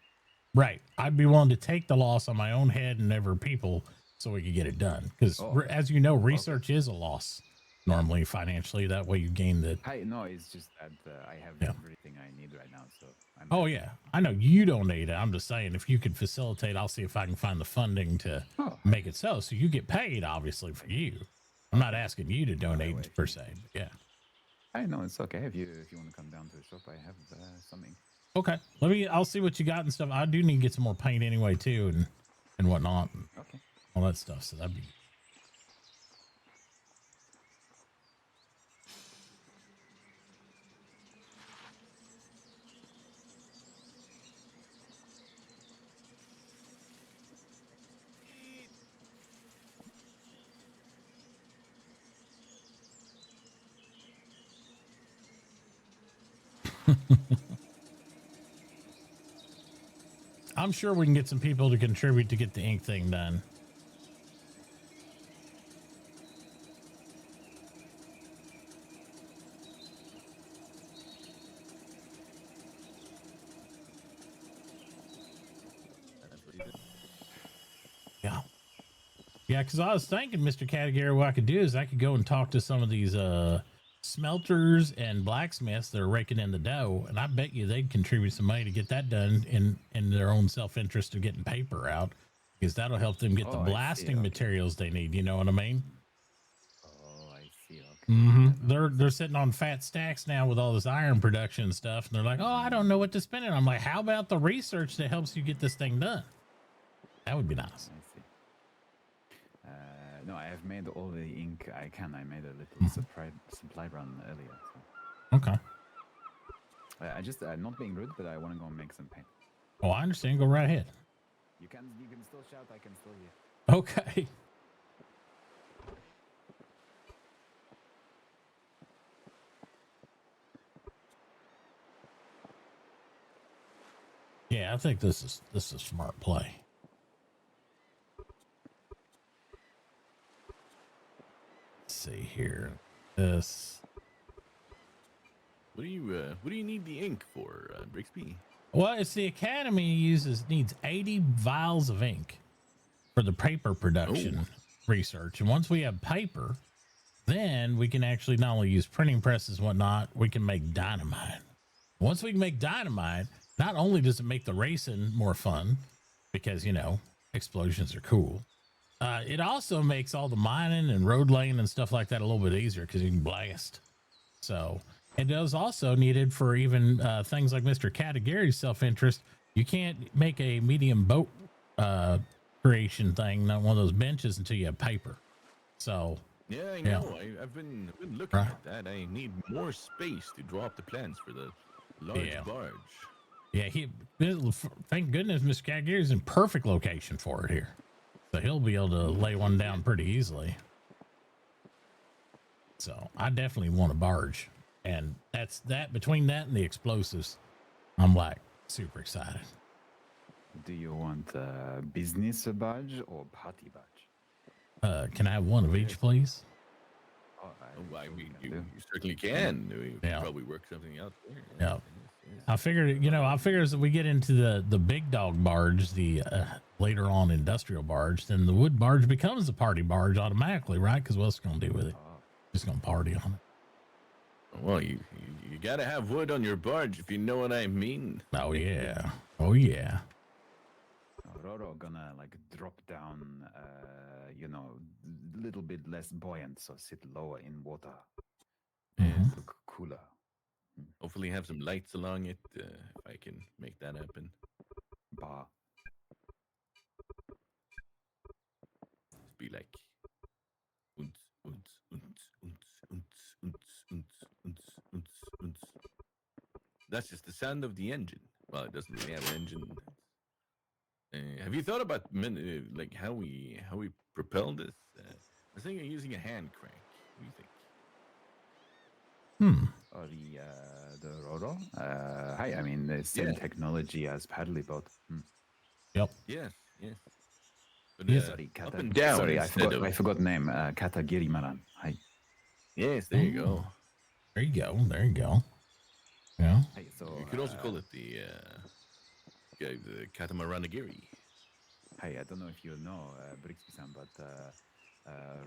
Right. I'd be willing to take the loss on my own head and never people so we could get it done. Because as you know, research is a loss normally financially. That way you gain the... No, it's just that I have everything I need right now. So yeah. I know you don't need it. I'm just saying if you could facilitate, I'll see if I can find the funding to make it so you get paid, obviously, for you. I'm not asking you to donate per se, but yeah. I know it's okay if you want to come down to the shop. I have something. Okay, I'll see what you got and stuff. I do need to get some more paint anyway too, and whatnot, and all that stuff. So that'd be. I'm sure we can get some people to contribute to get the ink thing done. Yeah, because I was thinking, Mr. Category, what I could do is I could go and talk to some of these smelters and blacksmiths that are raking in the dough, and I bet you they'd contribute some money to get that done in their own self-interest of getting paper out, because that'll help them get the blasting materials they need. You know what I mean? Oh, I see. Okay. They're sitting on fat stacks now with all this iron production and stuff, and they're like, oh, I don't know what to spend it. I'm like, how about the research that helps you get this thing done? That would be nice. I see. No, I have made all the ink I can. I made a little supply run earlier. So. Okay. I just not being rude, but I want to go and make some paint. Oh, I understand. Go right ahead. You can still shout. I can still hear. Okay. Yeah, I think this is smart play. See here, this. What do you need the ink for, Brixbee? Well, it's the academy needs 80 vials of ink for the paper production research, and once we have paper, then we can actually not only use printing presses and whatnot, we can make dynamite. Once we can make dynamite, not only does it make the racing more fun, because explosions are cool. It also makes all the mining and road laying and stuff like that a little bit easier because you can blast. So it is also needed for even things like Mr. Category's self-interest. You can't make a medium boat creation thing, not one of those benches, until you have paper. So yeah, I know. I've been looking at that. I need more space to draw up the plans for the large barge. Yeah, thank goodness Mr. Category's in perfect location for it here. So he'll be able to lay one down pretty easily. So I definitely want a barge. And between that and the explosives, I'm like super excited. Do you want a business badge or party badge? Can I have one of each, please? You certainly can. We could probably work something out there. Yeah. I figured, you know, I figure as we get into the big dog barge, the later on industrial barge, then the wood barge becomes a party barge automatically, right? Because what else going to do with it? Just going to party on it. Well, you gotta have wood on your barge, if you know what I mean. Oh yeah, oh yeah. Roro gonna like drop down, you know, little bit less buoyant, so sit lower in water. And look cooler. hopefully have some lights along it, if I can make that happen. Bah. Just be like, unts, unts, unts, unts, unts, unts, unts, unts, unts, unts. That's just the sound of the engine. Well, it doesn't really have an engine. Have you thought about like how we propel this? I was thinking of using a hand crank. What do you think? Or the Roro? Hi, I mean the same technology as paddly boat. Yep. Yes, yes. But, Sorry, up and down. Sorry, I forgot the name. Katagiri Maran. Hi. Yes, there you go. There you go. There you go. Yeah. Hey, so you could also call it the Catamaranagiri. Hey, I don't know if you know Brixbee-san, but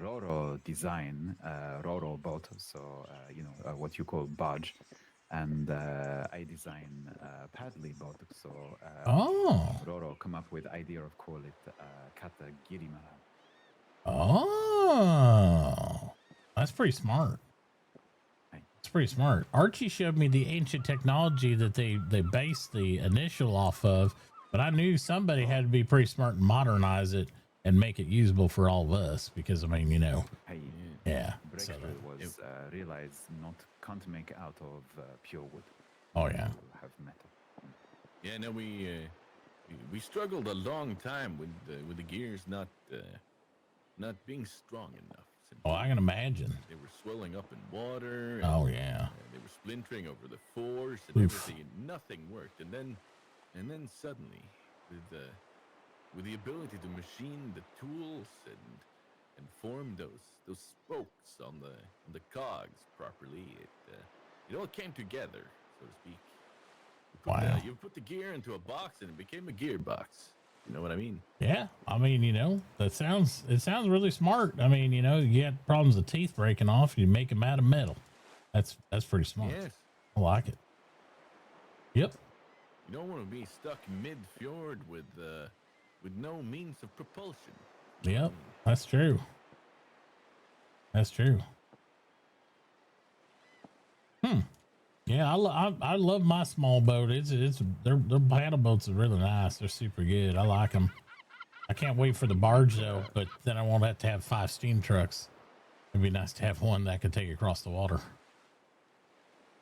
Roro design Roro boat, so you know what you call barge, and I design paddly boat. So Roro come up with idea of call it Katagiri Maran. Oh, that's pretty smart. It's pretty smart. Archie showed me the ancient technology that they based the initial off of, but I knew somebody had to be pretty smart and modernize it and make it usable for all of us because, I mean, you know. Hey, yeah. Breakthrough was realized can't make out of pure wood. Oh, yeah. Have metal. Yeah, no, we struggled a long time with the gears not being strong enough. Oh, I can imagine. They were swelling up in water. Oh yeah. They were splintering over the force and everything, and nothing worked. And then suddenly, with the ability to machine the tools and form those spokes on the cogs properly, it all came together, so to speak. You put the gear into a box and it became a gearbox. You know what I mean? Yeah, I mean, you know, it sounds really smart. I mean, you know, you get problems with teeth breaking off, you make them out of metal. That's pretty smart. Yes. I like it. Yep. You don't want to be stuck mid-fjord with no means of propulsion. Yep, that's true. That's true. Yeah, I love my small boat. Their paddle boats are really nice. They're super good. I like them. I can't wait for the barge though, but then I won't have to have 5 steam trucks. It'd be nice to have one that could take across the water.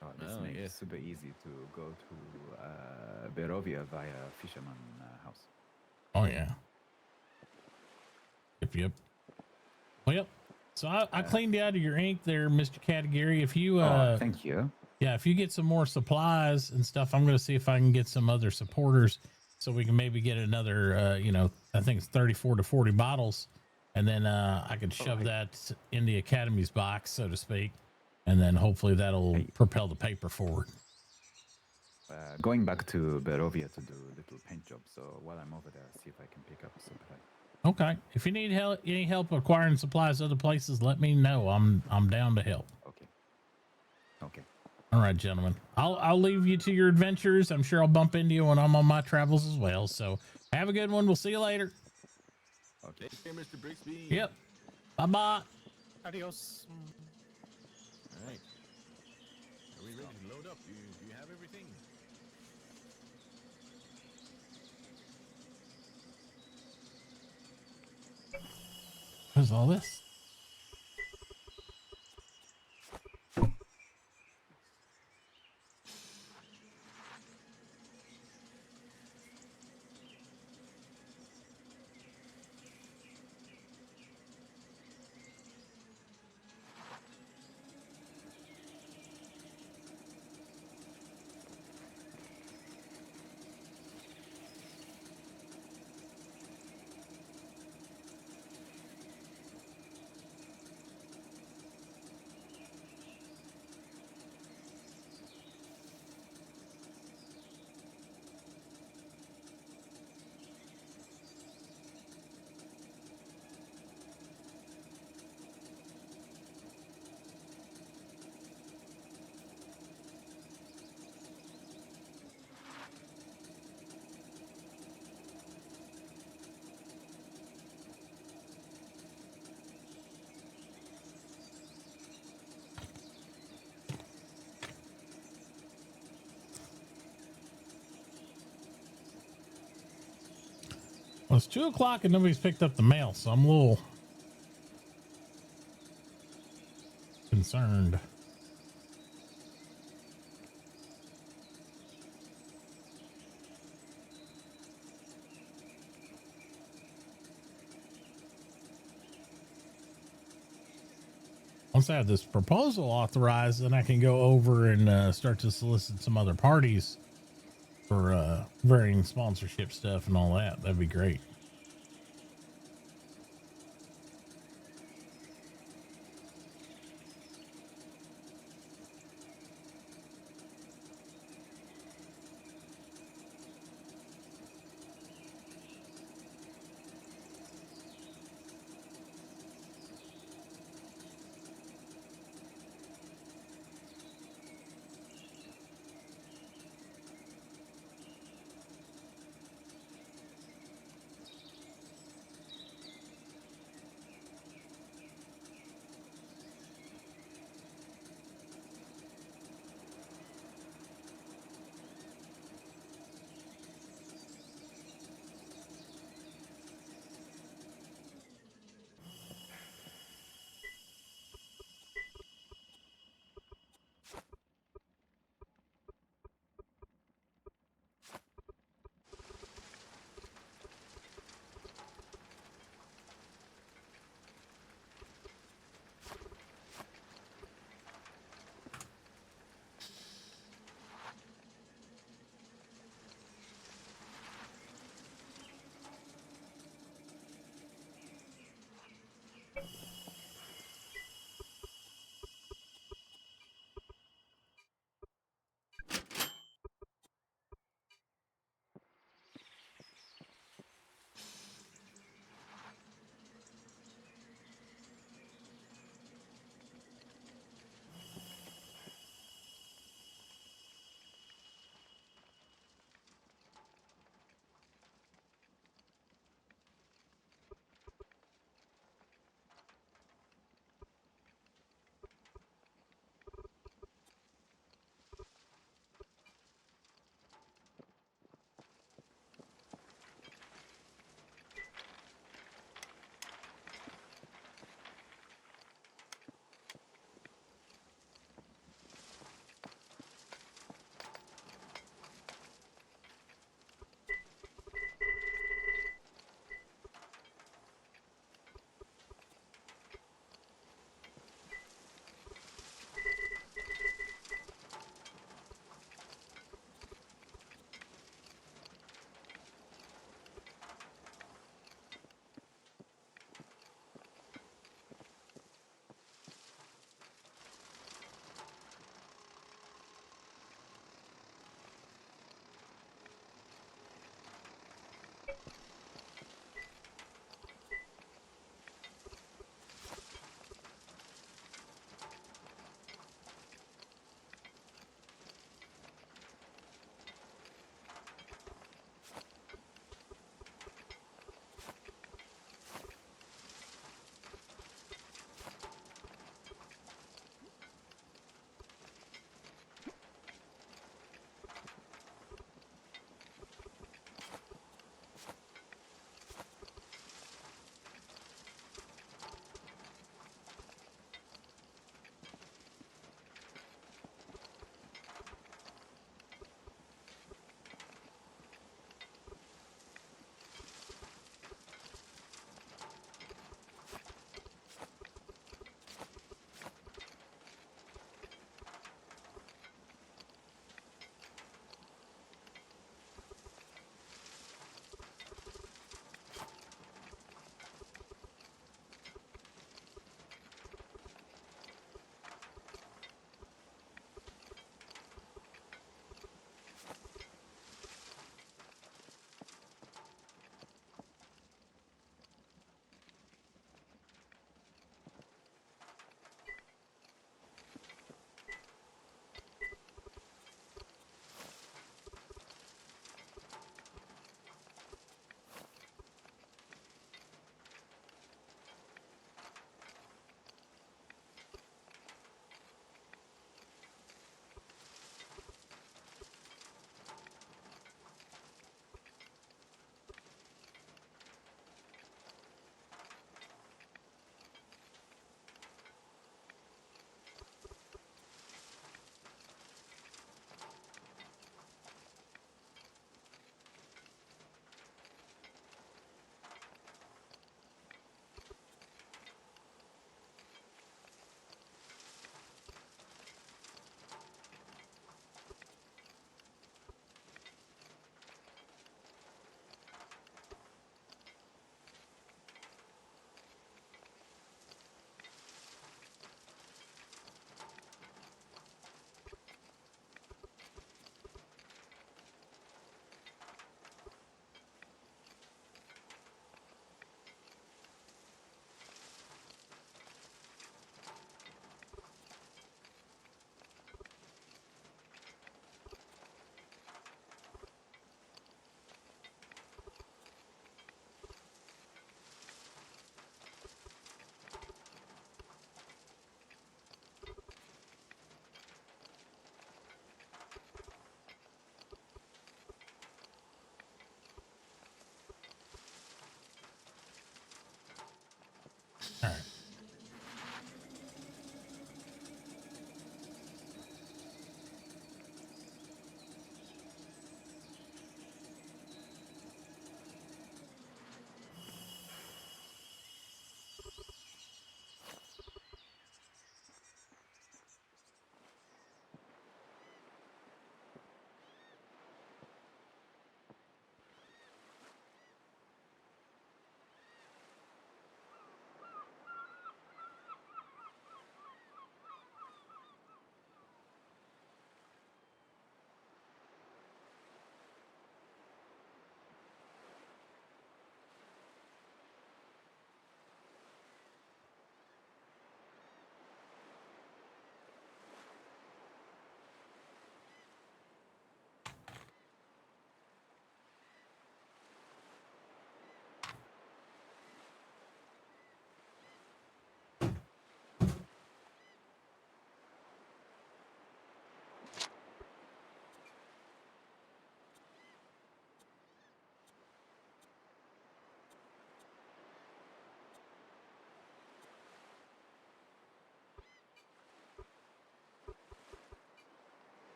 Oh, this makes it super easy to go to Berovia via Fisherman House. Oh yeah. Yep. Well, yep. So I cleaned out of your ink there, Mr. Katagiri. If you thank you. Yeah, if you get some more supplies and stuff, I'm going to see if I can get some other supporters so we can maybe get another, you know, I think it's 34 to 40 bottles. And then I can shove that in the Academy's box, so to speak. And then hopefully that'll propel the paper forward. Going back to Berovia to do a little paint job. So while I'm over there, see if I can pick up some supply. Okay. If you need any help acquiring supplies other places, let me know. I'm down to help. Okay. All right, gentlemen. I'll leave you to your adventures. I'm sure I'll bump into you when I'm on my travels as well. So have a good one. We'll see you later. Okay, Mr. Brixbee. Yep. Bye-bye. Adios. All right. Are we ready to load up? Do you have everything? What's all this? Well, it's 2 o'clock and nobody's picked up the mail, so I'm a little concerned. Once I have this proposal authorized, then I can go over and start to solicit some other parties for varying sponsorship stuff and all that. That'd be great.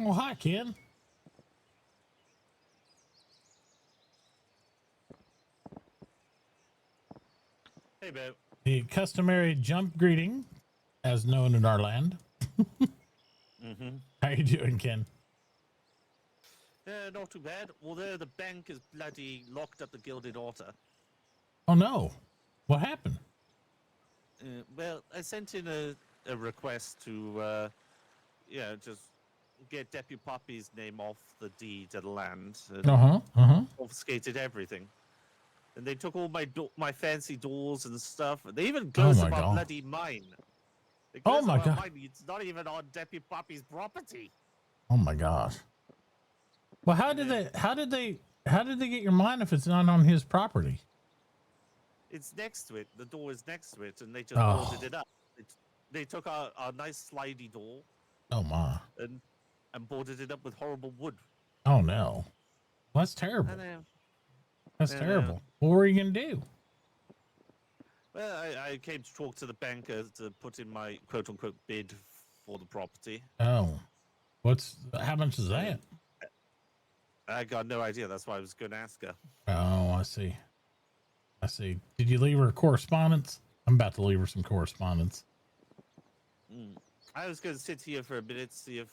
Oh, hi, Ken. Hey, babe. The customary jump greeting, as known in our land. Mm-hmm. How you doing, Ken? Not too bad. Although the bank is bloody locked up the Gilded Otter. Oh no, what happened? Well, I sent in a request to, just get Deputy Poppy's name off the deed of the land. And confiscated everything. And they took all my fancy doors and stuff. They even closed up our bloody mine. They Oh closed my up our God. mine. It's not even on Deputy Poppy's property. Oh my gosh. Well, how did they get your mine if it's not on his property? It's next to it. The door is next to it, and they just boarded it up. They took our nice slidey door. Oh my. And boarded it up with horrible wood. Oh no. Well, that's terrible. I know. That's I terrible. know. What were you gonna do? Well, I came to talk to the banker to put in my quote-unquote bid for the property. Oh. How much is that? I got no idea. That's why I was going to ask her. Oh, I see. Did you leave her correspondence? I'm about to leave her some correspondence. I was going to sit here for a minute, see if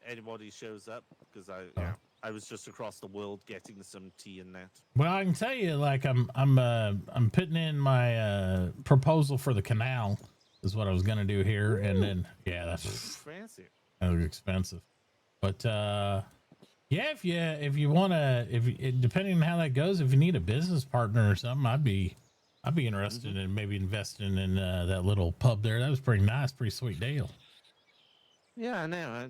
anybody shows up, because I was just across the world getting some tea and that. Well, I can tell you, like I'm putting in my proposal for the canal is what I was gonna do here, and then that's fancy. That was expensive, but if you want to, depending on how that goes, if you need a business partner or something, I'd be interested in maybe investing in that little pub there. That was pretty nice, pretty sweet deal. Yeah, I know.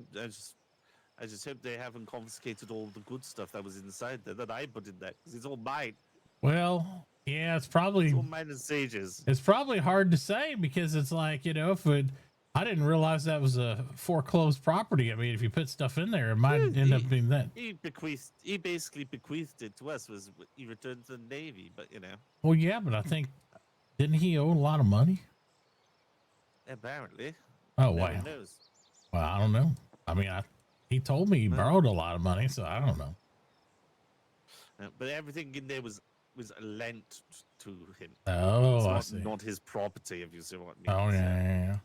I just hope they haven't confiscated all the good stuff that was inside there that I put in there, because it's all mine. Well, yeah, it's probably all mine and Sage's. It's probably hard to say because it's like, I didn't realize that was a foreclosed property. I mean, if you put stuff in there, it might end up being that. He basically bequeathed it to us. He returned to the Navy, but Well, yeah, but I think didn't he owe a lot of money? Apparently. Oh No wow. one knows. Well, I don't know. I mean, he told me he borrowed a lot of money, so I don't know. But everything in there was lent to him. Oh, It's I see. Not his property, if you see what I mean. Oh yeah.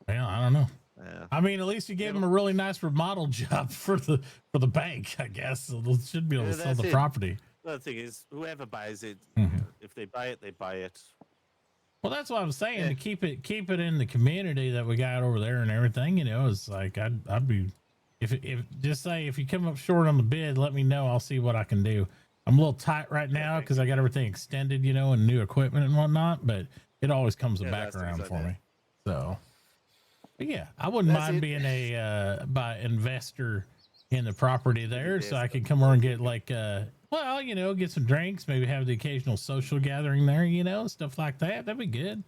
Well, I don't know. Yeah. I mean, at least you gave him a really nice remodel job for the bank, I guess. So they should be able to sell That's the it. property. The thing is, whoever buys it, if they buy it, they buy it. Well, that's what I'm saying. To keep it in the community that we got over there and everything, it's like I'd be, if just say if you come up short on the bid, let me know. I'll see what I can do. I'm a little tight right now because I got everything extended, and new equipment and whatnot. But it always comes back around for me. So, but yeah, I wouldn't mind being a investor in the property there, so I could come over and get get some drinks, maybe have the occasional social gathering there, stuff like that. That'd be good.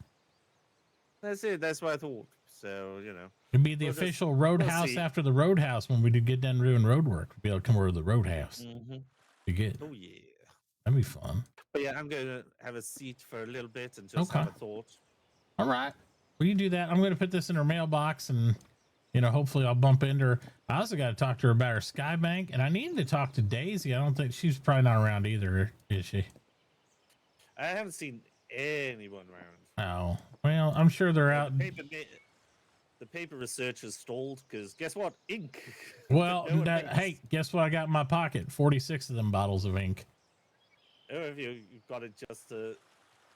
That's it. That's what I thought. So, It'd be the official roadhouse after the roadhouse when we do get done doing road work. We'll be able to come over to the roadhouse. Be good. Oh, yeah. That'd be fun. But yeah, I'm going to have a seat for a little bit and just have a thought. All right. Well, you do that. I'm going to put this in her mailbox and, hopefully I'll bump into her. I also got to talk to her about her Skybank, and I need to talk to Daisy. I don't think she's probably not around either, is she? I haven't seen anyone around. Oh, well, I'm sure they're out. The paper research has stalled because guess what? Ink. Well, hey, guess what I got in my pocket? 46 of them bottles of ink. Oh, have you've got it just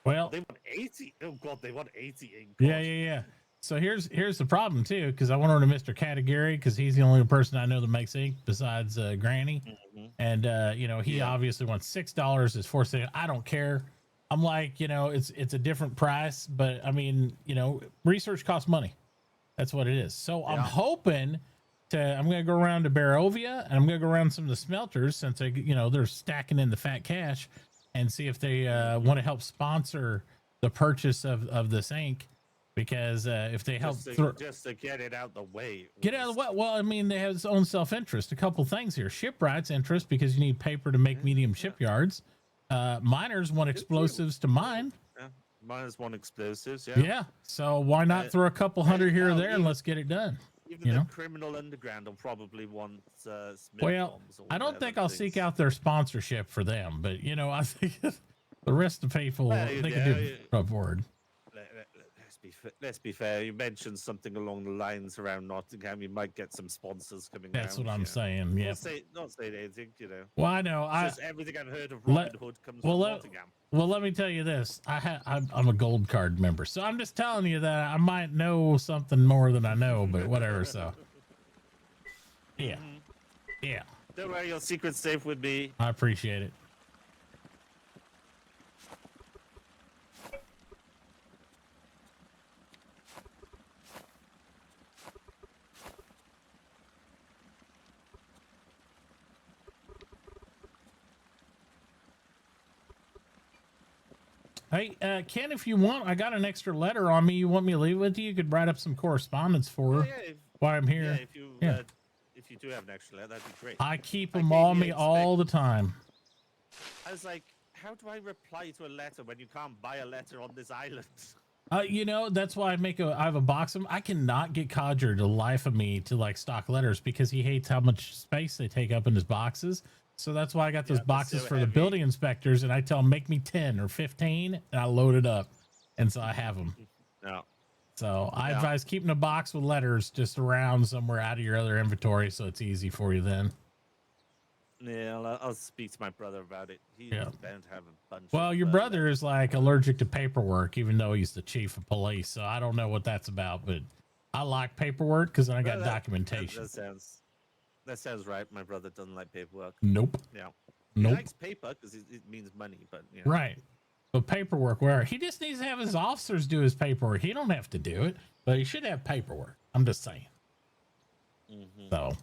well, they want 80. Oh god, they want 80 ink. Yeah. So here's the problem too, because I went over to Mr. Category because he's the only person I know that makes ink besides Granny, and he obviously wants $6 is $4. I don't care. I'm like, it's a different price, but I mean, research costs money. That's what it is. So I'm hoping I'm going to go around to Barovia and I'm going to go around some of the smelters since they're stacking in the fat cash and see if they want to help sponsor the purchase of this ink. Because if they help just to get it out the way. Get out of the way. Well, I mean, they have its own self-interest. A couple things here. Shipwrights interest because you need paper to make medium shipyards. Miners want explosives to mine. Yeah. Miners want explosives, Yeah. So why not throw a couple hundred here or there and let's get it done? Even you the know. criminal underground will probably want Smith Well, bombs or I don't whatever think I'll things. seek out their sponsorship for them, but you know, I think the rest of the people Well, they can do above board. Let's be fair. You mentioned something along the lines around Nottingham. You might get some sponsors coming. That's round, what I'm saying. Yeah. Not say anything. You know. Well, I know. It's just everything I've heard of Robin Hood comes from Nottingham. Well, let me tell you this. I'm a gold card member, so I'm just telling you that I might know something more than I know, but whatever. So, yeah, yeah. Don't worry, your secret's safe with me. I appreciate it. Hey, Ken, if you want, I got an extra letter on me. You want me to leave it with you? You could write up some correspondence for her while I'm here. Yeah, if you do have an extra letter, that'd be great. I keep them on me all the time. I was like, how do I reply to a letter when you can't buy a letter on this island? You know, that's why I have a box of them. I cannot get Codger to life of me to like stock letters because he hates how much space they take up in his boxes. So that's why I got those boxes for the building inspectors, and I tell them make me 10 or 15, and I load it up, and so I have them. No. So I advise keeping a box with letters just around somewhere out of your other inventory, so it's easy for you then. Yeah, I'll speak to my brother about it. He's bound to have a bunch. Well, your brother is like allergic to paperwork, even though he's the chief of police. So I don't know what that's about, but I like paperwork because then I got documentation. That sounds right. My brother doesn't like paperwork. Nope. Yeah. Nope. He likes paper because it means money, but you know. Right. But paperwork, where he just needs to have his officers do his paperwork. He don't have to do it, but he should have paperwork. I'm just saying. So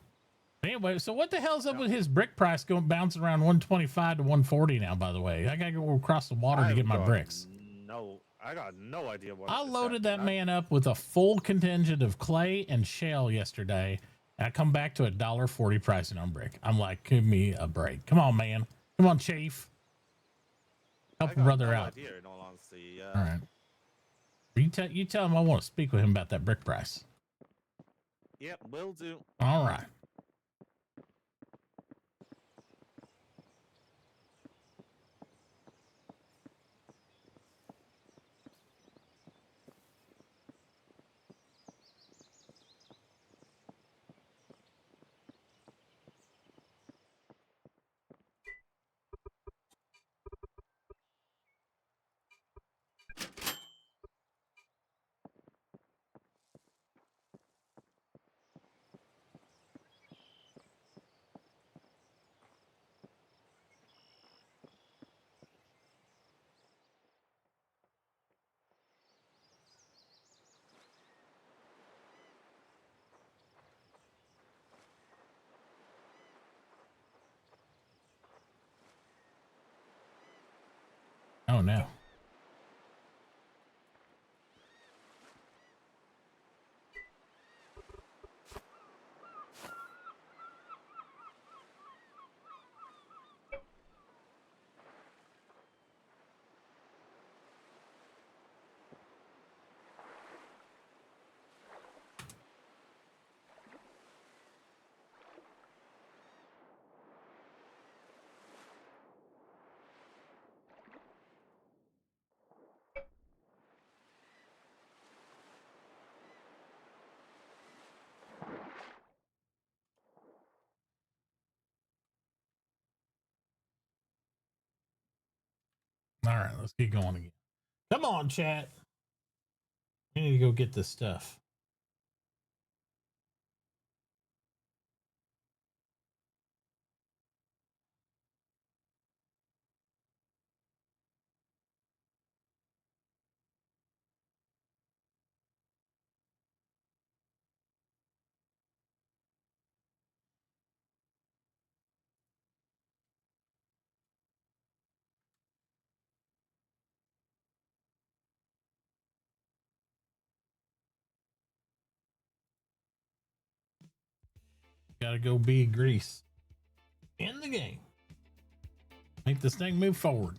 anyway, so what the hell's up with his brick price going bouncing around 125 to 140 now? By the way, I gotta go across the water to get my bricks. No, I got no idea what. I loaded that man up with a full contingent of clay and shell yesterday. And I come back to $1.40 pricing on brick. I'm like, give me a break. Come on, man. Come on, chief. Help a brother out. Idea, in all honesty. All right. You tell him I want to speak with him about that brick price. Yep, will do. All right. Oh no. All right, let's get going again. Come on, chat. We need to go get this stuff. Gotta go be Grease in the game. Make this thing move forward.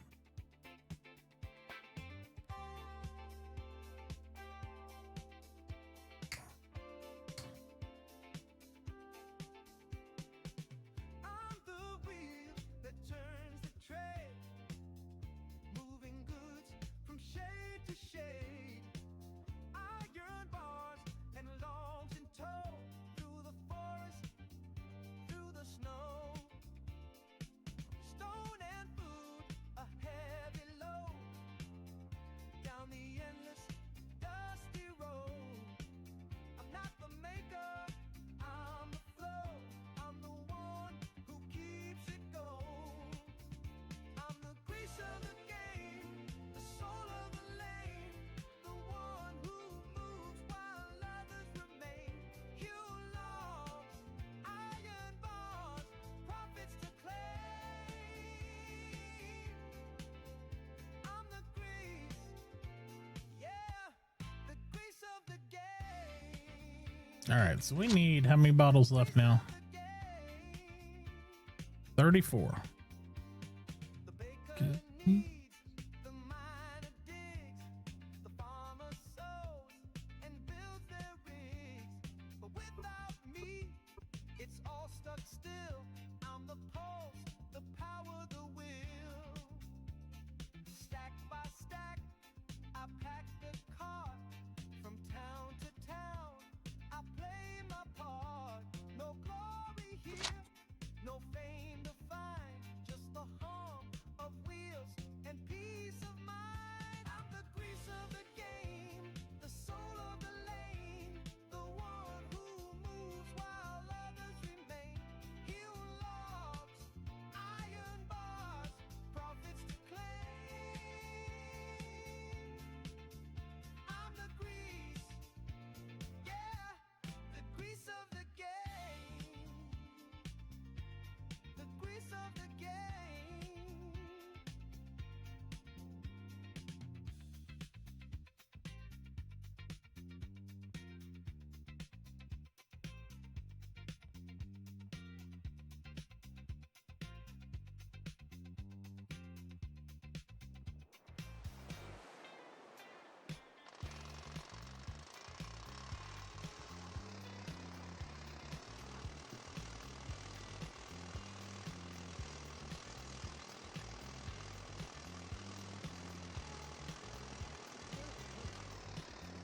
All right, so we need how many bottles left now? 34. Good.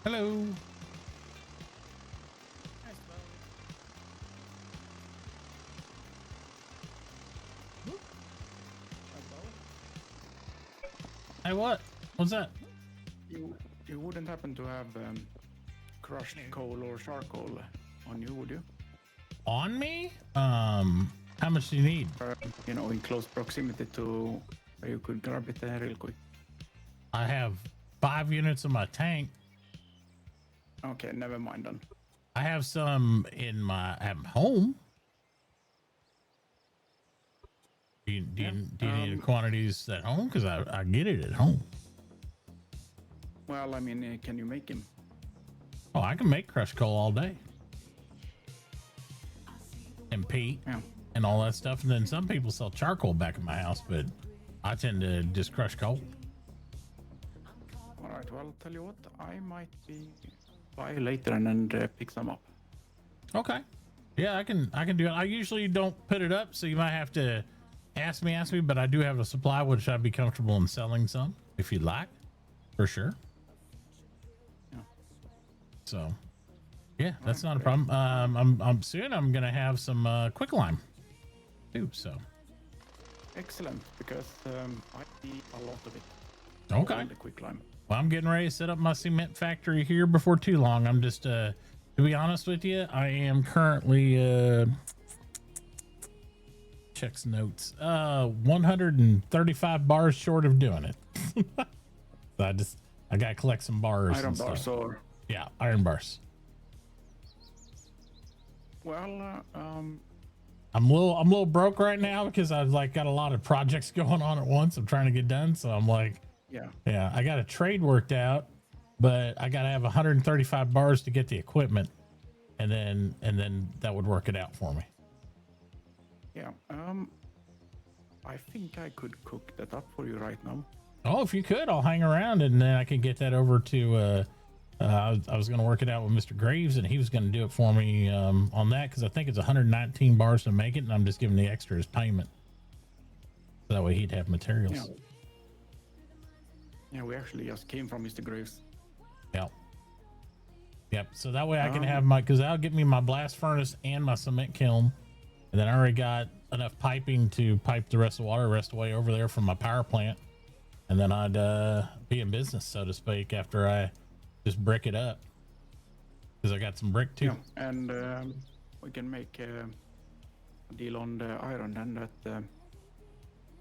Hello. Hey, what? What's that? You wouldn't happen to have crushed coal or charcoal on you, would you? On me? How much do you need? You know, in close proximity to where you could grab it real quick. I have 5 units in my tank. Okay, never mind then. I have some in my at home. Do you need quantities at home? Because I get it at home. Well, I mean, can you make him? Oh, I can make crushed coal all day. And peat and all that stuff. And then some people sell charcoal back in my house, but I tend to just crush coal. All right, well, I'll tell you what, I might be by later and pick some up. Okay. Yeah, I can do it. I usually don't put it up, so you might have to ask me, but I do have a supply, which I'd be comfortable in selling some if you'd like, for sure. Yeah. So, yeah, that's not a problem. I'm soon. I'm gonna have some quicklime too. So. Excellent, because I need a lot of it. Okay. The quicklime. Well, I'm getting ready to set up my cement factory here before too long. I'm just, to be honest with you, I am currently, checks notes, 135 bars short of doing it. So I gotta collect some bars. Iron bars or? Yeah, iron bars. Well, I'm a little broke right now because I've got a lot of projects going on at once. I'm trying to get done. So I'm like, yeah, I got a trade worked out, but I got to have 135 bars to get the equipment, and then that would work it out for me. Yeah. I think I could cook that up for you right now. Oh, if you could, I'll hang around and then I can get that over to, I was going to work it out with Mr. Graves and he was going to do it for me, on that. Cause I think it's 119 bars to make it. And I'm just giving the extra as payment. So that way he'd have materials. Yeah, we actually just came from Mr. Graves. Yep. So that way I can have cause that'll get me my blast furnace and my cement kiln. And then I already got enough piping to pipe the rest of the water rest away over there from my power plant. And then I'd be in business, so to speak, after I just brick it up. Because I got some brick too. Yeah, and we can make a deal on the iron then that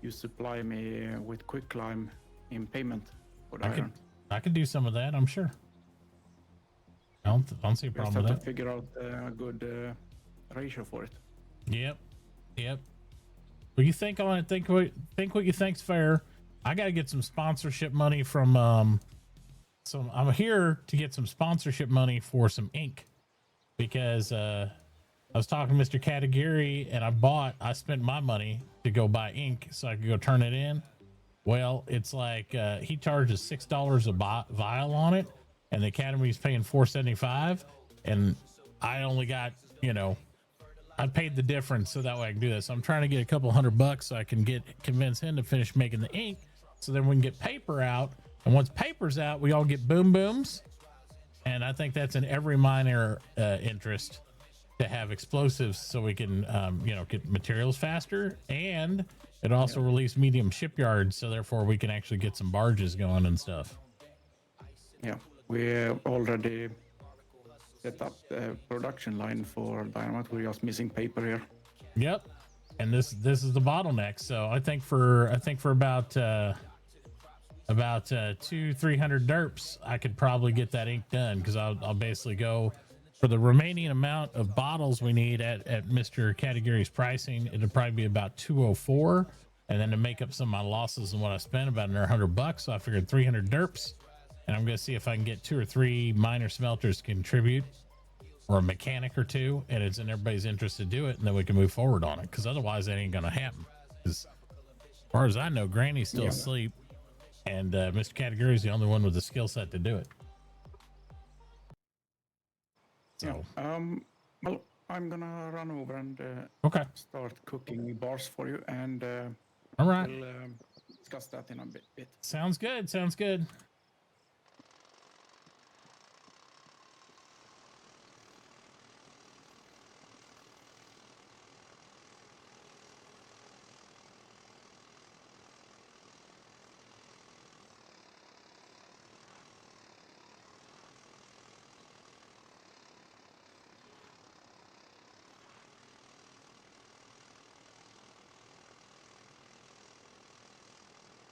you supply me with quicklime in payment for the iron. I could do some of that, I'm sure. I don't see a problem with that. Just have to figure out a good ratio for it. Yep. Well, you think on it, think what you think's fair. I got to get some sponsorship money from So I'm here to get some sponsorship money for some ink because I was talking to Mr. Katagiri and I spent my money to go buy ink so I could go turn it in. Well, it's like he charges $6 a vial on it, and the Academy's paying $4.75, and I only got, I paid the difference so that way I can do this. So I'm trying to get a couple $100 so I can convince him to finish making the ink, so then we can get paper out. And once paper's out, we all get boom booms, and I think that's in every miner interest to have explosives so we can, get materials faster, and it also released medium shipyards, so therefore we can actually get some barges going and stuff. Yeah, we already set up the production line for dynamite. We're just missing paper here. Yep, and this is the bottleneck. So I think for about 200-300 derps, I could probably get that ink done, because I'll basically go for the remaining amount of bottles we need at Mr. Katagiri's pricing. It'll probably be about 204, and then to make up some of my losses and what I spent, about another $100. So I figured 300 derps, and I'm going to see if I can get 2 or 3 minor smelters to contribute, or a mechanic or 2, and it's in everybody's interest to do it, and then we can move forward on it, because otherwise that ain't going to happen. As far as I know, Granny's still asleep, and Mr. Katagiri is the only one with the skill set to do it. So, well, I'm gonna run over and start cooking bars for you, and all right, we'll discuss that in a bit. Sounds good. Sounds good.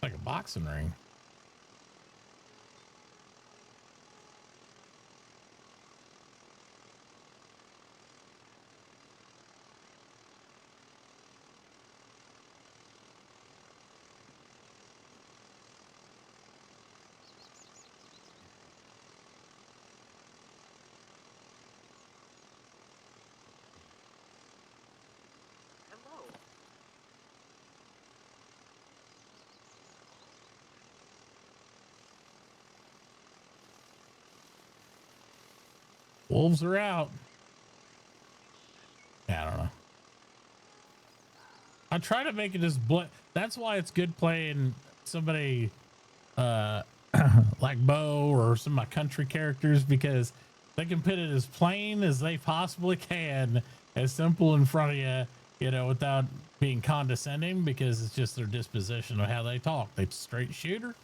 Like a boxing ring. Wolves are out. I don't know. I try to make it as that's why it's good playing somebody like Bo or some of my country characters, because they can put it as plain as they possibly can, as simple in front of you, without being condescending, because it's just their disposition of how they talk. They're straight shooter.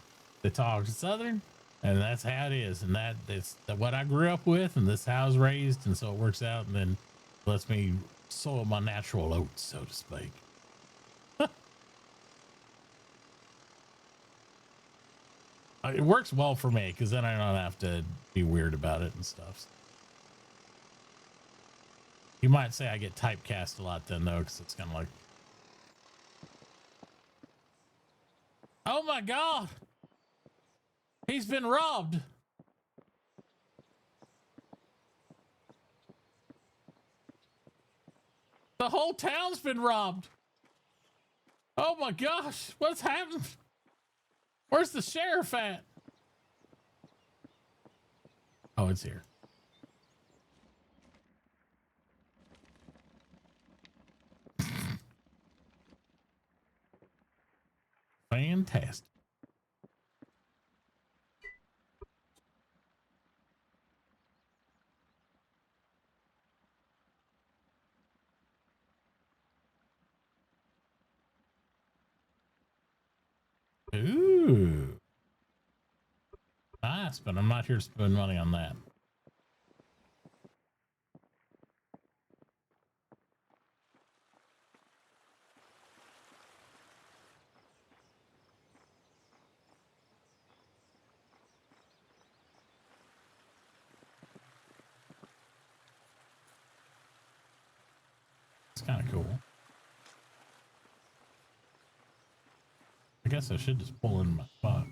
They talk Southern. And that's how it is, and that's what I grew up with, and this is how I was raised, and so it works out, and then lets me sow my natural oats, so to speak. It works well for me, because then I don't have to be weird about it and stuff. You might say I get typecast a lot then, though, because it's kind of like, oh my God! He's been robbed. The whole town's been robbed. Oh my gosh, what's happened? Where's the sheriff at? Oh, it's here. Fantastic. Ooh. Nice, but I'm not here to spend money on that. It's kind of cool. I guess I should just pull in my spot.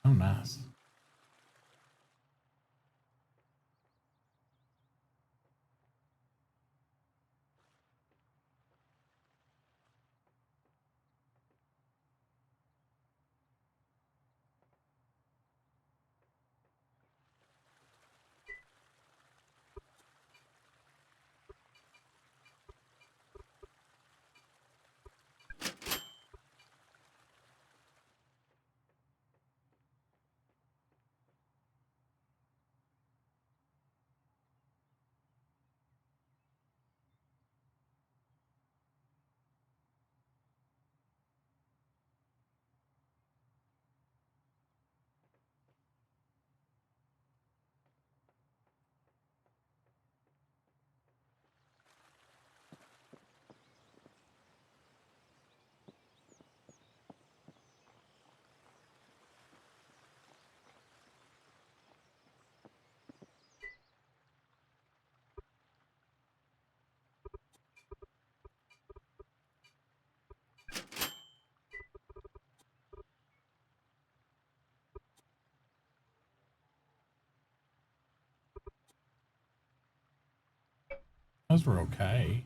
Oh, nice. Those were okay.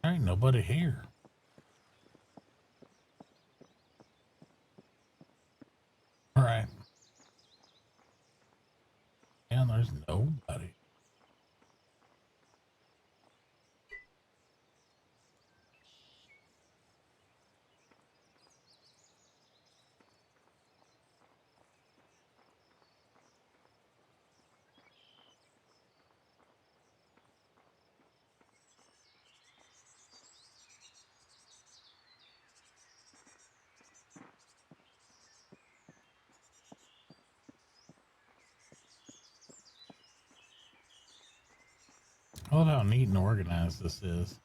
There ain't nobody here. All right. Yeah, there's nobody. I love how neat and organized this is.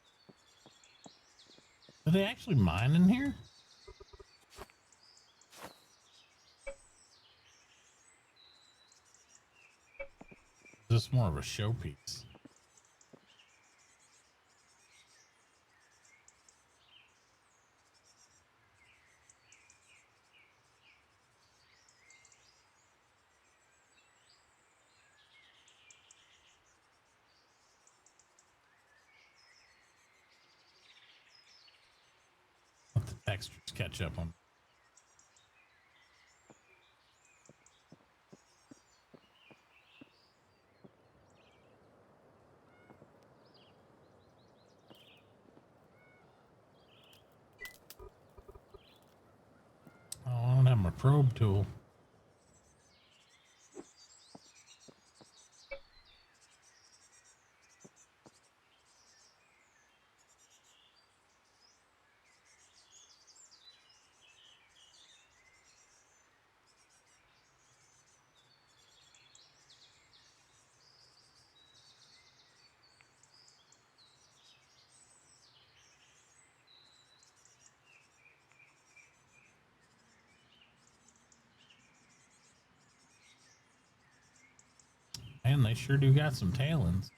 Do they actually mine in here? Is this more of a showpiece? Let the textures catch up on. Oh, I don't have my probe tool. man, they sure do got some talons.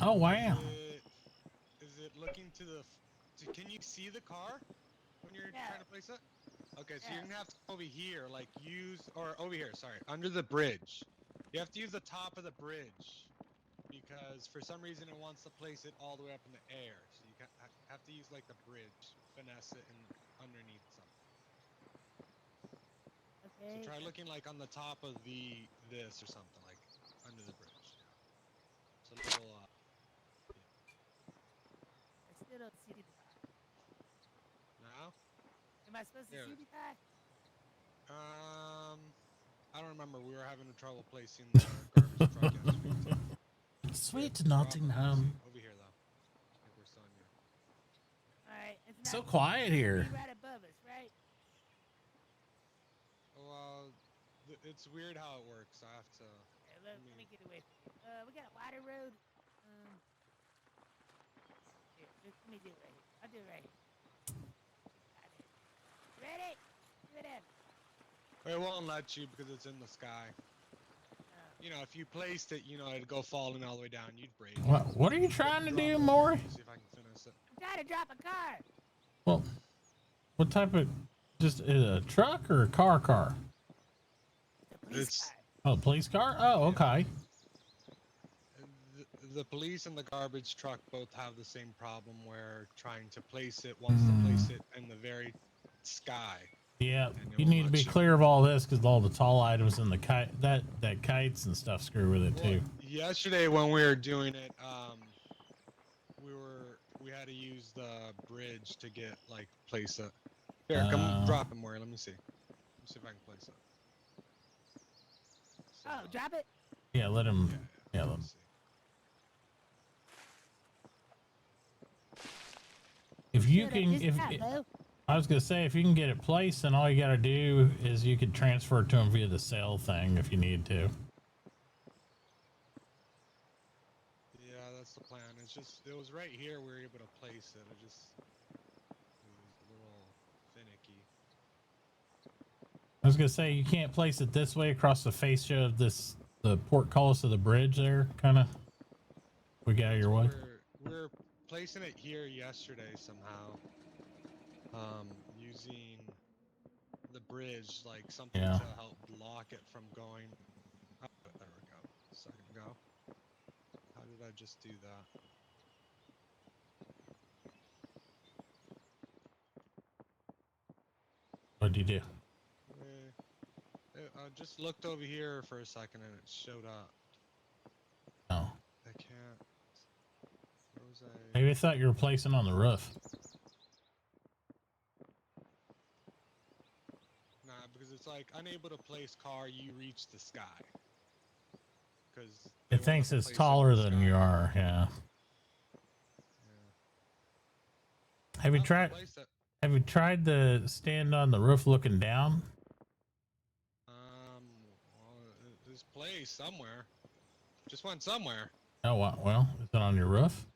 Oh wow! Is it looking to the? Can you see the car when you're trying to place it? Okay, so you're gonna have to go over here, like over here. Sorry, under the bridge. You have to use the top of the bridge because for some reason it wants to place it all the way up in the air. So you have to use like the bridge, finesse it, and underneath something. Okay. So try looking like on the top of this or something, like under the bridge. Yeah. So a little. I still don't see the car. Now? Am I supposed to see the car? I don't remember. We were having trouble placing the garbage truck yesterday. Sweet Nottingham. Over here, though. I think we're still in here. Alright, it's So not quiet here. right above us, right? Well, it's weird how it works. I have to. Okay, let me get away from you. We got a wider road. Here, let me do it right here. I'll do it right here. Got it. Ready? Give it in. It won't let you because it's in the sky. You know, if you placed it, you know, it'd go falling all the way down. You'd break. What are you trying to do, Maury? See if I can finish it. I'm trying to drop a car. Well, what type of? Just a truck or a car? It's a police car. Oh, okay. The police and the garbage truck both have the same problem where trying to place it wants to place it in the very sky. Yeah, you need to be clear of all this because all the tall items and the kite that kites and stuff screw with it too. Yesterday when we were doing it, we had to use the bridge to get place it. Here, come drop him, Maury. Let me see. Let me see if I can place it. So, Oh, drop it. Yeah, let him. Yeah, let him. If you can, I was gonna say, if you can get it placed, then all you gotta do is you could transfer it to him via the sale thing if you need to. yeah, that's the plan. It's just it was right here we were able to place it. It was a little finicky. I was gonna say you can't place it this way across the fascia of the portcullis of the bridge there, kind of. We got out of your way. We're placing it here yesterday somehow. Using the bridge, like something to help block it from going. Oh, there we go. A second ago. How did I just do that? What did you do? I just looked over here for a second and it showed up. Oh. I can't. Where was I? Maybe I thought you were placing on the roof. Nah, because it's like unable to place car, you reach the sky. Because It thinks it's taller than you are. Yeah. Have you tried? Have you tried to stand on the roof looking down? Well, this place somewhere. Just went somewhere. Oh, well, is it on your roof?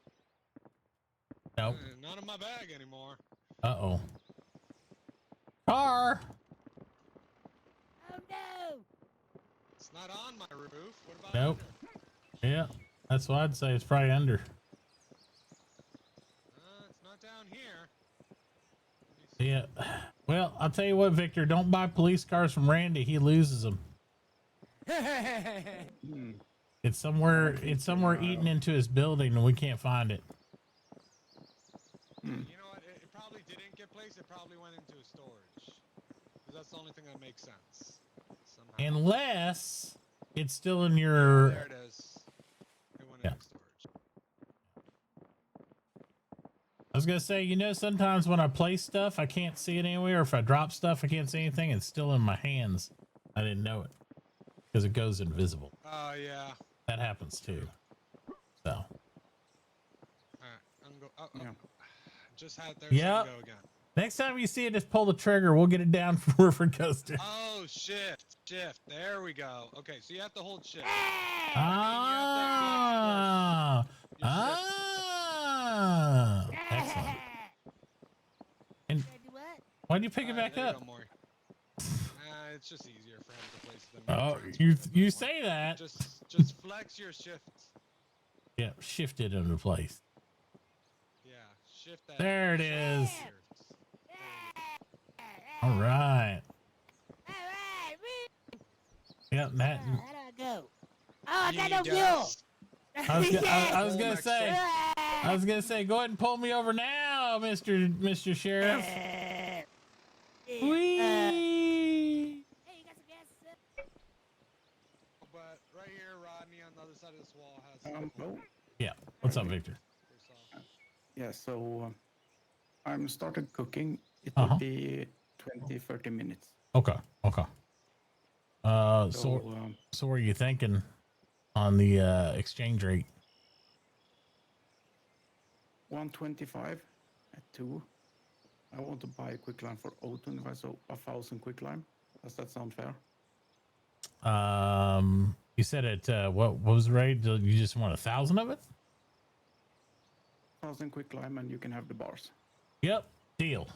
Nope. Not in my bag anymore. Uh-oh. Car! Oh no! It's not on my roof. What about Nope. Yeah, that's what I'd say. It's probably under. It's not down here. Yeah. Well, I'll tell you what, Victor. Don't buy police cars from Randy. He loses them. It's somewhere. It's somewhere eating into his building, and we can't find it. You know what? It probably didn't get placed. It probably went into a storage. Because that's the only thing that makes sense. Somehow. Unless it's still in your. There it is. It went into storage. I was gonna say, you know, sometimes when I place stuff, I can't see it anywhere. Or if I drop stuff, I can't see anything. It's still in my hands. I didn't know it because it goes invisible. Oh yeah. That happens too. So. All right, I'm go. Oh, Yeah. Just had there. Yep. Go again. Next time you see it, just pull the trigger. We'll get it down for coaster. Oh, shift. There we go. Okay, so you have to hold shift. Ah. Excellent. And why'd you pick it back up? It's just easier for him to place them. Oh, you say that. Just flex your shift. Yeah, shift it into place. Yeah, shift that. There it is. All right. Yep, that. How do I go? Oh, I got no fuel. I was gonna say, go ahead and pull me over now, Mr. Sheriff. Whee! Hey, you got some gas? But right here, Rodney, on the other side of this wall has. Hello? Yeah. What's up, Victor? Yeah, so I'm started cooking. It will be 20-30 minutes. Okay. So what are you thinking on the exchange rate? 125 at 2. I want to buy a quicklime for 0.25, so 1,000 quicklime. Does that sound fair? You said it. What was the rate? You just want 1,000 of it? 1,000 quicklime, and you can have the bars. Yep. Deal.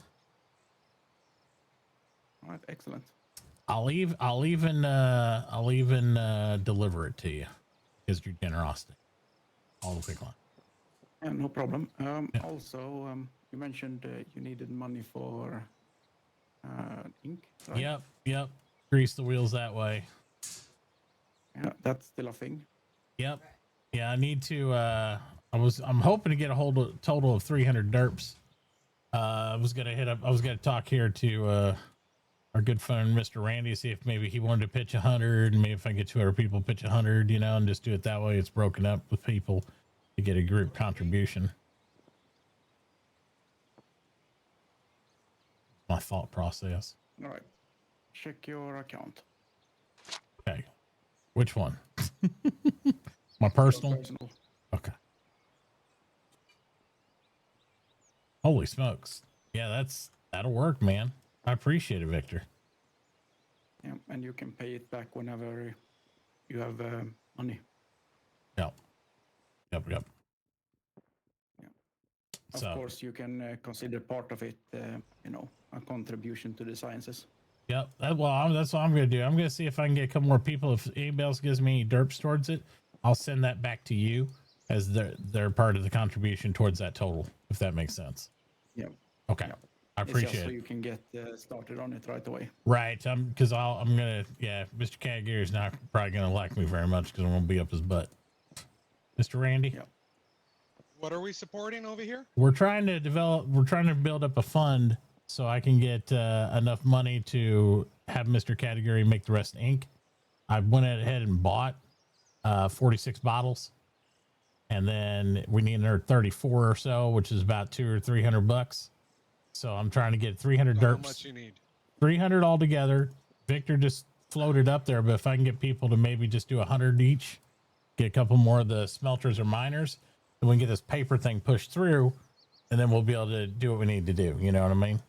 All right. Excellent. I'll even deliver it to you because your generosity. All the quick line. Yeah, no problem. Also, you mentioned you needed money for ink. Right? Yep. Grease the wheels that way. Yeah, that's still a thing. Yep. Yeah, I need to. I'm hoping to get a total of 300 derps. I was gonna talk here to our good friend Mr. Randy, see if maybe he wanted to pitch 100, and maybe if I get 200 people pitch 100, and just do it that way. It's broken up with people to get a group contribution. My thought process. All right. Check your account. Okay. Which one? My personal? Okay. Holy smokes. Yeah, that'll work, man. I appreciate it, Victor. Yeah, and you can pay it back whenever you have money. Yep. Of course, you can consider part of it, a contribution to the sciences. Yep. That's what I'm going to do. I'm going to see if I can get a couple more people. If anybody else gives me derps towards it, I'll send that back to you as their part of the contribution towards that total, if that makes sense. Yeah. Okay. Yep. I appreciate it. So you can get started on it right away. Right. Because I'm going to, Mr. Categary is not probably going to like me very much because I'm going to be up his butt. Mr. Randy? Yep. What are we supporting over here? We're trying to build up a fund so I can get enough money to have Mr. Category make the rest ink. I went ahead and bought 46 bottles, and then we need another 34 or so, which is about $200 or $300. So I'm trying to get 300 derps. How much you need? 300 altogether. Victor just floated up there, but if I can get people to maybe just do 100 each, get a couple more of the smelters or miners, then we can get this paper thing pushed through, and then we'll be able to do what we need to do. You know what I mean?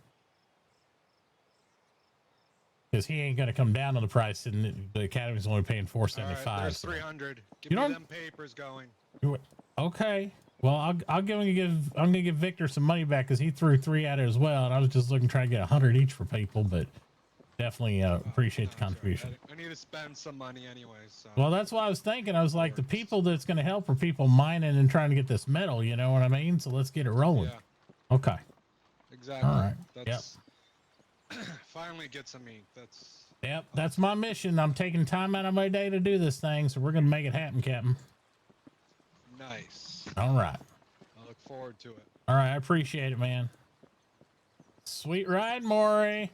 Because he ain't going to come down on the price, and the Academy's only paying $475. Right, there's 300. Give me them papers going. Okay. Well, I'm going to give Victor some money back because he threw 3 at it as well, and I was just looking to try to get 100 each for people, but definitely appreciate the contribution. I need to spend some money anyway. So. Well, that's what I was thinking. I was like, the people that's going to help are people mining and trying to get this metal. You know what I mean? So let's get it rolling. Yeah. Okay. Exactly. All right. That's finally get some ink. That's my mission. I'm taking time out of my day to do this thing, so we're going to make it happen, Captain. Nice. All right. I look forward to it. All right. I appreciate it, man. Sweet ride, Maury.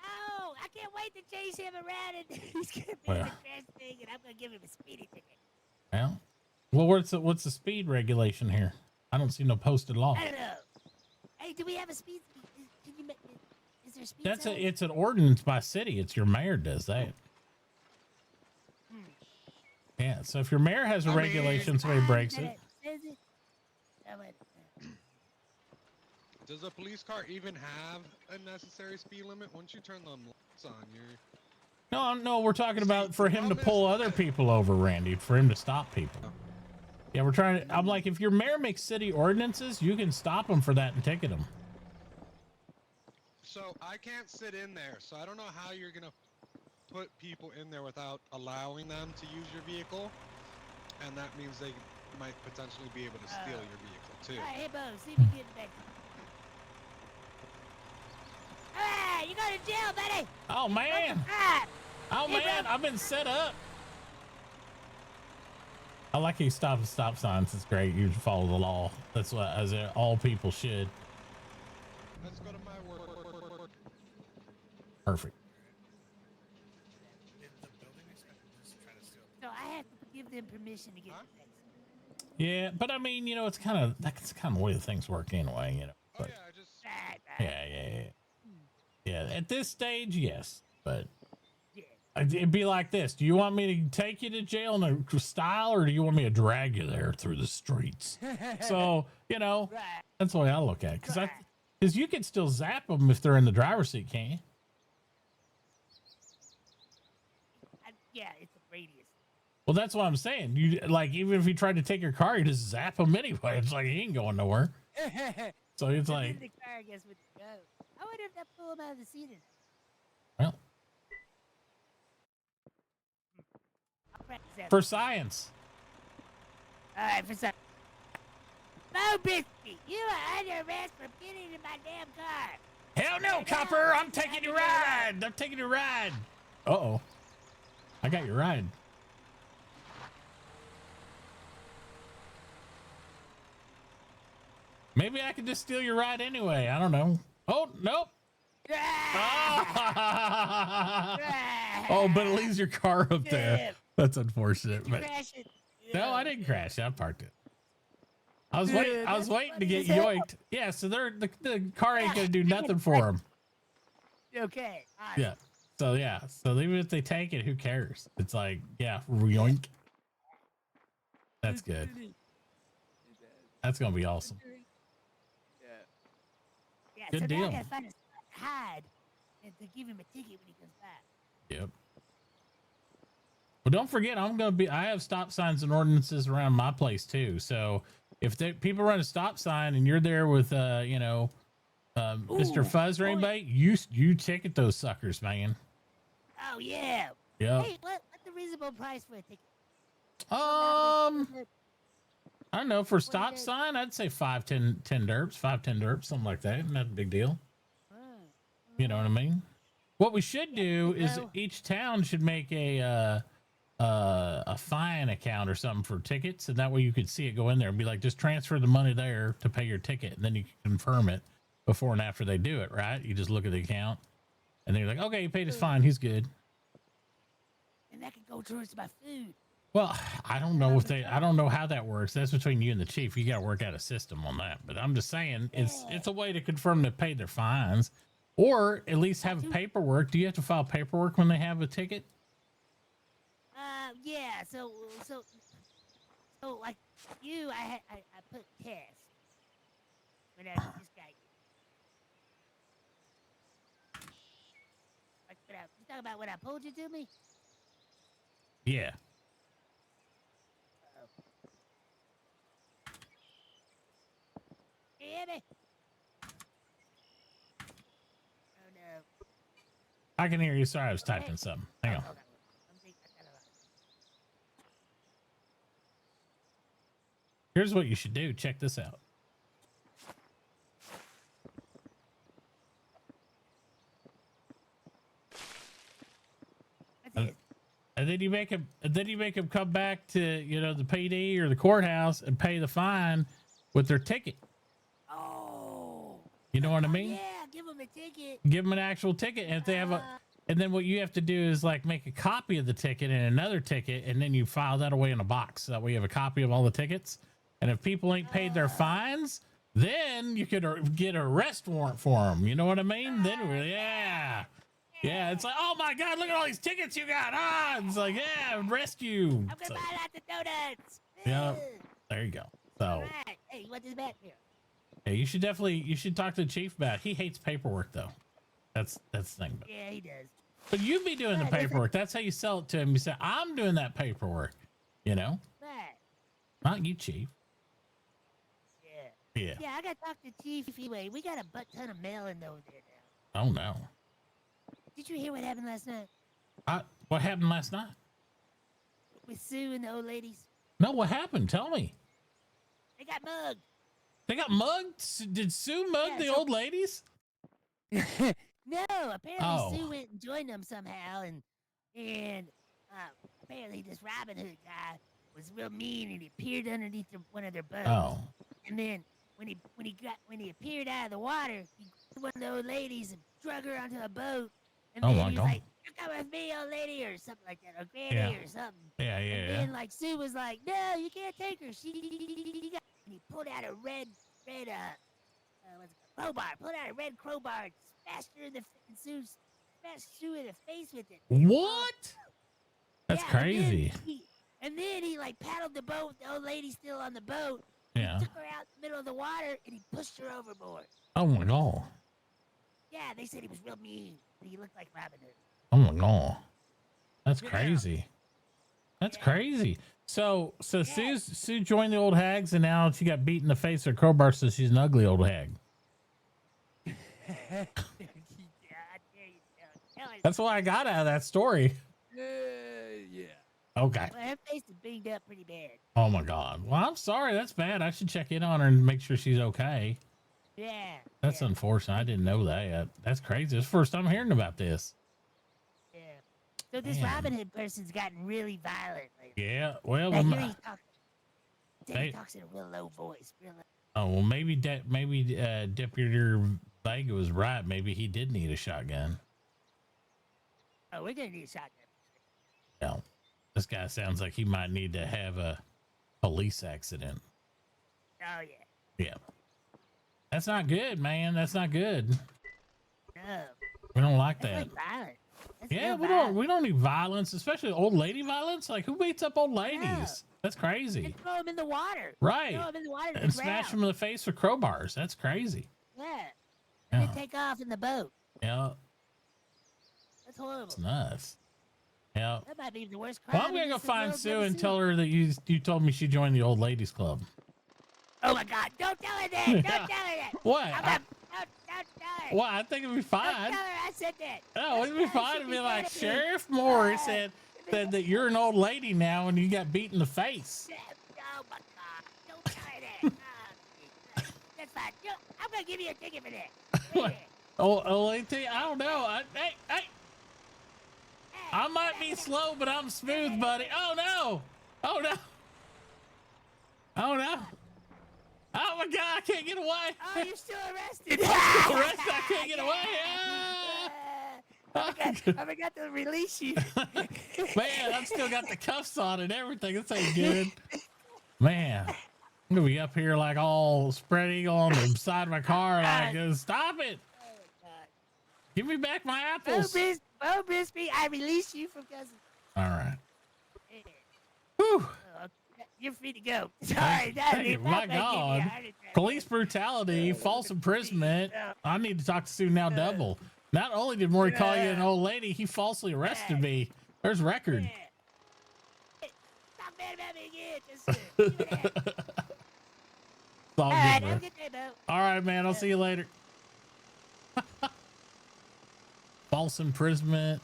Oh, I can't wait to chase him around, and he's gonna be the best thing, and I'm gonna give him a speeding ticket. Well, what's the speed regulation here? I don't see no posted law. I don't know. Hey, do we have a speed? Can you make? Is there speed? It's an ordinance by city. It's your mayor does that. Yeah. So if your mayor has a regulation, somebody breaks it. Does a police car even have a necessary speed limit? Once you turn the lights on, you're... No, we're talking about for him to pull other people over, Randy, for him to stop people. Yeah, we're trying to, I'm like, if your mayor makes city ordinances, you can stop them for that and ticket them. So I can't sit in there, so I don't know how you're gonna put people in there without allowing them to use your vehicle, and that means they might potentially be able to steal your vehicle too. Hey, Bo, see if you get back. Ah, you go to jail, buddy. Oh man. Oh man, I've been set up. I like he stops at stop signs. It's great. You follow the law. That's what as all people should. Let's go to my work. Perfect. So I have to give them permission to get the things. Yeah, but I mean, you know, it's kind of that's kind of the way the things work anyway. You know. But, yeah. At this stage, yes, but it'd be like this. Do you want me to take you to jail in a style, or do you want me to drag you there through the streets? So, you know, that's the way I look at it. Because you can still zap them if they're in the driver's seat, can't you? Yeah, it's a radius. Well, that's what I'm saying. You like, even if you tried to take your car, you just zap them anyway. It's like he ain't going nowhere. So it's like, The car, I guess, would go. I wonder if that pull him out of the seat. well, I'll practice that. for science. All right, for science. Bo Brixbee, you are under arrest for getting in my damn car. Hell no, copper! I'm taking your ride. I'm taking your ride. Uh-oh. I got your ride. Maybe I could just steal your ride anyway. I don't know. Oh, nope. Oh, but it leaves your car up there. That's unfortunate. But no, I didn't crash. I parked it. I was waiting to get yoinked. Yeah, so the car ain't gonna do nothing for him. Okay. Yeah. So yeah. So even if they take it, who cares? It's like, yeah, yoink. That's good. That's gonna be awesome. Yeah, Good so deal. now I gotta find a spot to hide and to give him a ticket when he comes back. Yep. Well, don't forget, I have stop signs and ordinances around my place too. So if people run a stop sign and you're there with, Mr. Fuzz or anybody, you ticket those suckers, man. Oh yeah. Yep. Hey, what's the reasonable price for a ticket? I don't know, for stop sign, I'd say 10 derps, something like that. Not a big deal. You know what I mean? What we should do is each town should make a fine account or something for tickets, and that way you could see it go in there and be like, just transfer the money there to pay your ticket, and then you can confirm it before and after they do it, right? You just look at the account, and then you're like, okay, he paid his fine, he's good. And that could go towards my food. Well, I don't know I don't know how that works. That's between you and the chief. You got to work out a system on that. But I'm just saying, it's a way to confirm they paid their fines, or at least have paperwork. Do you have to file paperwork when they have a ticket? Yeah. So like you, I put test when I just got you. Like you talking about when I pulled you to me? Yeah. You hear me? Oh no. I can hear you. Sorry, I was typing something. Hang on. Here's what you should do. Check this out. And then you make him come back to, you know, the PD or the courthouse and pay the fine with their ticket. Oh. You know what I mean? Yeah, give them a ticket. Give them an actual ticket, and if they have and then what you have to do is like make a copy of the ticket and another ticket, and then you file that away in a box. That way you have a copy of all the tickets. And if people ain't paid their fines, then you could get an arrest warrant for them. You know what I mean? Then yeah. Yeah, it's like, oh my God, look at all these tickets you got. It's like, yeah, rescue. I'm gonna buy lots of donuts. Yeah, there you go. So, All right. Hey, you want this back here? yeah, you should talk to the chief about it. He hates paperwork though. That's the thing. Yeah, he does. But you be doing the Right, listen. paperwork. That's how you sell it to him. You say, I'm doing that paperwork. You know, Right. not you, chief. Yeah. Yeah. Yeah, I gotta talk to Chief anyway. We got a butt ton of mail in over there now. Oh no. Did you hear what happened last night What happened last night? with Sue and the old ladies? No, what happened? Tell me. They got mugged. They got mugged? Did Sue mug the old ladies? No, apparently Oh. Sue went and joined them somehow, and apparently this Robin Hood guy was real mean, and he appeared underneath one of their boats. Oh. And then when he appeared out of the water, he grabbed one of the old ladies and drug her onto a boat. And Oh then my he was God. like, "You come with me, old lady," or something like that, or granny, Yeah. or something. Yeah, And yeah. then like Sue was like, "No, you can't take her. She got." And he pulled out a red what's it called? Crowbar. Pulled out a red crowbar and smashed her in the smashed Sue in the face with it. What? That's Yeah, crazy. And then he like paddled the boat with the old lady still on the boat. Yeah. He took her out in the middle of the water and he pushed her overboard. Oh my God. Yeah, they said he was real mean. He looked like Robin Hood. Oh my God. That's Yeah. crazy. That's crazy. So Sue joined the old hags, and now she got beat in the face with a crowbar, so she's an ugly old hag. That's what I got out of that story. Yeah. Okay. Well, her face is banged up pretty bad. Oh my God. Well, I'm sorry. That's bad. I should check in on her and make sure she's okay. Yeah. That's unfortunate. I didn't know that. That's crazy. It's the first time hearing about this. Yeah. So this Man. Robin Hood person's gotten really violent lately. Yeah. Well, I well, hear he Hey. talks in a real low voice. Real low. oh well, maybe Deputy Vega was right. Maybe he did need a shotgun. Oh, we're gonna need a shotgun. No, this guy sounds like he might need to have a police accident. Oh yeah. Yeah, that's not good, man. That's not good. No. We don't like That's that. like violent. That's Yeah, real we don't need violence, especially old lady violence. Like, who beats up old ladies? That's crazy. And throw him in the water. Right. Throw him in the water to And drown. smash them in the face with crowbars. That's crazy. Yeah. Yeah. And then take off in the boat. Yeah, That's horrible. it's nuts. Yeah. That might be the worst crime. Well, I'm gonna in go this find world's Sue ever and seen. tell her that you told me she joined the old ladies club. Oh my God! Don't tell her that! Don't tell her that! What? Don't tell her! Well, I think it'd be Don't fine. tell her I said that! Oh, it'd be Don't tell her fine she'd to be like, mad at me. Sheriff Moore said that you're an old lady now and you got beat in the face. Oh my God! Don't tell her that! That's fine. I'm gonna give you a ticket for that. What? Oh, I don't know. Hey. I might be slow, but I'm smooth, buddy. Oh no! Oh no! Oh no! Oh my God! I can't get away! Oh, you're still arrested! I'm still arrested. I can't get away! I forgot to release you. Man, I've still got the cuffs on and everything. This ain't good. Man, I'm gonna be up here like all spread eagle on the side of my car, like, stop it! Give me back my apples. Bo Brixbee, I release you from custody. All right. Whew. You're free to go. Sorry, Thank you. My God. Police brutality, false imprisonment. I need to talk to Sue now double. Not only did Maury call you an old lady, he falsely arrested me. There's record. Talk bad about me again. Just, It's all all good, right, man. have a good day, Bo. All right, man. I'll see you later. False imprisonment.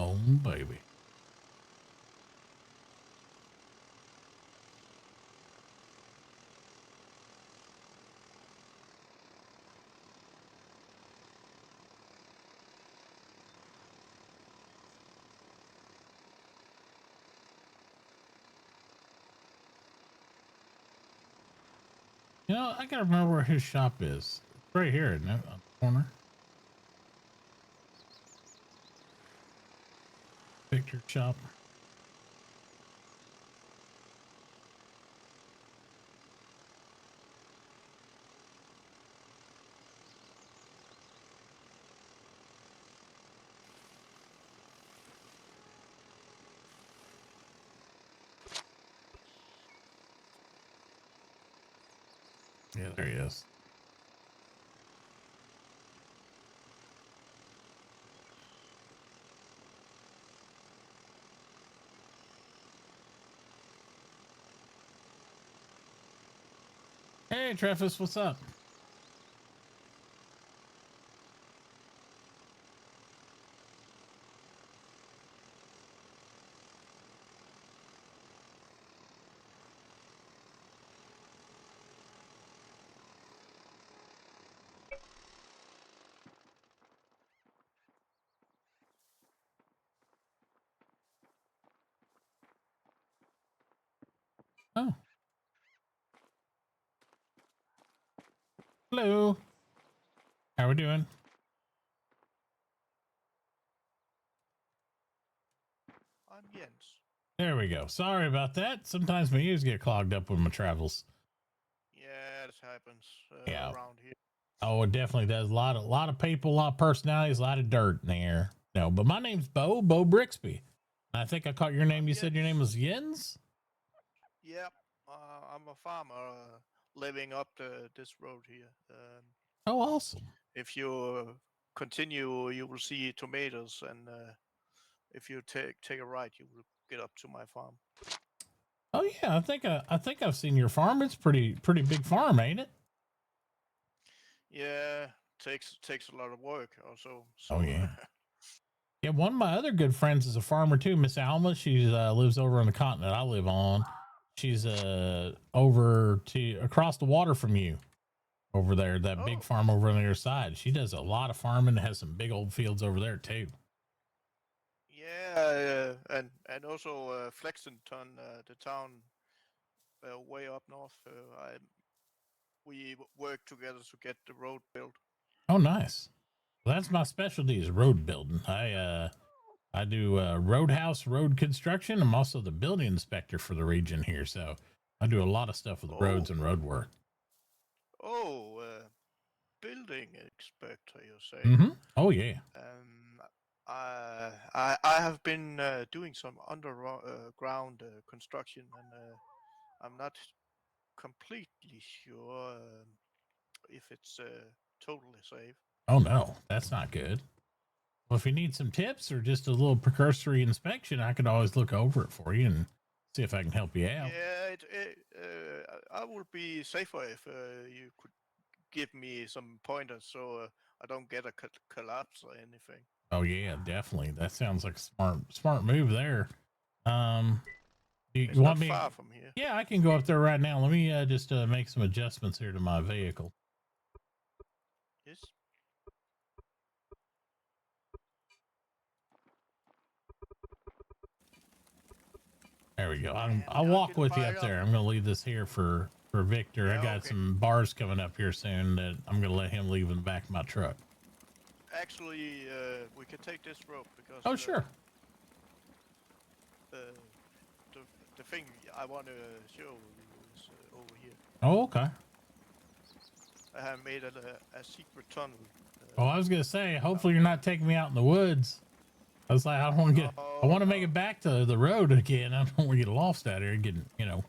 Oh, baby. You know, I gotta remember where his shop is. It's right here, isn't it? On the corner. Victor shop. Yeah, there he is. Hey, Treffus, what's up? Oh. Hello. How we doing? I'm Jens. There we go. Sorry about that. Sometimes my ears get clogged up with my travels. Yeah, this happens Yeah. around here. Oh, it definitely does. A lot of people, a lot of personalities, a lot of dirt in the air. No, but my name's Bo Brixbee. I think I caught your name. You said your name was Jens? Yep, I'm a farmer living up this road here. Oh, awesome. If you continue, you will see tomatoes, and if you take a right, you will get up to my farm. Oh yeah, I think I've seen your farm. It's pretty big farm, ain't it? Yeah, takes a lot of work also. So, Oh yeah. Yeah, one of my other good friends is a farmer too, Miss Alma. She lives over on the continent I live on. She's over to across the water from you over there, that big farm over on the other side. She does a lot of farming, has some big old fields over there too. yeah, and also Flexington, the town way up north. We work together to get the road built. Oh, nice. Well, that's my specialty is road building. I do roadhouse road construction. I'm also the building inspector for the region here, so I do a lot of stuff with roads and road work. Oh, building inspector, you say? Mm-hmm. Oh yeah. I have been doing some underground construction, and I'm not completely sure if it's totally safe. Oh no, that's not good. Well, if you need some tips or just a little precursory inspection, I could always look over it for you and see if I can help you out. Yeah, I would be safer if you could give me some pointers so I don't get a collapse or anything. Oh yeah, definitely. That sounds like a smart move there. You It's want not me? far from here. Yeah, I can go up there right now. Let me just make some adjustments here to my vehicle. Yes. There we go. I'll walk with you up there. I'm going to leave this here for Victor. Yeah, I got some bars coming up here soon that I'm going to let him leave in the back of my truck. Actually, we can take this rope because. Oh, sure. The thing I want to show you is over here. Oh, okay. I have made a secret tunnel. Oh, I was going to say, hopefully you're not taking me out in the woods. I was like, I don't want to get, I want to make it back to the road again. I don't want to get lost out here and get, dangerous.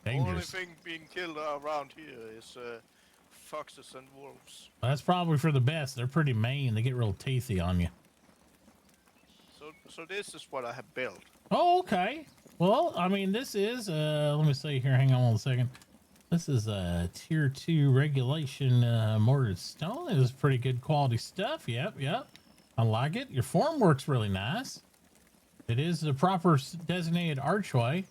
The only thing being killed around here is foxes and wolves. That's probably for the best. They're pretty mean. They get real teethy on you. So this is what I have built. Oh, okay. Well, I mean, this is, let me see here. Hang on 1 second. This is a tier 2 regulation mortared stone. It is pretty good quality stuff. Yep. I like it. Your form works really nice. It is the proper designated archway.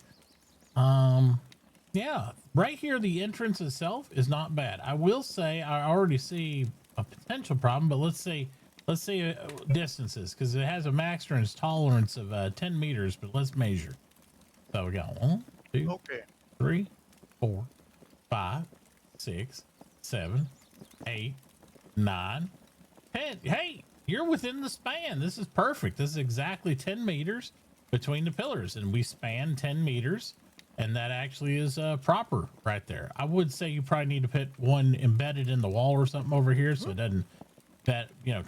Yeah, right here, the entrance itself is not bad. I will say I already see a potential problem, but let's say distances, because it has a max tolerance of 10 meters, but let's measure. So we got 1, 2, 3, 4, 5, 6, 7, 8, 9, 10. Hey, you're within the span. This is perfect. This is exactly 10 meters between the pillars, and we span 10 meters, and that actually is proper right there. I would say you probably need to put one embedded in the wall or something over here, so it doesn't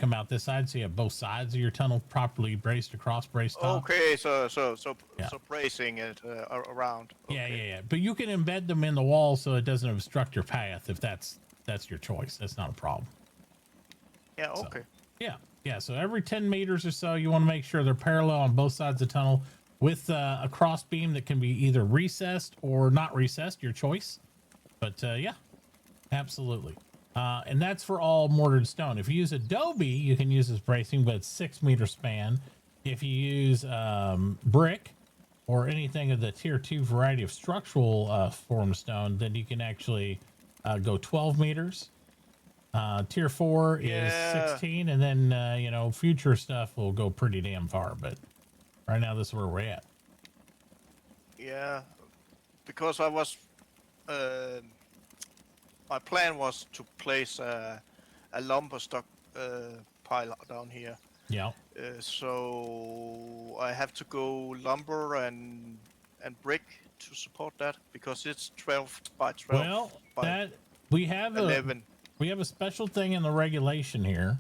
come out this side, so you have both sides of your tunnel properly braced across, braced top. Okay, so bracing it around. Yeah. But you can embed them in the wall so it doesn't obstruct your path if that's your choice. That's not a problem. Yeah. Okay. Yeah. So every 10 meters or so, you want to make sure they're parallel on both sides of the tunnel with a cross beam that can be either recessed or not recessed, your choice. But yeah, absolutely. And that's for all mortared stone. If you use adobe, you can use this bracing, but it's 6 meter span. If you use brick or anything of the tier 2 variety of structural form stone, then you can actually go 12 meters. Tier 4 is 16, and then future stuff will go pretty damn far, but right now this is where we're at. Yeah, because I was my plan was to place a lumber stock pile down here. Yeah. So I have to go lumber and brick to support that because it's 12 by 12. Well, by we have 11. We have a special thing in the regulation here,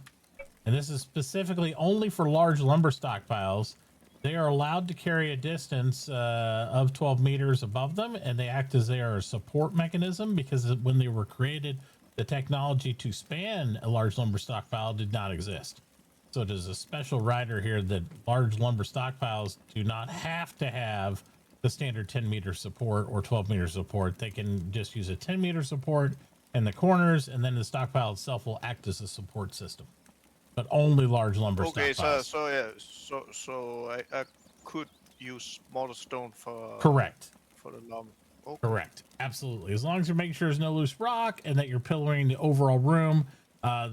and this is specifically only for large lumber stockpiles. They are allowed to carry a distance of 12 meters above them, and they act as they are a support mechanism because when they were created, the technology to span a large lumber stockpile did not exist. So it is a special rider here that large lumber stockpiles do not have to have the standard 10 meter support or 12 meter support. They can just use a 10 meter support in the corners, and then the stockpile itself will act as a support system. But only large lumber stockpiles. So I could use mortar stone for correct for the lumber. Okay. Correct, absolutely. As long as you make sure there's no loose rock and that you're pillaring the overall room,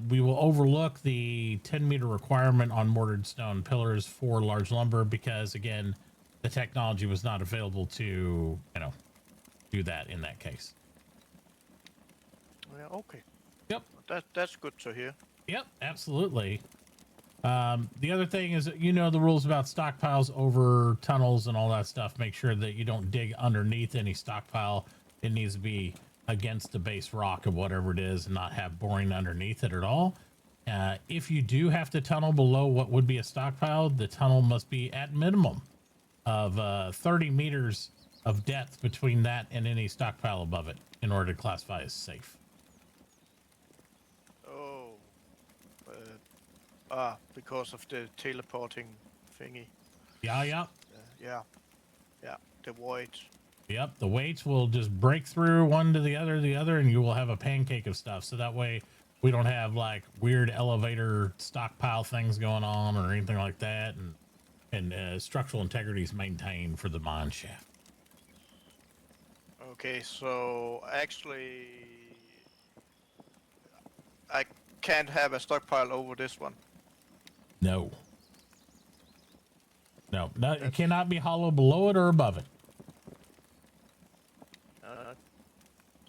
we will overlook the 10 meter requirement on mortared stone pillars for large lumber because again, the technology was not available to do that in that case. Yeah. Okay. Yep. That's good to hear. Yep, absolutely. The other thing is, the rules about stockpiles over tunnels and all that stuff. Make sure that you don't dig underneath any stockpile. It needs to be against the base rock of whatever it is and not have boring underneath it at all. If you do have to tunnel below what would be a stockpile, the tunnel must be at minimum of 30 meters of depth between that and any stockpile above it in order to classify as safe. Because of the teleporting thingy. Yeah. The void. Yep, the weights will just break through one to the other, and you will have a pancake of stuff. So that way we don't have like weird elevator stockpile things going on or anything like that. And structural integrity is maintained for the mine shaft. Okay, so actually I can't have a stockpile over this one. No, it cannot be hollow below it or above it.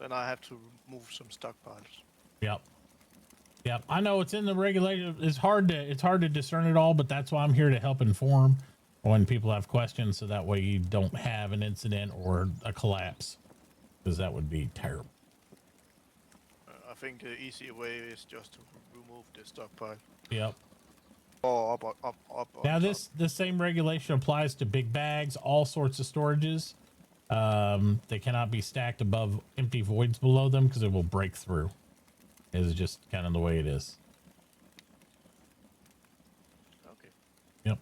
Then I have to move some stockpiles. Yep. I know it's in the regulation. It's hard to discern it all, but that's why I'm here to help inform when people have questions, so that way you don't have an incident or a collapse, because that would be terrible. I think the easier way is just to remove the stockpile. Yep. Or up. Now this same regulation applies to big bags, all sorts of storages. They cannot be stacked above empty voids below them because it will break through. It's just kind of the way it is. Okay. Yep.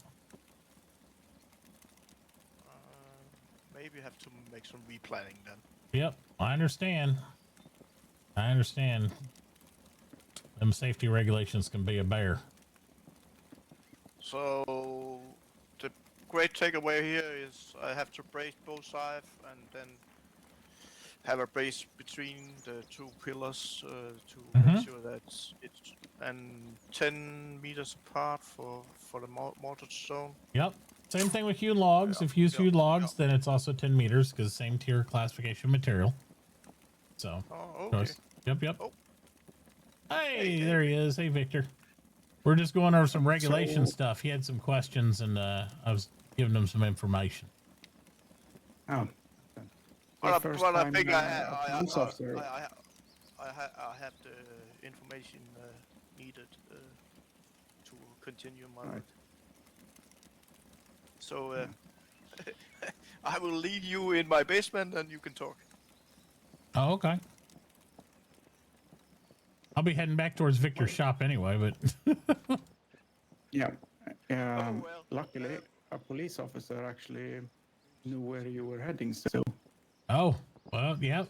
Maybe you have to make some replanning then. Yep, I understand. Them safety regulations can be a bear. So the great takeaway here is I have to brace both sides and then have a brace between the two pillars to make sure that it's and 10 meters apart for the mortar stone. Yep. Same thing with hewn logs. If you use hewn logs, then it's also 10 meters because same tier classification material. So. Oh, okay. Yep. Oh. Hey, there he is. Hey, Victor. We're just going over some regulation stuff. He had some questions, and I was giving him some information. Oh. Well, I think I have the information needed to continue my work. So I will lead you in my basement, and you can talk. Oh, okay. I'll be heading back towards Victor's shop anyway, but Yeah. Luckily, a police officer actually knew where you were heading. So. Oh, well, yeah.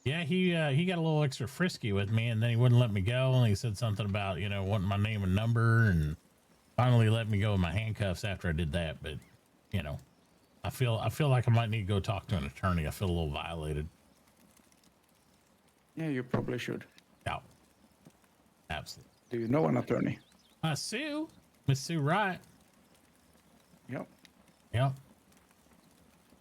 He got a little extra frisky with me, and then he wouldn't let me go, and he said something about wanting my name and number, and finally let me go with my handcuffs after I did that. But I feel like I might need to go talk to an attorney. I feel a little violated. Yeah, you probably should. Yeah. Absolutely. Do you know an attorney? Sue. Miss Sue Wright. Yep. Yep.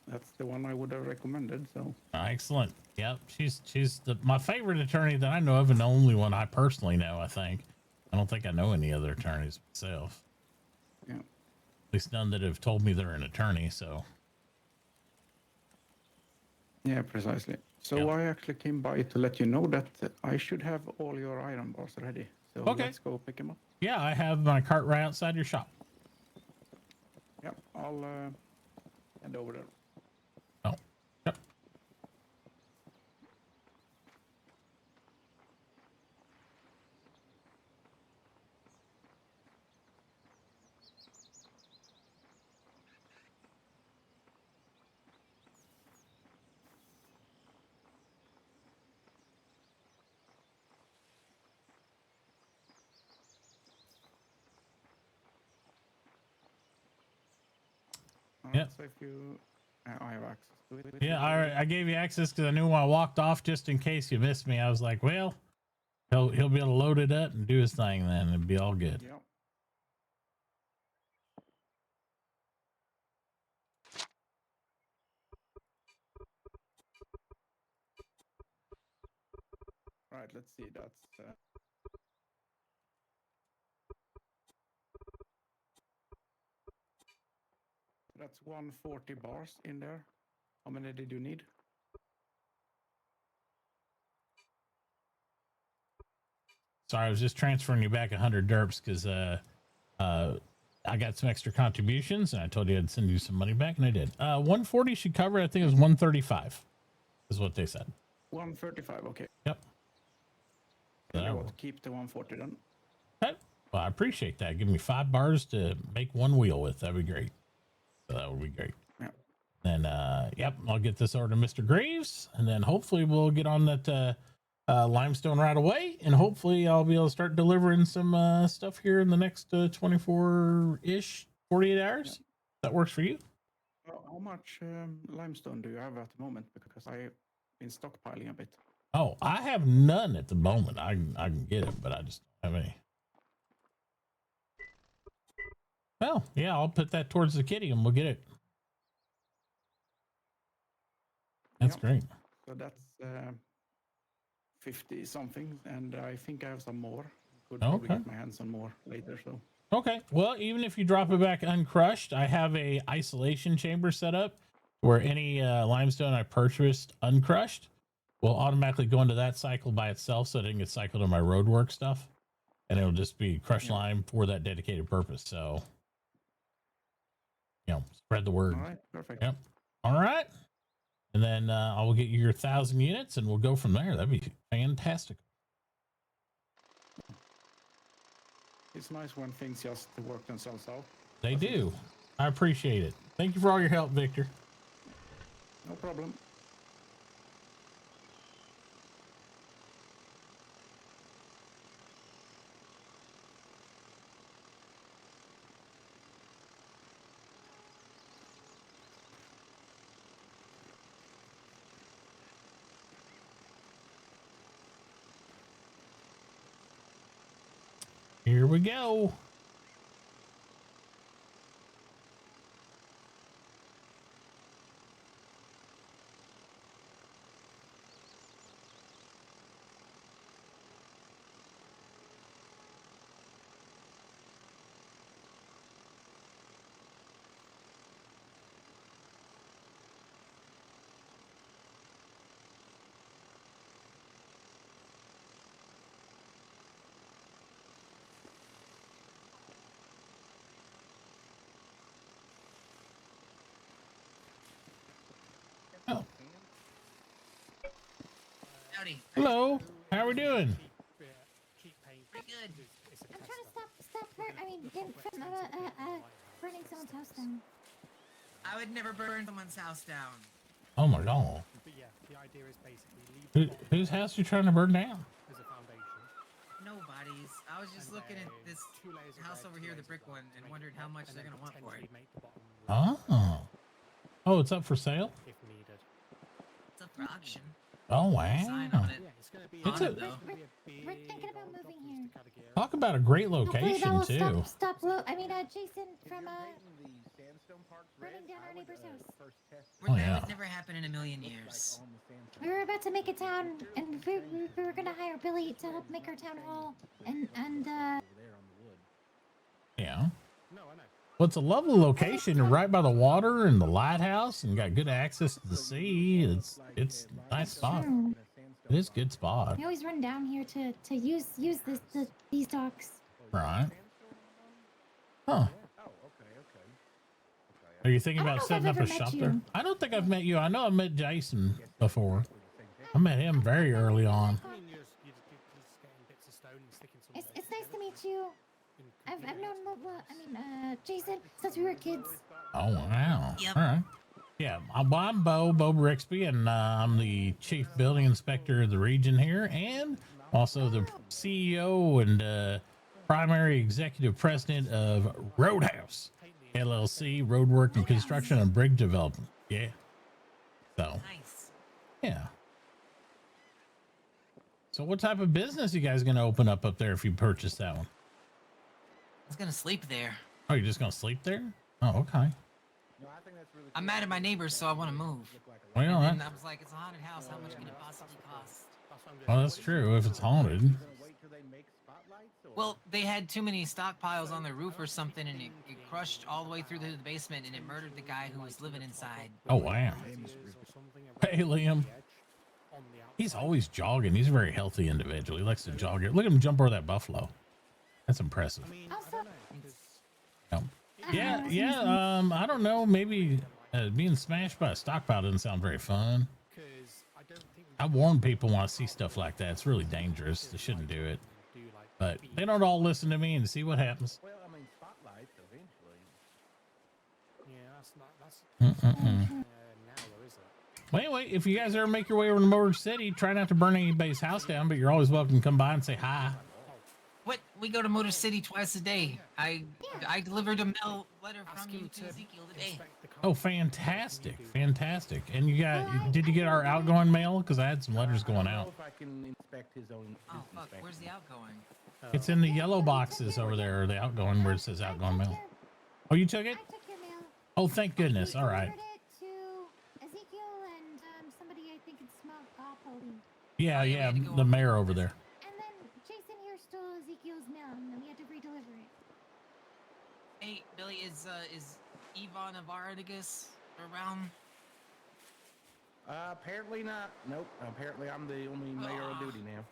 That's the one I would have recommended. So. Excellent. Yep. She's my favorite attorney that I know of, and the only one I personally know, I think. I don't think I know any other attorneys myself. Yeah. At least none that have told me they're an attorney, so. Yeah, precisely. So I actually came by to let you know that I should have all your iron bars ready. So let's go pick them up. Yeah, I have my cart right outside your shop. Yep, I'll head over there. Oh, yep. Yep. So if you, I have access to it. Yeah, I gave you access because I knew when I walked off, just in case you missed me. I was like, well, he'll be able to load it up and do his thing then. It'd be all good. Yep. Right, let's see. That's 140 bars in there. How many did you need? Sorry, I was just transferring you back 100 derps because I got some extra contributions, and I told you I'd send you some money back, and I did. 140 should cover. I think it was 135 is what they said. 135, okay. Yep. I will keep the 140 then. Okay. Well, I appreciate that. Give me 5 bars to make one wheel with. That'd be great. So that would be great. Yeah. And yep, I'll get this over to Mr. Graves, and then hopefully we'll get on that limestone right away, and hopefully I'll be able to start delivering some stuff here in the next 24-ish, 48 hours. Yeah. That works for you? How much limestone do you have at the moment? Because I've been stockpiling a bit. Oh, I have none at the moment. I can get it, but I just don't have any. Well, yeah, I'll put that towards the kitty and we'll get it. That's great. So that's 50 something, and I think I have some more. Could probably get my hands on more later. So. Okay. Well, even if you drop it back uncrushed, I have a isolation chamber set up where any limestone I purchased uncrushed will automatically go into that cycle by itself, so it didn't get cycled in my roadwork stuff, and it'll just be crushed lime for that dedicated purpose. So, spread the word. All right. Perfect. Yep. All right. And then I will get you your 1,000 units, and we'll go from there. That'd be fantastic. It's nice when things just work themselves out. They do. I appreciate it. Thank you for all your help, Victor. No problem. Here we go. Oh. Howdy. Hello. How are we doing? Pretty good. I'm trying to stop her. I mean, from burning someone's house down. I would never burn someone's house down. Oh my god. But yeah, the idea is basically Whose house you trying to burn down? as a foundation. Nobody's. I was just looking at this house over here, the brick one, and wondered how much they're gonna want for it. Oh. Oh, it's up for sale? If needed. It's up for auction. Oh Sign wow. on it. Yeah, it's going to be It's on a- it, though. We're thinking about moving here. Talk about a great Hopefully that location will too. stop Jason from burning down our neighbor's house. Oh, That yeah. would never happen in a million years. We were about to make a town, and we were gonna hire Billy to help make our town hall, and Yeah. Well, it's a lovely location, right by the water and the lighthouse, and got good access to the sea. It's a nice spot. true. It is a good spot. We always run down here to use these docks. Right. Huh. Are you thinking I don't about know if setting I've up a ever met shop you. there? I don't think I've met you. I know I met Jason before. I met him very early on. It's nice to meet you. I've known Jason since we were kids. Oh, wow. Yep. All right. Yeah, I'm Bo Brixbee, and I'm the chief building inspector of the region here, and also the CEO and primary executive president of Roadhouse LLC, roadwork and construction and bridge development. Yeah. So. Nice. Yeah. So what type of business you guys gonna open up there if you purchase that one? I was gonna sleep there. Oh, you're just gonna sleep there? Oh, okay. I'm mad at my neighbors, so I want to move. Well, And that, I was like, it's a haunted house. How much can it possibly cost? well, that's true. If it's haunted. Well, they had too many stockpiles on their roof or something, and it crushed all the way through the basement, and it murdered the guy who was living inside. Oh, wow. Hey, Liam. He's always jogging. He's a very healthy individual. He likes to jog. Look at him jump over that buffalo. That's impressive. Yeah, yeah. I don't know. Maybe being smashed by a stockpile doesn't sound very fun. I warn people when I see stuff like that. It's really dangerous. They shouldn't do it. But they don't all listen to me and see what happens. Well, I mean, spotlights eventually. Yeah, that's Mm-mm-mm. Well, anyway, if you guys ever make your way over to Motor City, try not to burn anybody's house down, but you're always welcome to come by and say hi. What? We go to Motor City twice a day. I delivered a mail letter from you to Ezekiel today. Oh, fantastic. Fantastic. And did you get our outgoing mail? Because I had some letters going out. If I can inspect his own. Oh, fuck. Where's the outgoing? It's in the yellow boxes over there, or the outgoing where it says outgoing mail. Oh, you took it? I took your mail. Oh, thank goodness. All right. Delivered it to Ezekiel and somebody I think it's Smokopoli. Yeah, yeah, the mayor over there. And then Jason here stole Ezekiel's mail, and then we had to redeliver it. Hey, Billy, is Ivan Avaradigus around? Apparently not. Nope. Apparently I'm the only mayor on duty now.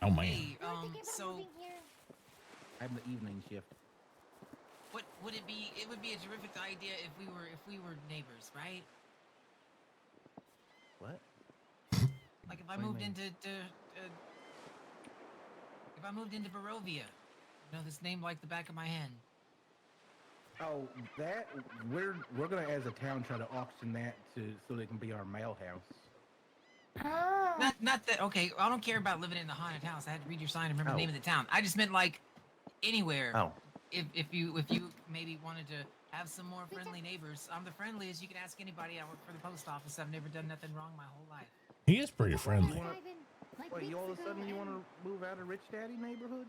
Oh man. Hey, so I'm the evening shift. what would it be? It would be a terrific idea if we were neighbors, right? What? Like if I What do you moved mean? into Barovia, you know this name like the back of my hand. Oh, that we're gonna as a town try to auction that so they can be our mail house. Oh. Not that. Okay, I don't care about living in the haunted house. I had to read your sign and remember the Oh. name of the town. I just meant like anywhere. Oh. If you maybe wanted to have some more friendly neighbors, I'm the friendliest. You can ask anybody. I work for the post office. I've never done nothing wrong my whole life. He is pretty friendly. Wait, you all of a sudden you want to move out of Rich Daddy neighborhood?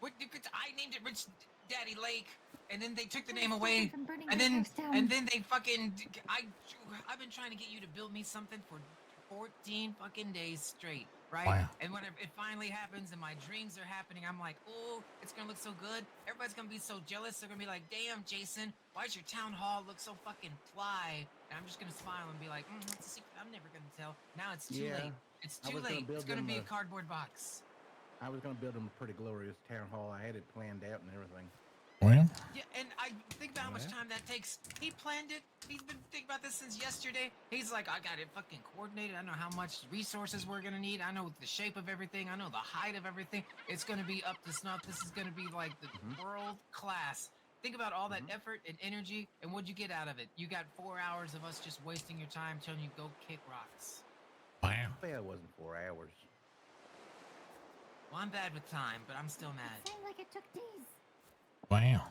I named it Rich Daddy Lake, and then they took the name away, and then they fucking. I've been trying to get you to build me something for 14 fucking days straight, right? Wow. And when it finally happens and my dreams are happening, I'm like, oh, it's gonna look so good. Everybody's gonna be so jealous. They're gonna be like, damn, Jason, why does your town hall look so fucking fly? And I'm just gonna smile and be like, that's a secret I'm never gonna tell. Now it's too late. It's too late. It's gonna be a cardboard box. I was going to build them a pretty glorious town hall. I had it planned out and everything. Well, Yeah, and I think about how much time that takes. He planned it. He's been thinking about this since yesterday. He's like, I got it fucking coordinated. I know how much resources we're gonna need. I know the shape of everything. I know the height of everything. It's gonna be up to snuff. This is gonna be like the world class. Think about all that effort and energy, and what'd you get out of it? You got 4 hours of us just wasting your time telling you go kick rocks. Wow. Well, it wasn't 4 hours. Well, I'm bad with time, but I'm still mad. It seemed like it took days. Wow.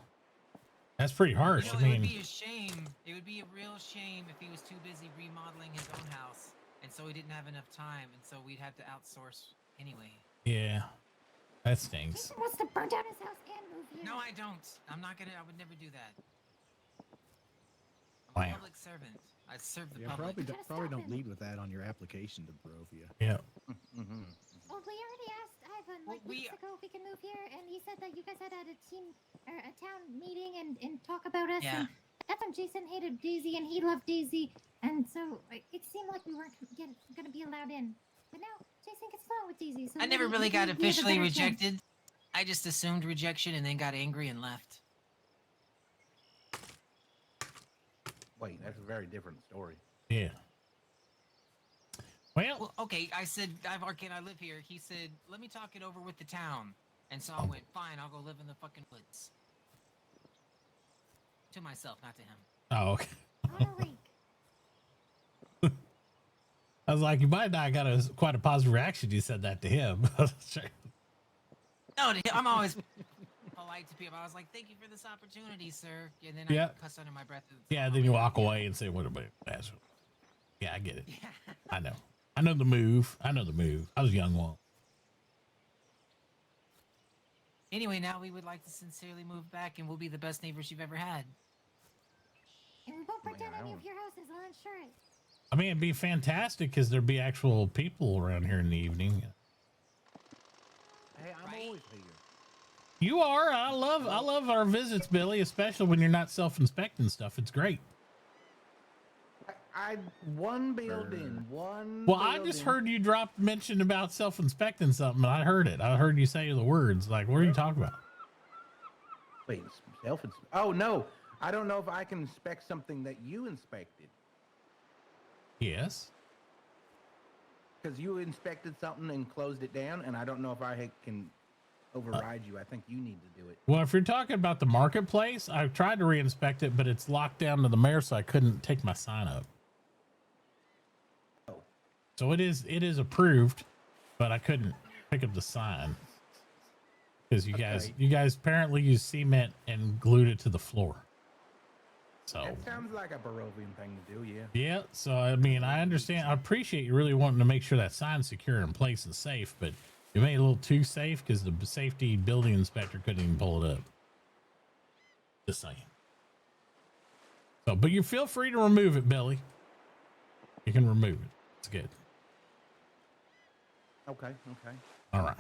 That's pretty harsh. You know, I mean, it would be a shame. It would be a real shame if he was too busy remodeling his own house, and so he didn't have enough time, and so we'd have to outsource anyway. yeah, that stinks. Jason wants to burn down his house and move here. No, I don't. I'm not gonna. I would never do that. Wow. I'm a public servant. I serve the public. Probably don't lead with that on your application to Barovia. Yeah. Well, we already asked Ivan weeks ago if we can move here, and he said that you guys had a team or a town meeting and talk about us. Yeah. And that's when Jason hated Daisy and he loved Daisy, and so it seemed like we weren't going to be allowed in. But now Jason gets along with Daisy. So I never maybe really got we have a officially better chance. rejected. I just assumed rejection and then got angry and left. Wait, that's a very different story. Yeah. Well, okay. I said, can I live here? He said, let me talk it over with the town. And so I went, fine, I'll go live in the fucking woods. To myself, not to him. Oh, okay. I was like, you might not got quite a positive reaction. You said that to him. Sure. No, I'm always polite to people. I was like, thank you for this opportunity, sir. And then Yeah. I cuss under my breath. Yeah, then you walk away and say, what about that? Yeah, I get it. I know. I know the move. I was a young one. Anyway, now we would like to sincerely move back, and we'll be the best neighbors you've ever had. And we won't burn down any of your houses, I'll ensure it. I mean, it'd be fantastic because there'd be actual people around here in the evening. Hey, I'm always here. You are. I love our visits, Billy, especially when you're not self-inspecting stuff. It's great. One building. Well, I just heard you mention about self-inspecting something. I heard it. I heard you say the words. Like, what are you talking about? Wait, self-inspect? Oh, no. I don't know if I can inspect something that you inspected. Yes. Because you inspected something and closed it down, and I don't know if I can override you. I think you need to do it. Well, if you're talking about the marketplace, I've tried to re-inspect it, but it's locked down to the mayor, so I couldn't take my sign up. Oh. So it is approved, but I couldn't pick up the sign because you guys apparently used cement and glued it to the floor. So That sounds like a Barovian thing to do, yeah. yeah. So I mean, I understand. I appreciate you really wanting to make sure that sign's secure in place and safe, but you made it a little too safe because the safety building inspector couldn't even pull it up. Just saying. So, but you feel free to remove it, Billy. You can remove it. It's good. Okay. All right.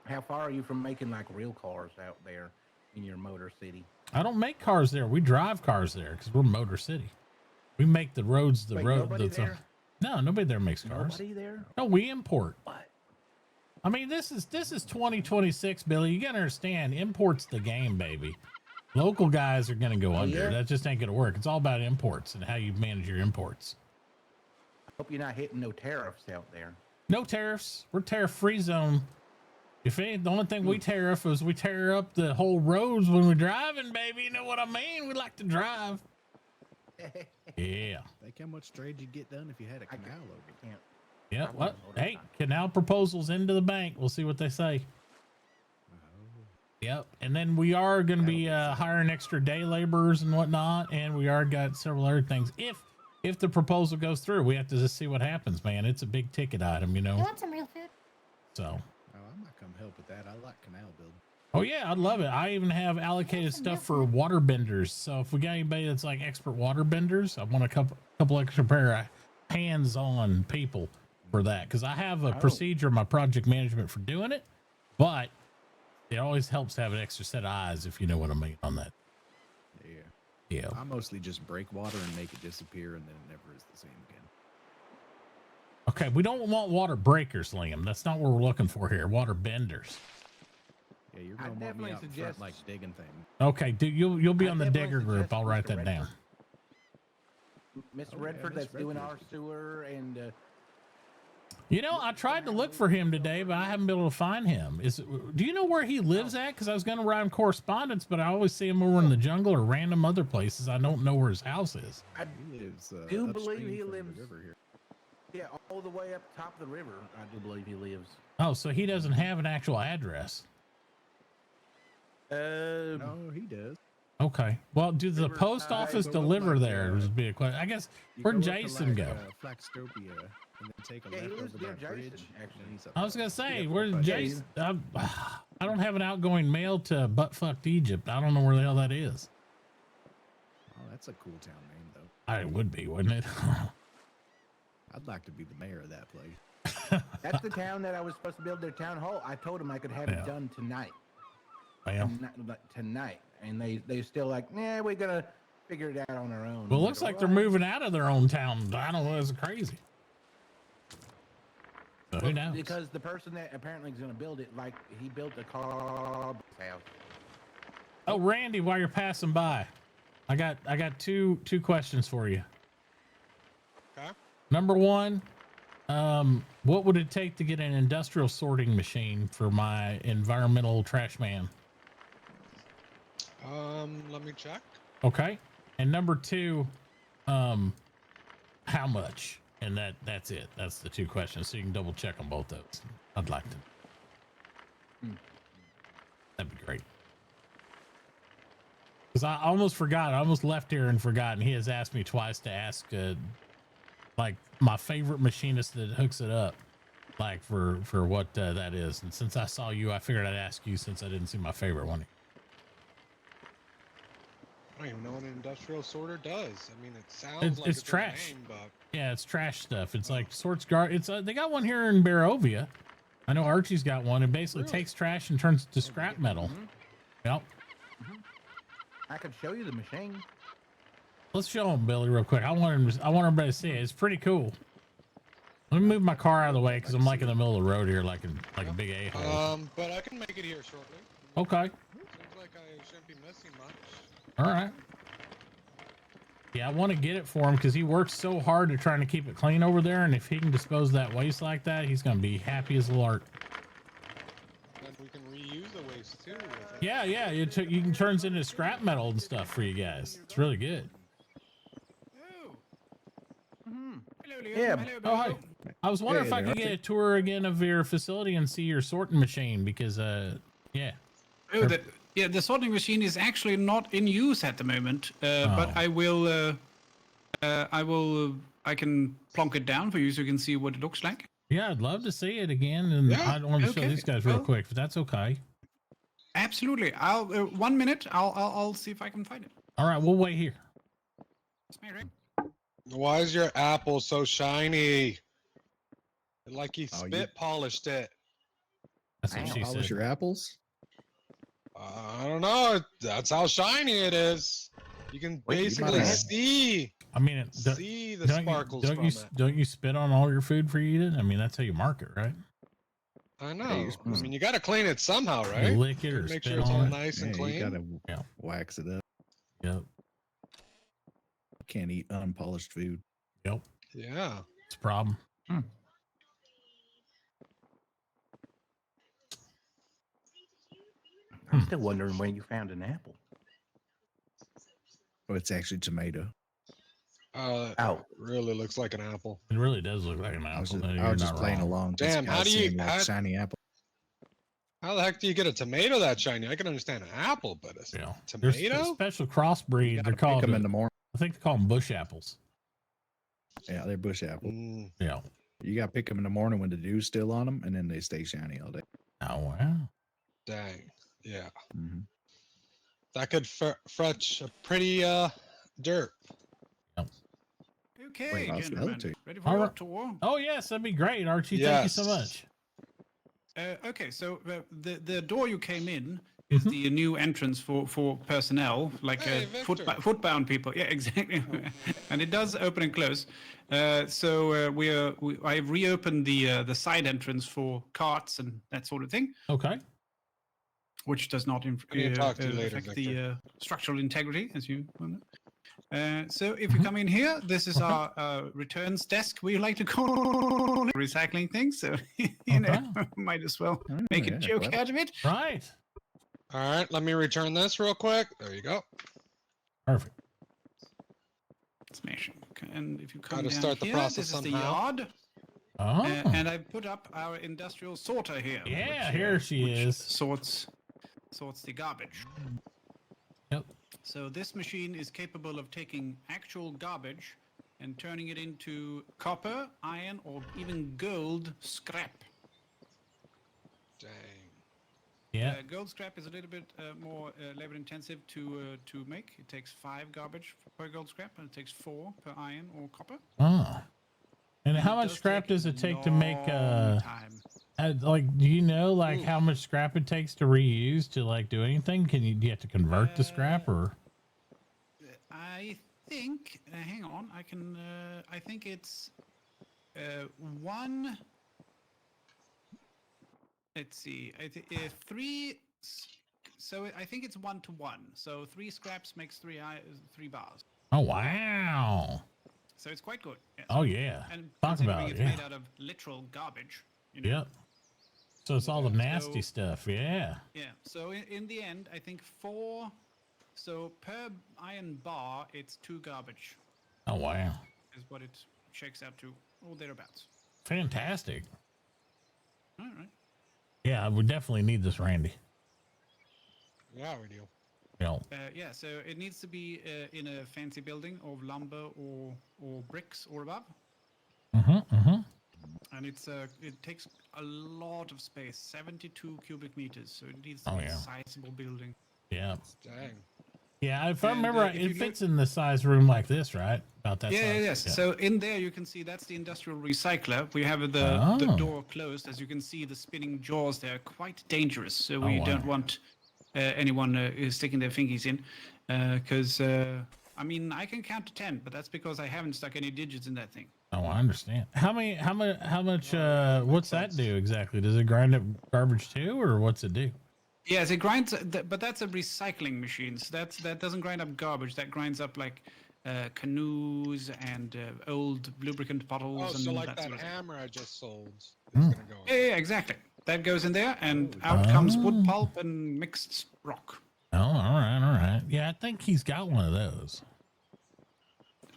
How far are you from making like real cars out there in your Motor City? I don't make cars there. We drive cars there because we're Motor City. We make the roads. Nobody there? No, nobody there makes cars. Nobody there? No, we import. What? I mean, this is 2026, Billy. You gotta understand, import's the game, baby. Local guys are gonna go under. Yeah. That just ain't gonna work. It's all about imports and how you manage your imports. I hope you're not hitting no tariffs out there. No tariffs. We're tariff-free zone. If ain't the only thing we tariff is we tear up the whole roads when we're driving, baby. You know what I mean? We like to drive. Yeah. Think how much trade you'd get done if you had a canal over. Yeah. What? Hey, canal proposals into the bank. We'll see what they say. Yep. And then we are going to be hiring extra day laborers and whatnot, and we are got several other things. If the proposal goes through, we have to just see what happens, man. It's a big ticket item, you know. You want some real food? So. Oh, I might come help with that. I like canal building. Oh yeah, I'd love it. I even have allocated stuff for water benders. So if we got anybody that's like expert water benders, I want a couple extra pair of hands-on people for that, because I have a procedure in my project management for doing it, but it always helps to have an extra set of eyes, if you know what I mean on that. Yeah. Yeah. I mostly just break water and make it disappear, and then it never is the same again. Okay, we don't want water breakers, Liam. That's not what we're looking for here. Water benders. Yeah, you're gonna want me out front, like digging things. Okay, you'll be on the digger group. I'll write that down. Mr. Redford, that's doing our sewer and. You know, I tried to look for him today, but I haven't been able to find him. Do you know where he lives at? Because I was going to write him correspondence, but I always see him over in the jungle or random other places. I don't know where his house is. I do believe he lives here. Yeah, all the way up top of the river. I do believe he lives. Oh, so he doesn't have an actual address. No, he does. Okay. Well, do the post office deliver there? Would be a question. I guess where'd Jason go? Flaxtopia, and then take a left over that bridge. I was gonna say, where's Jason? I don't have an outgoing mail to buttfucked Egypt. I don't know where the hell that is. Oh, that's a cool town name, though. It would be, wouldn't it? I'd like to be the mayor of that place. That's the town that I was supposed to build their town hall. I told them I could have it done tonight. Well, tonight, and they still like, yeah, we're gonna figure it out on our own. Well, it looks like they're moving out of their own town. I don't know. It's crazy. So who knows? Because the person that apparently is gonna build it, like he built a car house. Oh, Randy, while you're passing by, I got two questions for you. Okay. Number one, what would it take to get an industrial sorting machine for my environmental trash man? Let me check. Okay. And number two, how much? And that's it. That's the two questions. So you can double check on both those. I'd like to. That'd be great. Because I almost forgot. I almost left here and forgot. And he has asked me twice to ask, like my favorite machinist that hooks it up, like for what that is. And since I saw you, I figured I'd ask you since I didn't see my favorite one. I don't even know what an industrial sorter does. I mean, it sounds like it's trash. Name, but... Yeah, it's trash stuff. It's like sorts It's they got one here in Barovia. I know Archie's got one. It basically takes trash and turns it to scrap metal. Yep. I could show you the machine. Let's show him, Billy, real quick. I want everybody to see it. It's pretty cool. Let me move my car out of the way because I'm like in the middle of the road here, like a big a-hole. But I can make it here shortly. Okay. Seems like I shouldn't be missing much. All right. Yeah, I want to get it for him because he works so hard at trying to keep it clean over there, and if he can dispose of that waste like that, he's gonna be happy as a lark. And we can reuse the waste too. Yeah, you can turn it into scrap metal and stuff for you guys. It's really good. Hello, Liam. Yeah. Hello, Oh, hi. Bill. I was wondering if I there, could get a tour again of your facility and see your sorting machine because, yeah. Oh, the sorting machine is actually not in use at the moment, but I can plonk it down for you so you can see what it looks like. Yeah, I'd love to see it again, and Yeah, I want to show okay. these guys real quick, if that's okay. Absolutely. I'll 1 minute. I'll see if I can find it. All right, we'll wait here. Why is your apple so shiny? Like he spit polished it. That's what she Polish said. your apples? I don't know. That's how shiny it is. You can basically see. I mean, see the sparkles from it. Don't you spit on all your food for you eat it? I mean, that's how you mark it, right? I know. I mean, you got to clean it somehow, right? You lick it or Make spit sure it's all on it. nice and clean. You gotta wax it up. Yep. Can't eat unpolished food. Yep. Yeah. It's a problem. I'm still wondering where you found an apple. Oh, it's actually tomato. It really looks like an apple. It really does look like an apple. I was just playing along. Damn, how do you shiny apple? How the heck do you get a tomato that shiny? I can understand an apple, but a There's tomato? a special crossbreed. They're called. them in the morning. I think they call them bush apples. Yeah, they're bush apple. Yeah. You got to pick them in the morning when the dew's still on them, and then they stay shiny all day. Oh wow! Dang. Yeah. Mm-hmm. That could fetch a pretty dirt. Okay, Wait, I'll smell it gentlemen, to you. ready for All your right. tour? Oh yes, that'd be great, Archie. Thank you so Yes. much. Okay, so the door you came in is the new entrance for personnel, like Hey, footbound people. Yeah, exactly. And it does open and close. I've reopened the side entrance for carts and that sort of thing. Okay. Which does not talk to you later, affect Victor. the structural integrity, as you well know. So if you come in here, this is our returns desk, we like to call it, recycling things. So, you know, might as well make a joke out of it. Right. All right, let me return this real quick. There you go. Perfect. Smashing. And if you come Gotta down start the here, process this is the somehow. yard. Oh. And I've put up our industrial sorter here. Yeah, here she is. Sorts the garbage. Yep. So this machine is capable of taking actual garbage and turning it into copper, iron, or even gold scrap. Dang. Yeah. Gold scrap is a little bit more labor intensive to make. It takes 5 garbage per gold scrap, and it takes 4 per iron or copper. Oh. And how much scrap does it take to make like, do you know like how much scrap it takes to reuse to like do anything? Do you have to convert the scrap or? I think. Hang on. I can. I think it's 1. Let's see. I think 3. So I think it's 1 to 1. So 3 scraps makes 3 bars. Oh wow! So it's quite good. Yes. Oh yeah. And Talk about it. it's Yeah. made out of literal garbage. You know? Yep. So it's all the nasty stuff. Yeah. Yeah. So in the end, I think 4. So per iron bar, it's 2 garbage. Oh wow! Is what it shakes out to, or thereabouts. Fantastic. All right. Yeah, I would definitely need this, Randy. Yeah, we do. Yeah, so it needs to be in a fancy building of lumber or bricks or above. And it takes a lot of space, 72 cubic meters. So it needs to be a sizable building. Yeah. Dang. Yeah, if I remember, it fits in the size room like this, right? About that size. Yes. Yeah. So in there, you can see that's the industrial recycler. We have the door closed. As you can see, the spinning jaws there are quite dangerous. So we don't want anyone sticking their fingies in. Because, I mean, I can count to 10, but that's because I haven't stuck any digits in that thing. Oh, I understand. How much, what's that do exactly? Does it grind up garbage too, or what's it do? Yes, it grinds, but that's a recycling machine. So that doesn't grind up garbage. That grinds up like canoes and old lubricant bottles. Oh, and so like that that sort of thing. hammer I just sold is gonna go. Yeah, exactly. That goes in there, and out comes wood pulp and mixed rock. Oh, all right. Yeah, I think he's got one of those.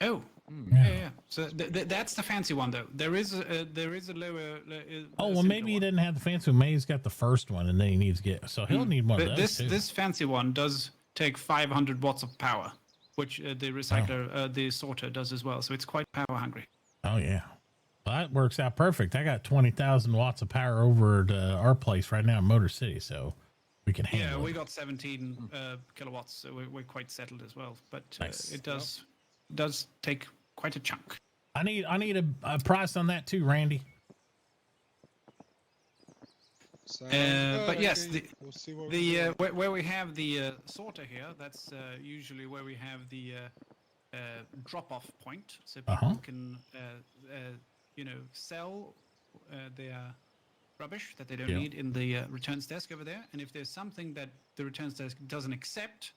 Oh, yeah. So that's the fancy one, though. There is a lower. Oh well, maybe he didn't have the fancy one. Maybe he's got the first one, and then he needs to get. So he'll need one of those too. This fancy one does take 500 watts of power, which the recycler, the sorter, does as well. So it's quite power hungry. Oh yeah, well, that works out perfect. I got 20,000 watts of power over at our place right now in Motor City, so we can handle it. Yeah, we got 17 kilowatts, so we're quite settled as well. But it does take quite a chunk. I need a price on that too, Randy. But yes, we'll see what where we have the sorter here, that's usually where we have the drop-off point, so people can sell their rubbish that they don't need in the returns desk over there. And if there's something that the returns desk doesn't accept,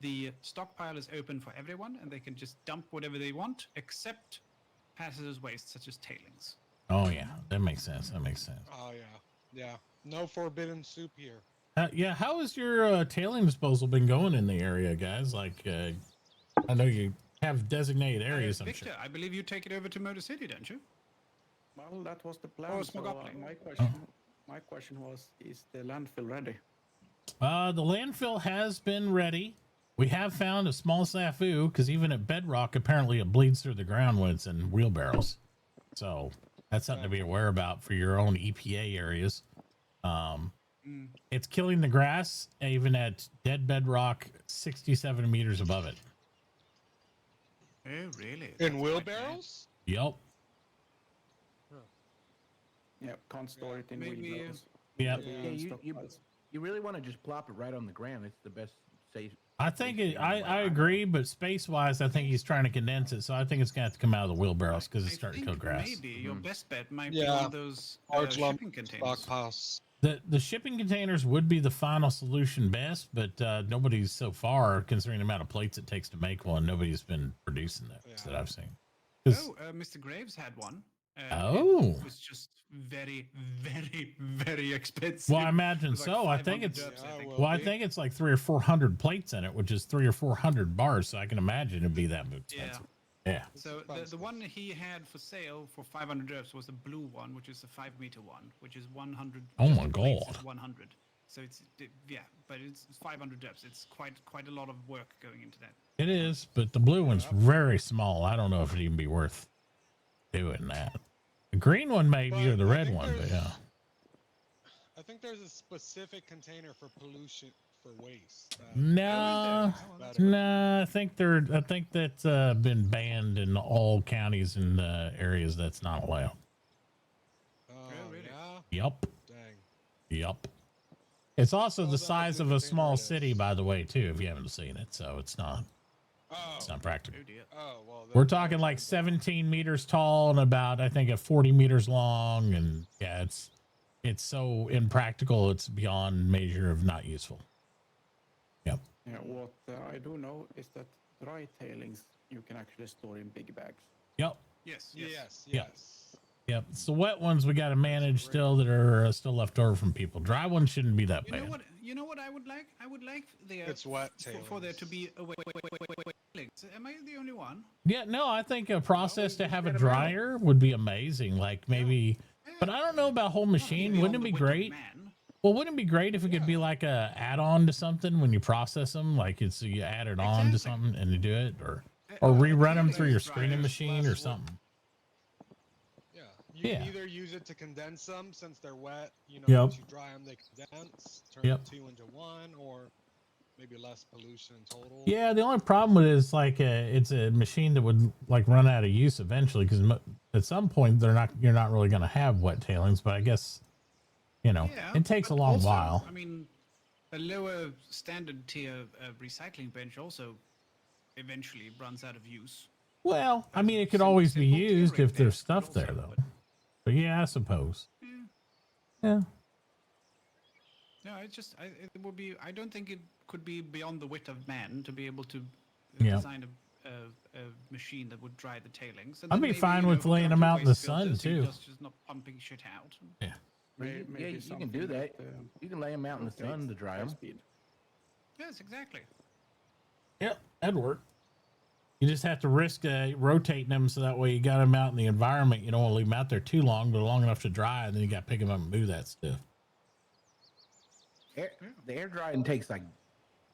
the stockpile is open for everyone, and they can just dump whatever they want, except hazardous waste such as tailings. Oh yeah, that makes sense. Oh yeah. No forbidden soup here. Yeah, how has your tailing disposal been going in the area, guys? Like, I know you have designated areas. I'm Victor, sure. I believe you take it over to Motor City, don't you? Well, that was the plan. Oh, so, my question was, is the landfill ready? The landfill has been ready. We have found a small snafu because even at bedrock, apparently it bleeds through the ground when it's in wheelbarrows. So That's something to be aware about for your own EPA areas. It's killing the grass even at dead bedrock 67 meters above it. Oh, really? In wheelbarrows? Yep. Yeah, can't store it in wheelbarrows. Yep. Yeah, you really want to just plop it right on the ground. It's the best safe. I think I agree, but space wise, I think he's trying to condense it. So I think it's going to have to come out of the wheelbarrows because it's starting to kill grass. Maybe your best bet might be one of those large lump shipping containers. stockpiles. The shipping containers would be the final solution best, but nobody's so far, considering the amount of plates it takes to make one, nobody's been producing those that I've seen. Mr. Graves had one. Oh. It was just very, very, very expensive. Well, I imagine It was so. like I think 500 it's dubs, I think. I think it's like 300 or 400 plates in it, which is 300 or 400 bars. So I can imagine it'd be that expensive. Yeah. So the one he had for sale for 500 dubs was the blue one, which is a 5-meter one, which is 100. Oh my plates God. is 100. So it's but it's 500 dubs. It's quite a lot of work going into that. It is, but the blue one's very small. I don't know if it'd even be worth doing that. The green one maybe, or the red one, but yeah. I think there's a specific container for pollution for waste. No, I think that's been banned in all counties and areas that's not allowed. Oh, really? Yup. Dang. Yup. It's also the size of a small city, by the way, too, if you haven't seen it. So it's not practical. Oh, well, We're talking like 17 meters tall and about, I think, 40 meters long. And yeah, it's so impractical. It's beyond measure of not useful. Yep. Yeah, what I do know is that dry tailings you can actually store in big bags. Yep. Yes. Yep. It's the wet ones we got to manage still that are still left over from people. Dry ones shouldn't be that bad. You know what I would like? I would like there It's wet for there to be a wait. Am I the only one? Yeah, no, I think a process to have a dryer would be amazing. Like maybe, but I don't know about whole machine. Wouldn't it be great? Well, wouldn't it be great if it could be like a add-on to something when you process them? Like it's you add it on to something and you do it, or rerun them through your screening machine or something. You can either use it to condense them since they're wet, once you dry them, they condense, turn 2 into 1, or maybe less pollution in total. Yeah, the only problem with it is like it's a machine that would like run out of use eventually because at some point you're not really going to have wet tailings, but I guess it takes a long while. I mean, a lower standard tier recycling bench also eventually runs out of use. Well, I mean, it could always be used if there's stuff there though. But yeah, I suppose. Yeah. No, it would be. I don't think it could be beyond the wit of man to be able to Yeah. design a machine that would dry the tailings. And I'd then be maybe, fine with hook laying up them to out in the waste sun, filters, so you're too. Just not pumping shit out. Yeah. Yeah, you can do that. You can lay them out in the sun to dry them. Yes, exactly. Yep, that'd work. You just have to risk rotating them so that way you got them out in the environment. You don't want to leave them out there too long, but long enough to dry, and then you got to pick them up and move that stuff. The air drying takes like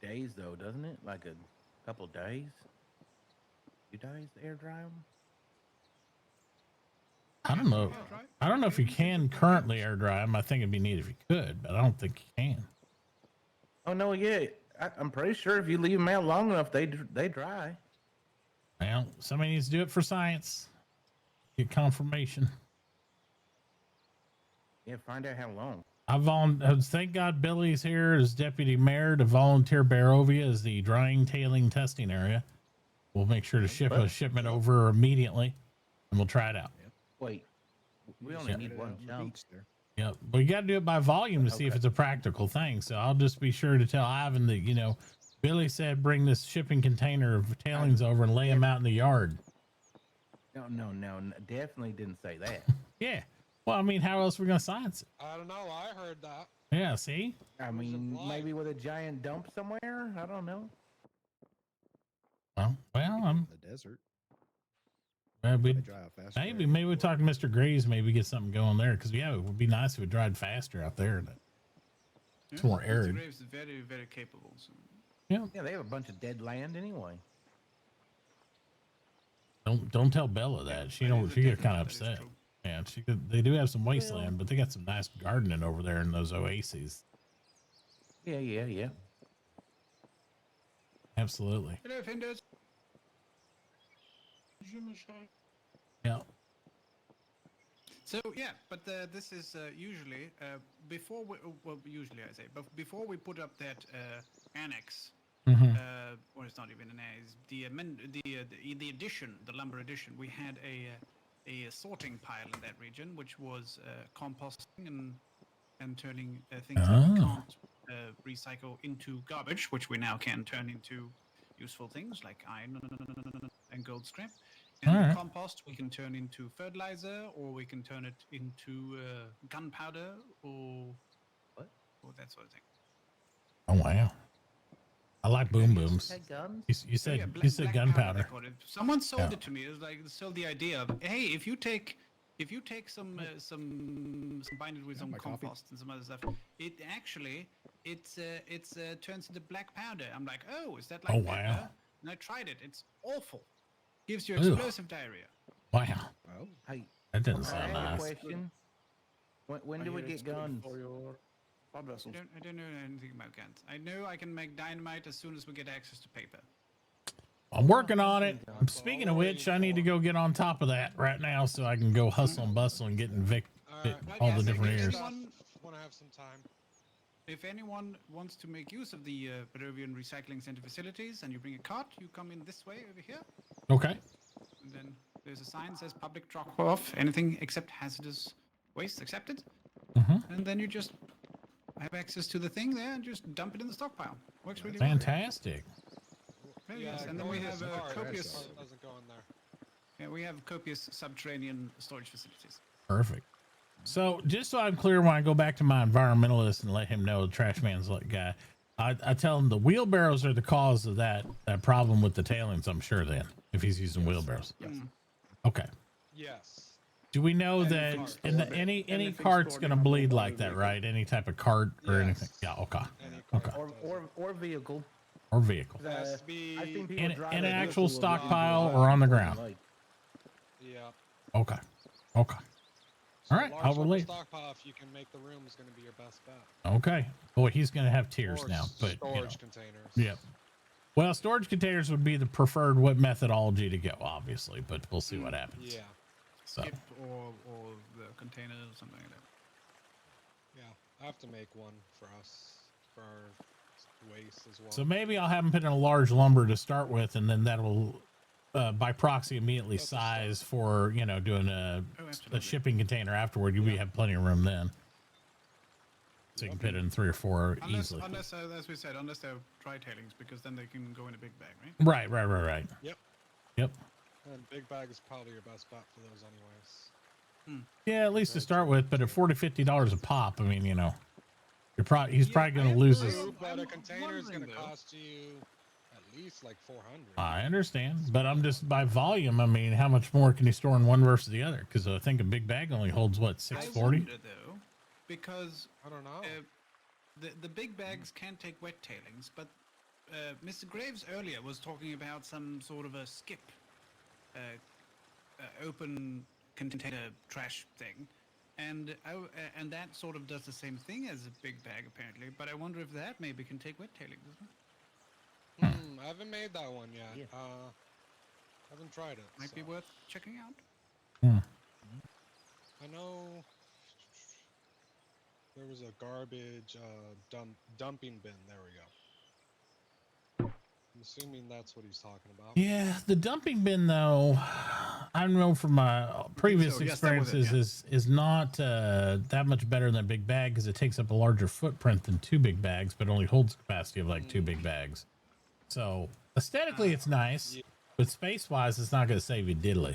days, though, doesn't it? Like a couple days? 2 days to air dry them? I don't know. I don't know if you can currently air dry them. I think it'd be neat if you could, but I don't think you can. Oh, no, yeah. I'm pretty sure if you leave them out long enough, they dry. Well, somebody needs to do it for science. Get confirmation. Yeah, find out how long. Thank God Billy's here as deputy mayor to volunteer Barovia as the drying tailing testing area. We'll make sure to ship a shipment over immediately, and we'll try it out. Wait, we only need one chunk. Yep, but you got to do it by volume to see if it's a practical thing. So I'll just be sure to tell Ivan that Billy said bring this shipping container of tailings over and lay them out in the yard. No, definitely didn't say that. Yeah. Well, I mean, how else are we going to science it? I don't know. I heard that. Yeah, see? I mean, maybe with a giant dump somewhere? I don't know. Well, I'm the desert. Maybe we'll talk to Mr. Graves, maybe get something going there. Because, yeah, it would be nice if it dried faster out there. It's more arid. Mr. Graves is very, very capable. So. Yeah, they have a bunch of dead land anyway. Don't tell Bella that. She gets kind of upset. Yeah. Yeah, they do have some wasteland, but they got some nice gardening over there in those oases. Yeah. Absolutely. Hello, Finders. Yeah. So yeah, but this is usually before we well usually I say, but before we put up that annex, or it's not even an annex, the addition, the lumber addition, we had a sorting pile in that region, which was composting and turning things that we can't recycle into garbage, which we now can turn into useful things like iron and gold scrap. And the compost we can turn into fertilizer, or we can turn it into gunpowder, or that sort of thing. Oh wow! I like boom booms. You said black gunpowder. Someone sold it to me. It was like sold the idea of, hey, if you take some bind it with some compost and some other stuff, it actually turns into black powder. I'm like, oh, is that like pepper? Wow. And I tried it. It's awful. Gives you explosive diarrhea. Wow. Oh, hey, that doesn't I sound have a nice. question. When do we get guns? For your blood vessels. I don't know anything about guns. I know I can make dynamite as soon as we get access to paper. I'm working on it. Speaking of which, I need to go get on top of that right now so I can go hustle and bustle and get all the different areas. Want to have some time. If anyone wants to make use of the Peruvian Recycling Center facilities and you bring a cart, you come in this way over here. Okay. And then there's a sign that says public drop off, anything except hazardous waste accepted. And then you just have access to the thing there and just dump it in the stockpile. Works really Fantastic. well. Yes, and then we have copious. Doesn't go in there. Yeah, we have copious subterranean storage facilities. Perfect. So just so I'm clear, when I go back to my environmentalist and let him know the trash man's guy, I tell him the wheelbarrows are the cause of that problem with the tailings. I'm sure then, if he's using wheelbarrows. Yes. Okay. Yes. Do we know that any cart's gonna bleed like that, right? Any type of cart or anything? Yeah. Okay. Okay. Or vehicle. Or vehicle. I've seen people In drive an their actual vehicle stockpile or on the ground? Yeah. Okay. Okay. All right. I'll relate. Stockpile, if you can make the room, is going to be your best bet. Okay. Boy, he's gonna have tears Or now, but storage containers. Yep. Well, storage containers would be the preferred methodology to go, obviously, but we'll see what happens. Yeah. So. Skip or the container or something like that. Yeah, I have to make one for us for our waste as well. So maybe I'll have him put in a large lumber to start with, and then that'll, by proxy, immediately size for doing a shipping container afterward. You have plenty of room then, so you can fit it in 3 or 4 easily. Unless, as we said, unless they're dry tailings, because then they can go in a big bag, right? Right. Yep. Yep. And big bag is probably your best bet for those anyways. Yeah, at least to start with, but at $40-50 a pop, I mean, he's probably going to lose his. But a container is going to cost you at least like $400. I understand, but I'm just by volume. I mean, how much more can you store in one versus the other? Because I think a big bag only holds what, 640. I wonder, though, because I don't know. The big bags can take wet tailings, but Mr. Graves earlier was talking about some sort of a skip, open container trash thing, and that sort of does the same thing as a big bag apparently. But I wonder if that maybe can take wet tailings, isn't it? I haven't made that one yet. Yeah. Haven't tried it. Might be worth checking out. I know there was a garbage dumping bin. There we go. I'm assuming that's what he's talking about. Yeah, the dumping bin, though, I know from my previous experiences, is not that much better than a big bag because it takes up a larger footprint than 2 big bags, but only holds capacity of like 2 big bags. So aesthetically, it's nice, but space-wise, it's not going to save you diddly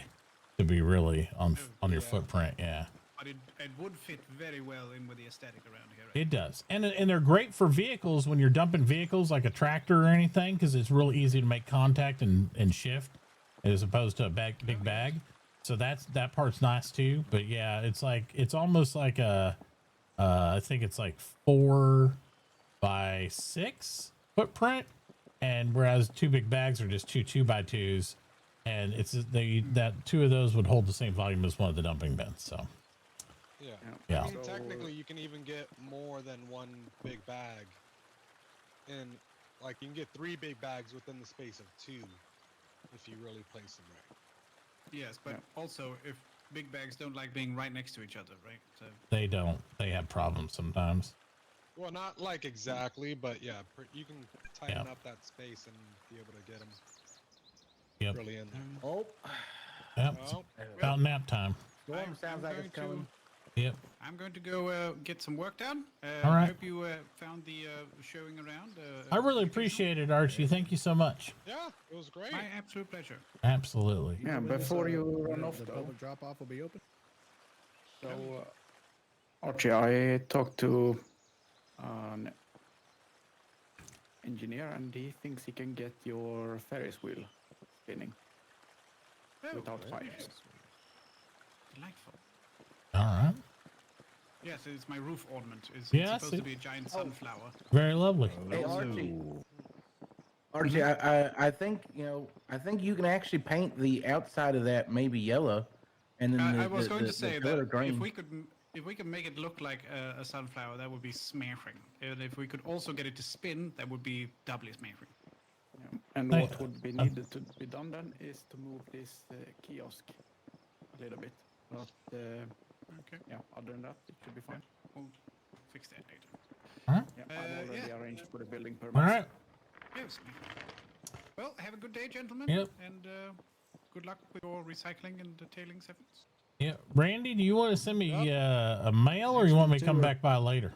to be really on your footprint. Yeah. But it would fit very well in with the aesthetic around here. It does, and they're great for vehicles when you're dumping vehicles like a tractor or anything, because it's real easy to make contact and shift as opposed to a big bag. So that part's nice too. But yeah, it's almost like I think it's like 4 by 6 footprint, and whereas 2 big bags are just 2 2x2s. and it's that two of those would hold the same volume as one of the dumping bins. So Yeah. I mean, technically, you can even get more than one big bag, and like you can get 3 big bags within the space of 2 if you really place them right. Yes, but also if big bags don't like being right next to each other, right? So they don't. They have problems sometimes. Well, not like exactly, but yeah, you can tighten up that space and be able to get them really in there. Oh. Yep. About nap time. Storm sounds like it's coming. Yep. I'm going to go get some work done. All right. I hope you found the showing around. I really appreciate it, Archie. Thank you so much. Yeah, it was great. My absolute pleasure. Absolutely. Yeah, before you run off, the though. public drop-off will be open. So, Archie, I talked to an engineer, and he thinks he can get your Ferris wheel spinning without fires. Delightful. All right. Yes, it's my roof ornament. It's Yeah, supposed to be a giant sunflower. Very lovely. Hey, Archie, I think I think you can actually paint the outside of that maybe yellow, and then I was going to say that green. if we could make it look like a sunflower, that would be smashing. And if we could also get it to spin, that would be doubly smashing. Yeah. And what would be needed to be done then is to move this kiosk a little bit. But okay. Yeah, other than that, it should be fine. We'll fix that later. All right. Yeah, I've already arranged for the building permits. All right. Yes. Well, have a good day, gentlemen. Yep. And good luck with your recycling and the tailings efforts. Yeah, Randy, do you want to send me a mail, or you want me to come back by later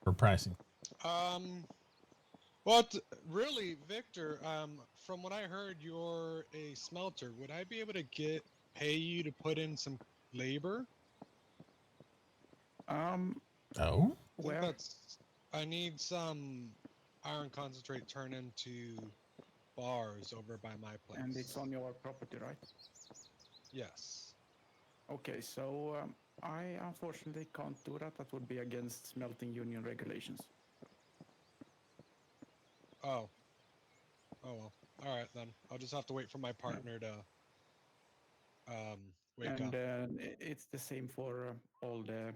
for pricing? Well, really, Victor, from what I heard, you're a smelter. Would I be able to pay you to put in some labor? Oh. I need some iron concentrate turned into bars over by my place. And it's on your property, right? Yes. Okay, so I unfortunately can't do that. That would be against smelting union regulations. Oh. Oh well. All right then. I'll just have to wait for my partner to wake up. And it's the same for all the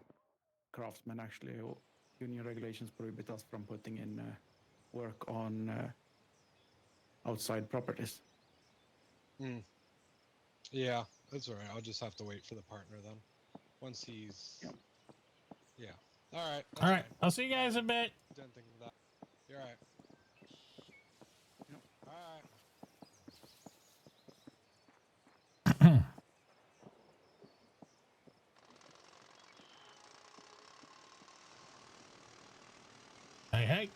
craftsmen. Actually, union regulations prohibit us from putting in work on outside properties. Yeah, that's all right. I'll just have to wait for the partner then. Once he's... Yeah. All right. All right. I'll see you guys in a bit. Didn't think of that. You're all right. All right. Hey, hey.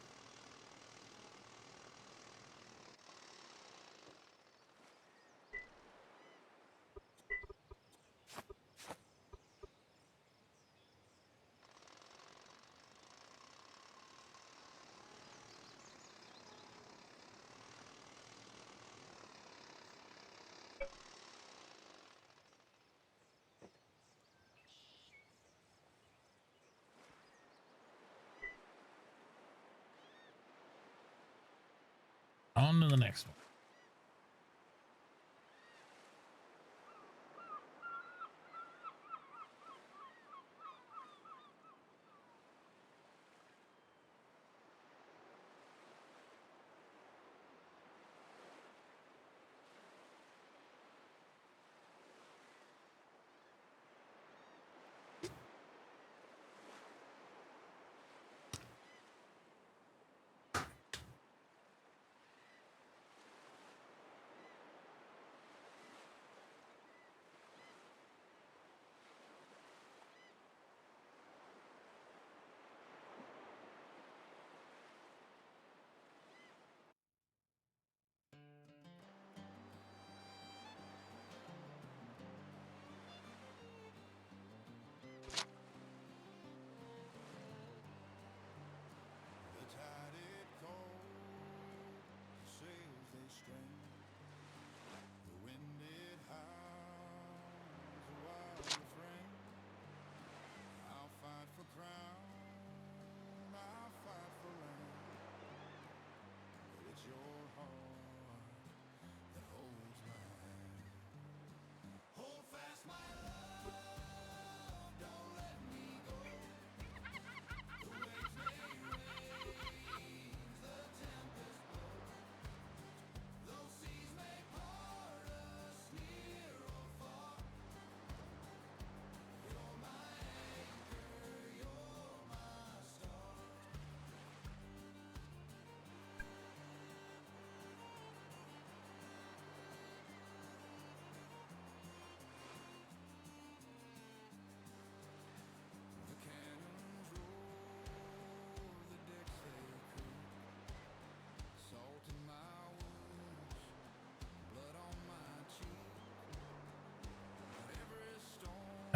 On to the next one.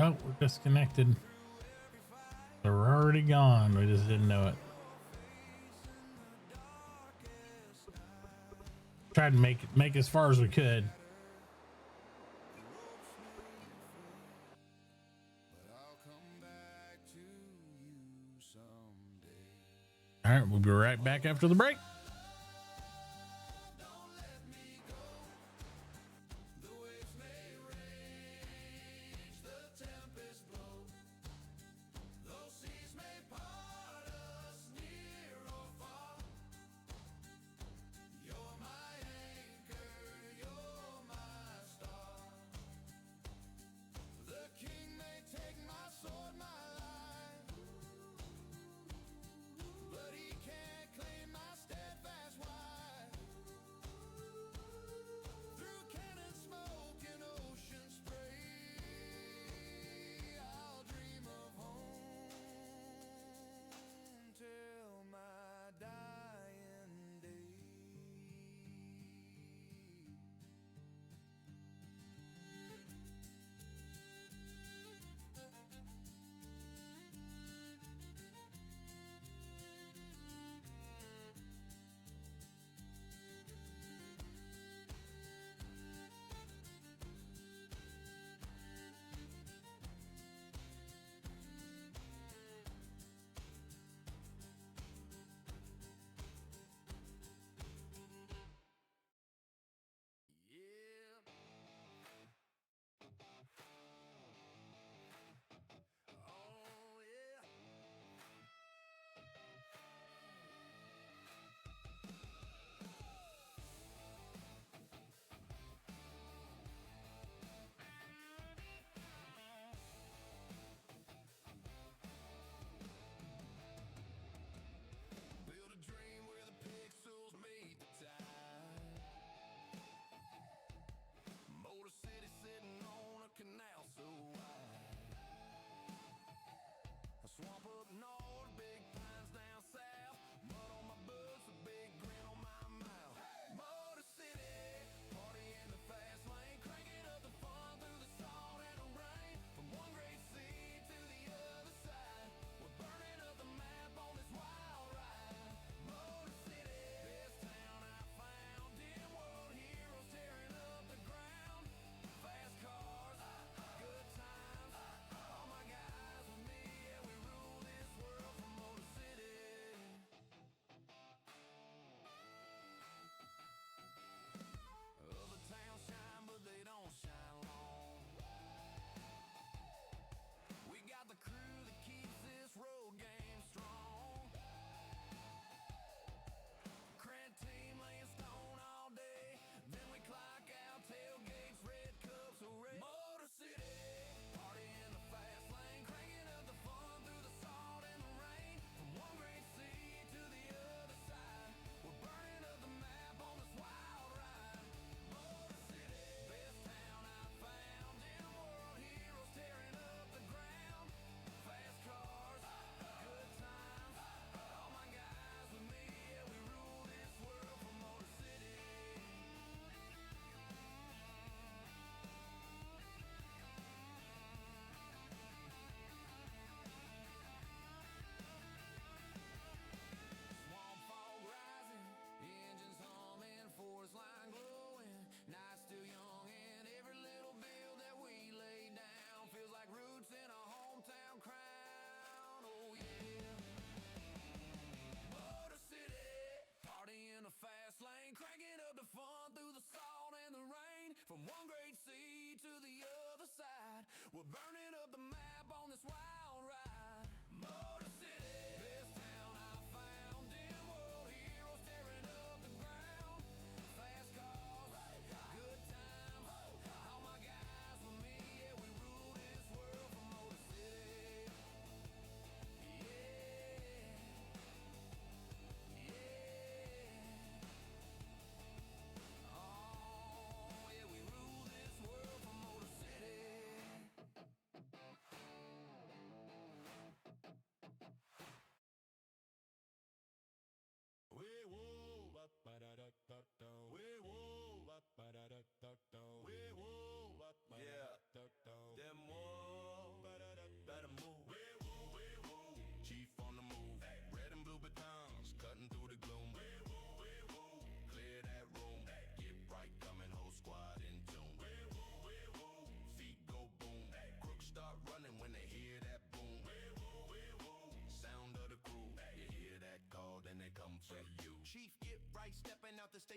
Oh, we're disconnected. So we're already gone. We just didn't know it. Tried to make as far as we could. All right, we'll be right back after the break. But he can't claim my status.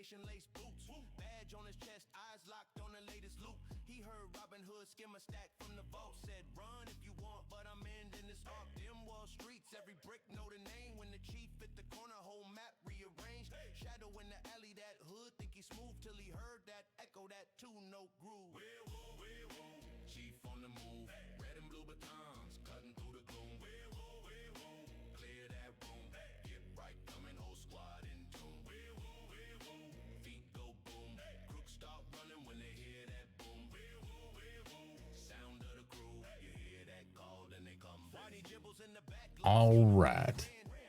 imitation lace boots. Badge on his chest, eyes locked on the latest loop. He heard Robin Hood skim a stack from the vault. Said, run if you want, but I'm ending this arc. DimWorld streets, every brick know the name. When the chief hit the corner, whole map rearranged. Shadow in the alley, that hood, think he smooth till he heard that echo, that two-note groove. Chief on the move, red and blue batons, cutting through the gloom. Clear that room, get right, coming, whole squad in tune. Feet go boom, crooks start running when they hear that boom. Sound of the crew, you hear that call, then they come. Whitey Jibbles in the back. All right.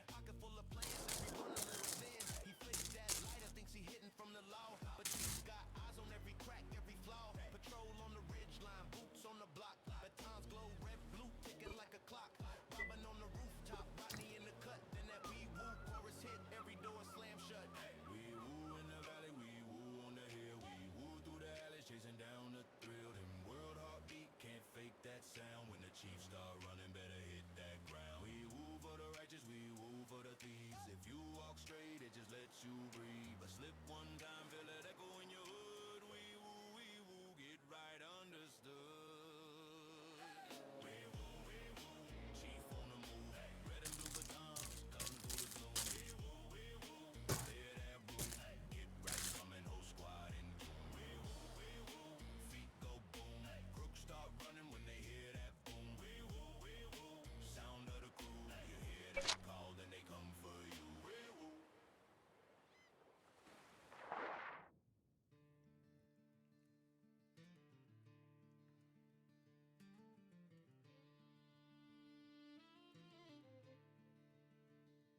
Pocket full of plans, every one a little sin. He flicks that lighter, thinks he hitting from the law, but he's got eyes on every crack, every flaw. Patrol on the ridge line, boots on the block. Batons glow red, blue, ticking like a clock. Robin on the rooftop, Rodney in the cut. Then that wee woo chorus hit, every door slam shut. Wee woo in the valley, wee woo on the hill. Wee woo through the alleys, chasing down the thrill. Them world heartbeat, can't fake that sound. When the Chiefs start running, better hit that ground. Wee woo for the righteous, wee woo for the thieves. If you walk straight, it just lets you breathe. But slip one time, feel it echo in your hood. Wee woo, get right understood. Wee woo, chief on the move. Red and blue batons, cutting through the gloom. Wee woo, clear that room. Get right, coming, whole squad in tune. Wee woo, feet go boom. Crooks start running when they hear that boom. Wee woo, sound of the crew. You hear that call, then they come for you. Wee woo.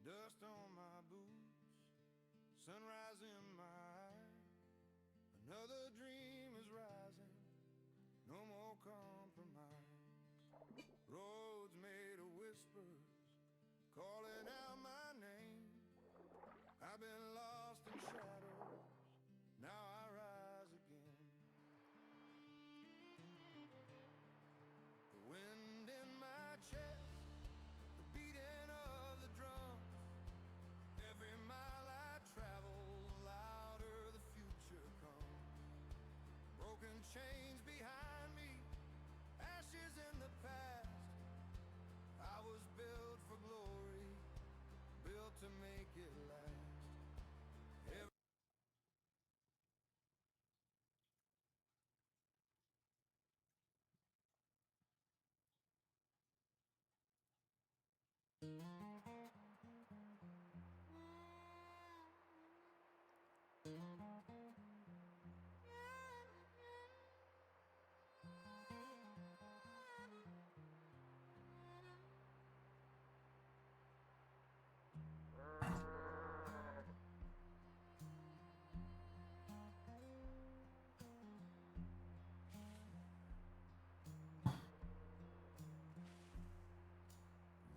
Dust on my boots, sunrise in my eye. Another dream is rising, no more compromise. Roads made of whispers, calling out my name. I've been lost in shadows, now I rise again. The wind in my chest, the beating of the drums. Every mile I travel, louder the future comes. Broken chains behind me, ashes in the past. I was built for glory, built to make it last.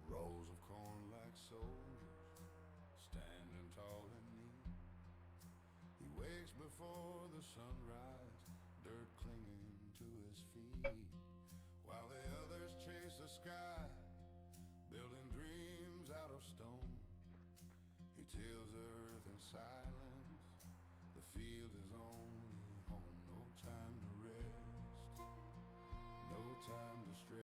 Rows of corn like soldiers, standing tall and neat. He wakes before the sunrise, dirt clinging to his feet. While the others chase the sky, building dreams out of stone. He tills earth in silence, the field is on